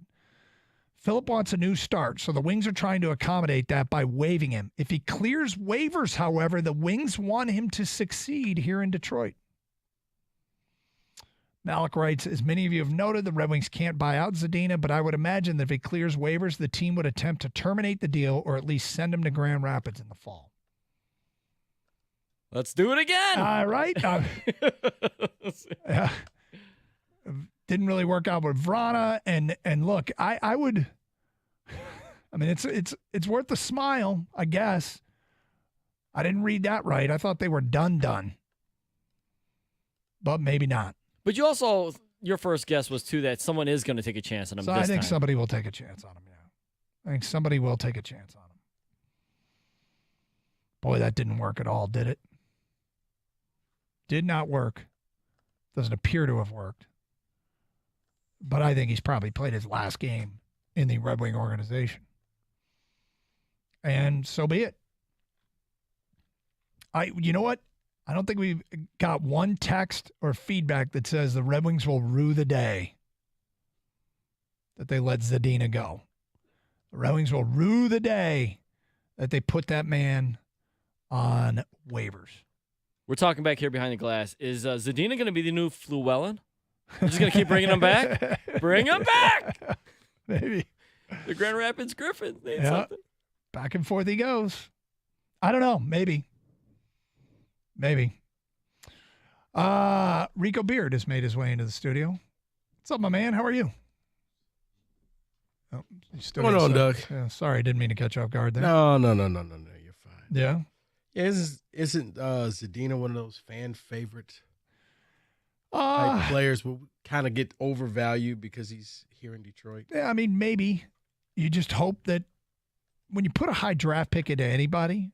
Philip wants a new start, so the Wings are trying to accommodate that by waiving him. If he clears waivers, however, the Wings want him to succeed here in Detroit. Malik writes, as many of you have noted, the Red Wings can't buy out Zadina, but I would imagine that if he clears waivers, the team would attempt to terminate the deal or at least send him to Grand Rapids in the fall. Let's do it again. All right. Didn't really work out with Vrana. And look, I would. I mean, it's worth the smile, I guess. I didn't read that right. I thought they were done. But maybe not. But you also, your first guess was, too, that someone is going to take a chance on him So this I think time. somebody will take a chance on him, yeah. I think somebody will take a chance on him. Boy, that didn't work at all, did it? Did not work. Doesn't appear to have worked. But I think he's probably played his last game in the Red Wing organization. And so be it. You know what? I don't think we've got one text or feedback that says the Red Wings will rue the day that they let Zadina go. The Red Wings will rue the day that they put that man on waivers. We're talking back here behind the glass. Is Zadina going to be the new Llewellyn? We're just going to keep bringing him back? Bring him back! Maybe. The Grand Rapids Griffins. They had Yeah. something. Back and forth he goes. I don't know. Maybe. Rico Beard has made his way into the studio. What's up, my man? How are you? Oh, he's still What's going on, Doug? Yeah, sorry, didn't mean to catch you off guard there. No. You're fine. Yeah? Yeah, isn't Zadina one of those fan favorite type players will kind of get overvalued because he's here in Detroit? Yeah, I mean, maybe. You just hope that when you put a high draft pick into anybody,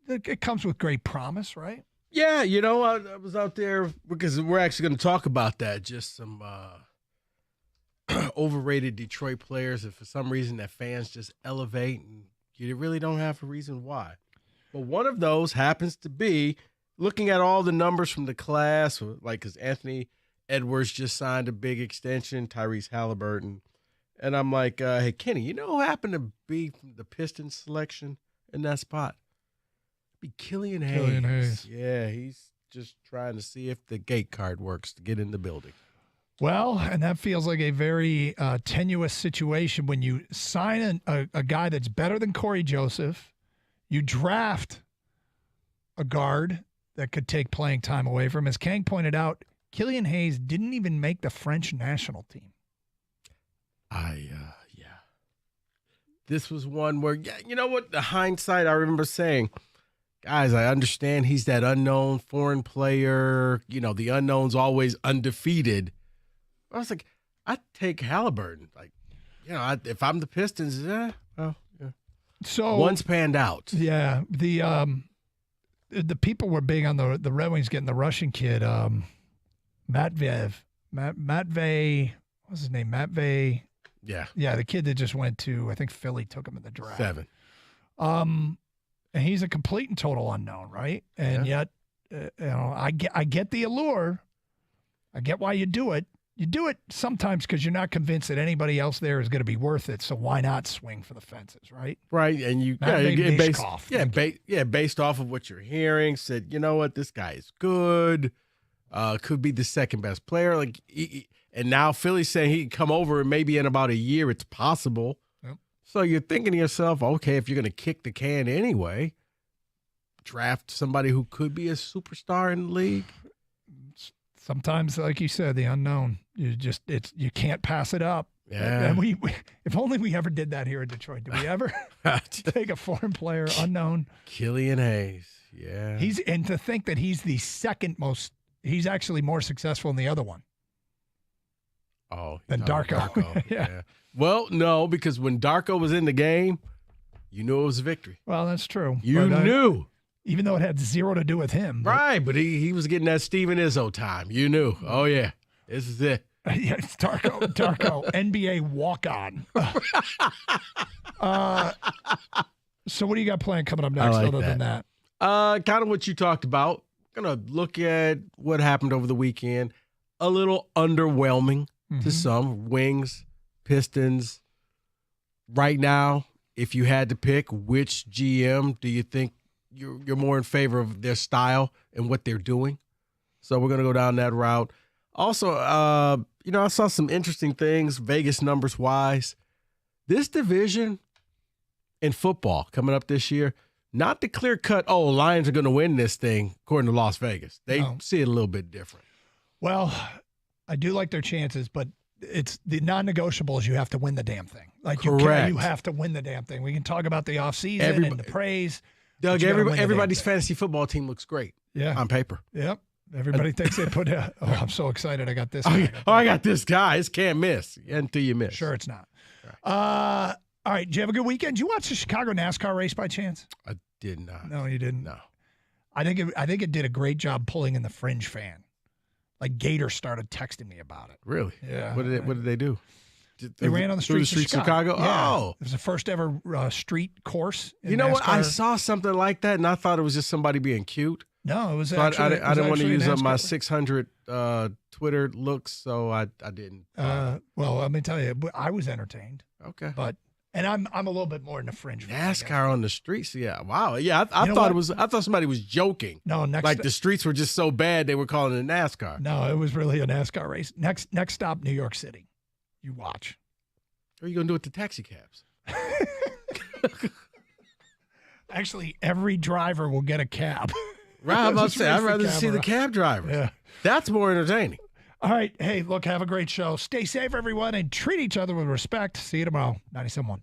it comes with great promise, right? Yeah, I was out there because we're actually going to talk about that. Just some overrated Detroit players, and for some reason that fans just elevate, and you really don't have a reason why. But one of those happens to be looking at all the numbers from the class, like because Anthony Edwards just signed a big extension, Tyrese Halliburton. And I'm like, hey, Kenny, you know who happened to be from the Pistons selection in that spot? Be Killian Hayes. Yeah, he's just trying to see if the gate card works to get in the building. Well, and that feels like a very tenuous situation when you sign a guy that's better than Corey Joseph, you draft a guard that could take playing time away from him. As Kang pointed out, Killian Hayes didn't even make the French national team. Yeah. This was one where, you know what, the hindsight, I remember saying, guys, I understand he's that unknown foreign player. The unknown's always undefeated. I was like, I'd take Halliburton. Like, if I'm the Pistons, yeah. So one's panned out. Yeah, the people were big on the Red Wings getting the Russian kid, Matvey. What's his name? Matvey. Yeah, the kid that just went to, I think Philly took him in the draft. 7. And he's a complete and total unknown, right? And yet, I get the allure. I get why you do it. You do it sometimes because you're not convinced that anybody else there is going to be worth it. So why not swing for the fences, right? Right, and you based off of what you're hearing, said, you know what, this guy is good, could be the second best player. Like, and now Philly's saying he can come over and maybe in about a year it's possible. Yep. So you're thinking to yourself, okay, if you're going to kick the can anyway, draft somebody who could be a superstar in the league. Sometimes, like you said, the unknown. You can't pass it up. Yeah. And we if only we ever did that here in Detroit. Did we ever take a foreign player unknown? Killian Hayes. Yeah. And to think that he's the second most. He's actually more successful than the other one. Oh, than Darko. Yeah. Well, no, because when Darko was in the game, you knew it was a victory. Well, that's true. You knew. Even though it had zero to do with him. Right, but he was getting that Steven Izzo time. You knew. Oh, yeah. This is it. Yeah, it's Darko, NBA walk-on. So what do you got planned coming up next than that? Kind of what you talked about. Going to look at what happened over the weekend. A little underwhelming to some. Wings, Pistons. Right now, if you had to pick, which GM do you think you're more in favor of their style and what they're doing? So we're going to go down that route. Also, I saw some interesting things, Vegas numbers-wise. This division in football coming up this year, not the clear-cut, Lions are going to win this thing, according to Las Vegas. They see it a little bit different. Well, I do like their chances, but it's the non-negotiables. You have to win the damn thing. Like Correct. you have to win the damn thing. We can talk about the offseason and the praise. Doug, but you gotta win the damn everybody's thing. fantasy football team looks great. Yeah. On paper. Yep. Everybody thinks they put a, oh, I'm so excited I got this Oh, guy. I got this guy. This can't miss until you miss. Sure it's not. All right. Did you have a good weekend? Did you watch the Chicago NASCAR race by chance? I did not. No, you didn't. No. I think it did a great job pulling in the fringe fan. Like Gator started texting me about it. Really? Yeah. What did they do? They ran on the streets of Chicago. Yeah. Oh, it was the first ever street course. In you know what? I NASCAR. saw something like that, and I thought it was just somebody being cute. No, it was So actually. I didn't want to use up my NASCAR. 600 Twitter looks, so I didn't. Well, let me tell you, I was entertained. Okay. And I'm a little bit more in the fringe. NASCAR on the streets. Yeah. Wow. Yeah. I You know thought what? it was. I thought somebody was joking. No, like the streets were just so bad they were calling it NASCAR. No, it was really a NASCAR race. Next stop, New York City. You watch. What are you gonna do with the taxi cabs? Actually, every driver will get a cab. Right. I'm about to say, I'd rather Just see the race the cab drivers. Yeah. That's more entertaining. All right. Hey, look, have a great show. Stay safe, everyone, and treat each other with respect. See you tomorrow. 97.1.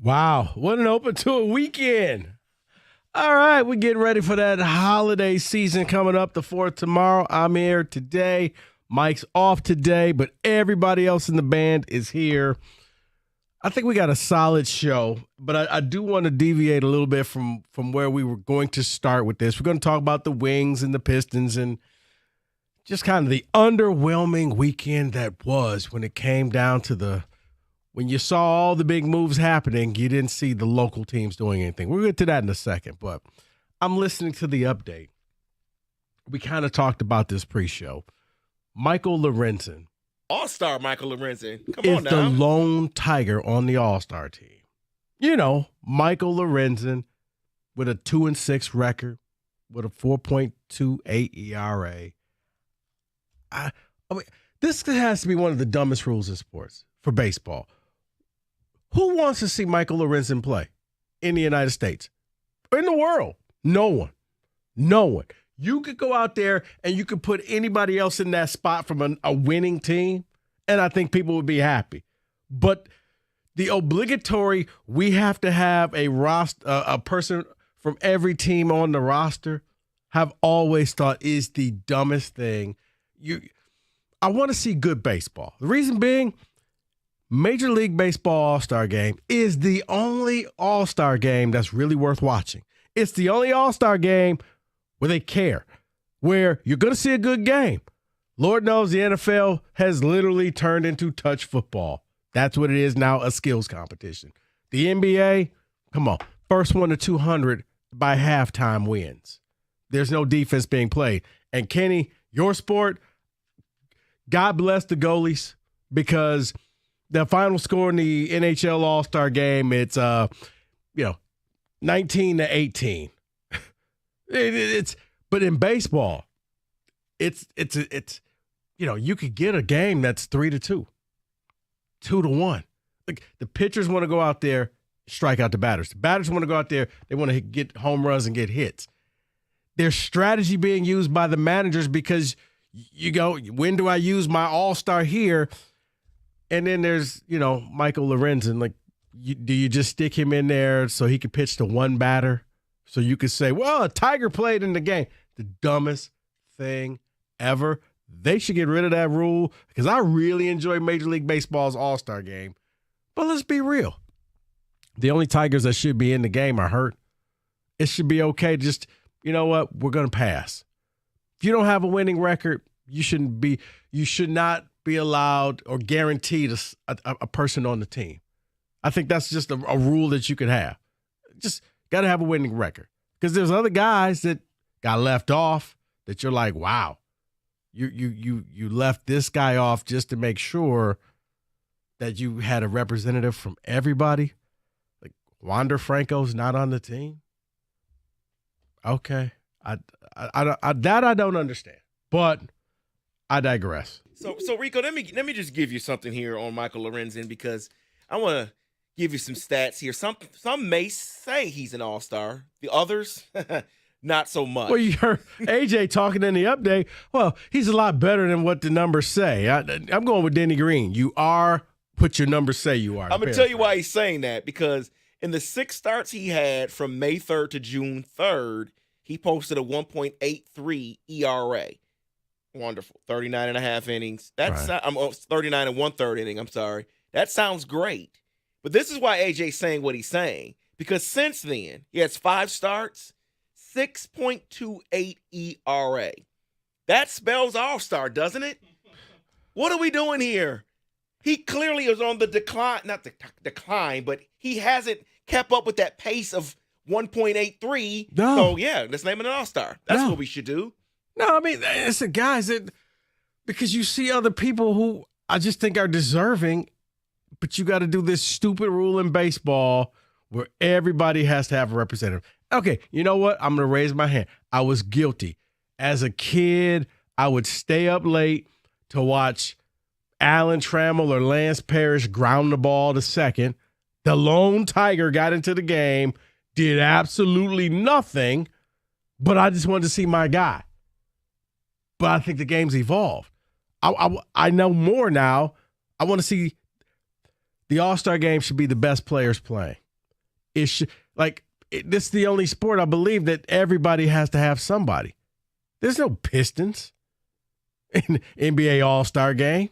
Wow, what an open to a weekend. All right, we're getting ready for that holiday season coming up, the 4th tomorrow. I'm here today. Mike's off today, but everybody else in the band is here. I think we got a solid show, but I do want to deviate a little bit from where we were going to start with this. We're going to talk about the Wings and the Pistons and just kind of the underwhelming weekend that was when it came down to when you saw all the big moves happening, you didn't see the local teams doing anything. We'll get to that in a second, but I'm listening to the update. We kind of talked about this pre-show. Michael Lorenzen. All-star Michael Lorenzen. Come Is on now. the lone tiger on the All-Star team. You know, Michael Lorenzen with a 2-6 record, with a 4.28 ERA. I mean, this has to be one of the dumbest rules in sports for baseball. Who wants to see Michael Lorenzen play in the United States? In the world? No one. No one. You could go out there and you could put anybody else in that spot from a winning team, and I think people would be happy. But the obligatory, we have to have a person from every team on the roster, have always thought is the dumbest thing. I want to see good baseball. The reason being, Major League Baseball All-Star Game is the only All-Star game that's really worth watching. It's the only All-Star game where they care, where you're going to see a good game. Lord knows the NFL has literally turned into touch football. That's what it is now, a skills competition. The NBA, come on, first 1 to 200 by halftime wins. There's no defense being played. And Kenny, your sport, God bless the goalies, because the final score in the NHL All-Star Game, it's 19-18. But in baseball, it's you could get a game that's 3-2, 2-1. Like, the pitchers want to go out there, strike out the batters. The batters want to go out there, they want to get home runs and get hits. There's strategy being used by the managers because you go, when do I use my all-star here? And then there's, Michael Lorenzen. Like, do you just stick him in there so he could pitch to one batter? So you could say, well, a Tiger played in the game. The dumbest thing ever. They should get rid of that rule, because I really enjoy Major League Baseball's All-Star Game. But let's be real. The only Tigers that should be in the game are hurt. It should be okay to just, you know what, we're going to pass. If you don't have a winning record, you should not be allowed or guaranteed a person on the team. I think that's just a rule that you could have. Just got to have a winning record, because there's other guys that got left off that you're like, wow, you left this guy off just to make sure that you had a representative from everybody. Like, Wander Franco's not on the team. Okay, I don't understand, but I digress. So Rico, let me just give you something here on Michael Lorenzen, because I want to give you some stats here. Some may say he's an all-star. The others, not so much. Well, you heard AJ talking in the update. Well, he's a lot better than what the numbers say. I'm going with Denny Green. You are what your numbers say you are. I'm going to tell you why he's saying that, because in the 6 starts he had from May 3rd to June 3rd, he posted a 1.83 ERA. Wonderful. 39 and a half innings. That's right. 39 and 1/3 inning. I'm sorry. That sounds great. But this is why AJ's saying what he's saying, because since then, he has 5 starts, 6.28 ERA. That spells all-star, doesn't it? What are we doing here? He clearly is on the decline, not the decline, but he hasn't kept up with that pace of 1.83. No. So, yeah, let's name it an all-star. That's what we should do. No, I mean, it's the guys because you see other people who I just think are deserving, but you got to do this stupid rule in baseball where everybody has to have a representative. Okay, you know what? I'm going to raise my hand. I was guilty. As a kid, I would stay up late to watch Alan Trammell or Lance Parrish ground the ball to second. The lone Tiger got into the game, did absolutely nothing, but I just wanted to see my guy. But I think the game's evolved. I know more now. I want to see the All-Star Game should be the best players playing. This is the only sport I believe that everybody has to have somebody. There's no Pistons in the NBA All-Star game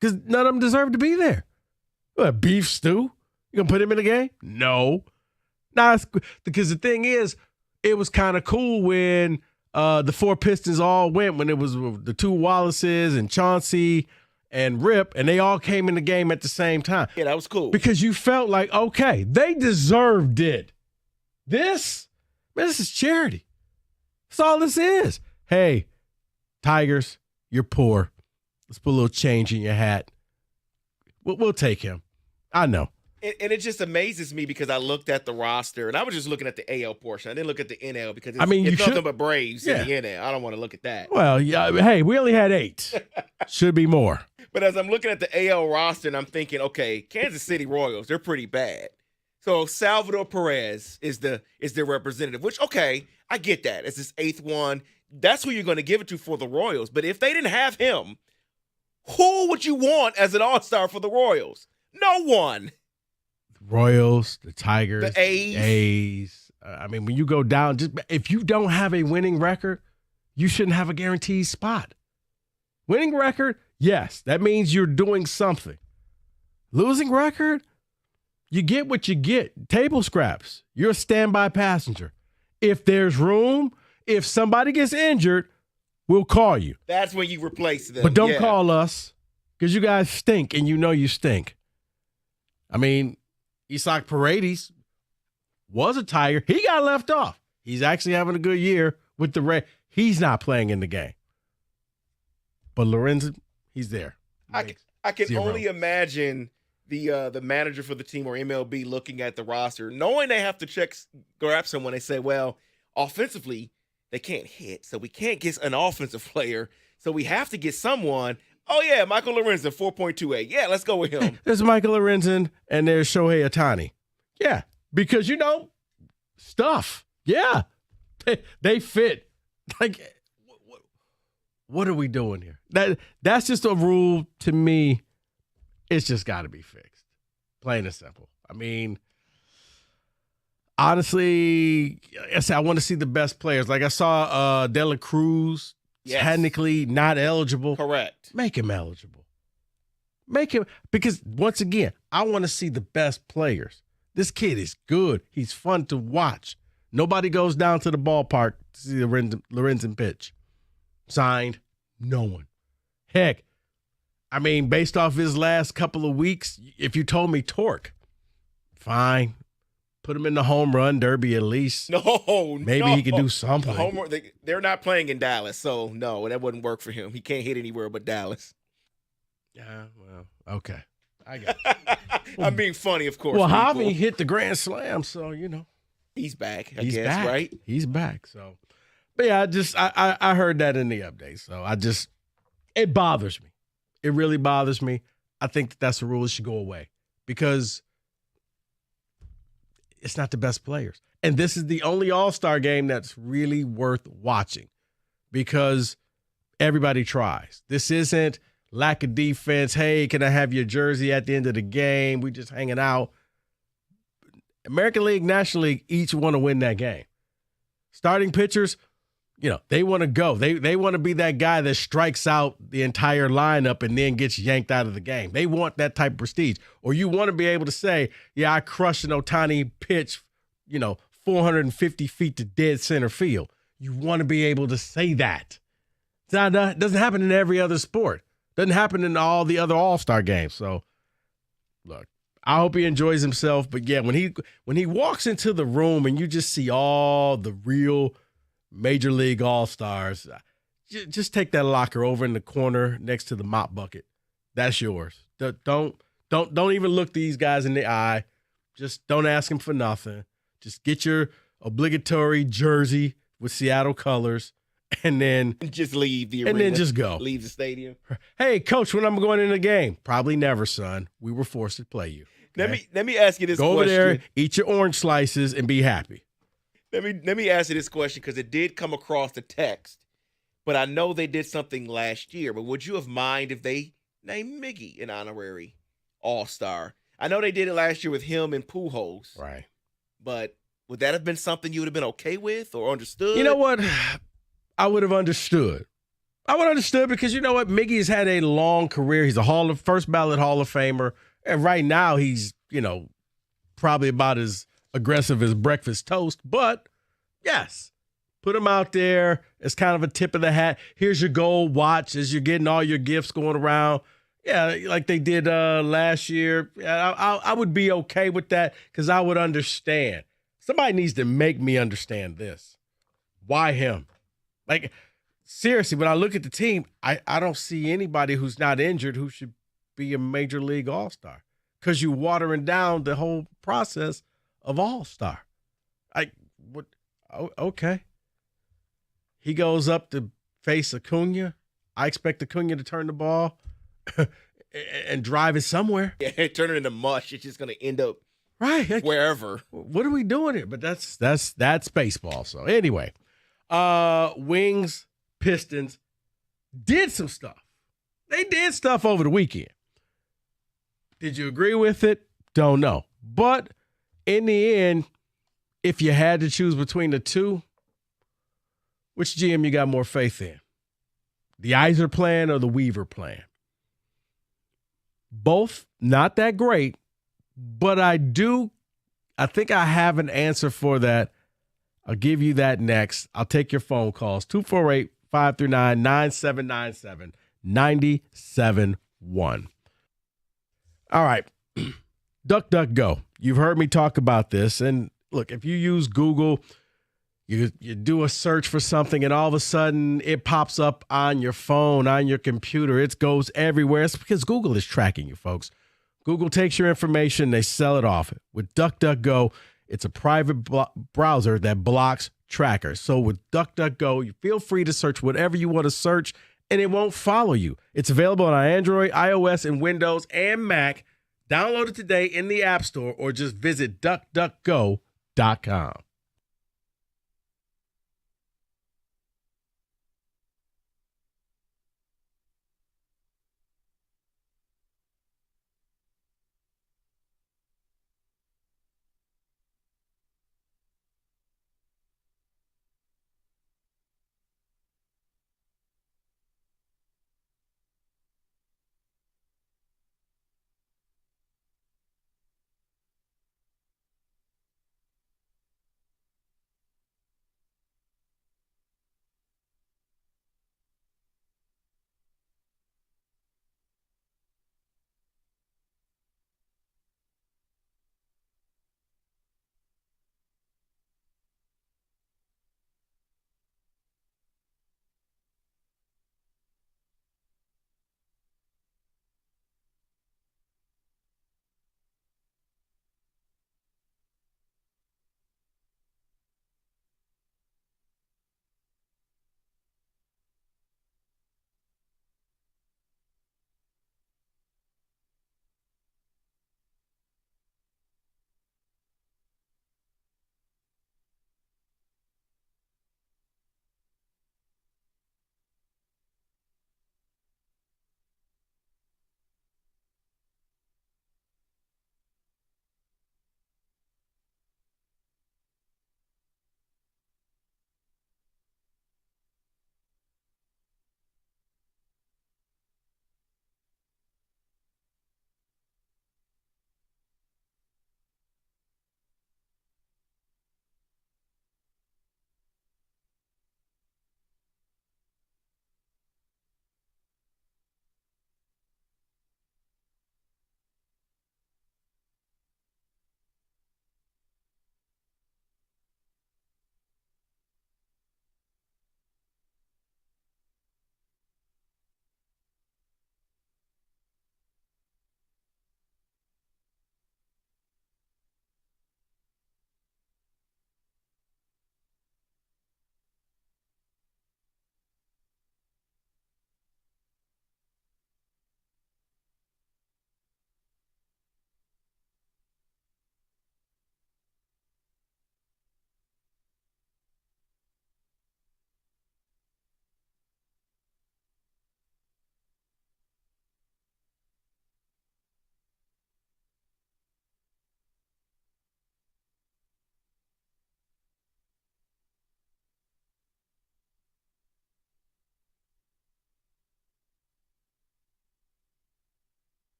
because none of them deserve to be there. What, beef stew? You going to put him in the game? No. Nah, because the thing is, it was kind of cool when the 4 Pistons all went, when it was the 2 Wallaces and Chauncey and Rip, and they all came in the game at the same time. Yeah, that was cool. Because you felt like, okay, they deserved it. This is charity. That's all this is. Hey, Tigers, you're poor. Let's put a little change in your hat. We'll take him. I know. And it just amazes me because I looked at the roster, and I was just looking at the AL portion. I didn't look at the NL because it's nothing but Braves in the NL. I don't want to look at that. Well, yeah, hey, we only had 8. Should be more. But as I'm looking at the AL roster, and I'm thinking, okay, Kansas City Royals, they're pretty bad. So Salvador Perez is their representative, which, okay, I get that. It's his 8th one. That's who you're going to give it to for the Royals. But if they didn't have him, who would you want as an all-star for the Royals? No one. Royals, the Tigers, the A's. I mean, when you go down, just if you don't have a winning record, you shouldn't have a guaranteed spot. Winning record, yes, that means you're doing something. Losing record, you get what you get. Table scraps. You're a standby passenger. If there's room, if somebody gets injured, we'll call you. That's when you replace them. But don't call us because you guys stink and you know you stink. I mean, Isaac Paredes was a Tiger. He got left off. He's actually having a good year with the Red. He's not playing in the game. But Lorenzen, he's there. I can only imagine the manager for the team or MLB looking at the roster, knowing they have to grab someone. They say, well, offensively, they can't hit, so we can't get an offensive player, so we have to get someone. Oh, yeah, Michael Lorenzen, 4.28. Yeah, let's go with him. There's Michael Lorenzen, and there's Shohei Ohtani. Yeah, because, stuff. Yeah, they fit. Like, what are we doing here? That's just a rule to me. It's just got to be fixed. Plain and simple. I mean, honestly, I want to see the best players. Like I saw De La Cruz. Yes. Technically not eligible. Correct. Make him eligible. Make him, because once again, I want to see the best players. This kid is good. He's fun to watch. Nobody goes down to the ballpark to see the Lorenzen pitch. Signed, no one. Heck, I mean, based off his last couple of weeks, if you told me Torque, fine. Put him in the home run derby at least. Maybe he could do something. They're not playing in Dallas, so no, that wouldn't work for him. He can't hit anywhere but Dallas. Yeah, well, okay. I got it. I'm being funny, of course. Well, Javi hit the Grand Slam, so, He's back, I guess, right? He's back, so. But yeah, I heard that in the update, so it bothers me. It really bothers me. I think that's a rule that should go away because it's not the best players. And this is the only All-Star game that's really worth watching because everybody tries. This isn't lack of defense. Hey, can I have your jersey at the end of the game? We just hanging out. American League, National League, each want to win that game. Starting pitchers, they want to go. They want to be that guy that strikes out the entire lineup and then gets yanked out of the game. They want that type of prestige. Or you want to be able to say, yeah, I crushed an Ohtani pitch, 450 feet to dead center field. You want to be able to say that. It doesn't happen in every other sport. Doesn't happen in all the other All-Star games. So, look, I hope he enjoys himself. But, yeah, when he walks into the room and you just see all the real Major League All-Stars, just take that locker over in the corner next to the mop bucket. That's yours. Don't even look these guys in the eye. Just don't ask them for nothing. Just get your obligatory jersey with Seattle colors and then just leave the arena. And then just go. Leave the stadium. Hey, coach, when I'm going in the game? Probably never, son. We were forced to play you. Okay? Let me ask you this question. Go over there, eat your orange slices, and be happy. Let me ask you this question because it did come across the text, but I know they did something last year. But would you have mind if they named Miggy an honorary All-Star? I know they did it last year with him and Pujols. Right. But would that have been something you would have been okay with or understood? You know what? I would have understood. I would have understood because you know what? Miggy's had a long career. He's a first ballot Hall of Famer. And right now he's, probably about as aggressive as breakfast toast. But yes, put him out there as kind of a tip of the hat. Here's your gold watch as you're getting all your gifts going around. Yeah, like they did last year. I would be okay with that because I would understand. Somebody needs to make me understand this. Why him? Like, seriously, when I look at the team, I don't see anybody who's not injured who should be a major league all-star because you're watering down the whole process of all-star. Okay. He goes up to face Acuna. I expect Acuna to turn the ball and drive it somewhere. Yeah, turn it into mush. It's just going to end up right wherever. What are we doing here? But that's baseball. So anyway, Wings, Pistons did some stuff. They did stuff over the weekend. Did you agree with it? Don't know. But in the end, if you had to choose between the two, which GM you got more faith in? The Iser plan or the Weaver plan? Both not that great, but I think I have an answer for that. I'll give you that next. I'll take your phone calls. 248-539-9797, 97.1. All right. DuckDuckGo. You've heard me talk about this. And look, if you use Google, you do a search for something and all of a sudden it pops up on your phone, on your computer. It goes everywhere. It's because Google is tracking you, folks. Google takes your information, they sell it off. With DuckDuckGo, it's a private browser that blocks trackers. So with DuckDuckGo, you feel free to search whatever you want to search and it won't follow you. It's available on Android, iOS, and Windows and Mac. Download it today in the App Store or just visit duckduckgo.com.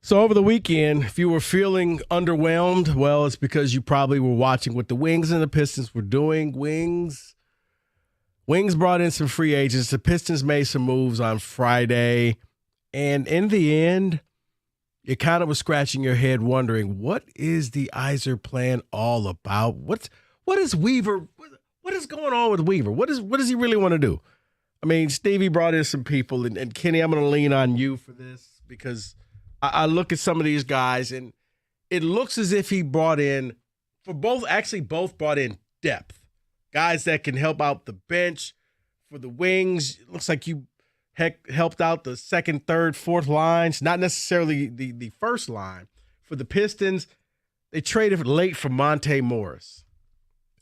So over the weekend, if you were feeling underwhelmed, well, it's because you probably were watching what the Wings and the Pistons were doing. Wings brought in some free agents. The Pistons made some moves on Friday. And in the end, you kind of was scratching your head wondering, what is the Iser plan all about? What is Weaver? What is going on with Weaver? What does he really want to do? I mean, Stevie brought in some people, and Kenny, I'm going to lean on you for this because I look at some of these guys, and it looks as if he brought in, both brought in depth. Guys that can help out the bench. For the Wings, it looks like you helped out the second, third, fourth lines, not necessarily the first line. For the Pistons, they traded late for Monte Morris.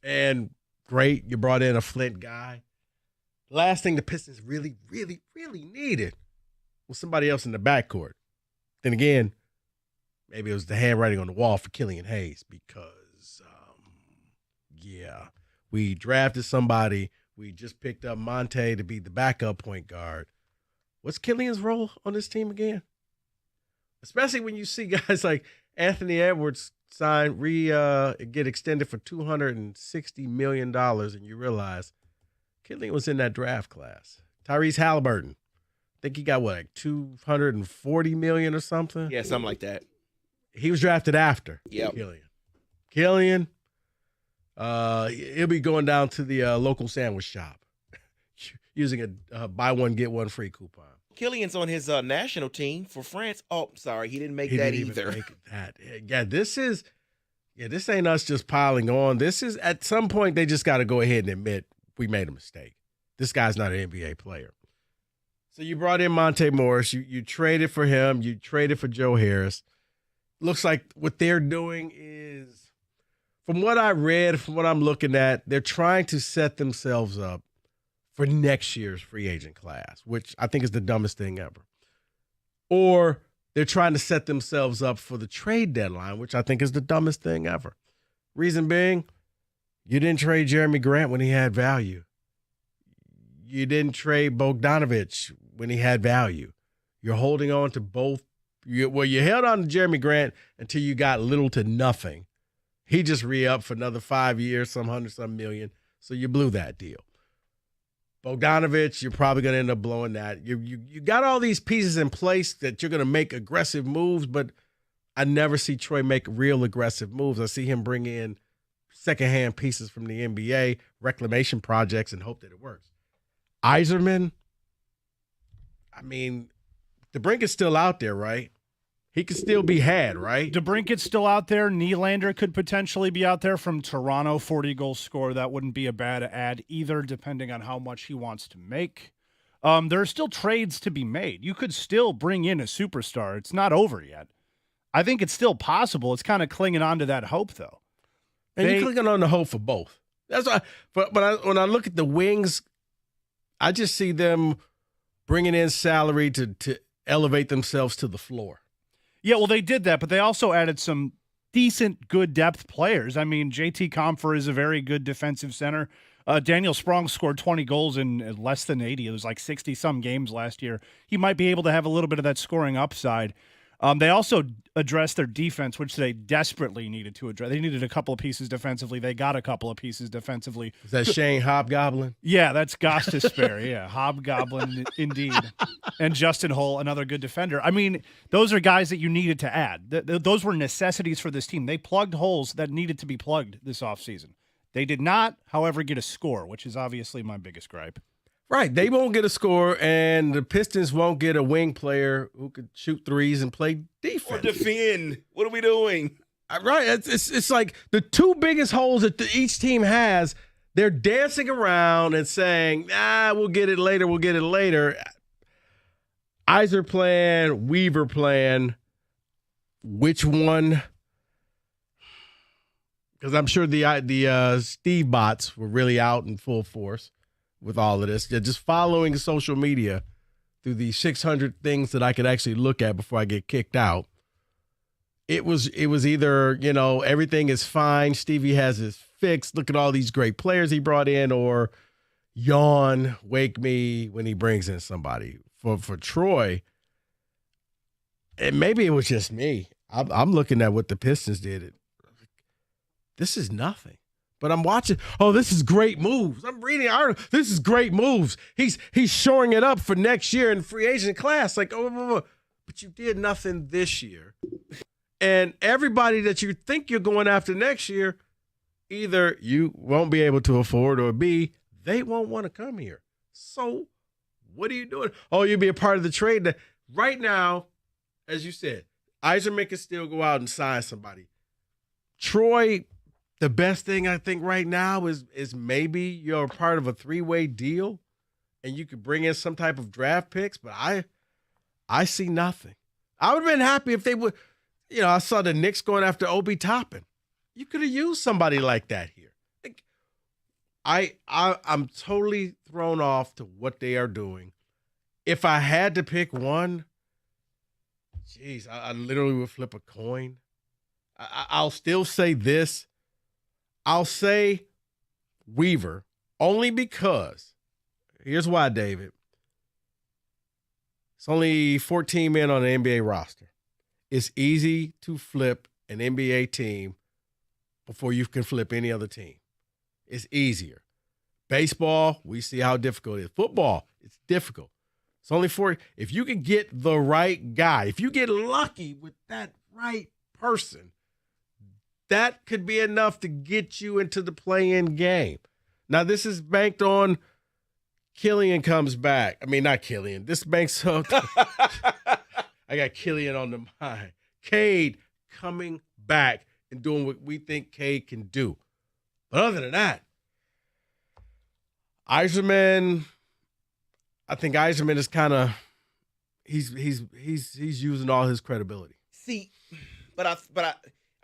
And great, you brought in a Flint guy. Last thing the Pistons really, really, really needed was somebody else in the backcourt. Then again, maybe it was the handwriting on the wall for Killian Hayes because, we drafted somebody. We just picked up Monte to be the backup point guard. What's Killian's role on this team again? Especially when you see guys like Anthony Edwards get extended for $260 million, and you realize Killian was in that draft class. Tyrese Halliburton, I think he got like $240 million or something. Yeah, something like that. He was drafted after Yep. Killian, he'll be going down to the local sandwich shop using a buy one get one free coupon. Killian's on his national team for France. Oh, sorry, he didn't make He that didn't either. even make that. This ain't us just piling on. This is, at some point, they just got to go ahead and admit we made a mistake. This guy's not an NBA player. So you brought in Monte Morris. You traded for him. You traded for Joe Harris. Looks like what they're doing is, from what I read, from what I'm looking at, they're trying to set themselves up for next year's free agent class, which I think is the dumbest thing ever. Or they're trying to set themselves up for the trade deadline, which I think is the dumbest thing ever. Reason being, you didn't trade Jeremy Grant when he had value. You didn't trade Bogdanovich when he had value. You're holding on to both. You held on to Jeremy Grant until you got little to nothing. He just re-upped for another 5 years, some $100-some million, so you blew that deal. Bogdanovich, you're probably going to end up blowing that. You got all these pieces in place that you're going to make aggressive moves, but I never see Troy make real aggressive moves. I see him bring in secondhand pieces from the NBA, reclamation projects, and hope that it works. Iserman, I mean, DeBrinket's still out there, right? He could still be had, right? DeBrinket's still out there. Nylander could potentially be out there from Toronto, 40-goal scorer. That wouldn't be a bad ad either, depending on how much he wants to make. There are still trades to be made. You could still bring in a superstar. It's not over yet. I think it's still possible. It's kind of clinging on to that hope, though. And you're clinging on the hope for both. That's why. But when I look at the Wings, I just see them bringing in salary to elevate themselves to the floor. Yeah, well, they did that, but they also added some decent, good depth players. I mean, JT Compher is a very good defensive center. Daniel Sprong scored 20 goals in less than 80. It was like 60-some games last year. He might be able to have a little bit of that scoring upside. They also addressed their defense, which they desperately needed to address. They needed a couple of pieces defensively. They got a couple of pieces defensively. Is that Shane Hobgoblin? Yeah, that's Gostisbehere. Yeah, Hobgoblin indeed. And Justin Hull, another good defender. I mean, those are guys that you needed to add. Those were necessities for this team. They plugged holes that needed to be plugged this offseason. They did not, however, get a score, which is obviously my biggest gripe. Right. They won't get a score, and the Pistons won't get a wing player who could shoot threes and play defense. Or defend. What are we doing? Right. It's like the two biggest holes that each team has, they're dancing around and saying, we'll get it later, we'll get it later. Iser plan, Weaver plan. Which one? Because I'm sure the Steve bots were really out in full force with all of this. They're just following social media through the 600 things that I could actually look at before I get kicked out. It was either, everything is fine, Stevie has his fix, look at all these great players he brought in, or yawn, wake me when he brings in somebody. For Troy, and maybe it was just me. I'm looking at what the Pistons did. This is nothing. But I'm watching. Oh, this is great moves. I'm reading an article. This is great moves. He's shoring it up for next year in free agent class. Like, but you did nothing this year. And everybody that you think you're going after next year, either you won't be able to afford, or B, they won't want to come here. So what are you doing? Oh, you'll be a part of the trade. Right now, as you said, Yzerman can still go out and sign somebody. Troy, the best thing I think right now is maybe you're a part of a 3-way deal and you could bring in some type of draft picks, but I see nothing. I would have been happy if they would, I saw the Knicks going after Obi Toppin. You could have used somebody like that here. I'm totally thrown off to what they are doing. If I had to pick one, geez, I literally would flip a coin. I'll still say this. I'll say Weaver, only because, here's why, David. It's only 14 men on the NBA roster. It's easy to flip an NBA team before you can flip any other team. It's easier. Baseball, we see how difficult it is. Football, it's difficult. It's only if you can get the right guy, if you get lucky with that right person, that could be enough to get you into the play-in game. Now, this is banked on Killian comes back. I mean, not Killian. This banks on I got Killian on the mind. Cade coming back and doing what we think Cade can do. But other than that, Yzerman, I think Yzerman is kind of he's using all his credibility. See, but I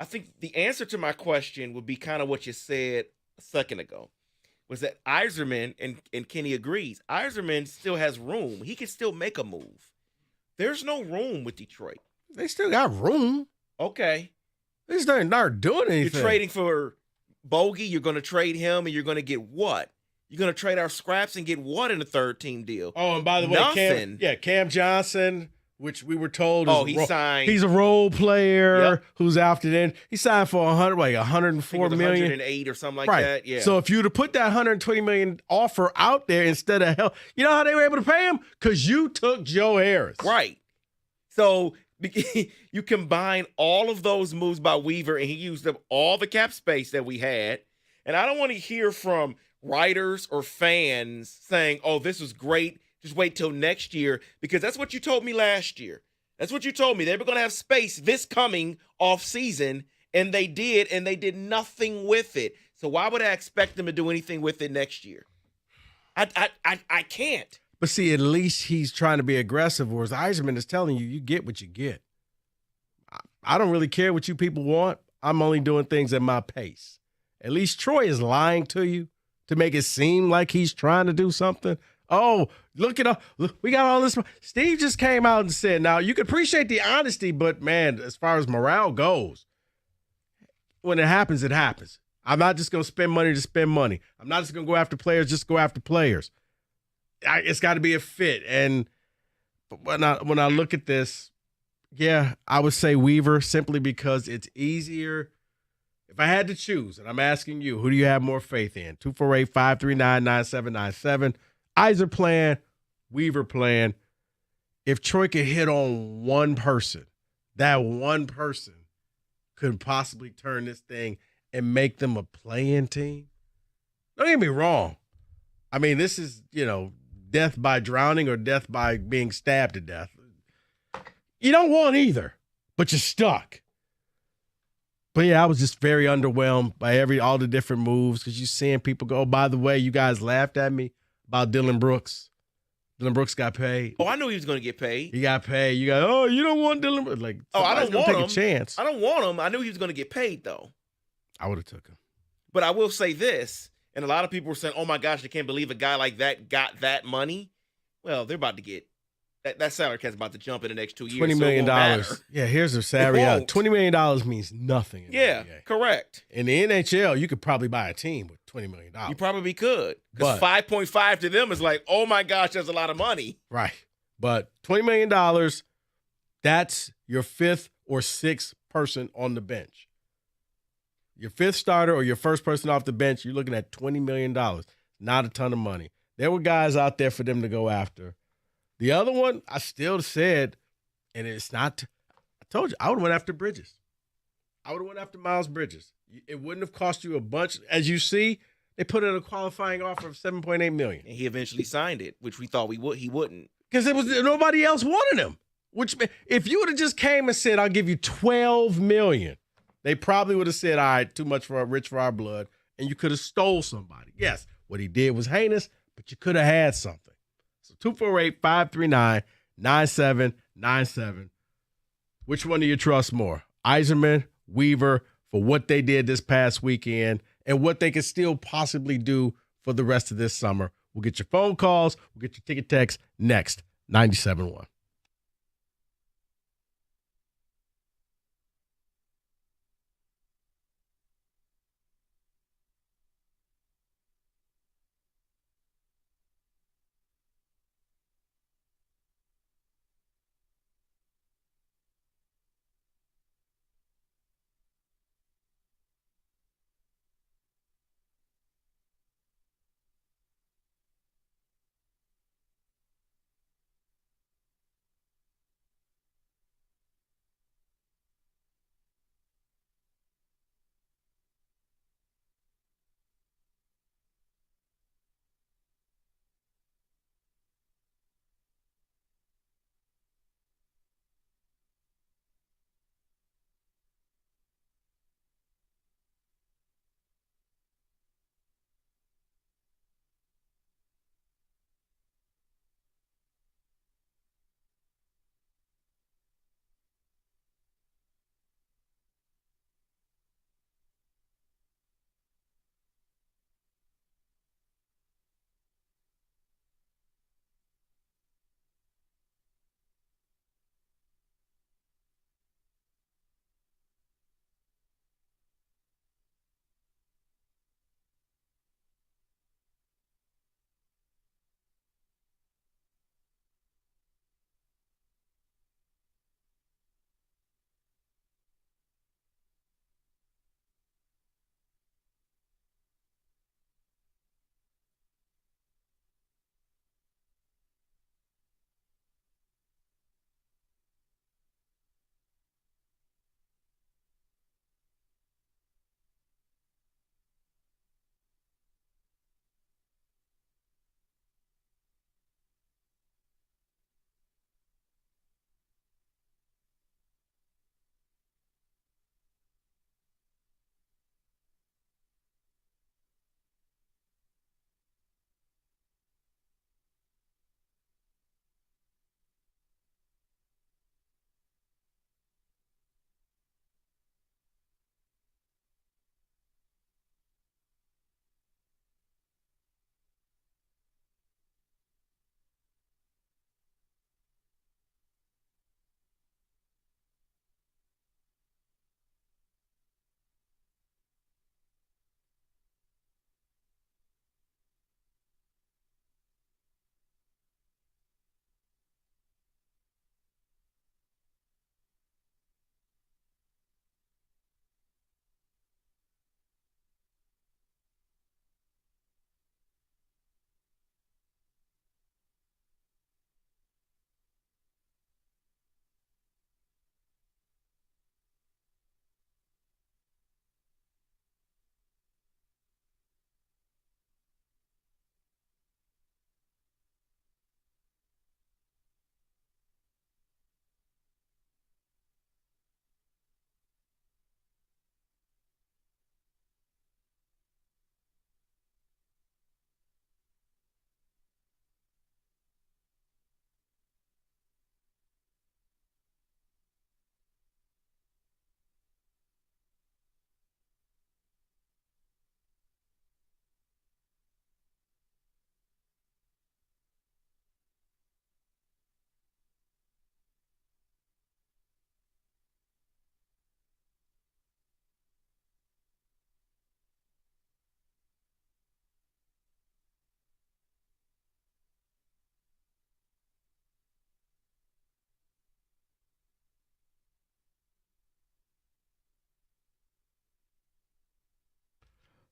think the answer to my question would be kind of what you said a second ago, was that Yzerman, and Kenny agrees, Yzerman still has room. He can still make a move. There's no room with Detroit. They still got room. Okay. They're not doing anything. You're trading for Bogey. You're going to trade him, and you're going to get what? You're going to trade our scraps and get what in a third-team deal? Oh, and by the way, Cam Johnson, which we were told signed. He's a role player who's after then. He signed for $104 million. 108 or something like that. Yeah. So if you were to put that $120 million offer out there instead of hell, you know how they were able to pay him? Because you took Joe Harris. Right. So you combine all of those moves by Weaver, and he used up all the cap space that we had. And I don't want to hear from writers or fans saying, oh, this was great, just wait till next year, because that's what you told me last year. That's what you told me. They were going to have space this coming off season, and they did nothing with it. So why would I expect them to do anything with it next year? I can't. But see, at least he's trying to be aggressive, whereas Yzerman is telling you get what you get. I don't really care what you people want. I'm only doing things at my pace. At least Troy is lying to you to make it seem like he's trying to do something. Oh, look, we got all this. Steve just came out and said, now, you can appreciate the honesty, but, man, as far as morale goes, when it happens, it happens. I'm not just going to spend money to spend money. I'm not just going to go after players, just go after players. It's got to be a fit. And when I look at this, yeah, I would say Weaver simply because it's easier. If I had to choose, and I'm asking you, who do you have more faith in? 248-539-9797. Yzer plan, Weaver plan. If Troy could hit on one person, that one person could possibly turn this thing and make them a play-in team. Don't get me wrong. I mean, this is, death by drowning or death by being stabbed to death. You don't want either, but you're stuck. But yeah, I was just very underwhelmed by all the different moves because you're seeing people go, oh, by the way, you guys laughed at me about Dylan Brooks. Dylan Brooks got paid. Oh, I knew he was going to get paid. He got paid. You got, oh, you don't want Dylan Brooks. Like, I don't want him. Take a chance. I don't want him. I knew he was going to get paid, though. I would have took him. But I will say this, and a lot of people were saying, oh, my gosh, I can't believe a guy like that got that money. Well, they're about to get that salary cap's about to jump in the next 2 years. $20 million. Yeah, here's their salary. $20 million means nothing. Yeah, correct. In the NHL, you could probably buy a team with $20 million. You probably could. Because 5.5 to them is like, oh my gosh, that's a lot of money. Right. But $20 million, That's your fifth or sixth person on the bench. Your fifth starter or your first person off the bench, you're looking at $20 million. Not a ton of money. There were guys out there for them to go after. The other one, I still said, and it's not, I told you, I would have went after Bridges. I would have went after Miles Bridges. It wouldn't have cost you a bunch. As you see, they put in a qualifying offer of $7.8 million. And he eventually signed it, which we thought he wouldn't. Because nobody else wanted him. Which, if you would have just came and said, I'll give you $12 million, they probably would have said, all right, too much rich for our blood, and you could have stole somebody. Yes, what he did was heinous, but you could have had something. So 248-539-9797. Which one do you trust more? Yzerman, Weaver, for what they did this past weekend and what they could still possibly do for the rest of this summer. We'll get your phone calls. We'll get your ticket text next. 97.1.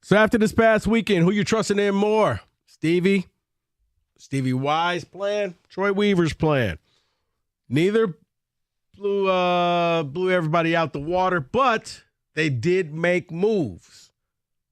So after this past weekend, who you trusting in more? Stevie Y's plan, Troy Weaver's plan. Neither blew everybody out the water, but they did make moves.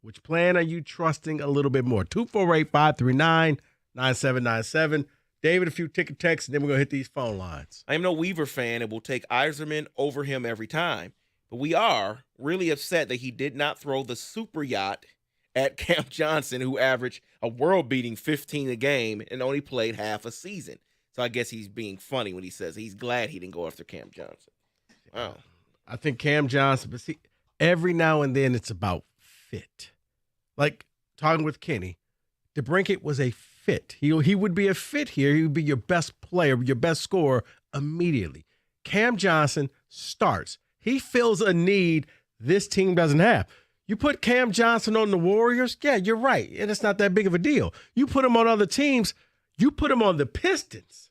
Which plan are you trusting a little bit more? 248-539-9797. David, a few ticket texts, and then we're going to hit these phone lines. I am no Weaver fan and will take Yzerman over him every time. But we are really upset that he did not throw the super yacht at Cam Johnson, who averaged a world-beating 15 a game and only played half a season. So I guess he's being funny when he says he's glad he didn't go after Cam Johnson. Wow. I think Cam Johnson, but see, every now and then it's about fit. Like talking with Kenny, DeBrincat was a fit. He would be a fit here. He would be your best player, your best scorer immediately. Cam Johnson starts. He fills a need this team doesn't have. You put Cam Johnson on the Warriors, yeah, you're right. And it's not that big of a deal. You put him on other teams, you put him on the Pistons,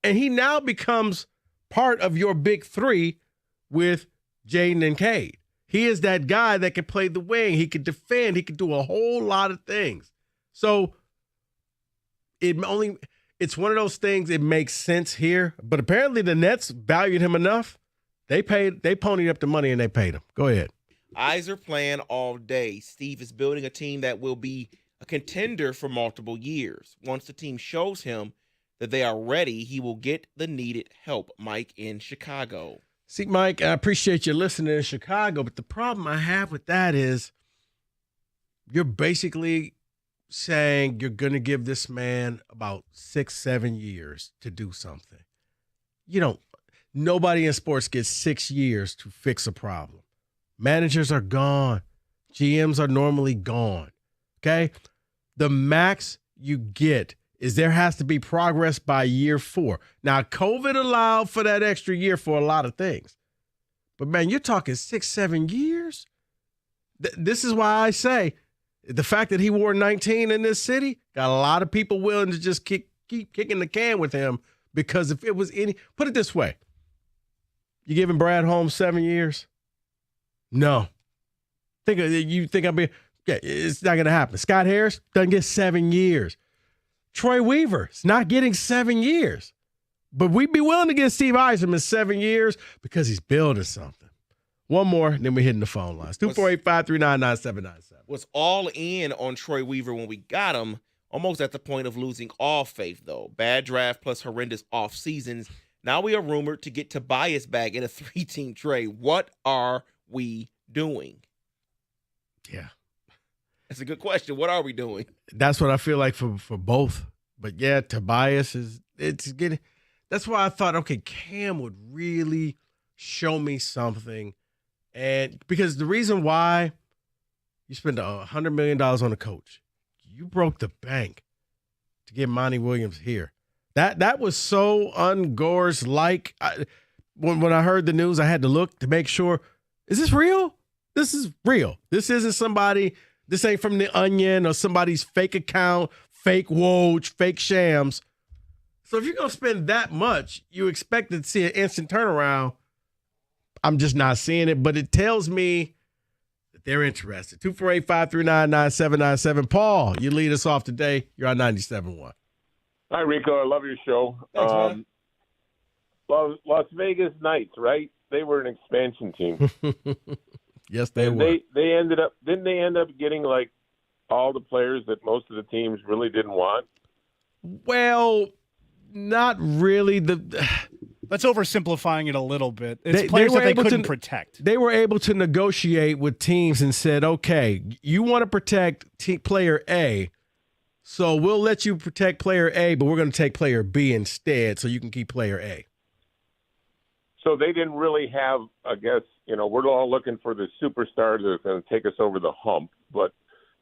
and he now becomes part of your big three with Jaden and Cade. He is that guy that can play the wing. He can defend. He can do a whole lot of things. So it's one of those things, it makes sense here. But apparently the Nets valued him enough. They ponied up the money and they paid him. Go ahead. Eyes are playing all day. Steve is building a team that will be a contender for multiple years. Once the team shows him that they are ready, he will get the needed help. Mike in Chicago. See, Mike, I appreciate you listening in Chicago, but the problem I have with that is you're basically saying you're going to give this man about 6-7 years to do something. Nobody in sports gets 6 years to fix a problem. Managers are gone. GMs are normally gone. Okay? The max you get is there has to be progress by year 4. Now, COVID allowed for that extra year for a lot of things. But, man, you're talking 6-7 years? This is why I say the fact that he wore 19 in this city got a lot of people willing to just keep kicking the can with him, because if it was put it this way, you giving Brad Holmes 7 years? No. You think it's not going to happen. Scott Harris doesn't get 7 years. Troy Weaver's not getting 7 years. But we'd be willing to give Steve Yzerman 7 years because he's building something. One more, and then we're hitting the phone lines. 248-539-9797. Was all in on Troy Weaver when we got him, almost at the point of losing all faith, though. Bad draft plus horrendous off seasons. Now we are rumored to get Tobias back in a 3-team trade. What are we doing? Yeah. That's a good question. What are we doing? That's what I feel like for both. But, yeah, Tobias it's getting – that's why I thought, okay, Cam would really show me something. And because the reason why you spend $100 million on a coach, you broke the bank to get Monty Williams here. That was so un-Gores-like. When I heard the news, I had to look to make sure, is this real? This is real. This isn't somebody – this ain't from The Onion or somebody's fake account, fake Woj, fake shams. So if you're going to spend that much, you expect to see an instant turnaround. I'm just not seeing it, but it tells me that they're interested. 248-539-9797. Paul, you lead us off today. You're on 97.1. Hi, Rico. I love your show. Thanks, man. Las Vegas Knights, right? They were an expansion team. Yes, they were. They ended up, didn't they end up getting like all the players that most of the teams really didn't want? Well, not really. Let's oversimplifying it a little bit. It's players that they couldn't protect. They were able to negotiate with teams and said, okay, you want to protect player A, so we'll let you protect player A, but we're going to take player B instead so you can keep player A. So they didn't really have, I guess, we're all looking for the superstar that's going to take us over the hump, but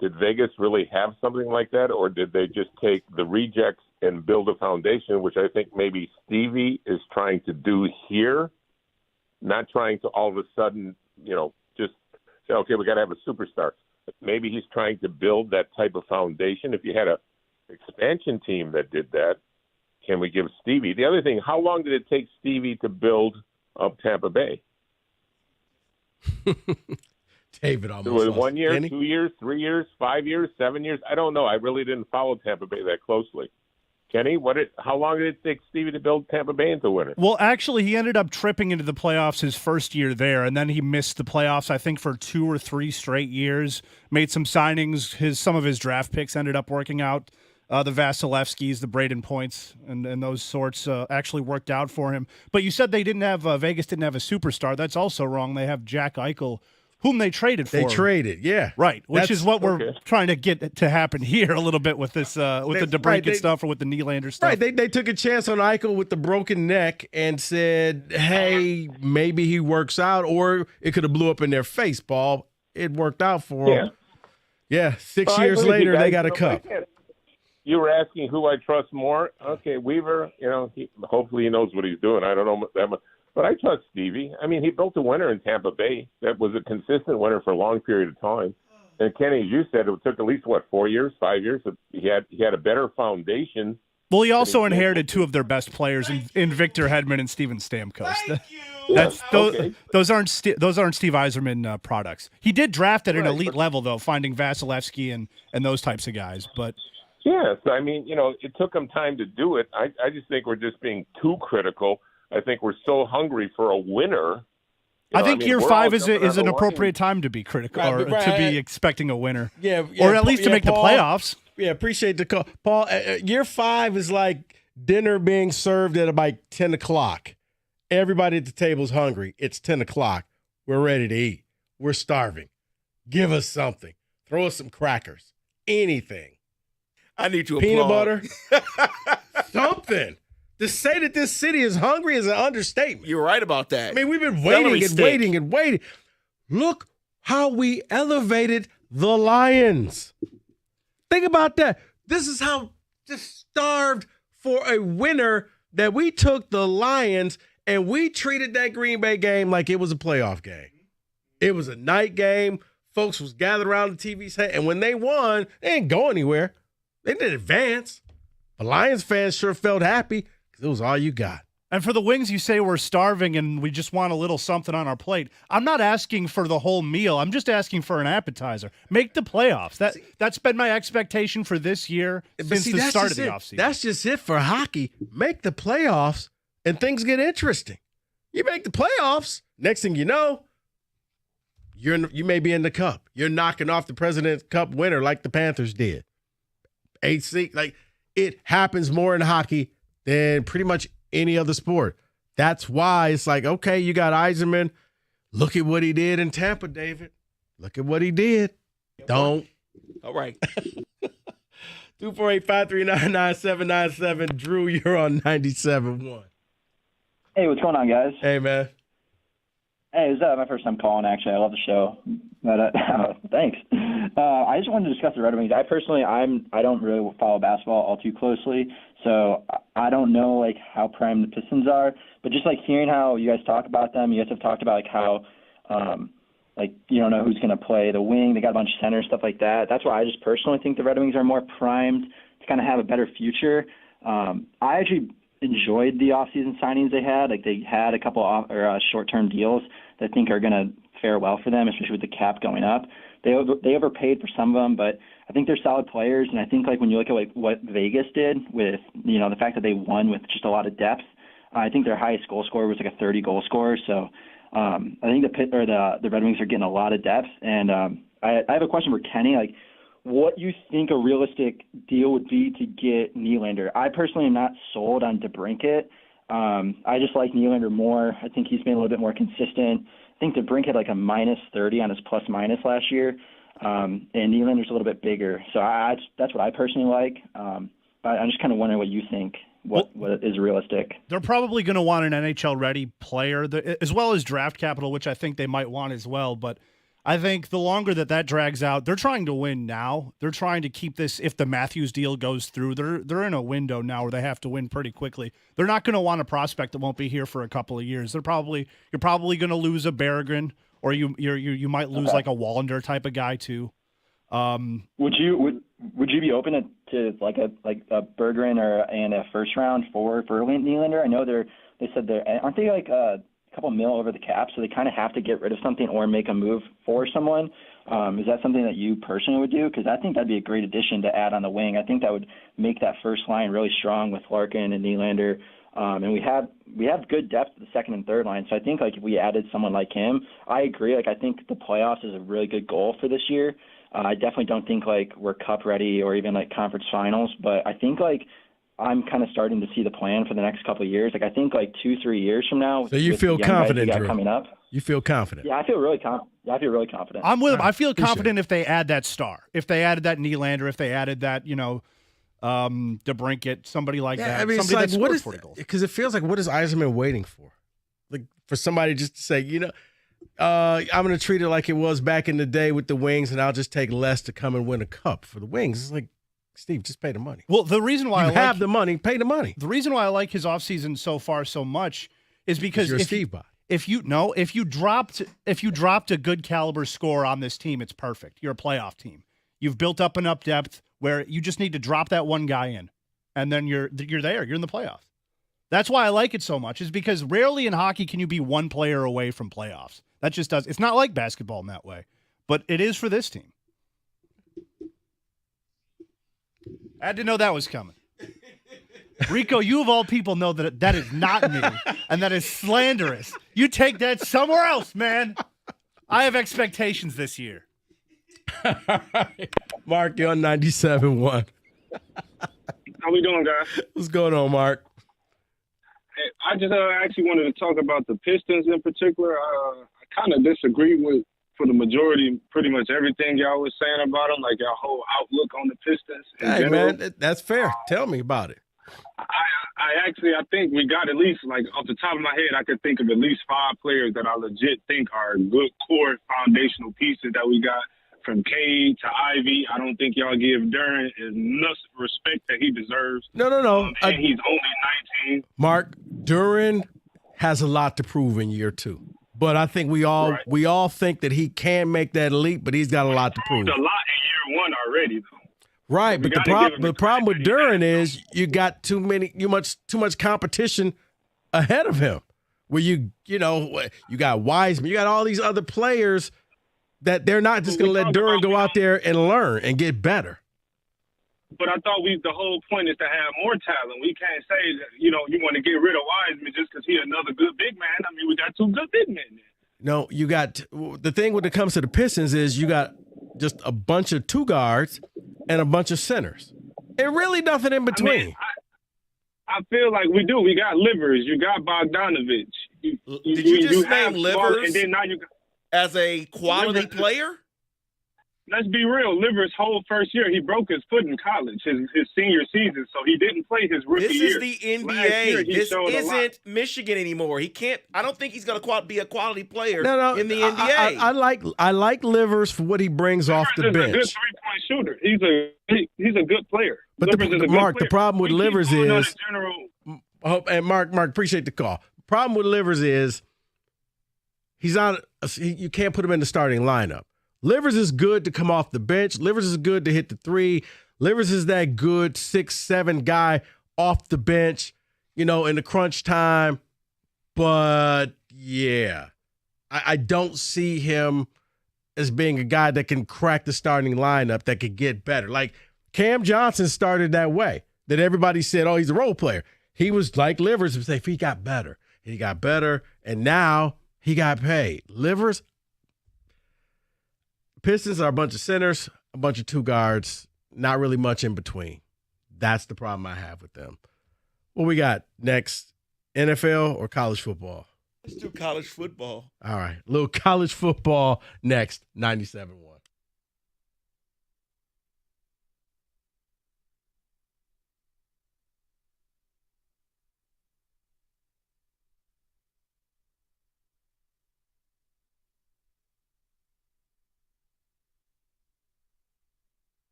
did Vegas really have something like that, or did they just take the rejects and build a foundation, which I think maybe Stevie is trying to do here, not trying to all of a sudden, just say, okay, we got to have a superstar. Maybe he's trying to build that type of foundation. If you had a expansion team that did that, can we give Stevie? The other thing, how long did it take Stevie to build up Tampa Bay? David almost Was it lost 1 year, Kenny. 2 years, 3 years, 5 years, 7 years? I don't know. I really didn't follow Tampa Bay that closely. Kenny, how long did it take Stevie to build Tampa Bay into a winner? Well, actually, he ended up tripping into the playoffs his first year there, and then he missed the playoffs, I think, for 2 or 3 straight years. Made some signings. Some of his draft picks ended up working out. The Vasilevskis, the Braden Points, and those sorts actually worked out for him. But you said they didn't have Vegas didn't have a superstar. That's also wrong. They have Jack Eichel, whom they traded for. They traded, yeah. Right, which That's is what we're okay. trying to get to happen here a little bit with this, with the DeBrincat stuff or with the Nylander stuff. Right, they took a chance on Eichel with the broken neck and said, hey, maybe he works out, or it could have blew up in their face, Paul. It worked out for them. Yeah, 6 Well, I years believe you later, guys. they got a cup. You were asking who I trust more. Okay, Weaver, hopefully he knows what he's doing. I don't know that much. But I trust Stevie. I mean, he built a winner in Tampa Bay that was a consistent winner for a long period of time. And Kenny, as you said, it took at least, 4 years, 5 years? He had a better foundation. Well, he also inherited 2 of their best players in Victor Hedman and Steven Stamkos. Those aren't Steve Yzerman products. He did draft at an elite level, though, finding Vasilevsky and those types of guys. But yes, I mean, it took him time to do it. I just think we're just being too critical. I think we're so hungry for a winner. I think year 5 is an appropriate time to be critical or to be expecting a winner. Yeah, or at least to make Paul, the playoffs. Yeah, appreciate the call. Paul, year 5 is like dinner being served at about 10 o'clock. Everybody at the table's hungry. It's 10 o'clock. We're ready to eat. We're starving. Give us something. Throw us some crackers. Anything. I need to Peanut applaud. butter. Something. To say that this city is hungry is an understatement. You're right about that. I mean, we've been Celery waiting and stick. waiting and waiting. Look how we elevated the Lions. Think about that. This is how just starved for a winner that we took the Lions and we treated that Green Bay game like it was a playoff game. It was a night game. Folks was gathered around the TV set, and when they won, they didn't go anywhere. They didn't advance. The Lions fans sure felt happy because it was all you got. And for the Wings, you say we're starving and we just want a little something on our plate. I'm not asking for the whole meal. I'm just asking for an appetizer. Make the playoffs. That's been my expectation for this year since the start of the offseason. That's just it for hockey. Make the playoffs and things get interesting. You make the playoffs, next thing you know, you may be in the cup. You're knocking off the President's Cup winner like the Panthers did. 8-6, like it happens more in hockey than pretty much any other sport. That's why it's like, okay, you got Yzerman. Look at what he did in Tampa, David. Look at what he did. Don't. All right. 248-539-9797. Drew, you're on 97.1. Hey, what's going on, guys? Hey, man. Hey, it's my first time calling, actually. I love the show. But thanks. I just wanted to discuss the Red Wings. I personally, I don't really follow basketball all too closely, so I don't know, like, how prime the Pistons are. But just, like, hearing how you guys talk about them, you guys have talked about, like, how, like, you don't know who's going to play the wing. They got a bunch of centers, stuff like that. That's why I just personally think the Red Wings are more primed to kind of have a better future. I actually enjoyed the offseason signings they had. Like, they had a couple short-term deals that I think are going to fare well for them, especially with the cap going up. They overpaid for some of them, but I think they're solid players. And I think, like, when you look at, like, what Vegas did with, you know, the fact that they won with just a lot of depth, I think their highest goal scorer was like a 30-goal scorer. So I think the Red Wings are getting a lot of depth. And I have a question for Kenny. Like, what you think a realistic deal would be to get Nylander? I personally am not sold on DeBrincat. I just like Nylander more. I think he's been a little bit more consistent. I think DeBrincat had like a -30 on his plus-minus last year, and Nylander's a little bit bigger. So that's what I personally like. But I'm just kind of wondering what you think. What is realistic? They're probably going to want an NHL-ready player, as well as draft capital, which I think they might want as well. But I think the longer that drags out, they're trying to win now. They're trying to keep this. If the Matthews deal goes through, they're in a window now where they have to win pretty quickly. They're not going to want a prospect that won't be here for a couple of years. You're probably going to lose a Berggren, or you might lose like a Wallander type of guy too. Would you be open to like a Berggren and a first round for Nylander? I know they said aren't they like couple mil over the cap, so they kind of have to get rid of something or make a move for someone. Is that something that you personally would do? Because I think that'd be a great addition to add on the wing. I think that would make that first line really strong with Larkin and Nylander. And we have good depth at the second and third line. So I think like if we added someone like him, I agree. Like I think the playoffs is a really good goal for this year. I definitely don't think like we're cup ready or even like conference finals, but I think like I'm kind of starting to see the plan for the next couple of years. Like I think like 2-3 years from now. So you feel confident, Drew? Coming up. You feel confident? Yeah, I feel really confident. I'm with him. I feel confident if they add that star, if they added that Nylander, if they added that, DeBrincat, somebody like that. I mean, somebody it's that like, scored 40 goals. Because it feels like, what is Yzerman waiting for? Like for somebody just to say, I'm going to treat it like it was back in the day with the Wings, and I'll just take less to come and win a cup for the Wings. It's like, Steve, just pay the money. Well, the reason why you have the money, pay the money. The reason why I like his offseason so far so much is because if you dropped a good caliber score on this team, it's perfect. You're a playoff team. You've built up enough depth where you just need to drop that one guy in, and then you're there. You're in the playoffs. That's why I like it so much, is because rarely in hockey can you be one player away from playoffs. That just does. It's not like basketball in that way, but it is for this team. I had to know that was coming. Rico, you of all people know that is not me, and that is slanderous. You take that somewhere else, man. I have expectations this year. Mark, you're on 97.1. How we doing, guys? What's going on, Mark? Hey, I just actually wanted to talk about the Pistons in particular. I kind of disagree with, for the majority, pretty much everything y'all was saying about them, like your whole outlook on the Pistons. Hey, man, that's fair. Tell me about it. I think we got at least, like, off the top of my head, I could think of at least 5 players that I legit think are good core foundational pieces that we got. From Cade to Ivy, I don't think y'all give Duran enough respect that he deserves. No. And he's only 19. Mark, Duran has a lot to prove in year 2. But I think we all think that he can make that leap, but he's got a lot to prove. A lot in year 1 already, though. Right, but the problem with Duran is you got too much competition ahead of him. Where you got Wiseman, you got all these other players that they're not just going to let Duran go out there and learn and get better. But I thought the whole point is to have more talent. We can't say that, you want to get rid of Wiseman just because he's another good big man. I mean, we got 2 good big men there. No, you got the thing when it comes to the Pistons is you got just a bunch of 2 guards and a bunch of centers. And really nothing in between. I mean, I feel like we do. We got Livers. You got Bogdanovich. Did you just name Livers? And then now you got as a quality player? Let's be real. Livers' whole first year, he broke his foot in college, his senior season, so he didn't play his rookie year. This is the NBA. This isn't Michigan anymore. He can't. I don't think he's going to be a quality player in the NBA. I like Livers for what he brings off the bench. He's a good three-point shooter. He's a good player. But the problem with Livers is, and Mark, appreciate the call. Problem with Livers is you can't put him in the starting lineup. Livers is good to come off the bench. Livers is good to hit the 3. Livers is that good 6-7 guy off the bench, in the crunch time. But, yeah, I don't see him as being a guy that can crack the starting lineup, that could get better. Like Cam Johnson started that way, that everybody said, oh, he's a role player. He was like Livers, and say, he got better. He got better, and now he got paid. Livers, Pistons are a bunch of centers, a bunch of 2 guards, not really much in between. That's the problem I have with them. What we got next, NFL or college football? Let's do college football. All right, a little college football next, 97.1.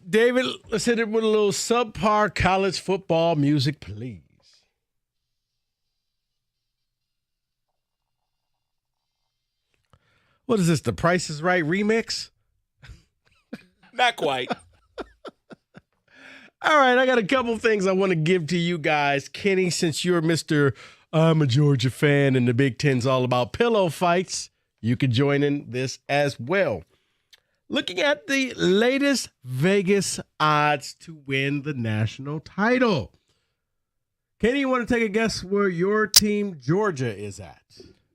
David, let's hit it with a little subpar college football music, please. What is this, the Price is Right remix? Not quite. All right, I got a couple things I want to give to you guys. Kenny, since you're Mr. I'm a Georgia fan and the Big Ten's all about pillow fights, you could join in this as well. Looking at the latest Vegas odds to win the national title. Kenny, you want to take a guess where your team, Georgia, is at?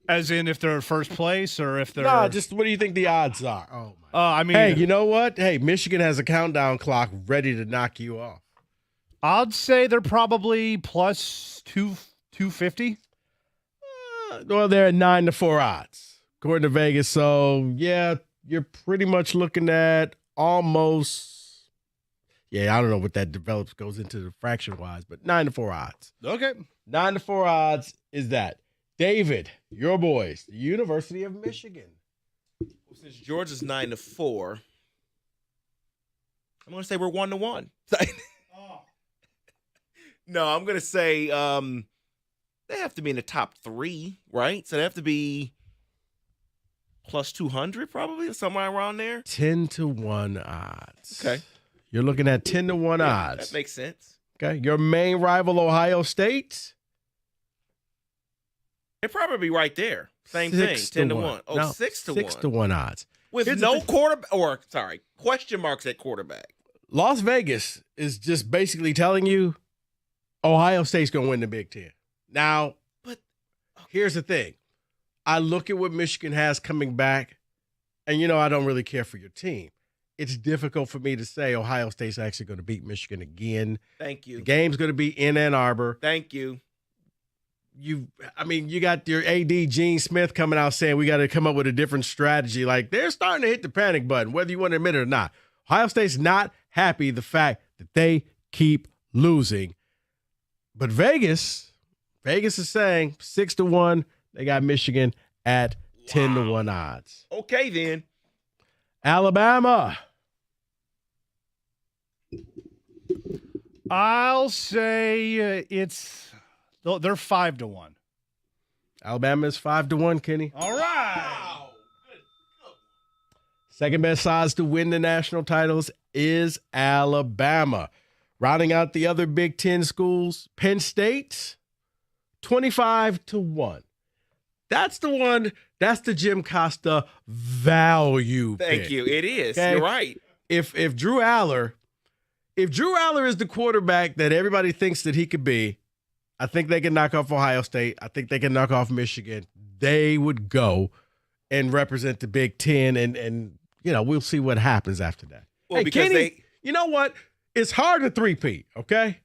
As in if they're first place or if they're... No, just what do you think the odds are? Oh, my. I mean... Hey, you know what? Hey, Michigan has a countdown clock ready to knock you off. I'd say they're probably plus 250. Well, they're at 9-4 odds, according to Vegas. So, yeah, you're pretty much looking at almost... Yeah, I don't know what that goes into the fraction-wise, but 9-4 odds. Okay. 9-4 odds is that. David, your boys, the University of Michigan. Since Georgia's 9-4, I'm going to say we're 1-1. No, I'm going to say they have to be in the top 3, right? So they have to be plus 200 probably, or somewhere around there. 10-1 odds. Okay. You're looking at 10-1 odds. That makes sense. Okay. Your main rival, Ohio State. They're probably right there. Same thing, 10-1. Oh, 6-1. 6-1 odds. With no quarterback, or sorry, question marks at quarterback. Las Vegas is just basically telling you Ohio State's going to win the Big Ten. Now, here's the thing. I look at what Michigan has coming back, and, I don't really care for your team. It's difficult for me to say Ohio State's actually going to beat Michigan again. Thank you. The game's going to be in Ann Arbor. Thank you. You got your AD Gene Smith coming out saying we got to come up with a different strategy. Like, they're starting to hit the panic button, whether you want to admit it or not. Ohio State's not happy the fact that they keep losing. But Vegas is saying 6-1. They got Michigan at 10-1 odds. Okay, then. Alabama. I'll say they're 5-1. Alabama is 5-1, Kenny. All right. Second best odds to win the national titles is Alabama. Rounding out the other Big Ten schools, Penn State, 25-1. That's the one. That's the Jim Costa value Thank pick. you. It is. Okay? You're right. If Drew Aller is the quarterback that everybody thinks that he could be, I think they can knock off Ohio State. I think they can knock off Michigan. They would go and represent the Big Ten, and we'll see what happens after that. Well, hey, because Kenny, you know what? It's hard to three-peat, okay?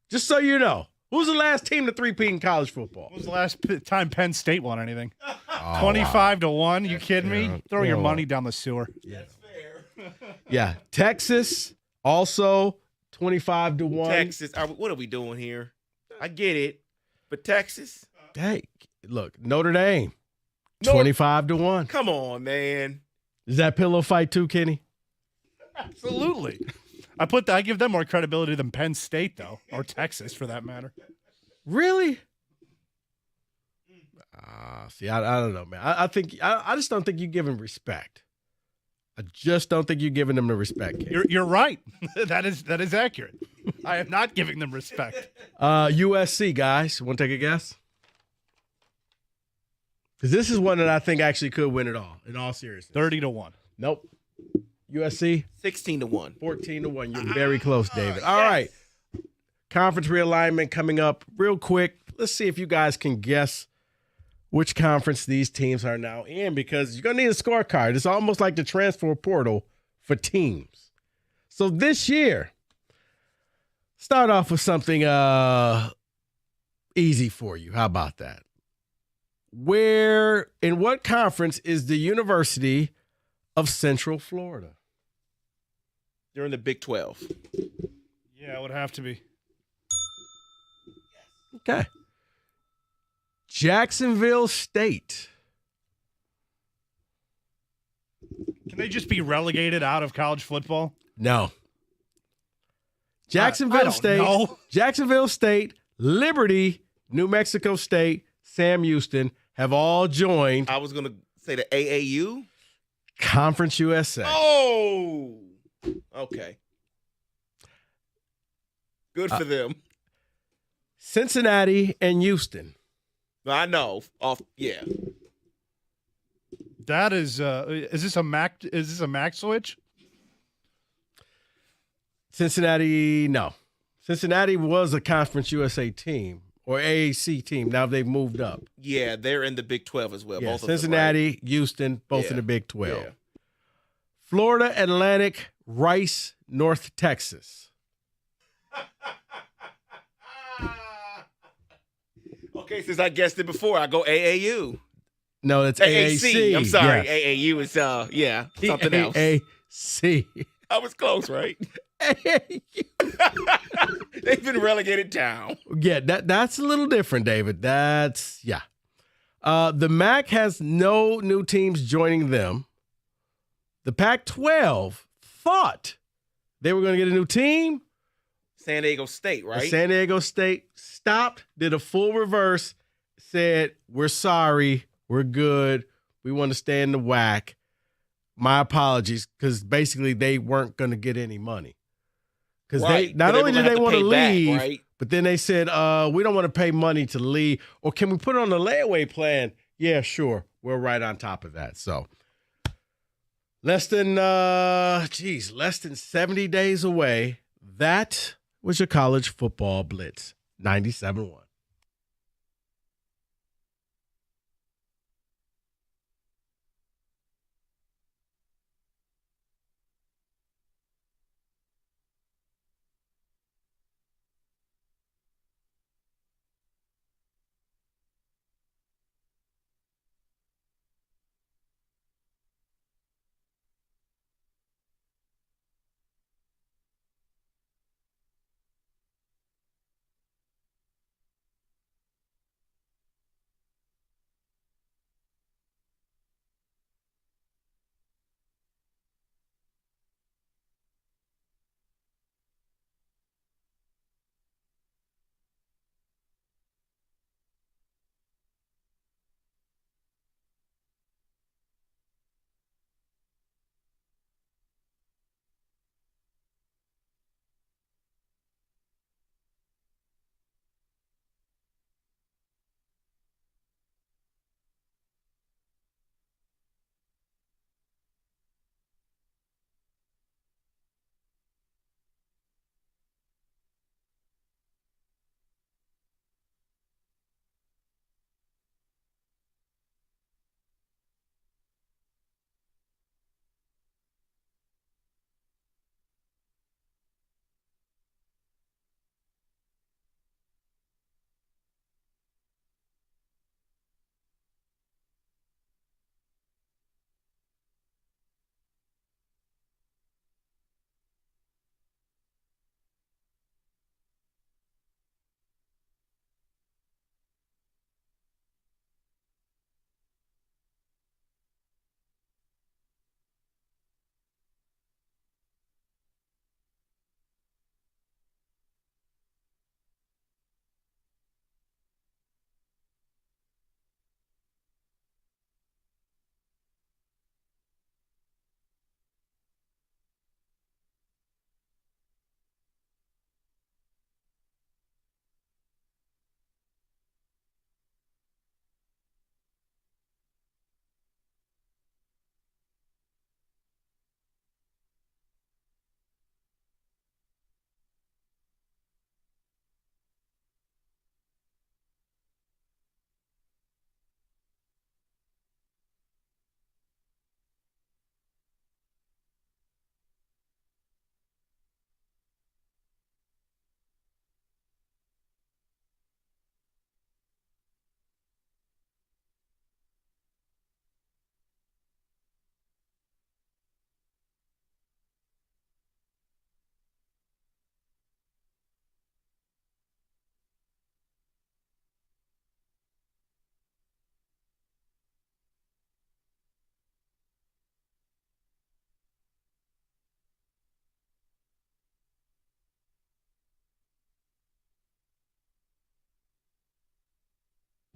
Just so you know. Who's the last team to three-peat in college football? When was the last time Penn State won anything? Oh, 25-1. You kidding me? Yeah, Throw your yeah. money down the sewer. That's fair. Yeah. Texas, also 25-1. Texas. What are we doing here? I get it. But Texas? Hey, look, Notre Dame, 25-1. Come on, man. Is that pillow fight too, Kenny? Absolutely. I give them more credibility than Penn State, though, or Texas, for that matter. Really? See, I don't know, man. I just don't think you give them respect. I just don't think you're giving them the respect. Kenny. You're right. That is accurate. I am not giving them respect. USC, guys. Want to take a guess? Because this is one that I think actually could win it all, in all seriousness. 30-1. Nope. USC? 16-1. 14-1. You're very close, David. All right. Conference realignment coming up real quick. Let's see if you guys can guess which conference these teams are now in, because you're going to need a scorecard. It's almost like the transfer portal for teams. So this year, start off with something easy for you. How about that? In what conference is the University of Central Florida? They're in the Big 12. Yeah, it would have to be. Okay. Jacksonville State. Can they just be relegated out of college football? No. Jacksonville State, know. Jacksonville State, Liberty, New Mexico State, Sam Houston have all joined I was going to say the AAU. Conference USA. Oh, okay. Good for them. Cincinnati and Houston. I know. Yeah. That is this a Mac? Is this a Mac switch? Cincinnati, no. Cincinnati was a Conference USA team or AAC team. Now they've moved up. Yeah, they're in the Big 12 as well. Yeah, Both Cincinnati, of them, right? Houston, both in the Big 12. Yeah. Florida Atlantic, Rice, North Texas. Okay, since I guessed it before, I go AAU. No, that's AAC. I'm sorry. Yes. AAU is something else. AAC. I was close, right? They've been relegated down. Yeah, that's a little different, David. The MAC has no new teams joining them. The Pac-12 thought they were going to get a new team. San Diego State, right? San Diego State stopped, did a full reverse, said, we're sorry, we're good, we want to stay in the WAC. My apologies, because basically they weren't going to get any money. Because Right. they not But only did they want to pay back, leave, right? but then they said, we don't want to pay money to leave. Or can we put it on the layaway plan? Yeah, sure. We're right on top of that. So less than 70 days away. That was your college football blitz. 97.1.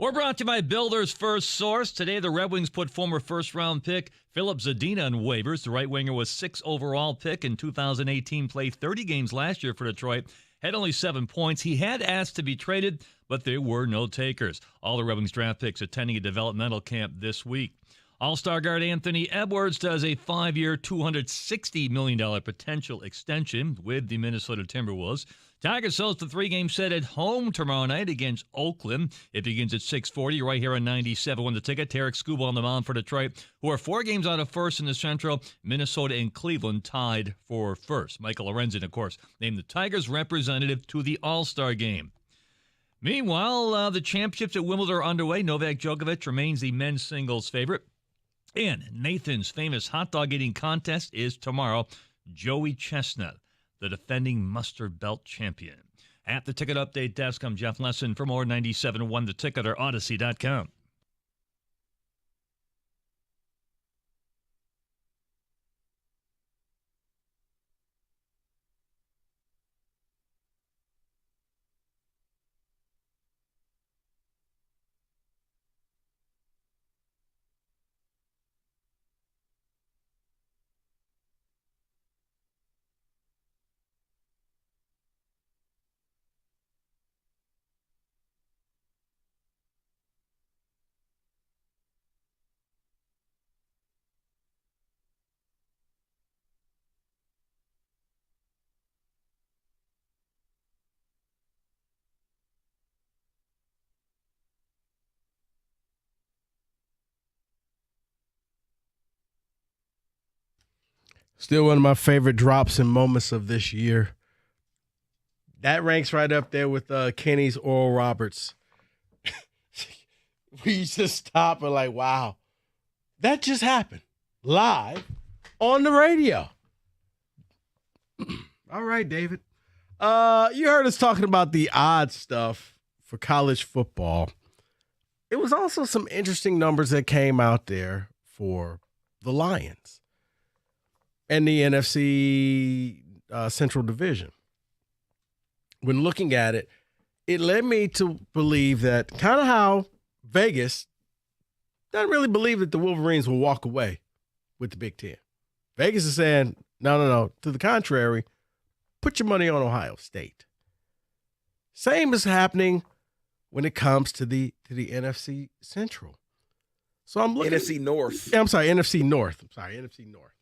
We're brought to you by Builder's First Source. Today, the Red Wings put former first-round pick Philip Zadina on waivers. The right winger was 6th overall pick in 2018, played 30 games last year for Detroit, had only 7 points. He had asked to be traded, but there were no takers. All the Red Wings draft picks attending a developmental camp this week. All-Star guard Anthony Edwards does a 5-year, $260 million potential extension with the Minnesota Timberwolves. Tigers host the 3-game set at home tomorrow night against Oakland. It begins at 6:40 right here on 97. The ticket, Tarek Skubal on the mound for Detroit, who are 4 games out of first in the Central. Minnesota and Cleveland tied for first. Michael Lorenzen, of course, named the Tigers representative to the All-Star game. Meanwhile, the championships at Wimbledon are underway. Novak Djokovic remains the men's singles favorite. And Nathan's famous hot dog eating contest is tomorrow. Joey Chestnut, the defending mustard belt champion. At the ticket update desk, I'm Jeff Lesson. For more 97.1 The Ticket or Odyssey.com. Still one of my favorite drops and moments of this year. That ranks right up there with Kenny's Oral Roberts. We just stop and like, wow, that just happened live on the radio. All right, David. You heard us talking about the odd stuff for college football. It was also some interesting numbers that came out there for the Lions and the NFC Central Division. When looking at it, it led me to believe that kind of how Vegas doesn't really believe that the Wolverines will walk away with the Big Ten. Vegas is saying, no. To the contrary, put your money on Ohio State. Same is happening when it comes to the NFC Central. So I'm looking NFC North. Yeah, I'm sorry, NFC North. NFC North.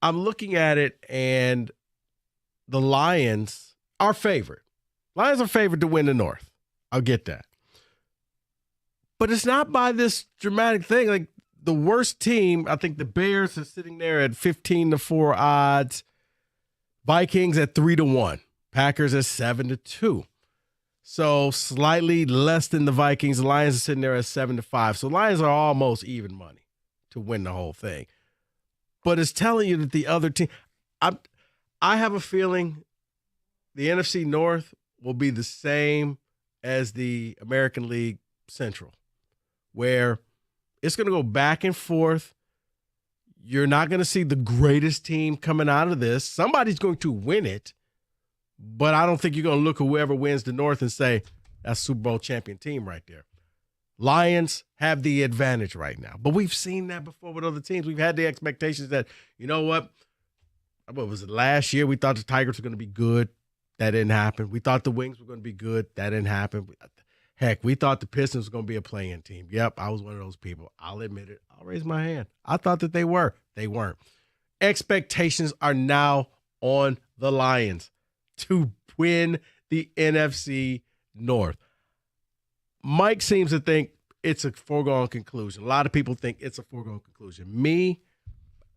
I'm looking at it, and the Lions are favored. Lions are favored to win the North. I'll get that. But it's not by this dramatic thing. Like, the worst team, I think the Bears are sitting there at 15-4 odds. Vikings at 3-1. Packers at 7-2. So slightly less than the Vikings. The Lions are sitting there at 7-5. So Lions are almost even money to win the whole thing. But it's telling you that the other team, I have a feeling the NFC North will be the same as the American League Central, where it's going to go back and forth. You're not going to see the greatest team coming out of this. Somebody's going to win it, but I don't think you're going to look at whoever wins the North and say, that's Super Bowl champion team right there. Lions have the advantage right now. But we've seen that before with other teams. We've had the expectations that, you know what was it, last year we thought the Tigers were going to be good. That didn't happen. We thought the Wings were going to be good. That didn't happen. Heck, we thought the Pistons were going to be a play-in team. Yep, I was one of those people. I'll admit it. I'll raise my hand. I thought that they were. They weren't. Expectations are now on the Lions to win the NFC North. Mike seems to think it's a foregone conclusion. A lot of people think it's a foregone conclusion. Me,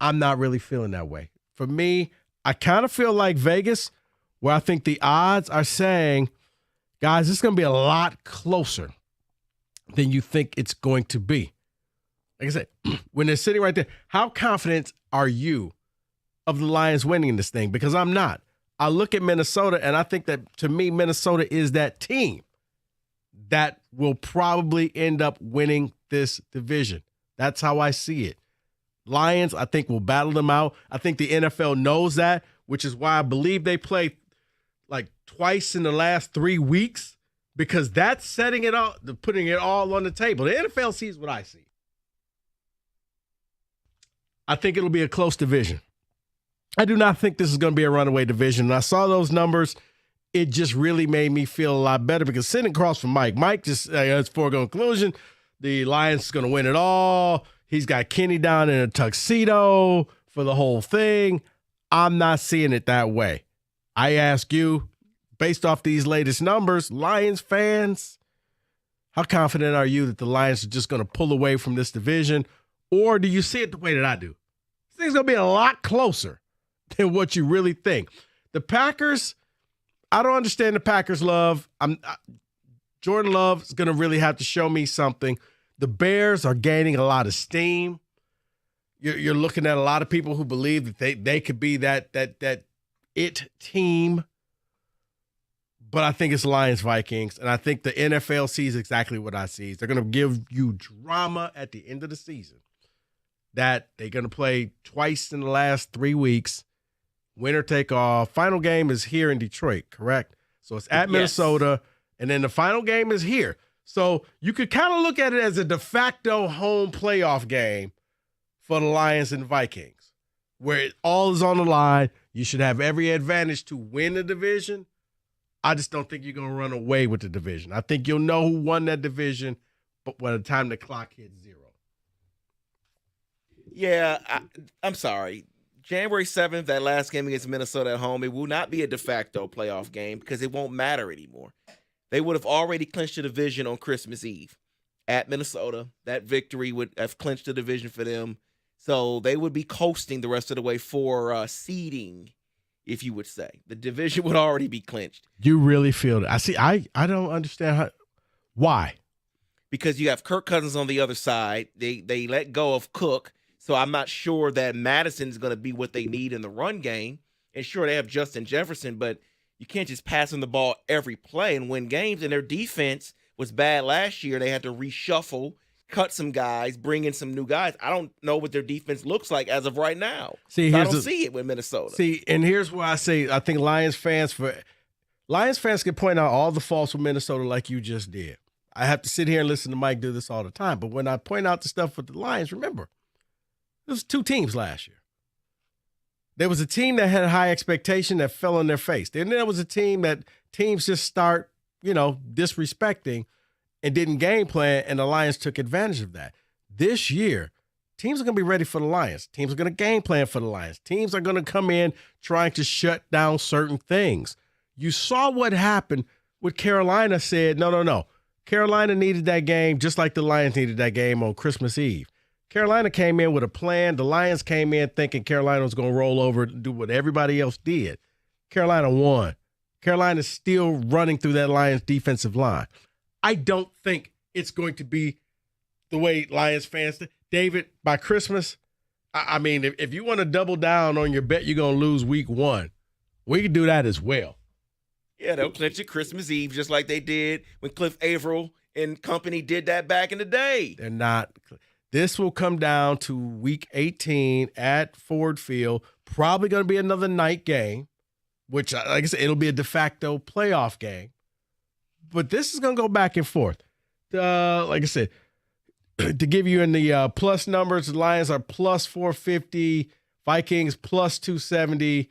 I'm not really feeling that way. For me, I kind of feel like Vegas, where I think the odds are saying, guys, it's going to be a lot closer than you think it's going to be. Like I said, when they're sitting right there, how confident are you of the Lions winning this thing? Because I'm not. I look at Minnesota, and I think that, to me, Minnesota is that team that will probably end up winning this division. That's how I see it. Lions, I think, will battle them out. I think the NFL knows that, which is why I believe they play like twice in the last 3 weeks, because that's setting it all, putting it all on the table. The NFL sees what I see. I think it'll be a close division. I do not think this is going to be a runaway division. When I saw those numbers, it just really made me feel a lot better because sitting across from Mike just has foregone conclusion. The Lions is going to win it all. He's got Kenny down in a tuxedo for the whole thing. I'm not seeing it that way. I ask you, based off these latest numbers, Lions fans, how confident are you that the Lions are just going to pull away from this division? Or do you see it the way that I do? This thing's going to be a lot closer than what you really think. The Packers, I don't understand the Packers' love. Jordan Love is going to really have to show me something. The Bears are gaining a lot of steam. You're looking at a lot of people who believe that they could be that it team. But I think it's Lions-Vikings, and I think the NFL sees exactly what I see. They're going to give you drama at the end of the season. That they're going to play twice in the last 3 weeks. Winner take all. Final game is here in Detroit, correct? So it's at Minnesota, and then the final game is here. So you could kind of look at it as a de facto home playoff game for the Lions and Vikings, where it all is on the line. You should have every advantage to win the division. I just don't think you're going to run away with the division. I think you'll know who won that division but by the time the clock hits 0. Yeah, I'm sorry. January 7th, that last game against Minnesota at home, it will not be a de facto playoff game because it won't matter anymore. They would have already clinched the division on Christmas Eve at Minnesota. That victory would have clinched the division for them. So they would be coasting the rest of the way for seeding, if you would say. The division would already be clinched. You really feel that? I don't understand why. Because you have Kirk Cousins on the other side. They let go of Cook. So I'm not sure that Madison's going to be what they need in the run game. And sure, they have Justin Jefferson, but you can't just pass them the ball every play and win games. And their defense was bad last year. They had to reshuffle, cut some guys, bring in some new guys. I don't know what their defense looks like as of right now. I don't see it with Minnesota. See, and here's why I say I think Lions fans can point out all the faults with Minnesota like you just did. I have to sit here and listen to Mike do this all the time. But when I point out the stuff with the Lions, remember, there was 2 teams last year. There was a team that had a high expectation that fell on their face. Then there was a team that teams just start, disrespecting and didn't game plan, and the Lions took advantage of that. This year, teams are going to be ready for the Lions. Teams are going to game plan for the Lions. Teams are going to come in trying to shut down certain things. You saw what happened with Carolina said, no. Carolina needed that game just like the Lions needed that game on Christmas Eve. Carolina came in with a plan. The Lions came in thinking Carolina was going to roll over and do what everybody else did. Carolina won. Carolina's still running through that Lions defensive line. I don't think it's going to be the way Lions fans think. David, by Christmas, I mean, if you want to double down on your bet you're going to lose week 1, we can do that as well. Yeah, they'll clinch it Christmas Eve just like they did when Cliff Averill and company did that back in the day. They're not. This will come down to week 18 at Ford Field. Probably going to be another night game, which, like I said, it'll be a de facto playoff game. But this is going to go back and forth. Like I said, to give you in the plus numbers, the Lions are plus 450, Vikings plus 270,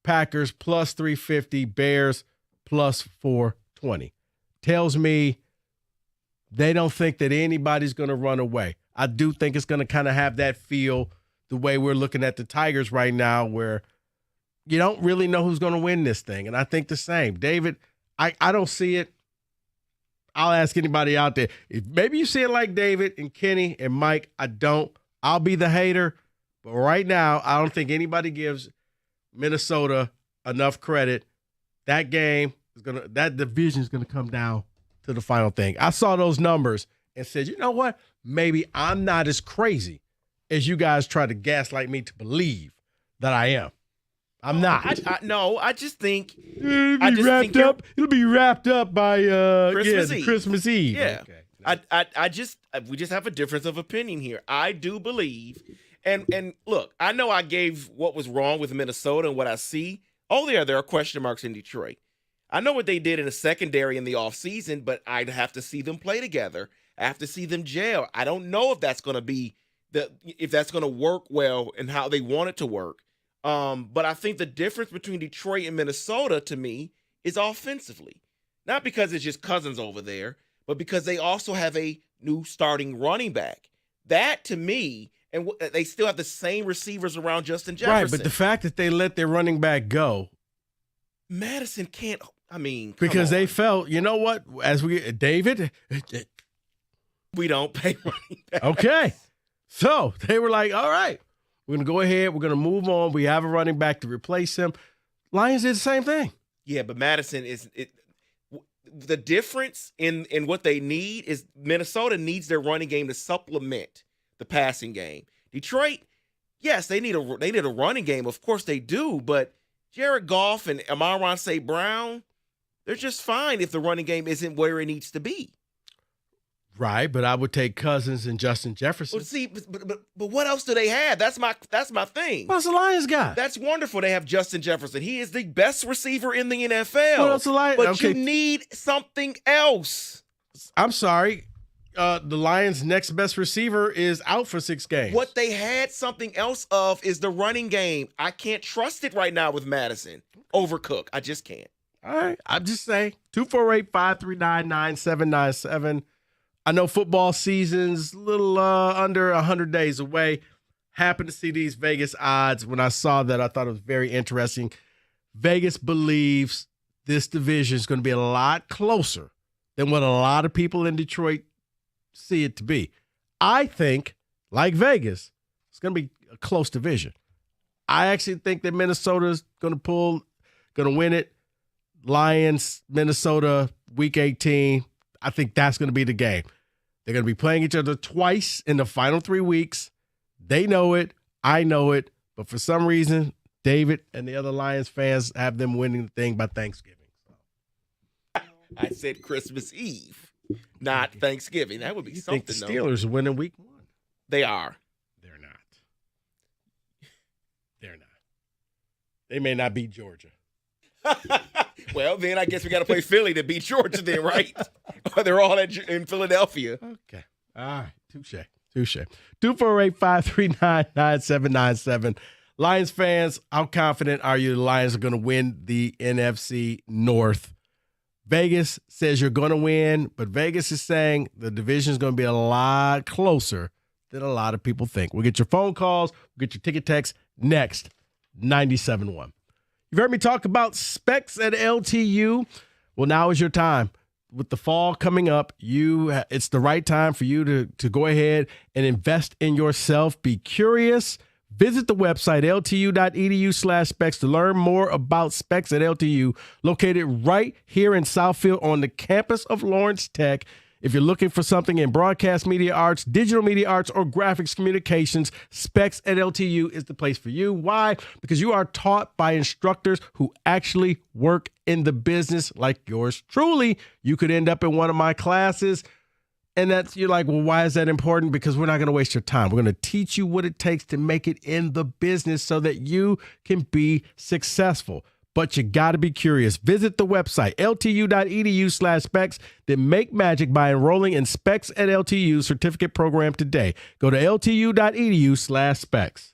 Packers plus 350, Bears plus 420. Tells me they don't think that anybody's going to run away. I do think it's going to kind of have that feel the way we're looking at the Tigers right now, where you don't really know who's going to win this thing. And I think the same. David, I don't see it. I'll ask anybody out there. If maybe you see it like David and Kenny and Mike. I don't. I'll be the hater. But right now, I don't think anybody gives Minnesota enough credit. That division is going to come down to the final thing. I saw those numbers and said, you know what? Maybe I'm not as crazy as you guys try to gaslight me to believe that I am. I'm not. I just think it'll be wrapped up by Christmas Eve. Yeah. Okay. We just have a difference of opinion here. I do believe, and look, I know I gave what was wrong with Minnesota and what I see. Oh, there are question marks in Detroit. I know what they did in the secondary in the offseason, but I'd have to see them play together. I have to see them gel. I don't know if that's going to be if that's going to work well and how they want it to work. But I think the difference between Detroit and Minnesota to me is offensively. Not because it's just Cousins over there, but because they also have a new starting running back. That to me, and they still have the same receivers around Justin Jefferson. Right, but the fact that they let their running back go, Madison can't. I mean, because they felt, you know what? As David, we don't pay running back. Okay, so they were like, all right, we're gonna go ahead. We're gonna move on. We have a running back to replace him. Lions did the same thing. Yeah, but Madison is it. The difference in what they need is Minnesota needs their running game to supplement the passing game. Detroit, yes, they need a running game. Of course they do, but Jared Goff and Amon-Ra St. Brown, they're just fine if the running game isn't where it needs to be. Right, but I would take Cousins and Justin Jefferson. Well, see, but what else do they have? That's my thing. What's the Lions got? That's wonderful. They have Justin Jefferson. He is the best receiver in the NFL. What else the Lions? But you need something else. I'm sorry. The Lions' next best receiver is out for 6 games. What they had something else of is the running game. I can't trust it right now with Madison. Overcook. I just can't. All right. I'm just saying. 248-539-9797. I know football season's a little under 100 days away. Happened to see these Vegas odds. When I saw that, I thought it was very interesting. Vegas believes this division is going to be a lot closer than what a lot of people in Detroit see it to be. I think, like Vegas, it's going to be a close division. I actually think that Minnesota's going to win it. Lions, Minnesota, Week 18. I think that's going to be the game. They're going to be playing each other twice in the final 3 weeks. They know it. I know it. But for some reason, David and the other Lions fans have them winning the thing by Thanksgiving. I said Christmas Eve, not Thanksgiving. That would be something. I think the Steelers are winning Week 1. They are. They're not. They're not. They may not beat Georgia. Well, then I guess we got to play Philly to beat Georgia then, right? Or they're all in Philadelphia. Okay. All right. Touche. 248-539-9797. Lions fans, how confident are you the Lions are going to win the NFC North? Vegas says you're going to win, but Vegas is saying the division is going to be a lot closer than a lot of people think. We'll get your phone calls. We'll get your ticket texts next. 97.1. You've heard me talk about specs at LTU. Well, now is your time. With the fall coming up, it's the right time for you to go ahead and invest in yourself. Be curious. Visit the website, ltu.edu/specs, to learn more about Specs at LTU, located right here in Southfield on the campus of Lawrence Tech. If you're looking for something in broadcast media arts, digital media arts, or graphics communications, Specs at LTU is the place for you. Why? Because you are taught by instructors who actually work in the business like yours truly. You could end up in one of my classes, and you're like, well, why is that important? Because we're not going to waste your time. We're going to teach you what it takes to make it in the business so that you can be successful. But you got to be curious. Visit the website, ltu.edu/specs, then make magic by enrolling in Specs at LTU certificate program today. Go to ltu.edu/specs.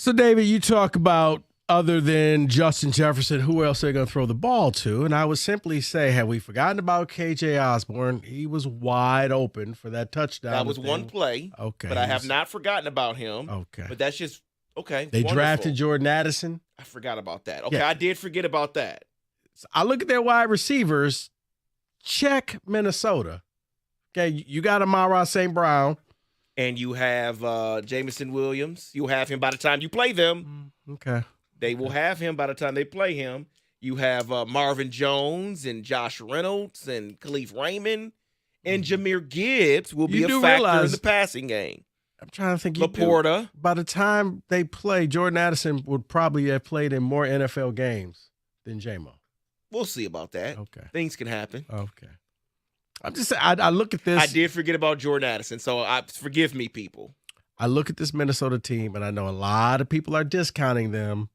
So, David, you talk about other than Justin Jefferson, who else they're going to throw the ball to? And I would simply say, have we forgotten about KJ Osborne? He was wide open for that touchdown. That was one play. Okay. But I have not forgotten about him. Okay. But that's just, okay. They wonderful. drafted Jordan Addison. I forgot about that. Okay, Yeah. I did forget about that. So I look at their wide receivers. Check Minnesota. Okay, you got Amara St. Brown. And you have Jamison Williams. You'll have him by the time you play them. Okay. They will have him by the time they play him. You have Marvin Jones and Josh Reynolds and Khalif Raymond. And Jahmyr Gibbs will be You a do factor in realize- the passing game. I'm trying to think. Laporta. By the time they play, Jordan Addison would probably have played in more NFL games than J-Mo. We'll see about that. Okay. Things can happen. Okay. I'm just saying, I look at this. I did forget about Jordan Addison, so forgive me, people. I look at this Minnesota team, and I know a lot of people are discounting them.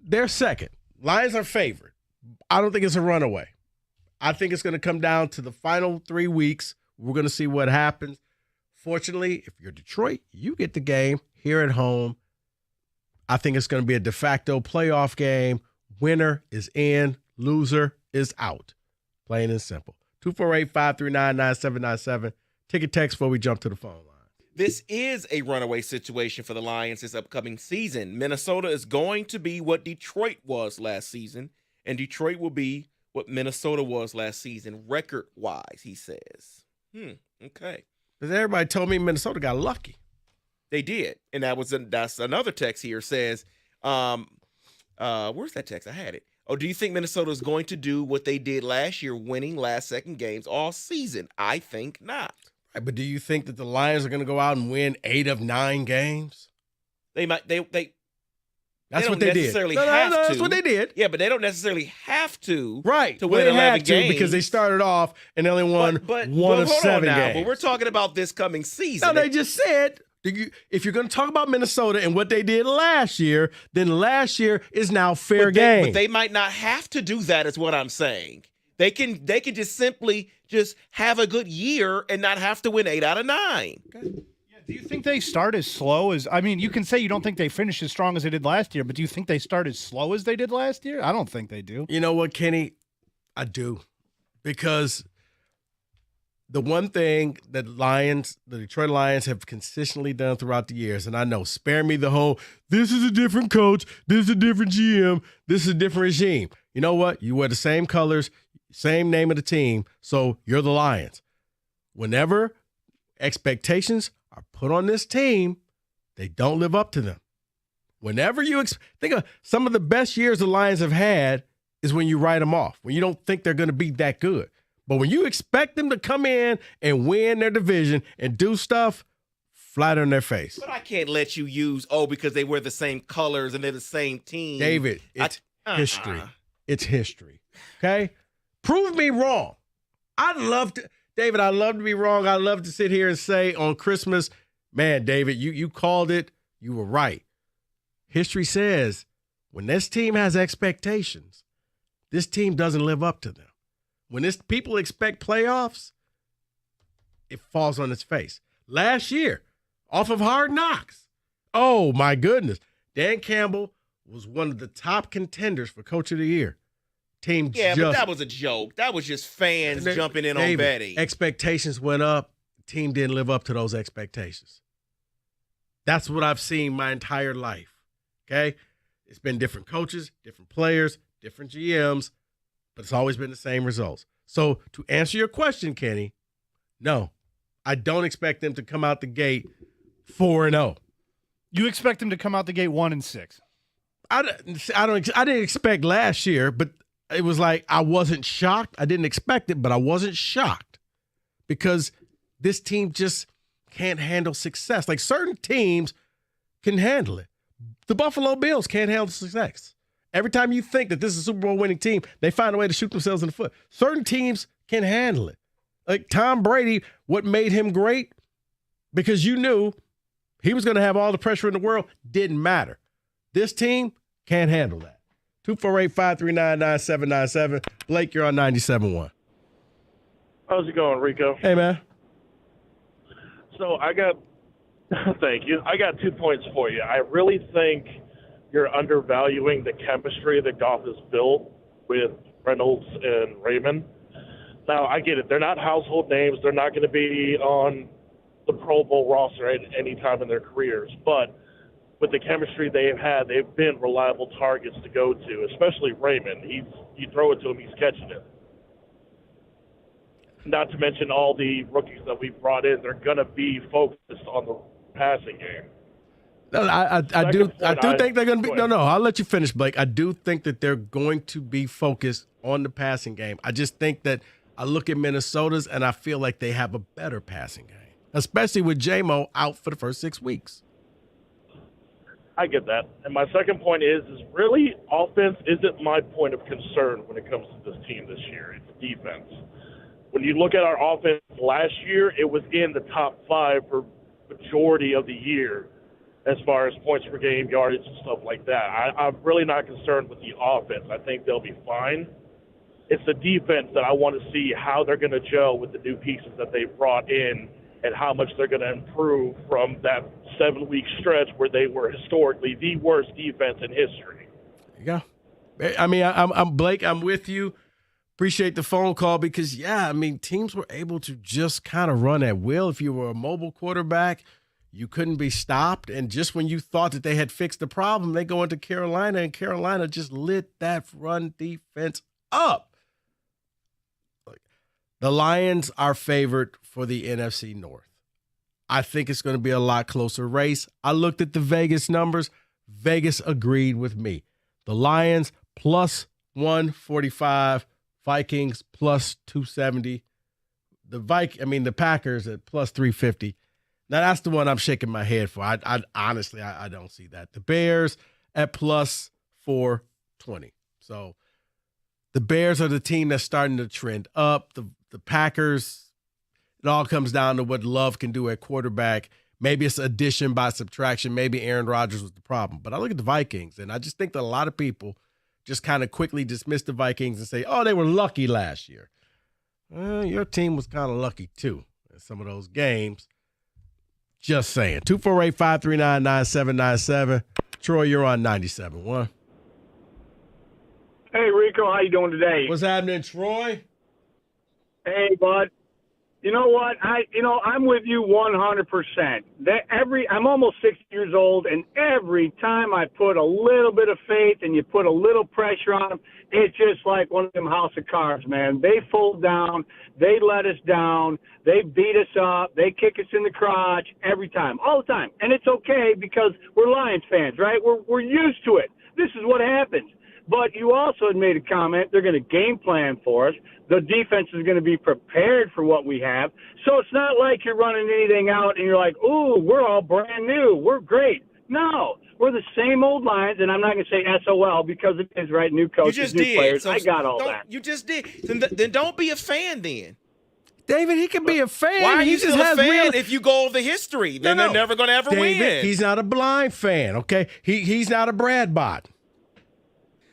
They're second. Lions are favored. I don't think it's a runaway. I think it's going to come down to the final 3 weeks. We're going to see what happens. Fortunately, if you're Detroit, you get the game here at home. I think it's going to be a de facto playoff game. Winner is in, loser is out. Plain and simple. 248-539-9797. Ticket text before we jump to the phone line. This is a runaway situation for the Lions this upcoming season. Minnesota is going to be what Detroit was last season, and Detroit will be what Minnesota was last season, record-wise, he says. Okay. Because everybody told me Minnesota got lucky. They did, and that's another text here says, where's that text? I had it. Oh, do you think Minnesota is going to do what they did last year, winning last-second games all season? I think not. Right, but do you think that the Lions are going to go out and win 8 of 9 games? They might. That's what they did. Necessarily No, have to. that's what they did. Yeah, but they don't necessarily have to. Right. To Well, win they 11 had to games because they started off and they only won but one of hold on 7 now. games. But we're talking about this coming season. No, they just said if you're going to talk about Minnesota and what they did last year, then last year is now fair game. But they might not have to do that, is what I'm saying. They can just simply just have a good year and not have to win 8 out of 9. Do you think they start as slow as? I mean, you can say you don't think they finish as strong as they did last year, but do you think they start as slow as they did last year? I don't think they do. You know what, Kenny? I do. Because the one thing that the Detroit Lions have consistently done throughout the years, and I know, spare me the whole, this is a different coach, this is a different GM, this is a different regime. You know what? You wear the same colors, same name of the team, so you're the Lions. Whenever expectations are put on this team, they don't live up to them. Whenever you think of some of the best years the Lions have had is when you write them off, when you don't think they're going to be that good. But when you expect them to come in and win their division and do stuff, flat on their face. But I can't let you use, because they wear the same colors and they're the same team. David, it's history. It's history. Okay? Prove me wrong. I'd love to be wrong. I'd love to sit here and say on Christmas, man, David, you called it. You were right. History says when this team has expectations, this team doesn't live up to them. When people expect playoffs, it falls on its face. Last year, off of Hard Knocks, oh my goodness, Dan Campbell was one of the top contenders for Coach of the Year. But that was a joke. That was just fans jumping in on betting. Expectations went up. The team didn't live up to those expectations. That's what I've seen my entire life. Okay? It's been different coaches, different players, different GMs, but it's always been the same results. So to answer your question, Kenny, no, I don't expect them to come out the gate 4-0. You expect them to come out the gate 1-6? I didn't expect last year, but it was like I wasn't shocked. I didn't expect it, but I wasn't shocked because this team just can't handle success. Like certain teams can handle it. The Buffalo Bills can't handle success. Every time you think that this is a Super Bowl winning team, they find a way to shoot themselves in the foot. Certain teams can handle it. Like Tom Brady, what made him great? Because you knew he was going to have all the pressure in the world, didn't matter. This team can't handle that. 248-539-9797. Blake, you're on 97.1. How's it going, Rico? Hey, man. So I got Thank you. I got 2 points for you. I really think you're undervaluing the chemistry that Goff has built with Reynolds and Raymond. Now, I get it. They're not household names. They're not going to be on the Pro Bowl roster at any time in their careers. But with the chemistry they've had, they've been reliable targets to go to, especially Raymond. You throw it to him, he's catching it. Not to mention all the rookies that we've brought in. They're going to be focused on the passing game. No, I do think they're going to be. No, I'll let you finish, Blake. I do think that they're going to be focused on the passing game. I just think that I look at Minnesota's and I feel like they have a better passing game, especially with J-Mo out for the first 6 weeks. I get that. And my second point is really offense isn't my point of concern when it comes to this team this year. It's defense. When you look at our offense last year, it was in the top 5 for majority of the year as far as points per game, yardage, and stuff like that. I'm really not concerned with the offense. I think they'll be fine. It's the defense that I want to see how they're going to gel with the new pieces that they've brought in and how much they're going to improve from that 7-week stretch where they were historically the worst defense in history. Yeah. I mean, I'm Blake, I'm with you. Appreciate the phone call because, yeah, I mean, teams were able to just kind of run at will. If you were a mobile quarterback, you couldn't be stopped. And just when you thought that they had fixed the problem, they go into Carolina, and Carolina just lit that run defense up. The Lions are favored for the NFC North. I think it's going to be a lot closer race. I looked at the Vegas numbers. Vegas agreed with me. The Lions plus 145, Vikings plus 270. The Packers at plus 350. Now that's the one I'm shaking my head for. I honestly don't see that. The Bears at plus 420. So the Bears are the team that's starting to trend up. The Packers, it all comes down to what Love can do at quarterback. Maybe it's addition by subtraction. Maybe Aaron Rodgers was the problem. But I look at the Vikings, and I just think that a lot of people just kind of quickly dismiss the Vikings and say, oh, they were lucky last year. Your team was kind of lucky, too, in some of those games. Just saying. 248-539-9797. Troy, you're on 97.1. Hey, Rico, how you doing today? What's happening, Troy? Hey, bud. You know what? I'm with you 100%. I'm almost 60 years old, and every time I put a little bit of faith and you put a little pressure on them, it's just like one of them house of cards, man. They fold down, they let us down, they beat us up, they kick us in the crotch every time, all the time. And it's okay because we're Lions fans, right? We're used to it. This is what happens. But you also had made a comment, they're going to game plan for us. The defense is going to be prepared for what we have. So it's not like you're running anything out and you're like, ooh, we're all brand new. We're great. No, we're the same old Lions, and I'm not going to say SOL because it is, right? New coaches, new players. So I got all that. You just did. Then don't be a fan then. David, he can be a fan. Why are he you still a fan if you go over history? Then they're never going to ever win. He's not a blind fan, okay? He's not a Brad bot.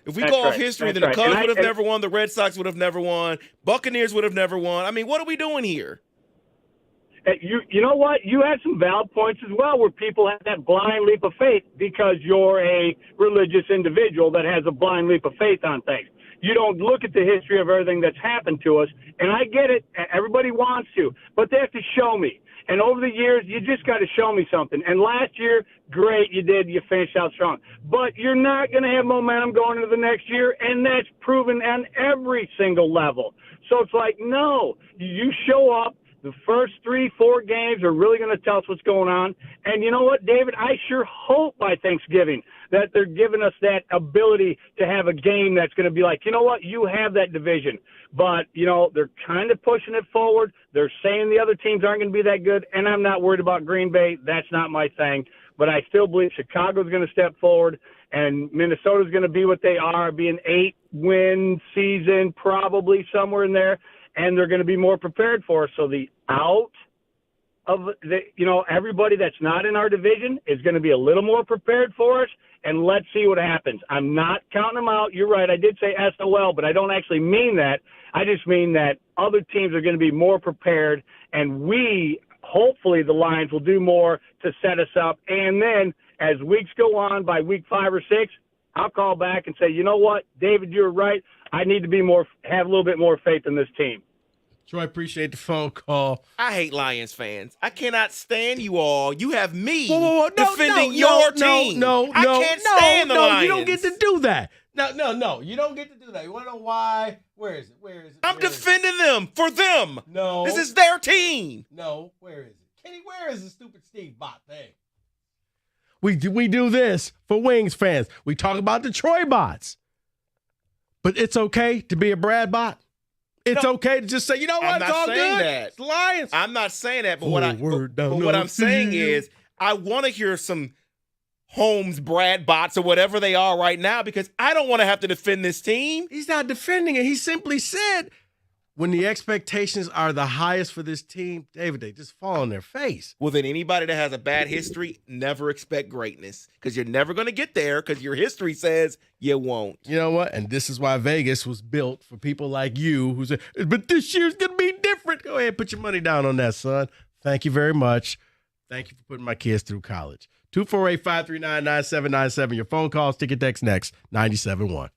If we go off history, then the Cubs would have never won, the Red Sox would have never won, Buccaneers would have never won. I mean, what are we doing here? You know what? You had some valid points as well where people have that blind leap of faith because you're a religious individual that has a blind leap of faith on things. You don't look at the history of everything that's happened to us, and I get it. Everybody wants to, but they have to show me. And over the years, you just got to show me something. And last year, great, you did. You finished out strong. But you're not going to have momentum going into the next year, and that's proven on every single level. So it's like, no, you show up. The first 3-4 games are really going to tell us what's going on. And you know what, David? I sure hope by Thanksgiving that they're giving us that ability to have a game that's going to be like, you know what, you have that division. But, you know, they're kind of pushing it forward. They're saying the other teams aren't going to be that good, and I'm not worried about Green Bay. That's not my thing. But I still believe Chicago's going to step forward, and Minnesota's going to be what they are, be an 8-win season, probably somewhere in there, and they're going to be more prepared for us. So the out of everybody that's not in our division is going to be a little more prepared for us, and let's see what happens. I'm not counting them out. You're right. I did say SOL, but I don't actually mean that. I just mean that other teams are going to be more prepared, and we hopefully the Lions will do more to set us up. And then as weeks go on, by week 5 or 6, I'll call back and say, you know what, David, you're right. I need to have a little bit more faith in this team. Troy, appreciate the phone call. I hate Lions fans. I cannot stand you all. You have me Whoa, defending your team. I can't stand the Lions. You don't get to do that. No, you don't get to do that. You want to know why? Where is it? I'm defending them for them. No. This is their team. No, where is it? Kenny, where is the stupid Steve bot thing? We do this for Wings fans. We talk about the Troy bots. But it's okay to be a Brad bot. It's okay to just say, you know what, I'm it's not all saying good. that. It's Lions. I'm not saying that, but what I'm saying is I want to hear some Holmes Brad bots or whatever they are right now because I don't want to have to defend this team. He's not defending it. He simply said when the expectations are the highest for this team, David, they just fall on their face. Well, then anybody that has a bad history, never expect greatness because you're never going to get there because your history says you won't. You know what? And this is why Vegas was built for people like you who say, but this year's going to be different. Go ahead, put your money down on that, son. Thank you very much. Thank you for putting my kids through college. 248-539-9797. Your phone calls, ticket text next, 97.1.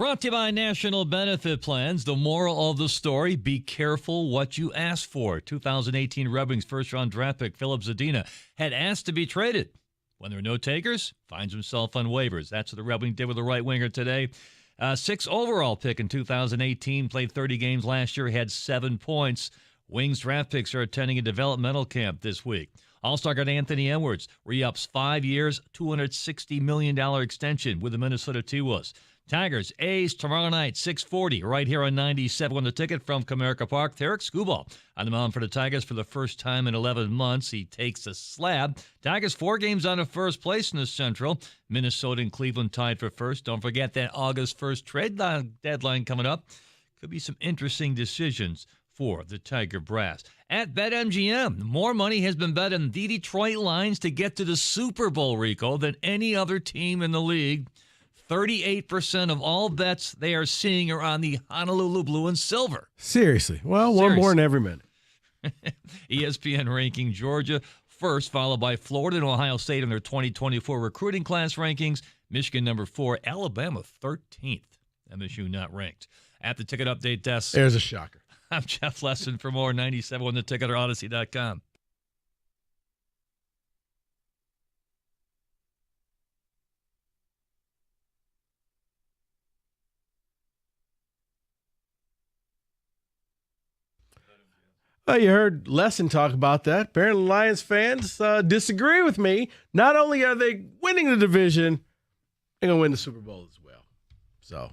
Brought to you by National Benefit Plans. The moral of the story, be careful what you ask for. 2018 Red Wings first-round draft pick Philip Zadina had asked to be traded. When there were no takers, finds himself on waivers. That's what the Red Wings did with the right winger today. 6th overall pick in 2018, played 30 games last year, had 7 points. Wings draft picks are attending a developmental camp this week. All-Star guard Anthony Edwards re-ups 5 years, $260 million extension with the Minnesota T-Wolves. Tigers, A's tomorrow night, 6:40, right here on 97 on the ticket from Comerica Park. Tarek Skubal on the mound for the Tigers for the first time in 11 months. He takes a slab. Tigers 4 games out of first place in the Central. Minnesota and Cleveland tied for first. Don't forget that August 1st trade deadline coming up. Could be some interesting decisions for the Tiger Brass. At BetMGM, more money has been bet on the Detroit Lions to get to the Super Bowl, Rico, than any other team in the league. 38% of all bets they are seeing are on the Honolulu Blue and Silver. Seriously. Well, one more in every minute. ESPN ranking Georgia first, followed by Florida and Ohio State in their 2024 recruiting class rankings. Michigan number 4, Alabama 13th. MSU not ranked. At the ticket update desk. There's a shocker. I'm Jeff Lesson. For more, 97 on the ticket or Odyssey.com. Well, you heard Lesson talk about that. Apparently, Lions fans disagree with me. Not only are they winning the division, they're going to win the Super Bowl as well. So,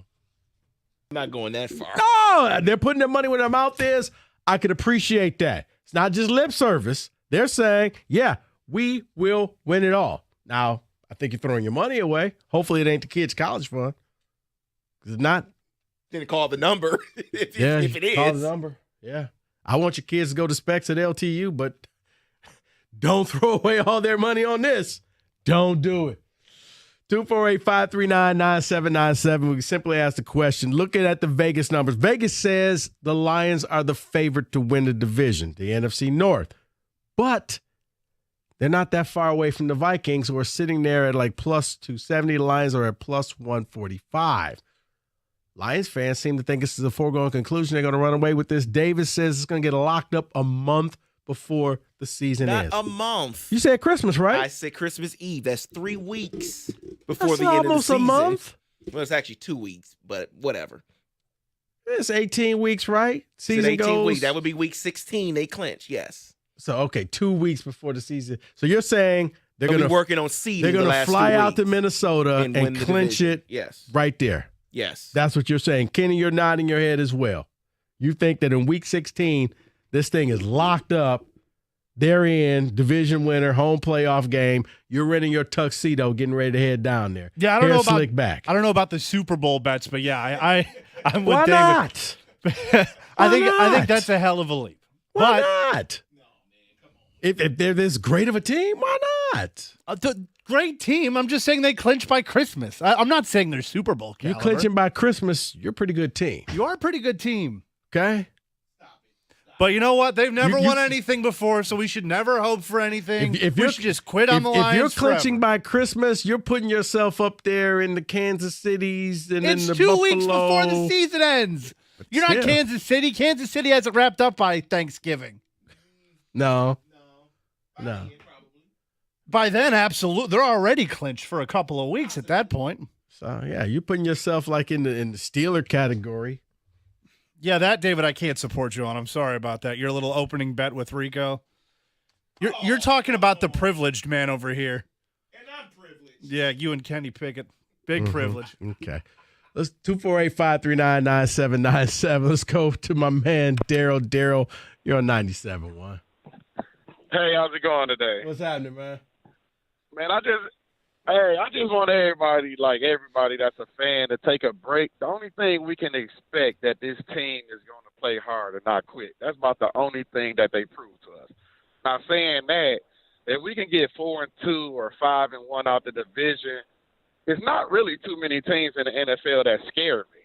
I'm not going that far. No, they're putting their money where their mouth is. I could appreciate that. It's not just lip service. They're saying, yeah, we will win it all. Now, I think you're throwing your money away. Hopefully, it ain't the kids' college fund. Because if not, then call the number if it is. Call the number. Yeah. I want your kids to go to Specs at LTU, but don't throw away all their money on this. Don't do it. 248-539-9797. We can simply ask the question. Looking at the Vegas numbers, Vegas says the Lions are the favorite to win the division, the NFC North. But they're not that far away from the Vikings, who are sitting there at like plus 270. The Lions are at plus 145. Lions fans seem to think this is a foregone conclusion. They're going to run away with this. Davis says it's going to get locked up a month before the season ends. Not a month. You said Christmas, right? I said Christmas Eve. That's 3 weeks before That's the end of the almost season. a month. Well, it's actually 2 weeks, but whatever. It's 18 weeks, right? Season 18 goes. weeks. That would be week 16. They clinch, yes. So, okay, 2 weeks before the season. So you're saying they're going to be working on seeding. They're going to fly out to Minnesota and clinch it right there. Yes. That's what you're saying. Kenny, you're nodding your head as well. You think that in week 16, this thing is locked up. They're in, division winner, home playoff game. You're renting your tuxedo, getting ready to head down there. Yeah, I don't know about slick back. I don't know about the Super Bowl bets, but yeah, I'm with Why David. not? I think that's a hell of a leap. Why not? If they're this great of a team, why not? The great team. I'm just saying they clinch by Christmas. I'm not saying they're Super Bowl caliber. You're clinching by Christmas. You're a pretty good team. You are a pretty good team. Okay. But you know what? They've never won anything before, so we should never hope for anything. We should just quit on the Lions. If you're clinching forever. by Christmas, you're putting yourself up there in the Kansas Cities and in It's the 2 Buffalo. weeks before the season ends. You're not still. Kansas City. Kansas City has it wrapped up by Thanksgiving. No. By then, absolutely. They're already clinched for a couple of weeks at that point. So, yeah, you're putting yourself like in the Steeler category. Yeah, that, David, I can't support you on. I'm sorry about that. Your little opening bet with Rico. You're talking about the privileged man over here. And I'm privileged. Yeah, you and Kenny Pickett. Big privilege. Okay. Let's 248-539-9797. Let's go to my man, Daryl. Daryl, you're on 97.1. Hey, how's it going today? What's happening, man? Man, I just want everybody that's a fan to take a break. The only thing we can expect that this team is going to play hard and not quit. That's about the only thing that they prove to us. Now, saying that, if we can get 4-2 or 5-1 out the division, it's not really too many teams in the NFL that scare me.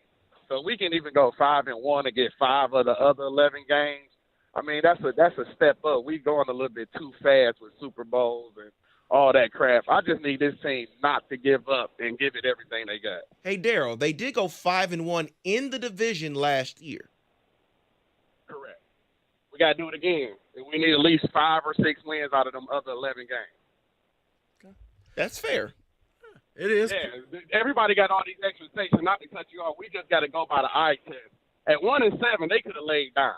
So we can even go 5-1 and get 5 of the other 11 games. I mean, that's a step up. We going a little bit too fast with Super Bowls and all that crap. I just need this team not to give up and give it everything they got. Hey, Daryl, they did go 5-1 in the division last year. Correct. We got to do it again. We need at least 5 or 6 wins out of them other 11 games. That's fair. It is. Yeah, everybody got all these expectations. Not to cut you off, we just got to go by the eye test. At 1-7, they could have laid down.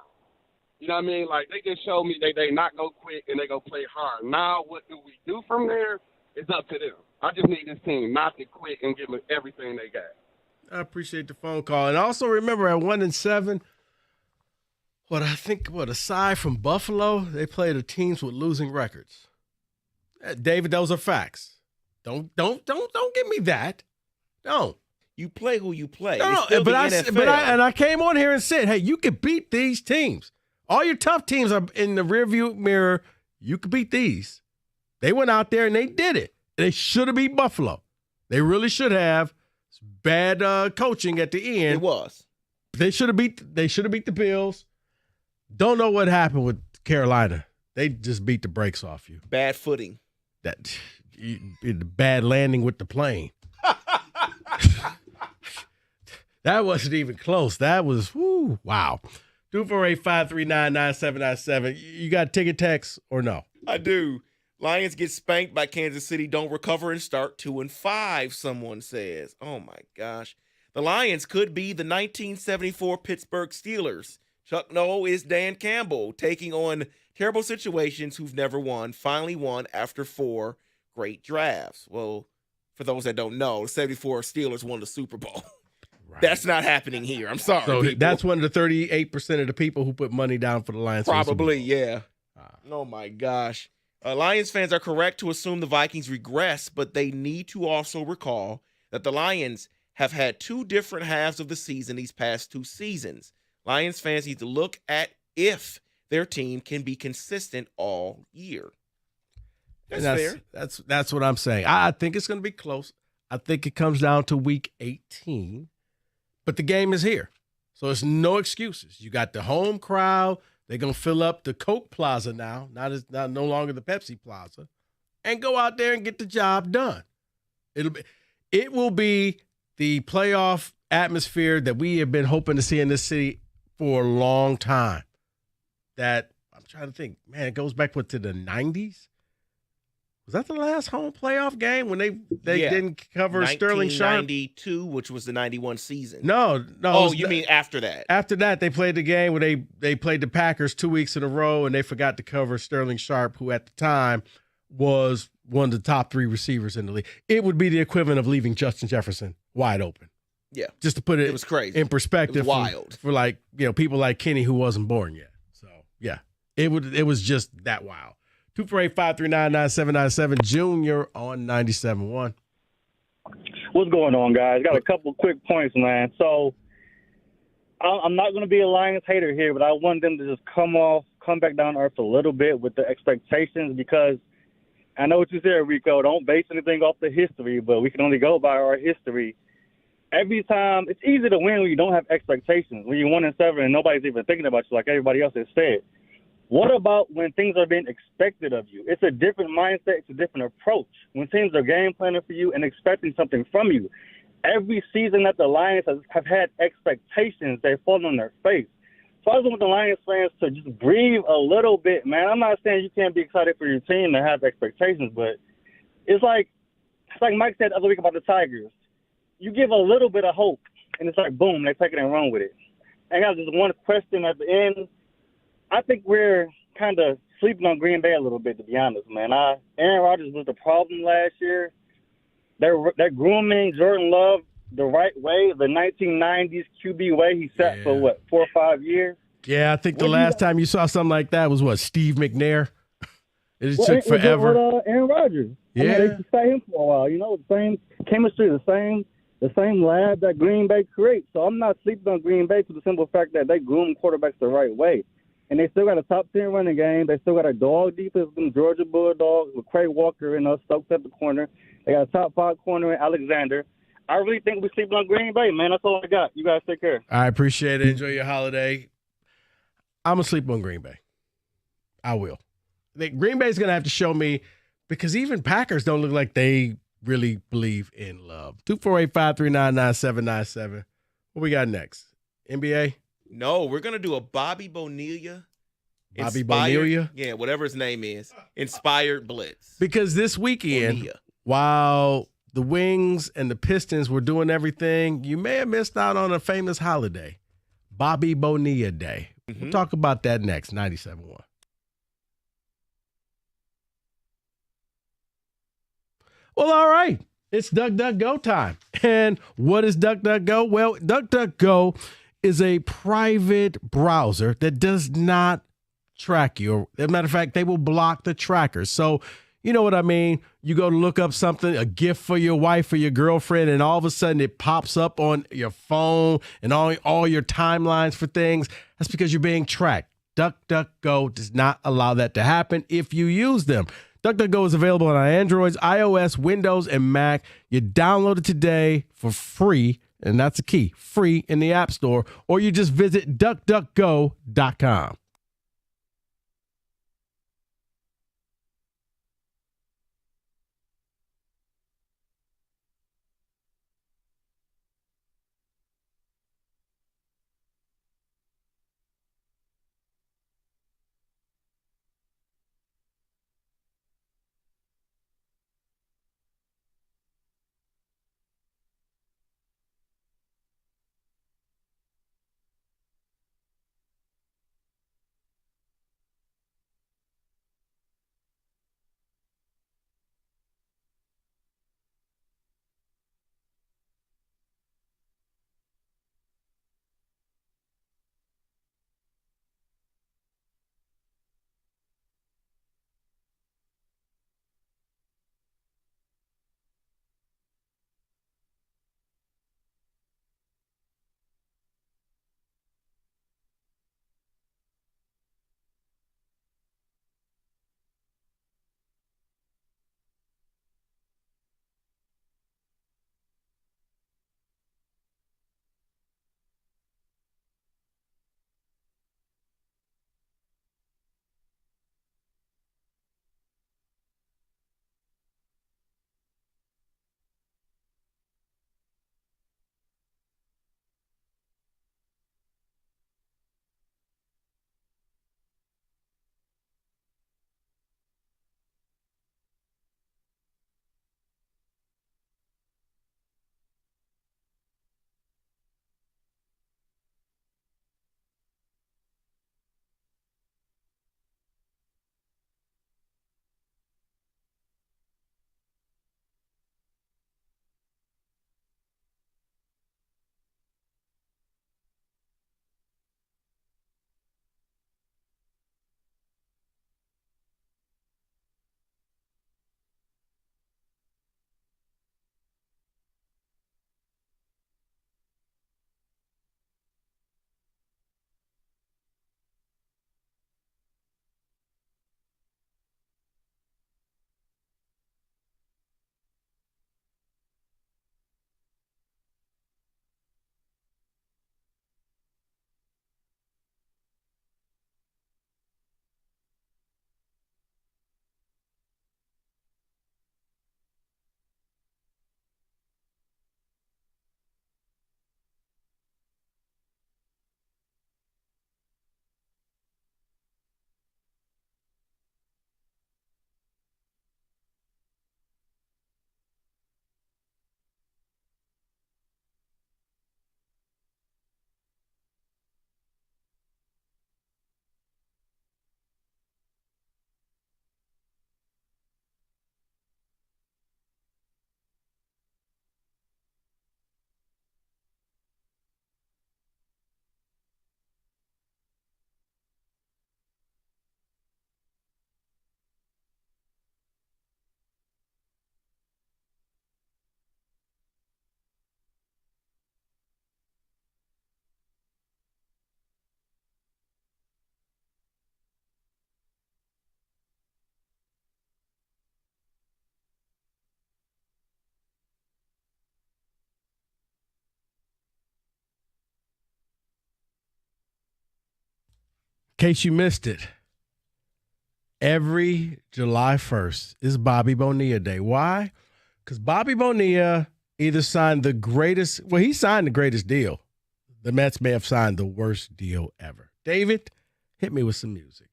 You know what I mean? Like, they just showed me they not go quick and they go play hard. Now, what do we do from there? It's up to them. I just need this team not to quit and give them everything they got. I appreciate the phone call. And also remember at 1-7, aside from Buffalo, they played the teams with losing records. David, those are facts. Don't give me that. Don't. You play who you play. No, but I came on here and said, hey, you can beat these teams. All your tough teams are in the rearview mirror. You can beat these. They went out there and they did it. They should have beat Buffalo. They really should have. It's bad coaching at the end. It was. They should have beat the Bills. Don't know what happened with Carolina. They just beat the brakes off you. Bad footing. Bad landing with the plane. That wasn't even close. That was, wow. 248-539-9797. You got ticket text or no? I do. Lions get spanked by Kansas City. Don't recover and start 2-5, someone says. Oh, my gosh. The Lions could be the 1974 Pittsburgh Steelers. Chuck Noll is Dan Campbell, taking on terrible situations who've never won, finally won after 4 great drafts. Well, for those that don't know, the 74 Steelers won the Super Bowl. Right. That's not happening here. I'm sorry. So people. That's one of the 38% of the people who put money down for the Lions. Probably, yeah. Oh, my gosh. Lions fans are correct to assume the Vikings regress, but they need to also recall that the Lions have had 2 different halves of the season these past 2 seasons. Lions fans need to look at if their team can be consistent all year. That's fair. That's what I'm saying. I think it's going to be close. I think it comes down to week 18. But the game is here. So it's no excuses. You got the home crowd. They're going to fill up the Coke Plaza now, no longer the Pepsi Plaza, and go out there and get the job done. It will be the playoff atmosphere that we have been hoping to see in this city for a long time. That I'm trying to think, man, it goes back to the 90s. Was that the last home playoff game when they didn't cover Sterling Sharp? 1992, which was the 91 season. No. Oh, you mean after that? After that, they played the game where they played the Packers 2 weeks in a row, and they forgot to cover Sterling Sharp, who at the time was one of the top 3 receivers in the league. It would be the equivalent of leaving Justin Jefferson wide open. Yeah. Just to put it was crazy. In perspective. It was wild. For people like Kenny who wasn't born yet. So, yeah, it was just that wild. 248-539-9797. Junior on 97.1. What's going on, guys? Got a couple of quick points, man. So I'm not going to be a Lions hater here, but I want them to just come back down to earth a little bit with the expectations, because I know what you said, Rico. Don't base anything off the history, but we can only go by our history. Every time, it's easy to win when you don't have expectations. When you're 1-7 and nobody's even thinking about you, like everybody else has said. What about when things are being expected of you? It's a different mindset. It's a different approach. When teams are game planning for you and expecting something from you, every season that the Lions have had expectations, they've fallen on their face. So I just want the Lions fans to just breathe a little bit, man. I'm not saying you can't be excited for your team and have expectations, but it's like Mike said the other week about the Tigers. You give a little bit of hope, and it's like, boom, they take it and run with it. And I got just one question at the end. I think we're kind of sleeping on Green Bay a little bit, to be honest, man. Aaron Rodgers was the problem last year. They're grooming Jordan Love the right way, the 1990s QB way he sat for, 4 or 5 years? Yeah, I think the last time you saw something like that was, Steve McNair? It took forever. With, Aaron Rodgers. Yeah. I mean, they sat him for a while. The same chemistry, the same lab that Green Bay creates. So I'm not sleeping on Green Bay for the simple fact that they groom quarterbacks the right way. And they still got a top 10 running game. They still got a dog defense from Georgia Bulldogs with Quay Walker and Stokes at the corner. They got a top 5 corner in Alexander. I really think we're sleeping on Green Bay, man. That's all I got. You guys take care. I appreciate it. Enjoy your holiday. I'm going to sleep on Green Bay. I will. Green Bay's going to have to show me because even Packers don't look like they really believe in love. 248-539-9797. What we got next? NBA? No, we're gonna do a Bobby Bonilla. Bobby Bonilla? Yeah, whatever his name is. Inspired Blitz. Because this weekend, Bonilla. while the Wings and the Pistons were doing everything, you may have missed out on a famous holiday, Bobby Bonilla Day. We'll talk about that next, 97.1. Well, all right. It's DuckDuckGo time. And what is DuckDuckGo? Well, DuckDuckGo is a private browser that does not track you. As a matter of fact, they will block the trackers. So, you know what I mean? You go to look up something, a gift for your wife or your girlfriend, and all of a sudden it pops up on your phone and all your timelines for things. That's because you're being tracked. DuckDuckGo does not allow that to happen if you use them. DuckDuckGo is available on Androids, iOS, Windows, and Mac. You download it today for free, and that's the key, free in the App Store, or you just visit DuckDuckGo.com. In case you missed it, every July 1st is Bobby Bonilla Day. Why? Because Bobby Bonilla either signed the greatest – well, he signed the greatest deal. The Mets may have signed the worst deal ever. David, hit me with some music.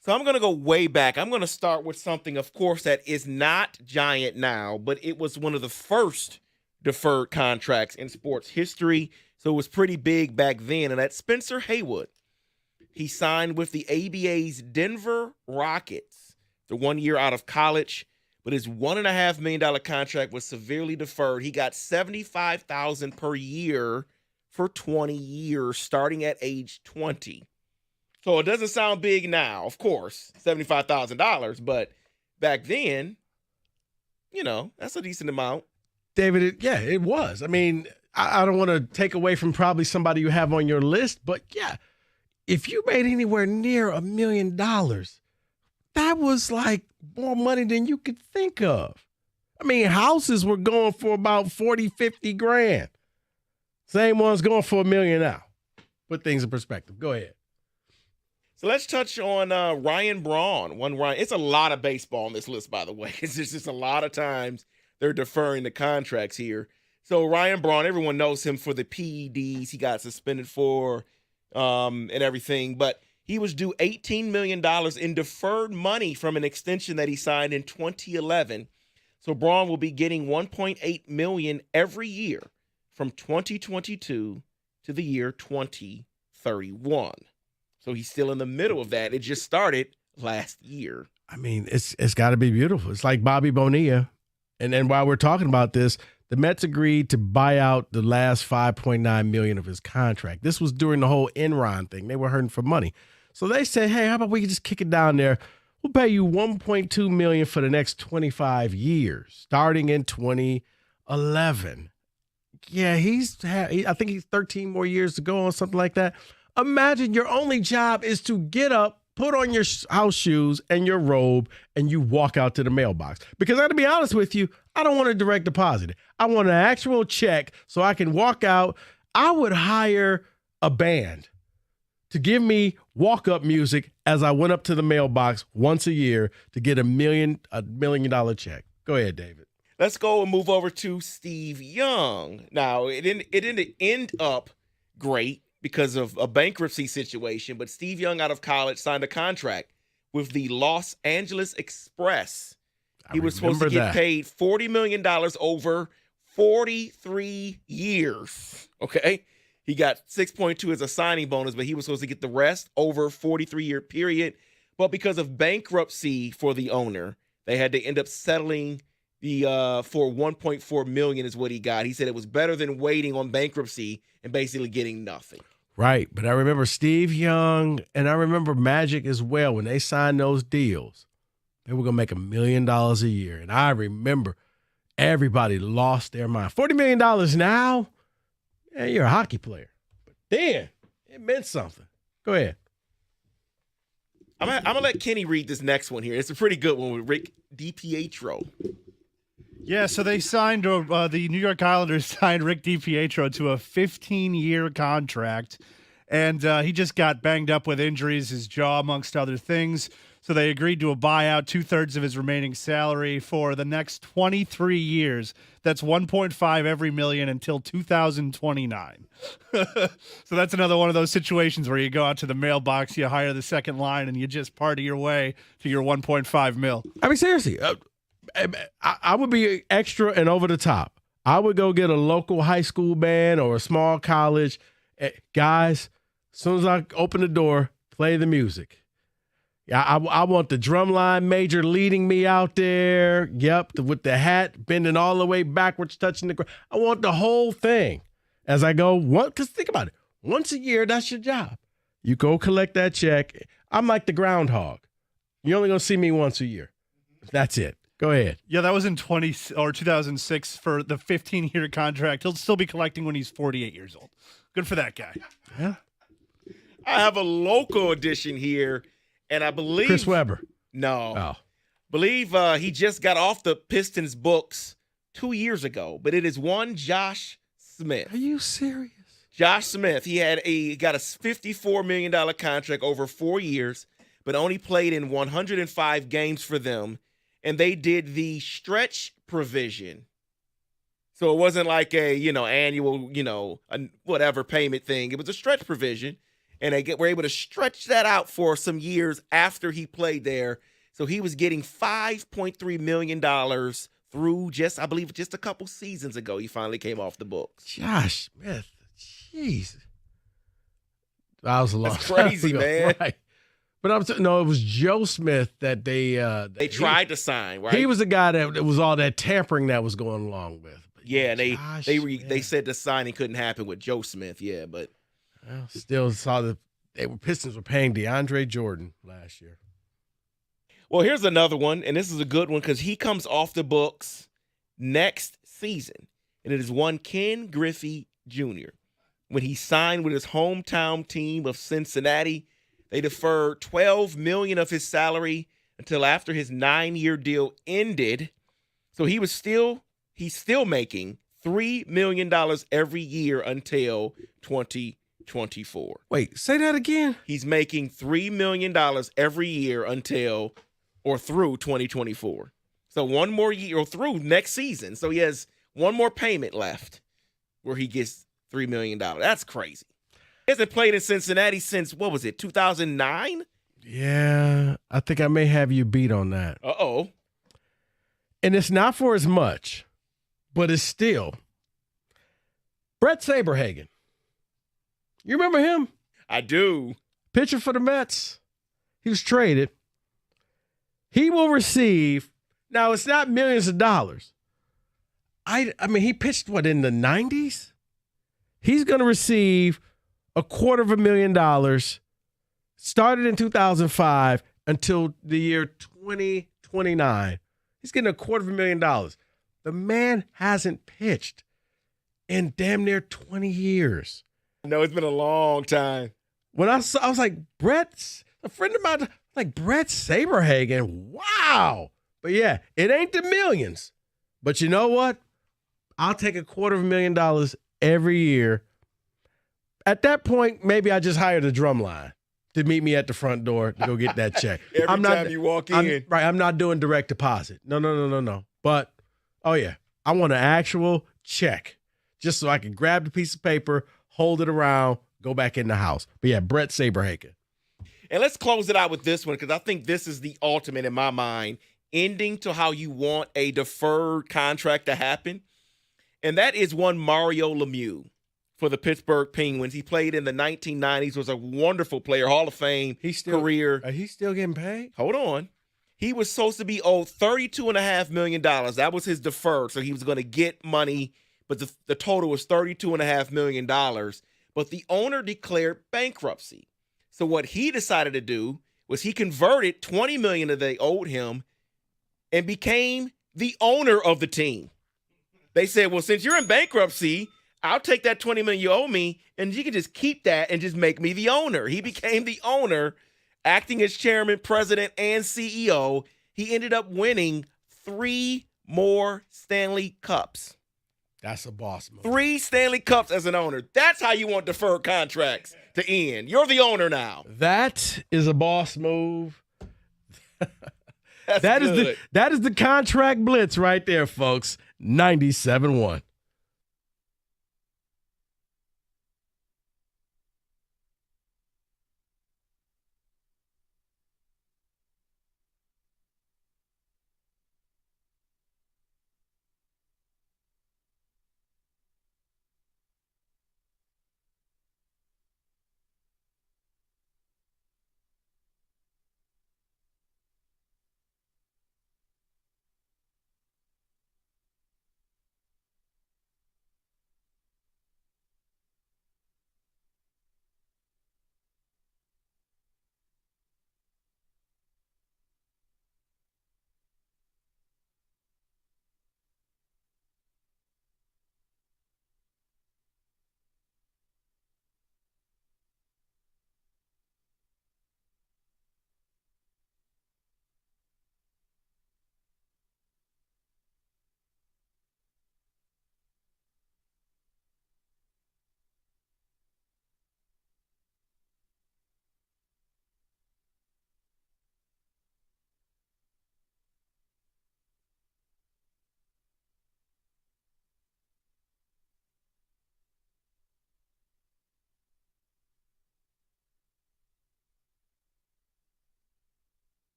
So I'm going to go way back. I'm going to start with something, of course, that is not giant now, but it was one of the first deferred contracts in sports history. So it was pretty big back then. And that's Spencer Haywood. He signed with the ABA's Denver Rockets the 1 year out of college, but his $1.5 million contract was severely deferred. He got $75,000 per year for 20 years, starting at age 20. So it doesn't sound big now, of course, $75,000, but back then, that's a decent amount. David, it was. I mean, I don't want to take away from probably somebody you have on your list, but yeah, if you made anywhere near $1 million, that was like more money than you could think of. I mean, houses were going for about 40, 50 grand. Same one's going for $1 million now. Put things in perspective. Go ahead. So let's touch on Ryan Braun. It's a lot of baseball on this list, by the way. It's just a lot of times they're deferring the contracts here. So Ryan Braun, everyone knows him for the PEDs he got suspended for and everything. But he was due $18 million in deferred money from an extension that he signed in 2011. So Braun will be getting $1.8 million every year from 2022 to the year 2031. So he's still in the middle of that. It just started last year. I mean, it's got to be beautiful. It's like Bobby Bonilla. And then while we're talking about this, the Mets agreed to buy out the last $5.9 million of his contract. This was during the whole Enron thing. They were hurting for money. So they said, hey, how about we just kick it down there? We'll pay you $1.2 million for the next 25 years, starting in 2011. Yeah, I think he's 13 more years to go or something like that. Imagine your only job is to get up, put on your house shoes and your robe, and you walk out to the mailbox. Because I got to be honest with you, I don't want a direct deposit. I want an actual check so I can walk out. I would hire a band to give me walk-up music as I went up to the mailbox once a year to get $1 million check. Go ahead, David. Let's go and move over to Steve Young. Now, it didn't end up great because of a bankruptcy situation, but Steve Young out of college signed a contract with the Los Angeles Express. He was supposed to get paid $40 million over 43 years, okay? He got 6.2 as a signing bonus, but he was supposed to get the rest over a 43-year period. But because of bankruptcy for the owner, they had to end up settling for $1.4 million is what he got. He said it was better than waiting on bankruptcy and basically getting nothing. Right, but I remember Steve Young and I remember Magic as well. When they signed those deals, they were going to make $1 million a year. And I remember everybody lost their mind. $40 million now? Yeah, you're a hockey player. But then it meant something. Go ahead. I'm going to let Kenny read this next one here. It's a pretty good one with Rick DiPietro. Yeah, so they signed, the New York Islanders signed Rick DiPietro to a 15-year contract, and he just got banged up with injuries, his jaw, amongst other things. So they agreed to a buyout, 2/3 of his remaining salary for the next 23 years. That's 1.5 every million until 2029. So that's another one of those situations where you go out to the mailbox, you hire the second line, and you just party your way to your 1.5 mil. I mean, seriously, I would be extra and over the top. I would go get a local high school band or a small college. Guys, as soon as I open the door, play the music. I want the drumline major leading me out there. Yep, with the hat bending all the way backwards, touching the ground. I want the whole thing as I go. Because think about it. Once a year, that's your job. You go collect that check. I'm like the groundhog. You're only going to see me once a year. That's it. Go ahead. Yeah, that was in 2006 for the 15-year contract. He'll still be collecting when he's 48 years old. Good for that guy. Yeah. I have a local edition here, and I believe Chris Webber. No. Oh. Believe he just got off the Pistons books 2 years ago, but it is one Josh Smith. Are you serious? Josh Smith, he got a $54 million contract over 4 years, but only played in 105 games for them. And they did the stretch provision. So it wasn't like a, annual, whatever payment thing. It was a stretch provision. And they were able to stretch that out for some years after he played there. So he was getting $5.3 million through I believe just a couple seasons ago. He finally came off the books. Josh Smith. Jeez. That was a lot. That's crazy, man. Right. But it was Joe Smith that they tried to sign, right? He was the guy that was all that tampering that was going along with. But yeah, they said the signing couldn't happen with Joe Smith, yeah, but still saw Pistons were paying DeAndre Jordan last year. Well, here's another one, and this is a good one because he comes off the books next season, and it is one Ken Griffey Jr. When he signed with his hometown team of Cincinnati, they deferred $12 million of his salary until after his 9-year deal ended. So he's still making $3 million every year until 2024. Wait, say that again? He's making $3 million every year through 2024. So one more year or through next season. So he has one more payment left where he gets $3 million. That's crazy. He hasn't played in Cincinnati since, 2009? Yeah, I think I may have you beat on that. Uh-oh. And it's not for as much, but it's still. Brett Saberhagen. You remember him? I do. Pitcher for the Mets. He was traded. He will receive, now it's not millions of dollars. I mean, he pitched, in the 90s? He's going to receive $250,000, started in 2005 until the year 2029. He's getting $250,000. The man hasn't pitched in damn near 20 years. No, it's been a long time. When I was like, a friend of mine, like Brett Saberhagen. Wow. But yeah, it ain't the millions. But you know what? I'll take $250,000 every year. At that point, maybe I just hired a drum line to meet me at the front door to go get that check. Every time you walk in. I'm not doing direct deposit. No. But, oh yeah, I want an actual check just so I can grab the piece of paper, hold it around, go back in the house. But yeah, Brett Saberhagen. And let's close it out with this one because I think this is the ultimate in my mind, ending to how you want a deferred contract to happen. And that is one Mario Lemieux for the Pittsburgh Penguins. He played in the 1990s, was a wonderful player, Hall of Fame career. He's still getting paid? Hold on. He was supposed to be owed $32.5 million. That was his deferred, so he was going to get money, but the total was $32.5 million. But the owner declared bankruptcy. So what he decided to do was he converted $20 million that they owed him and became the owner of the team. They said, well, since you're in bankruptcy, I'll take that $20 million you owe me, and you can just keep that and just make me the owner. He became the owner, acting as chairman, president, and CEO. He ended up winning 3 more Stanley Cups. That's a boss move. 3 Stanley Cups as an owner. That's how you want deferred contracts to end. You're the owner now. That is a boss move. That's good. That is the contract blitz right there, folks. 97-1.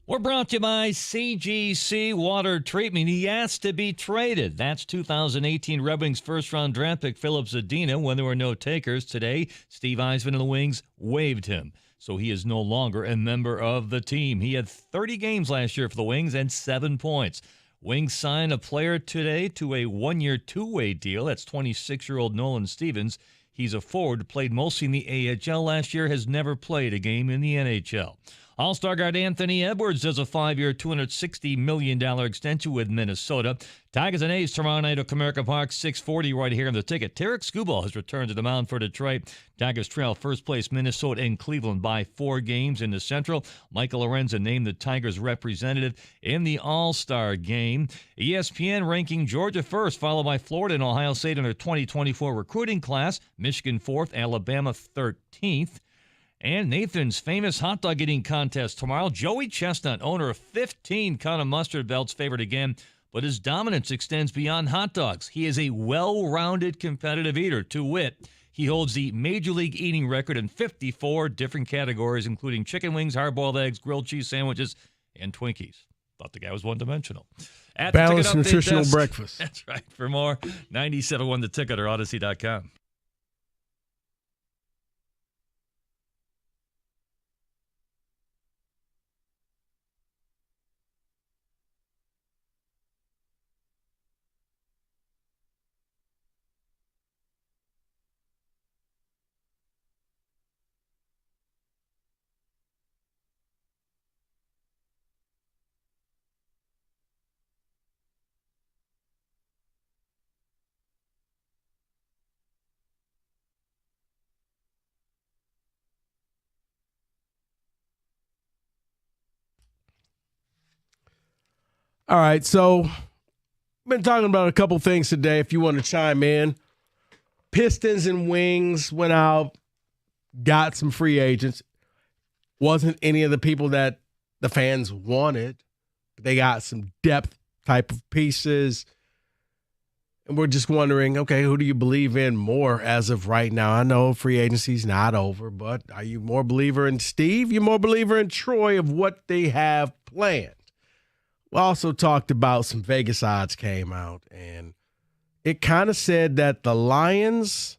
We're brought to you by CGC Water Treatment. He asked to be traded. That's 2018 Red Wings first-round draft pick Philip Zadina. When there were no takers today, Steve Yzerman and the Wings waived him. So he is no longer a member of the team. He had 30 games last year for the Wings and 7 points. Wings signed a player today to a one-year two-way deal. That's 26-year-old Nolan Stevens. He's a forward, played mostly in the AHL last year, has never played a game in the NHL. All-Star guard Anthony Edwards does a 5-year, $260 million extension with Minnesota. Tigers and A's tomorrow night at Comerica Park, 6:40 right here on the ticket. Tarek Skubal has returned to the mound for Detroit. Tigers trail first place Minnesota and Cleveland by 4 games in the Central. Michael Lorenzen named the Tigers representative in the All-Star game. ESPN ranking Georgia first, followed by Florida and Ohio State in their 2024 recruiting class. Michigan 4th, Alabama 13th. And Nathan's famous hot dog eating contest tomorrow. Joey Chestnut, owner of 15 Count of Mustard belts, favored again, but his dominance extends beyond hot dogs. He is a well-rounded competitive eater. To wit, he holds the Major League eating record in 54 different categories, including chicken wings, hard-boiled eggs, grilled cheese sandwiches, and Twinkies. Thought the guy was one-dimensional. At the Balanced Ticket Update nutritional Desk. breakfast. That's right. For more, 97.1 The Ticket or Odyssey.com. All right, so been talking about a couple things today. If you want to chime in, Pistons and Wings went out, got some free agents. Wasn't any of the people that the fans wanted. They got some depth type of pieces. And we're just wondering, okay, who do you believe in more as of right now? I know free agency's not over, but are you more believer in Steve? You more believer in Troy of what they have planned? We also talked about some Vegas odds came out, and it kind of said that the Lions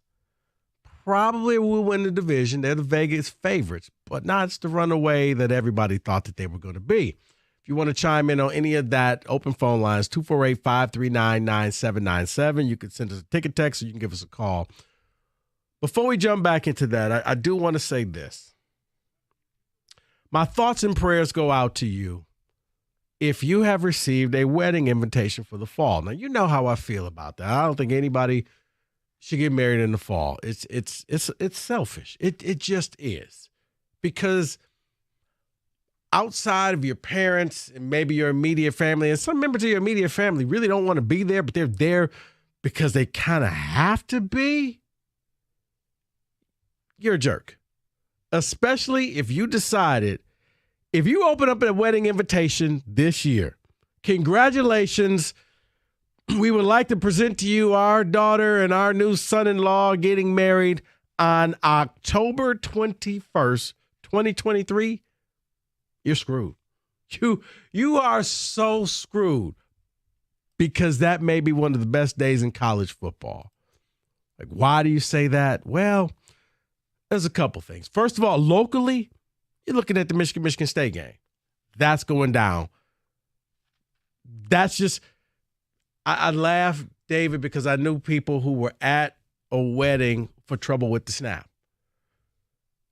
probably will win the division. They're the Vegas favorites, but not the runaway that everybody thought that they were going to be. If you want to chime in on any of that, open phone lines, 248-539-9797. You can send us a ticket text or you can give us a call. Before we jump back into that, I do want to say this. My thoughts and prayers go out to you if you have received a wedding invitation for the fall. Now, you know how I feel about that. I don't think anybody should get married in the fall. It's selfish. It just is. Because outside of your parents and maybe your immediate family, and some members of your immediate family really don't want to be there, but they're there because they kind of have to be, you're a jerk. Especially if you decided, if you open up a wedding invitation this year, congratulations. We would like to present to you our daughter and our new son-in-law getting married on October 21st, 2023. You're screwed. You are so screwed because that may be one of the best days in college football. Like, why do you say that? Well, there's a couple things. First of all, locally, you're looking at the Michigan State game. That's going down. That's just, I laugh, David, because I knew people who were at a wedding for trouble with the snap.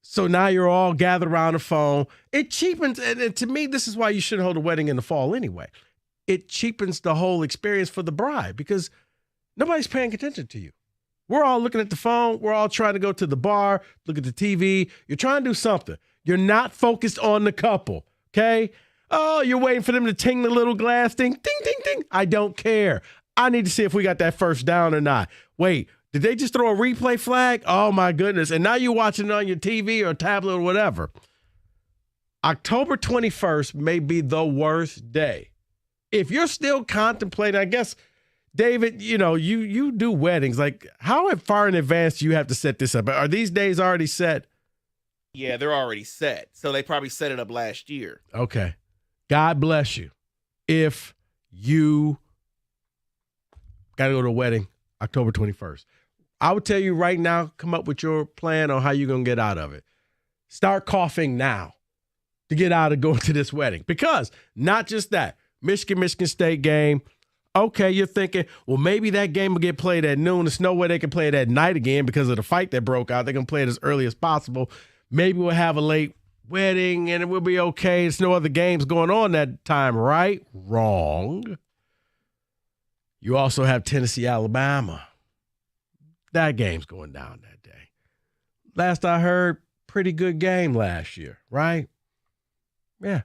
So now you're all gathered around the phone. It cheapens, and to me, this is why you shouldn't hold a wedding in the fall anyway. It cheapens the whole experience for the bride because nobody's paying attention to you. We're all looking at the phone. We're all trying to go to the bar, look at the TV. You're trying to do something. You're not focused on the couple, okay? Oh, you're waiting for them to ting the little glass thing. Ding, ding, ding. I don't care. I need to see if we got that first down or not. Wait, did they just throw a replay flag? Oh, my goodness. And now you're watching it on your TV or tablet or whatever. October 21st may be the worst day. If you're still contemplating, I guess, David, you know, you do weddings. Like, how far in advance do you have to set this up? Are these days already set? Yeah, they're already set. So they probably set it up last year. Okay. God bless you if you got to go to a wedding October 21st. I would tell you right now, come up with your plan on how you're going to get out of it. Start coughing now to get out of going to this wedding. Because not just that, Michigan State game, okay, you're thinking, well, maybe that game will get played at noon. There's no way they can play it at night again because of the fight that broke out. They're going to play it as early as possible. Maybe we'll have a late wedding and it will be okay. There's no other games going on that time, right? Wrong. You also have Tennessee, Alabama. That game's going down that day. Last I heard, pretty good game last year, right? Yeah.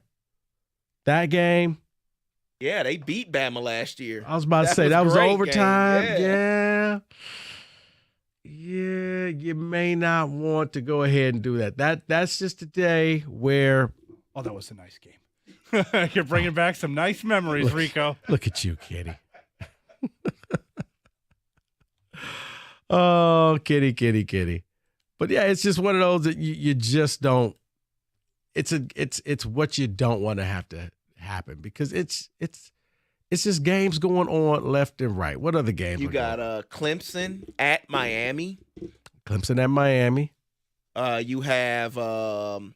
That game. Yeah, they beat Bama last year. I was about to say, that was overtime. Yeah. Yeah, you may not want to go ahead and do that. That's just a day where. Oh, that was a nice game. You're bringing back some nice memories, Rico. Look at you, Kitty. Oh, kitty. But yeah, it's just one of those that you just don't. It's what you don't want to have to happen because it's just games going on left and right. What other games? You got Clemson at Miami. Clemson at Miami. You have Ole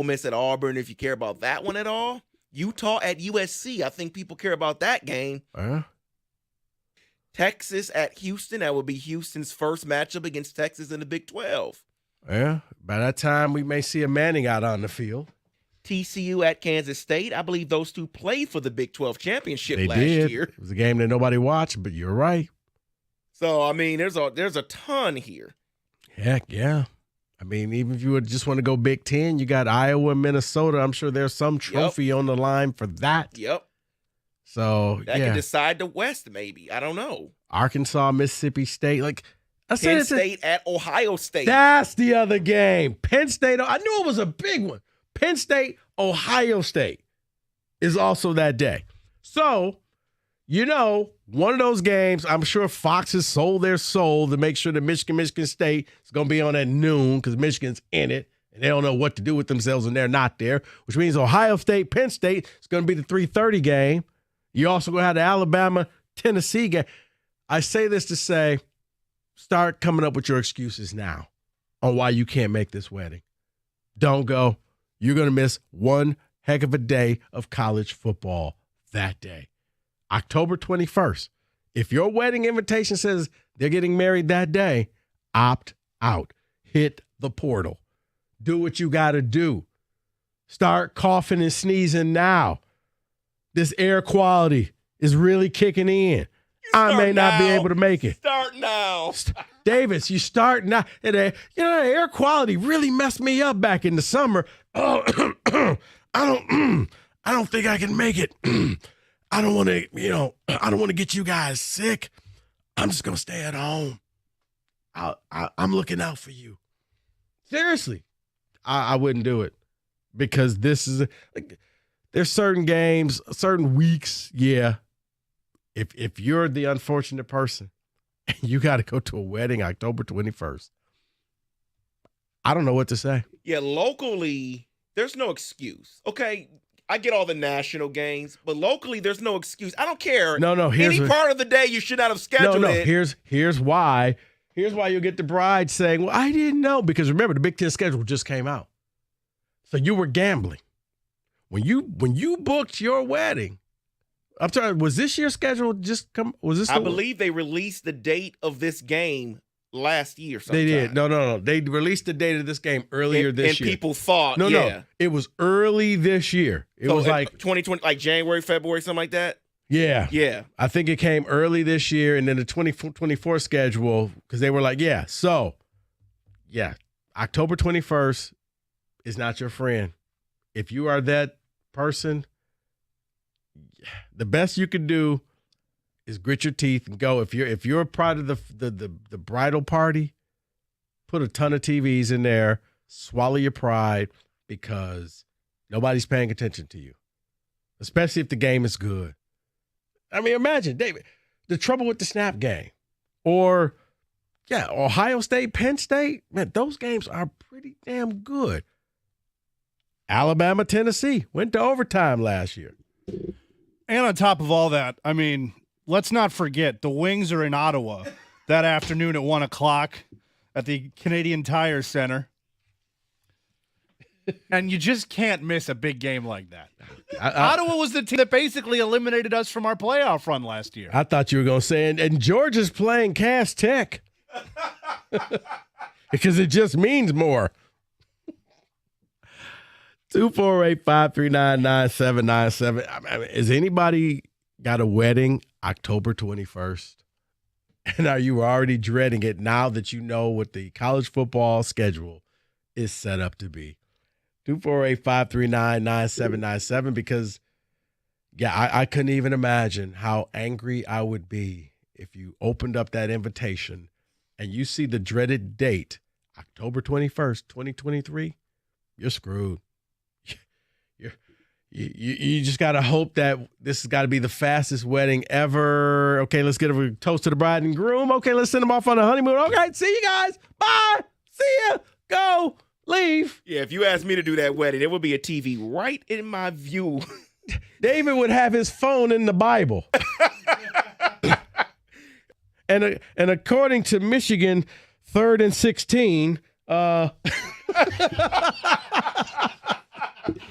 Miss at Auburn. If you care about that one at all, Utah at USC. I think people care about that game. Texas at Houston. That would be Houston's first matchup against Texas in the Big 12. Yeah, by that time we may see a Manning out on the field. TCU at Kansas State. I believe those two played for the Big 12 championship They last did. year. It was a game that nobody watched, but you're right. So I mean, there's a ton here. Heck yeah. I mean, even if you would just want to go Big Ten, you got Iowa and Minnesota. I'm sure there's some trophy on the line for that. Yep. So That can decide the West, maybe. I don't know. Arkansas, Mississippi State. Like I said, Penn State at Ohio State. That's the other game. Penn State. I knew it was a big one. Penn State, Ohio State is also that day. So, one of those games, I'm sure Fox has sold their soul to make sure that Michigan State is going to be on at noon because Michigan's in it, and they don't know what to do with themselves when they're not there, which means Ohio State, Penn State is going to be the 3:30 game. You also going to have the Alabama-Tennessee game. I say this to say, start coming up with your excuses now on why you can't make this wedding. Don't go. You're going to miss one heck of a day of college football that day. October 21st. If your wedding invitation says they're getting married that day, opt out. Hit the portal. Do what you got to do. Start coughing and sneezing now. This air quality is really kicking in. I may not be able to make it. Start now. Davis, you start now. The air quality really messed me up back in the summer. Oh, I don't think I can make it. I don't want to get you guys sick. I'm just going to stay at home. I'm looking out for you. Seriously. I wouldn't do it because this is there's certain games, certain weeks. Yeah. If you're the unfortunate person and you got to go to a wedding October 21st, I don't know what to say. Yeah, locally, there's no excuse. Okay, I get all the national games, but locally, there's no excuse. I don't care. No. Any part of the day you should not have scheduled it. Here's why. Here's why you'll get the bride saying, well, I didn't know. Because remember, the Big Ten schedule just came out. So you were gambling. When you booked your wedding, I'm sorry, was this year's schedule just come? Was this? I believe they released the date of this game last year. Sometime. They did. No. They released the date of this game earlier this year. And people thought, no. It was early this year. It was like 2020, like January, February, something like that. Yeah. Yeah. I think it came early this year, and then the 2024 schedule, because they were like, October 21st is not your friend. If you are that person, the best you can do is grit your teeth and go. If you're a part of the bridal party, put a ton of TVs in there, swallow your pride because nobody's paying attention to you, especially if the game is good. I mean, imagine, David, the trouble with the snap game or, Ohio State, Penn State, man, those games are pretty damn good. Alabama, Tennessee went to overtime last year. And on top of all that, I mean, let's not forget the Wings are in Ottawa that afternoon at 1 o'clock at the Canadian Tire Center. And you just can't miss a big game like that. Ottawa was the team that basically eliminated us from our playoff run last year. I thought you were going to say, and Georgia's playing Cass Tech. Because it just means more. 248-539-9797. I mean, has anybody got a wedding October 21st? And are you already dreading it now that you know what the college football schedule is set up to be? 248-539-9797, because, yeah, I couldn't even imagine how angry I would be if you opened up that invitation and you see the dreaded date, October 21st, 2023, you're screwed. You just got to hope that this has got to be the fastest wedding ever. Okay, let's get a toast to the bride and groom. Okay, let's send them off on a honeymoon. Okay, see you guys. Bye. See ya. Go. Leave. Yeah, if you asked me to do that wedding, there would be a TV right in my view. David would have his phone in the Bible. and according to Michigan, 3rd and 16,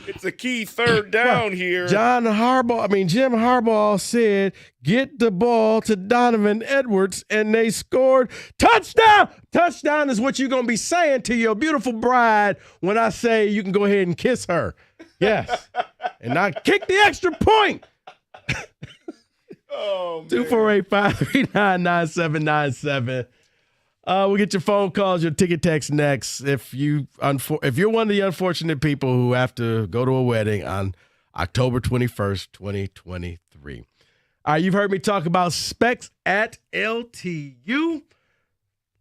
it's a key third down here. Jim Harbaugh said, get the ball to Donovan Edwards, and they scored. Touchdown! Touchdown is what you're going to be saying to your beautiful bride when I say you can go ahead and kiss her. Yes. And not kick the extra point. Oh, 248-539-9797. We'll get your phone calls, your ticket text next. If you're one of the unfortunate people who have to go to a wedding on October 21st, 2023. All right, you've heard me talk about Specs at LTU,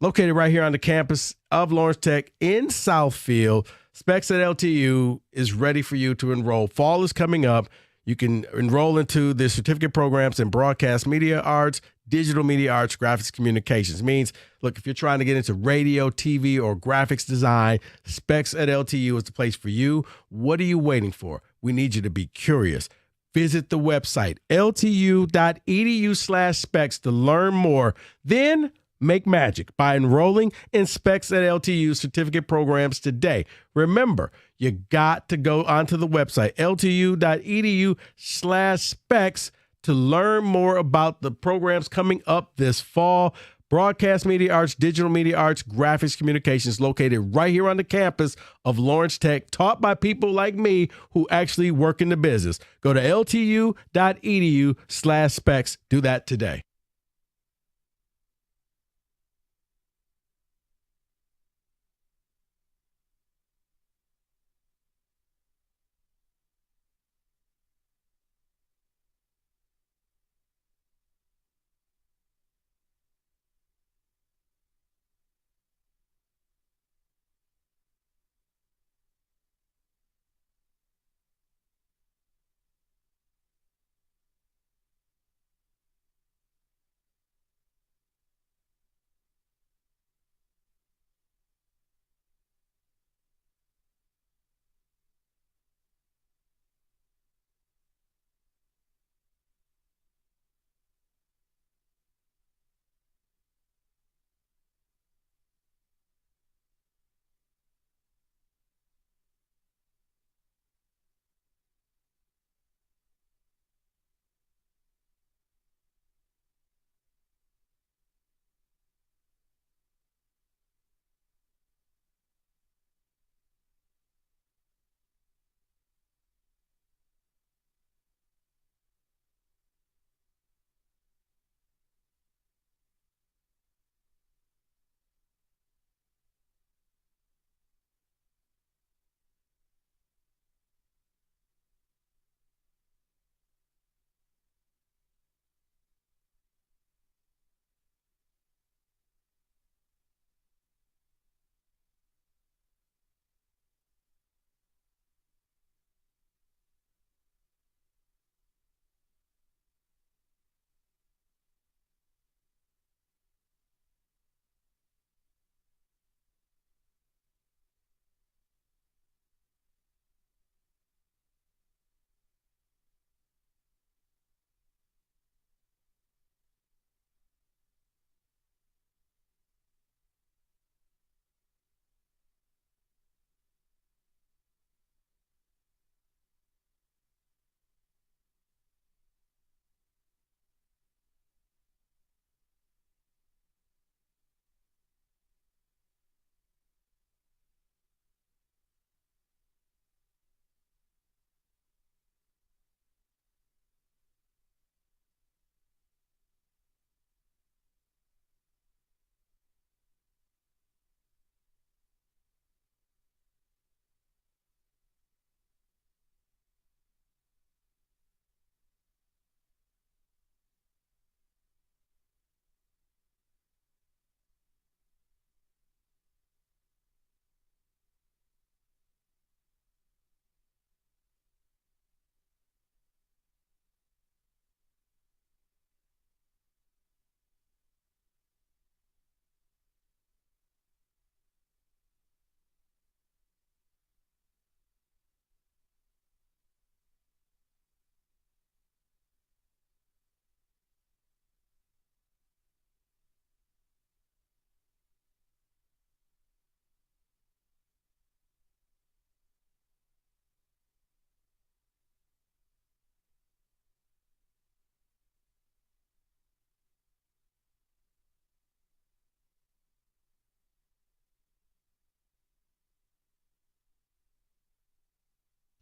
located right here on the campus of Lawrence Tech in Southfield. Specs at LTU is ready for you to enroll. Fall is coming up. You can enroll into the certificate programs in broadcast media arts, digital media arts, graphics communications. Means, look, if you're trying to get into radio, TV, or graphics design, Specs at LTU is the place for you. What are you waiting for? We need you to be curious. Visit the website, ltu.edu/specs to learn more. Then make magic by enrolling in Specs at LTU certificate programs today. Remember, you got to go onto the website, ltu.edu/specs, to learn more about the programs coming up this fall. Broadcast media arts, digital media arts, graphics communications, located right here on the campus of Lawrence Tech, taught by people like me who actually work in the business. Go to ltu.edu/specs. Do that today.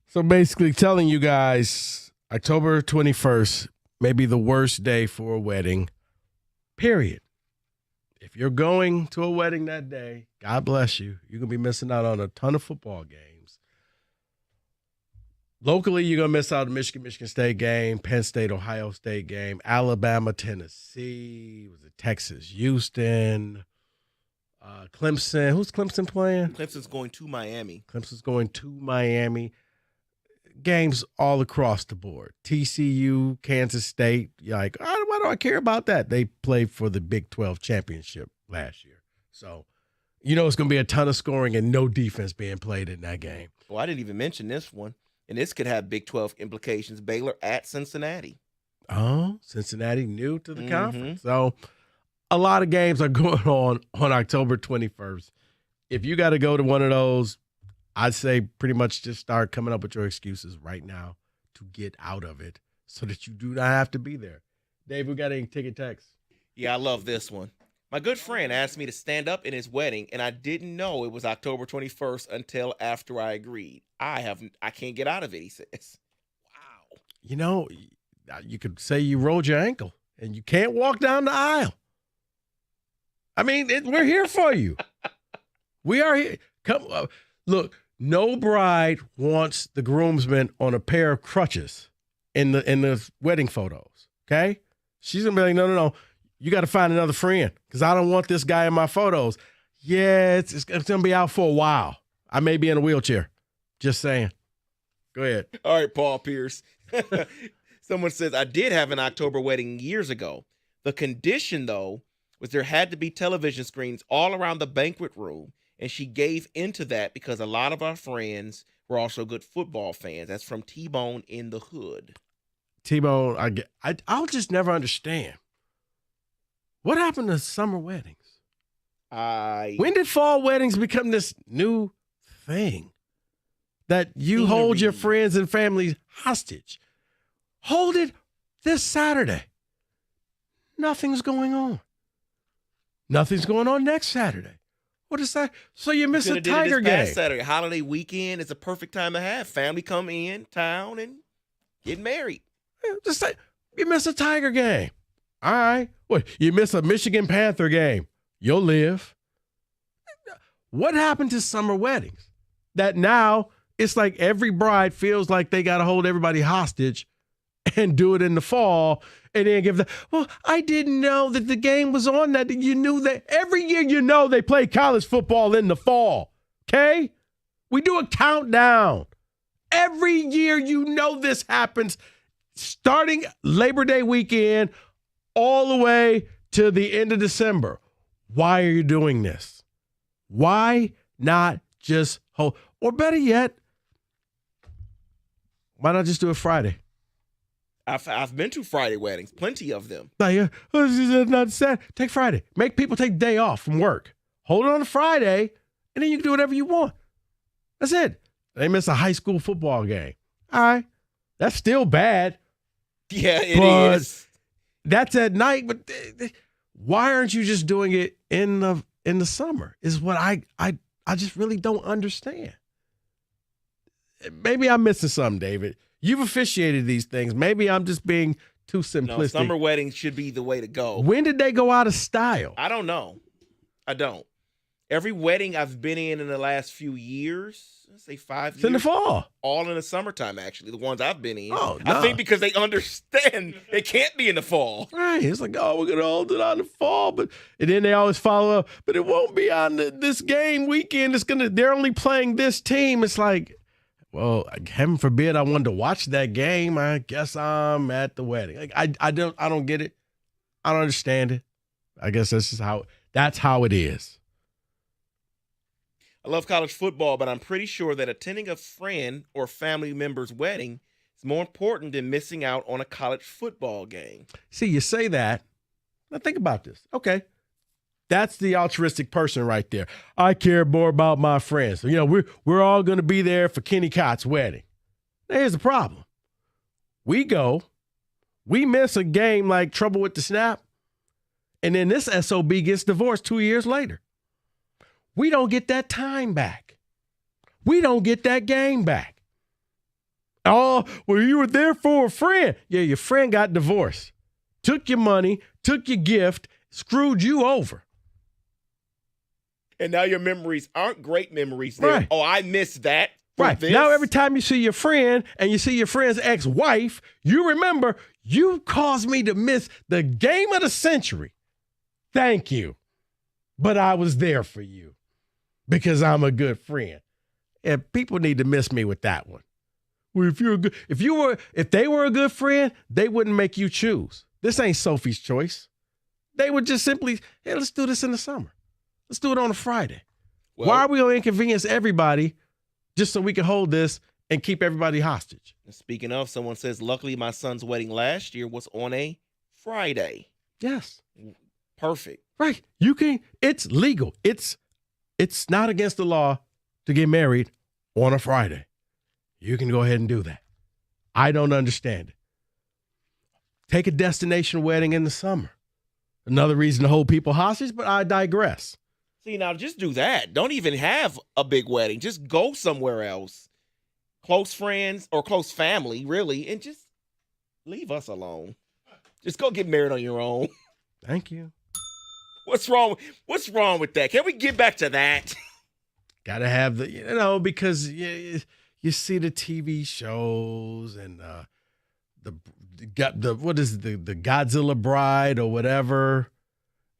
So basically telling you guys October 21st may be the worst day for a wedding, period. If you're going to a wedding that day, God bless you. You're going to be missing out on a ton of football games. Locally, you're going to miss out on the Michigan State game, Penn State, Ohio State game, Alabama, Tennessee, was it Texas, Houston, Clemson. Who's Clemson playing? Clemson's going to Miami. Clemson's going to Miami. Games all across the board. TCU, Kansas State. You're like, why do I care about that? They played for the Big 12 championship last year. So, it's going to be a ton of scoring and no defense being played in that game. Well, I didn't even mention this one. And this could have Big 12 implications. Baylor at Cincinnati. Oh, Cincinnati new to the conference. So, a lot of games are going on October 21st. If you got to go to one of those, I'd say pretty much just start coming up with your excuses right now to get out of it so that you do not have to be there. Dave, we got any ticket texts? Yeah, I love this one. My good friend asked me to stand up in his wedding, and I didn't know it was October 21st until after I agreed. I can't get out of it, he says. Wow. You could say you rolled your ankle and you can't walk down the aisle. I mean, we're here for you. We are here. Come, look. No bride wants the groomsman on a pair of crutches in the wedding photos, okay? She's going to be like, no. You got to find another friend because I don't want this guy in my photos. Yeah, it's going to be out for a while. I may be in a wheelchair. Just saying. Go ahead. All right, Paul Pierce. Someone says, I did have an October wedding years ago. The condition, though, was there had to be television screens all around the banquet room. And she gave into that because a lot of our friends were also good football fans. That's from T-Bone in the Hood. T-Bone, I'll just never understand. What happened to summer weddings? When did fall weddings become this new thing that you hold your friends and family hostage? Hold it this Saturday. Nothing's going on. Nothing's going on next Saturday. What is that? So you miss a Tiger game. Saturday, holiday weekend is a perfect time to have family come in town and get married. Just say you miss a Tiger game. All right. What? You miss a Michigan Panther game. You'll live. What happened to summer weddings? That now it's like every bride feels like they got to hold everybody hostage and do it in the fall and then give I didn't know that the game was on that. You knew that every year they play college football in the fall, okay? We do a countdown. Every year this happens starting Labor Day weekend all the way to the end of December. Why are you doing this? Why not just hold? Or better yet, why not just do it Friday? I've been to Friday weddings, plenty of them. Not sad. Take Friday. Make people take the day off from work. Hold it on a Friday, and then you can do whatever you want. That's it. They miss a high school football game. All right. That's still bad. Yeah, it is. That's at night. But why aren't you just doing it in the summer? Is what I just really don't understand. Maybe I'm missing something, David. You've officiated these things. Maybe I'm just being too simplistic. No, summer weddings should be the way to go. When did they go out of style? I don't know. I don't. Every wedding I've been in the last few years, let's say 5 years. It's in the fall. All in the summertime, actually, the ones I've been in. Oh, I think because they understand it can't be in the fall. Right. It's like, we're going to hold it on the fall. And then they always follow up, but it won't be on this game weekend. They're only playing this team. It's like, well, heaven forbid I wanted to watch that game. I guess I'm at the wedding. Like, I don't get it. I don't understand it. I guess that's how it is. I love college football, but I'm pretty sure that attending a friend or family member's wedding is more important than missing out on a college football game. See, you say that. Now think about this. Okay. That's the altruistic person right there. I care more about my friends. We're all going to be there for Kenny Cott's wedding. Here's the problem. We go, we miss a game like Trouble with the Snap, and then this SOB gets divorced 2 years later. We don't get that time back. We don't get that game back. Oh, well, you were there for a friend. Yeah, your friend got divorced, took your money, took your gift, screwed you over. And now your memories aren't great memories. They're, Right. Oh, I missed that. Right. This. Now, every time you see your friend and you see your friend's ex-wife, you remember you caused me to miss the game of the century. Thank you. But I was there for you because I'm a good friend. And people need to miss me with that one. Well, if they were a good friend, they wouldn't make you choose. This ain't Sophie's Choice. They would just simply, hey, let's do this in the summer. Let's do it on a Friday. Well, why are we going to inconvenience everybody just so we can hold this and keep everybody hostage? Speaking of, someone says, luckily my son's wedding last year was on a Friday. Yes. Perfect. Right. You can, it's legal. It's not against the law to get married on a Friday. You can go ahead and do that. I don't understand it. Take a destination wedding in the summer. Another reason to hold people hostage, but I digress. See, now just do that. Don't even have a big wedding. Just go somewhere else. Close friends or close family, really, and just leave us alone. Just go get married on your own. Thank you. What's wrong with that? Can we get back to that? Got to have because you see the TV shows and the what is the Godzilla Bride or whatever,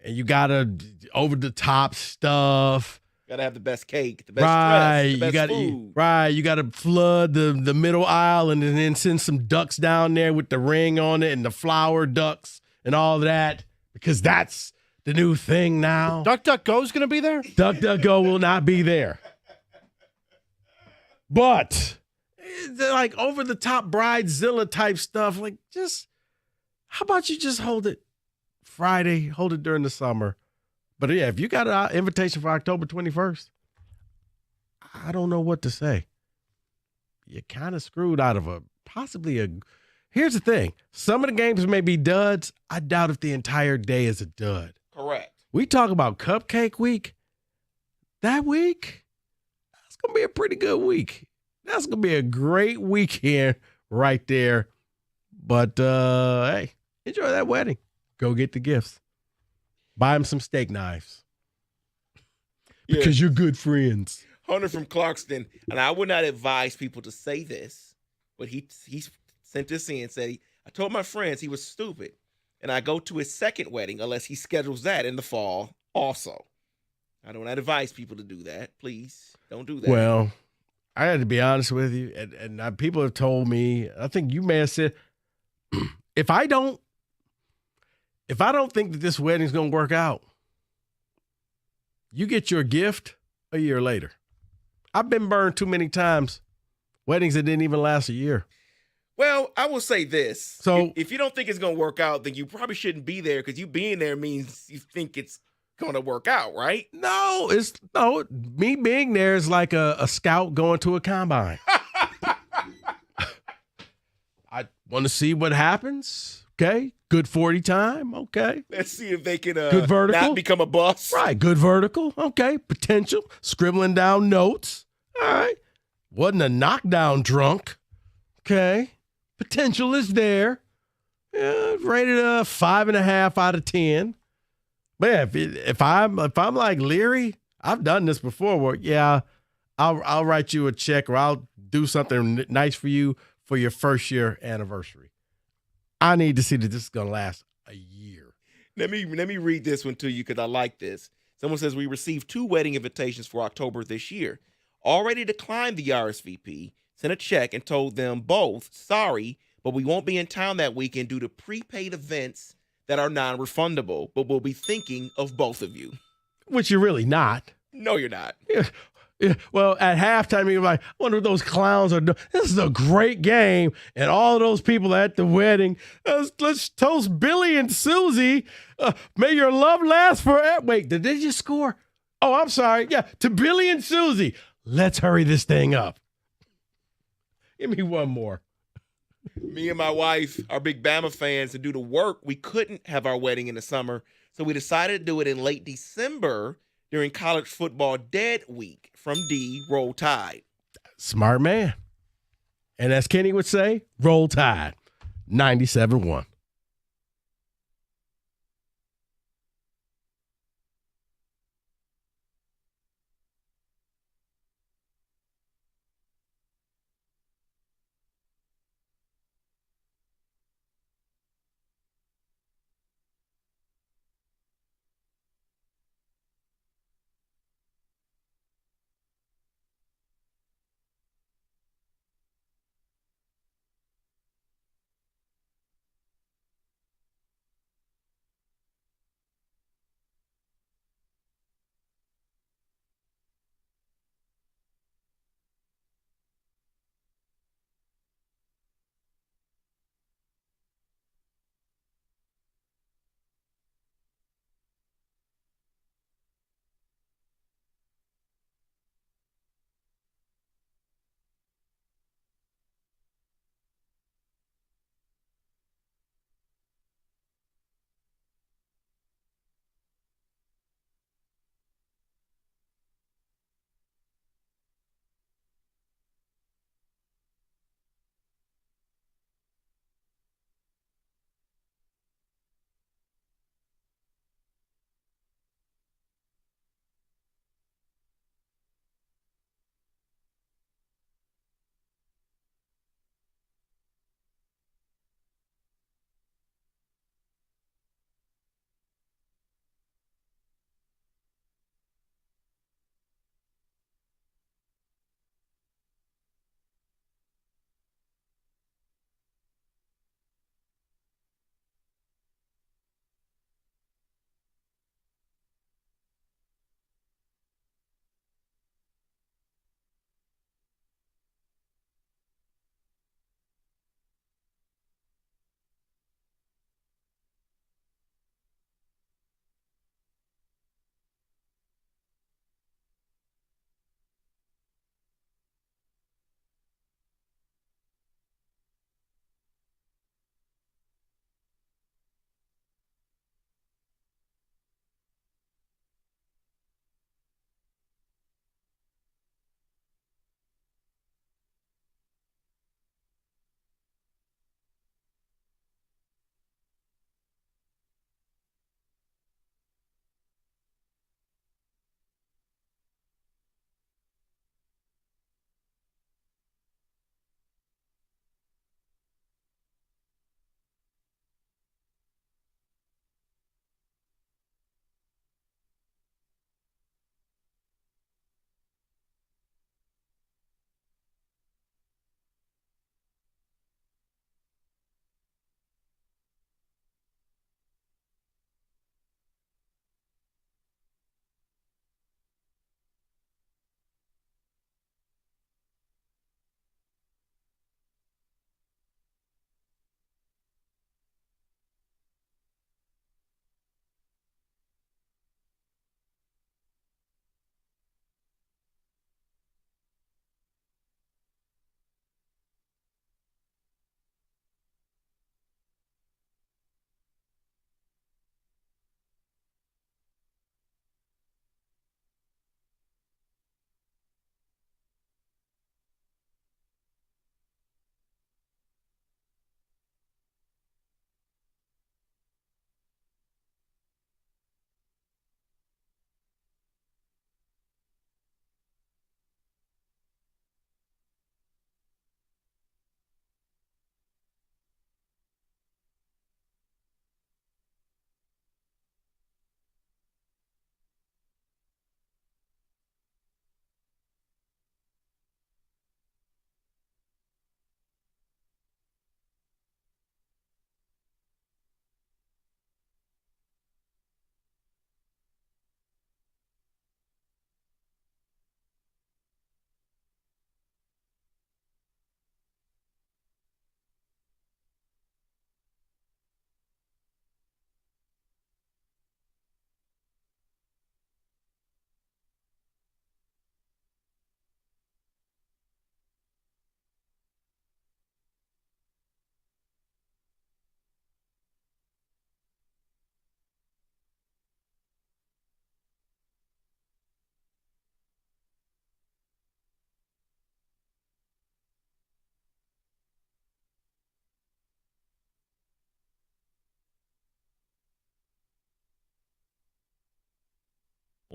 and you got to over the top stuff. Gotta have the best cake, the best dress, the best food. You got to flood the middle aisle and then send some ducks down there with the ring on it and the flower ducks and all that because that's the new thing now. DuckDuckGo's going to be there? DuckDuckGo will not be there. But like over the top bridezilla type stuff, like just how about you just hold it Friday, hold it during the summer. But yeah, if you got an invitation for October 21st, I don't know what to say. You're kind of screwed out of here's the thing. Some of the games may be duds. I doubt if the entire day is a dud. Correct. We talk about Cupcake Week. That week, that's going to be a pretty good week. That's going to be a great weekend right there. But, hey, enjoy that wedding. Go get the gifts. Buy them some steak knives. Because you're good friends. Hunter from Clarkston, and I would not advise people to say this, but he sent this in and said, I told my friends he was stupid, and I go to his second wedding unless he schedules that in the fall also. I don't advise people to do that. Please don't do that. Well, I had to be honest with you, and people have told me, I think you may have said, if I don't think that this wedding's going to work out, you get your gift a year later. I've been burned too many times. Weddings that didn't even last a year. Well, I will say this. So if you don't think it's going to work out, then you probably shouldn't be there because you being there means you think it's going to work out, right? No, me being there is like a scout going to a combine. I want to see what happens. Okay. Good 40 time. Okay. Let's see if they can good vertical. Not become a bust. Right. Good vertical. Okay. Potential. Scribbling down notes. All right. Wasn't a knockdown drunk. Okay. Potential is there. Yeah, rated a 5.5 out of 10. But yeah, if I'm like Leary, I've done this before where, yeah, I'll write you a check or I'll do something nice for you for your first year anniversary. I need to see that this is going to last a year. Let me read this one to you because I like this. Someone says, we received 2 wedding invitations for October this year. Already declined the RSVP, sent a check and told them both, sorry, but we won't be in town that weekend due to prepaid events that are non-refundable, but we'll be thinking of both of you. Which you're really not. No, you're not. Yeah, well, at halftime, you're like, I wonder what those clowns are doing. This is a great game. And all of those people at the wedding, let's toast Billy and Susie. May your love last forever. Wait, did they just score? Oh, I'm sorry. Yeah, to Billy and Susie. Let's hurry this thing up. Give me one more. Me and my wife are big Bama fans, and due to work, we couldn't have our wedding in the summer. So we decided to do it in late December during college football dead week. From D, Roll Tide. Smart man. And as Kenny would say, roll tide. 97-1.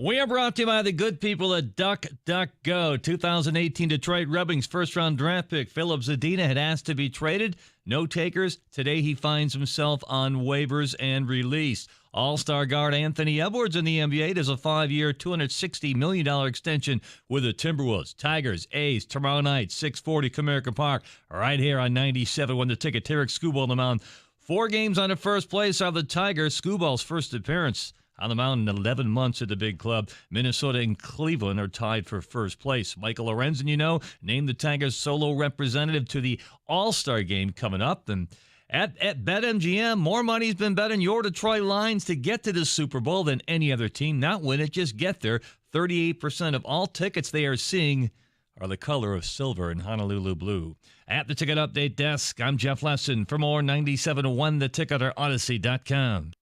We are brought to you by the good people at DuckDuckGo. 2018 Detroit Red Wings first-round draft pick Filip Zadina had asked to be traded. No takers. Today he finds himself on waivers and released. All-star guard Anthony Edwards in the NBA does a 5-year, $260 million extension with the Timberwolves. Tigers, A's, tomorrow night, 640 Comerica Park, right here on 97. Won the ticket. Tarek Skubal on the mound. 4 games on the first place are the Tigers. Skubal's first appearance on the mound in 11 months at the big club. Minnesota and Cleveland are tied for first place. Michael Lorenzen, named the Tigers solo representative to the All-Star game coming up. And at BetMGM, more money's been bet on your Detroit Lions to get to the Super Bowl than any other team. Not win it, just get there. 38% of all tickets they are seeing are the color of silver and Honolulu blue. At the Ticket Update Desk, I'm Jeff Lesson. For more 97.1 The Ticket or Odyssey.com.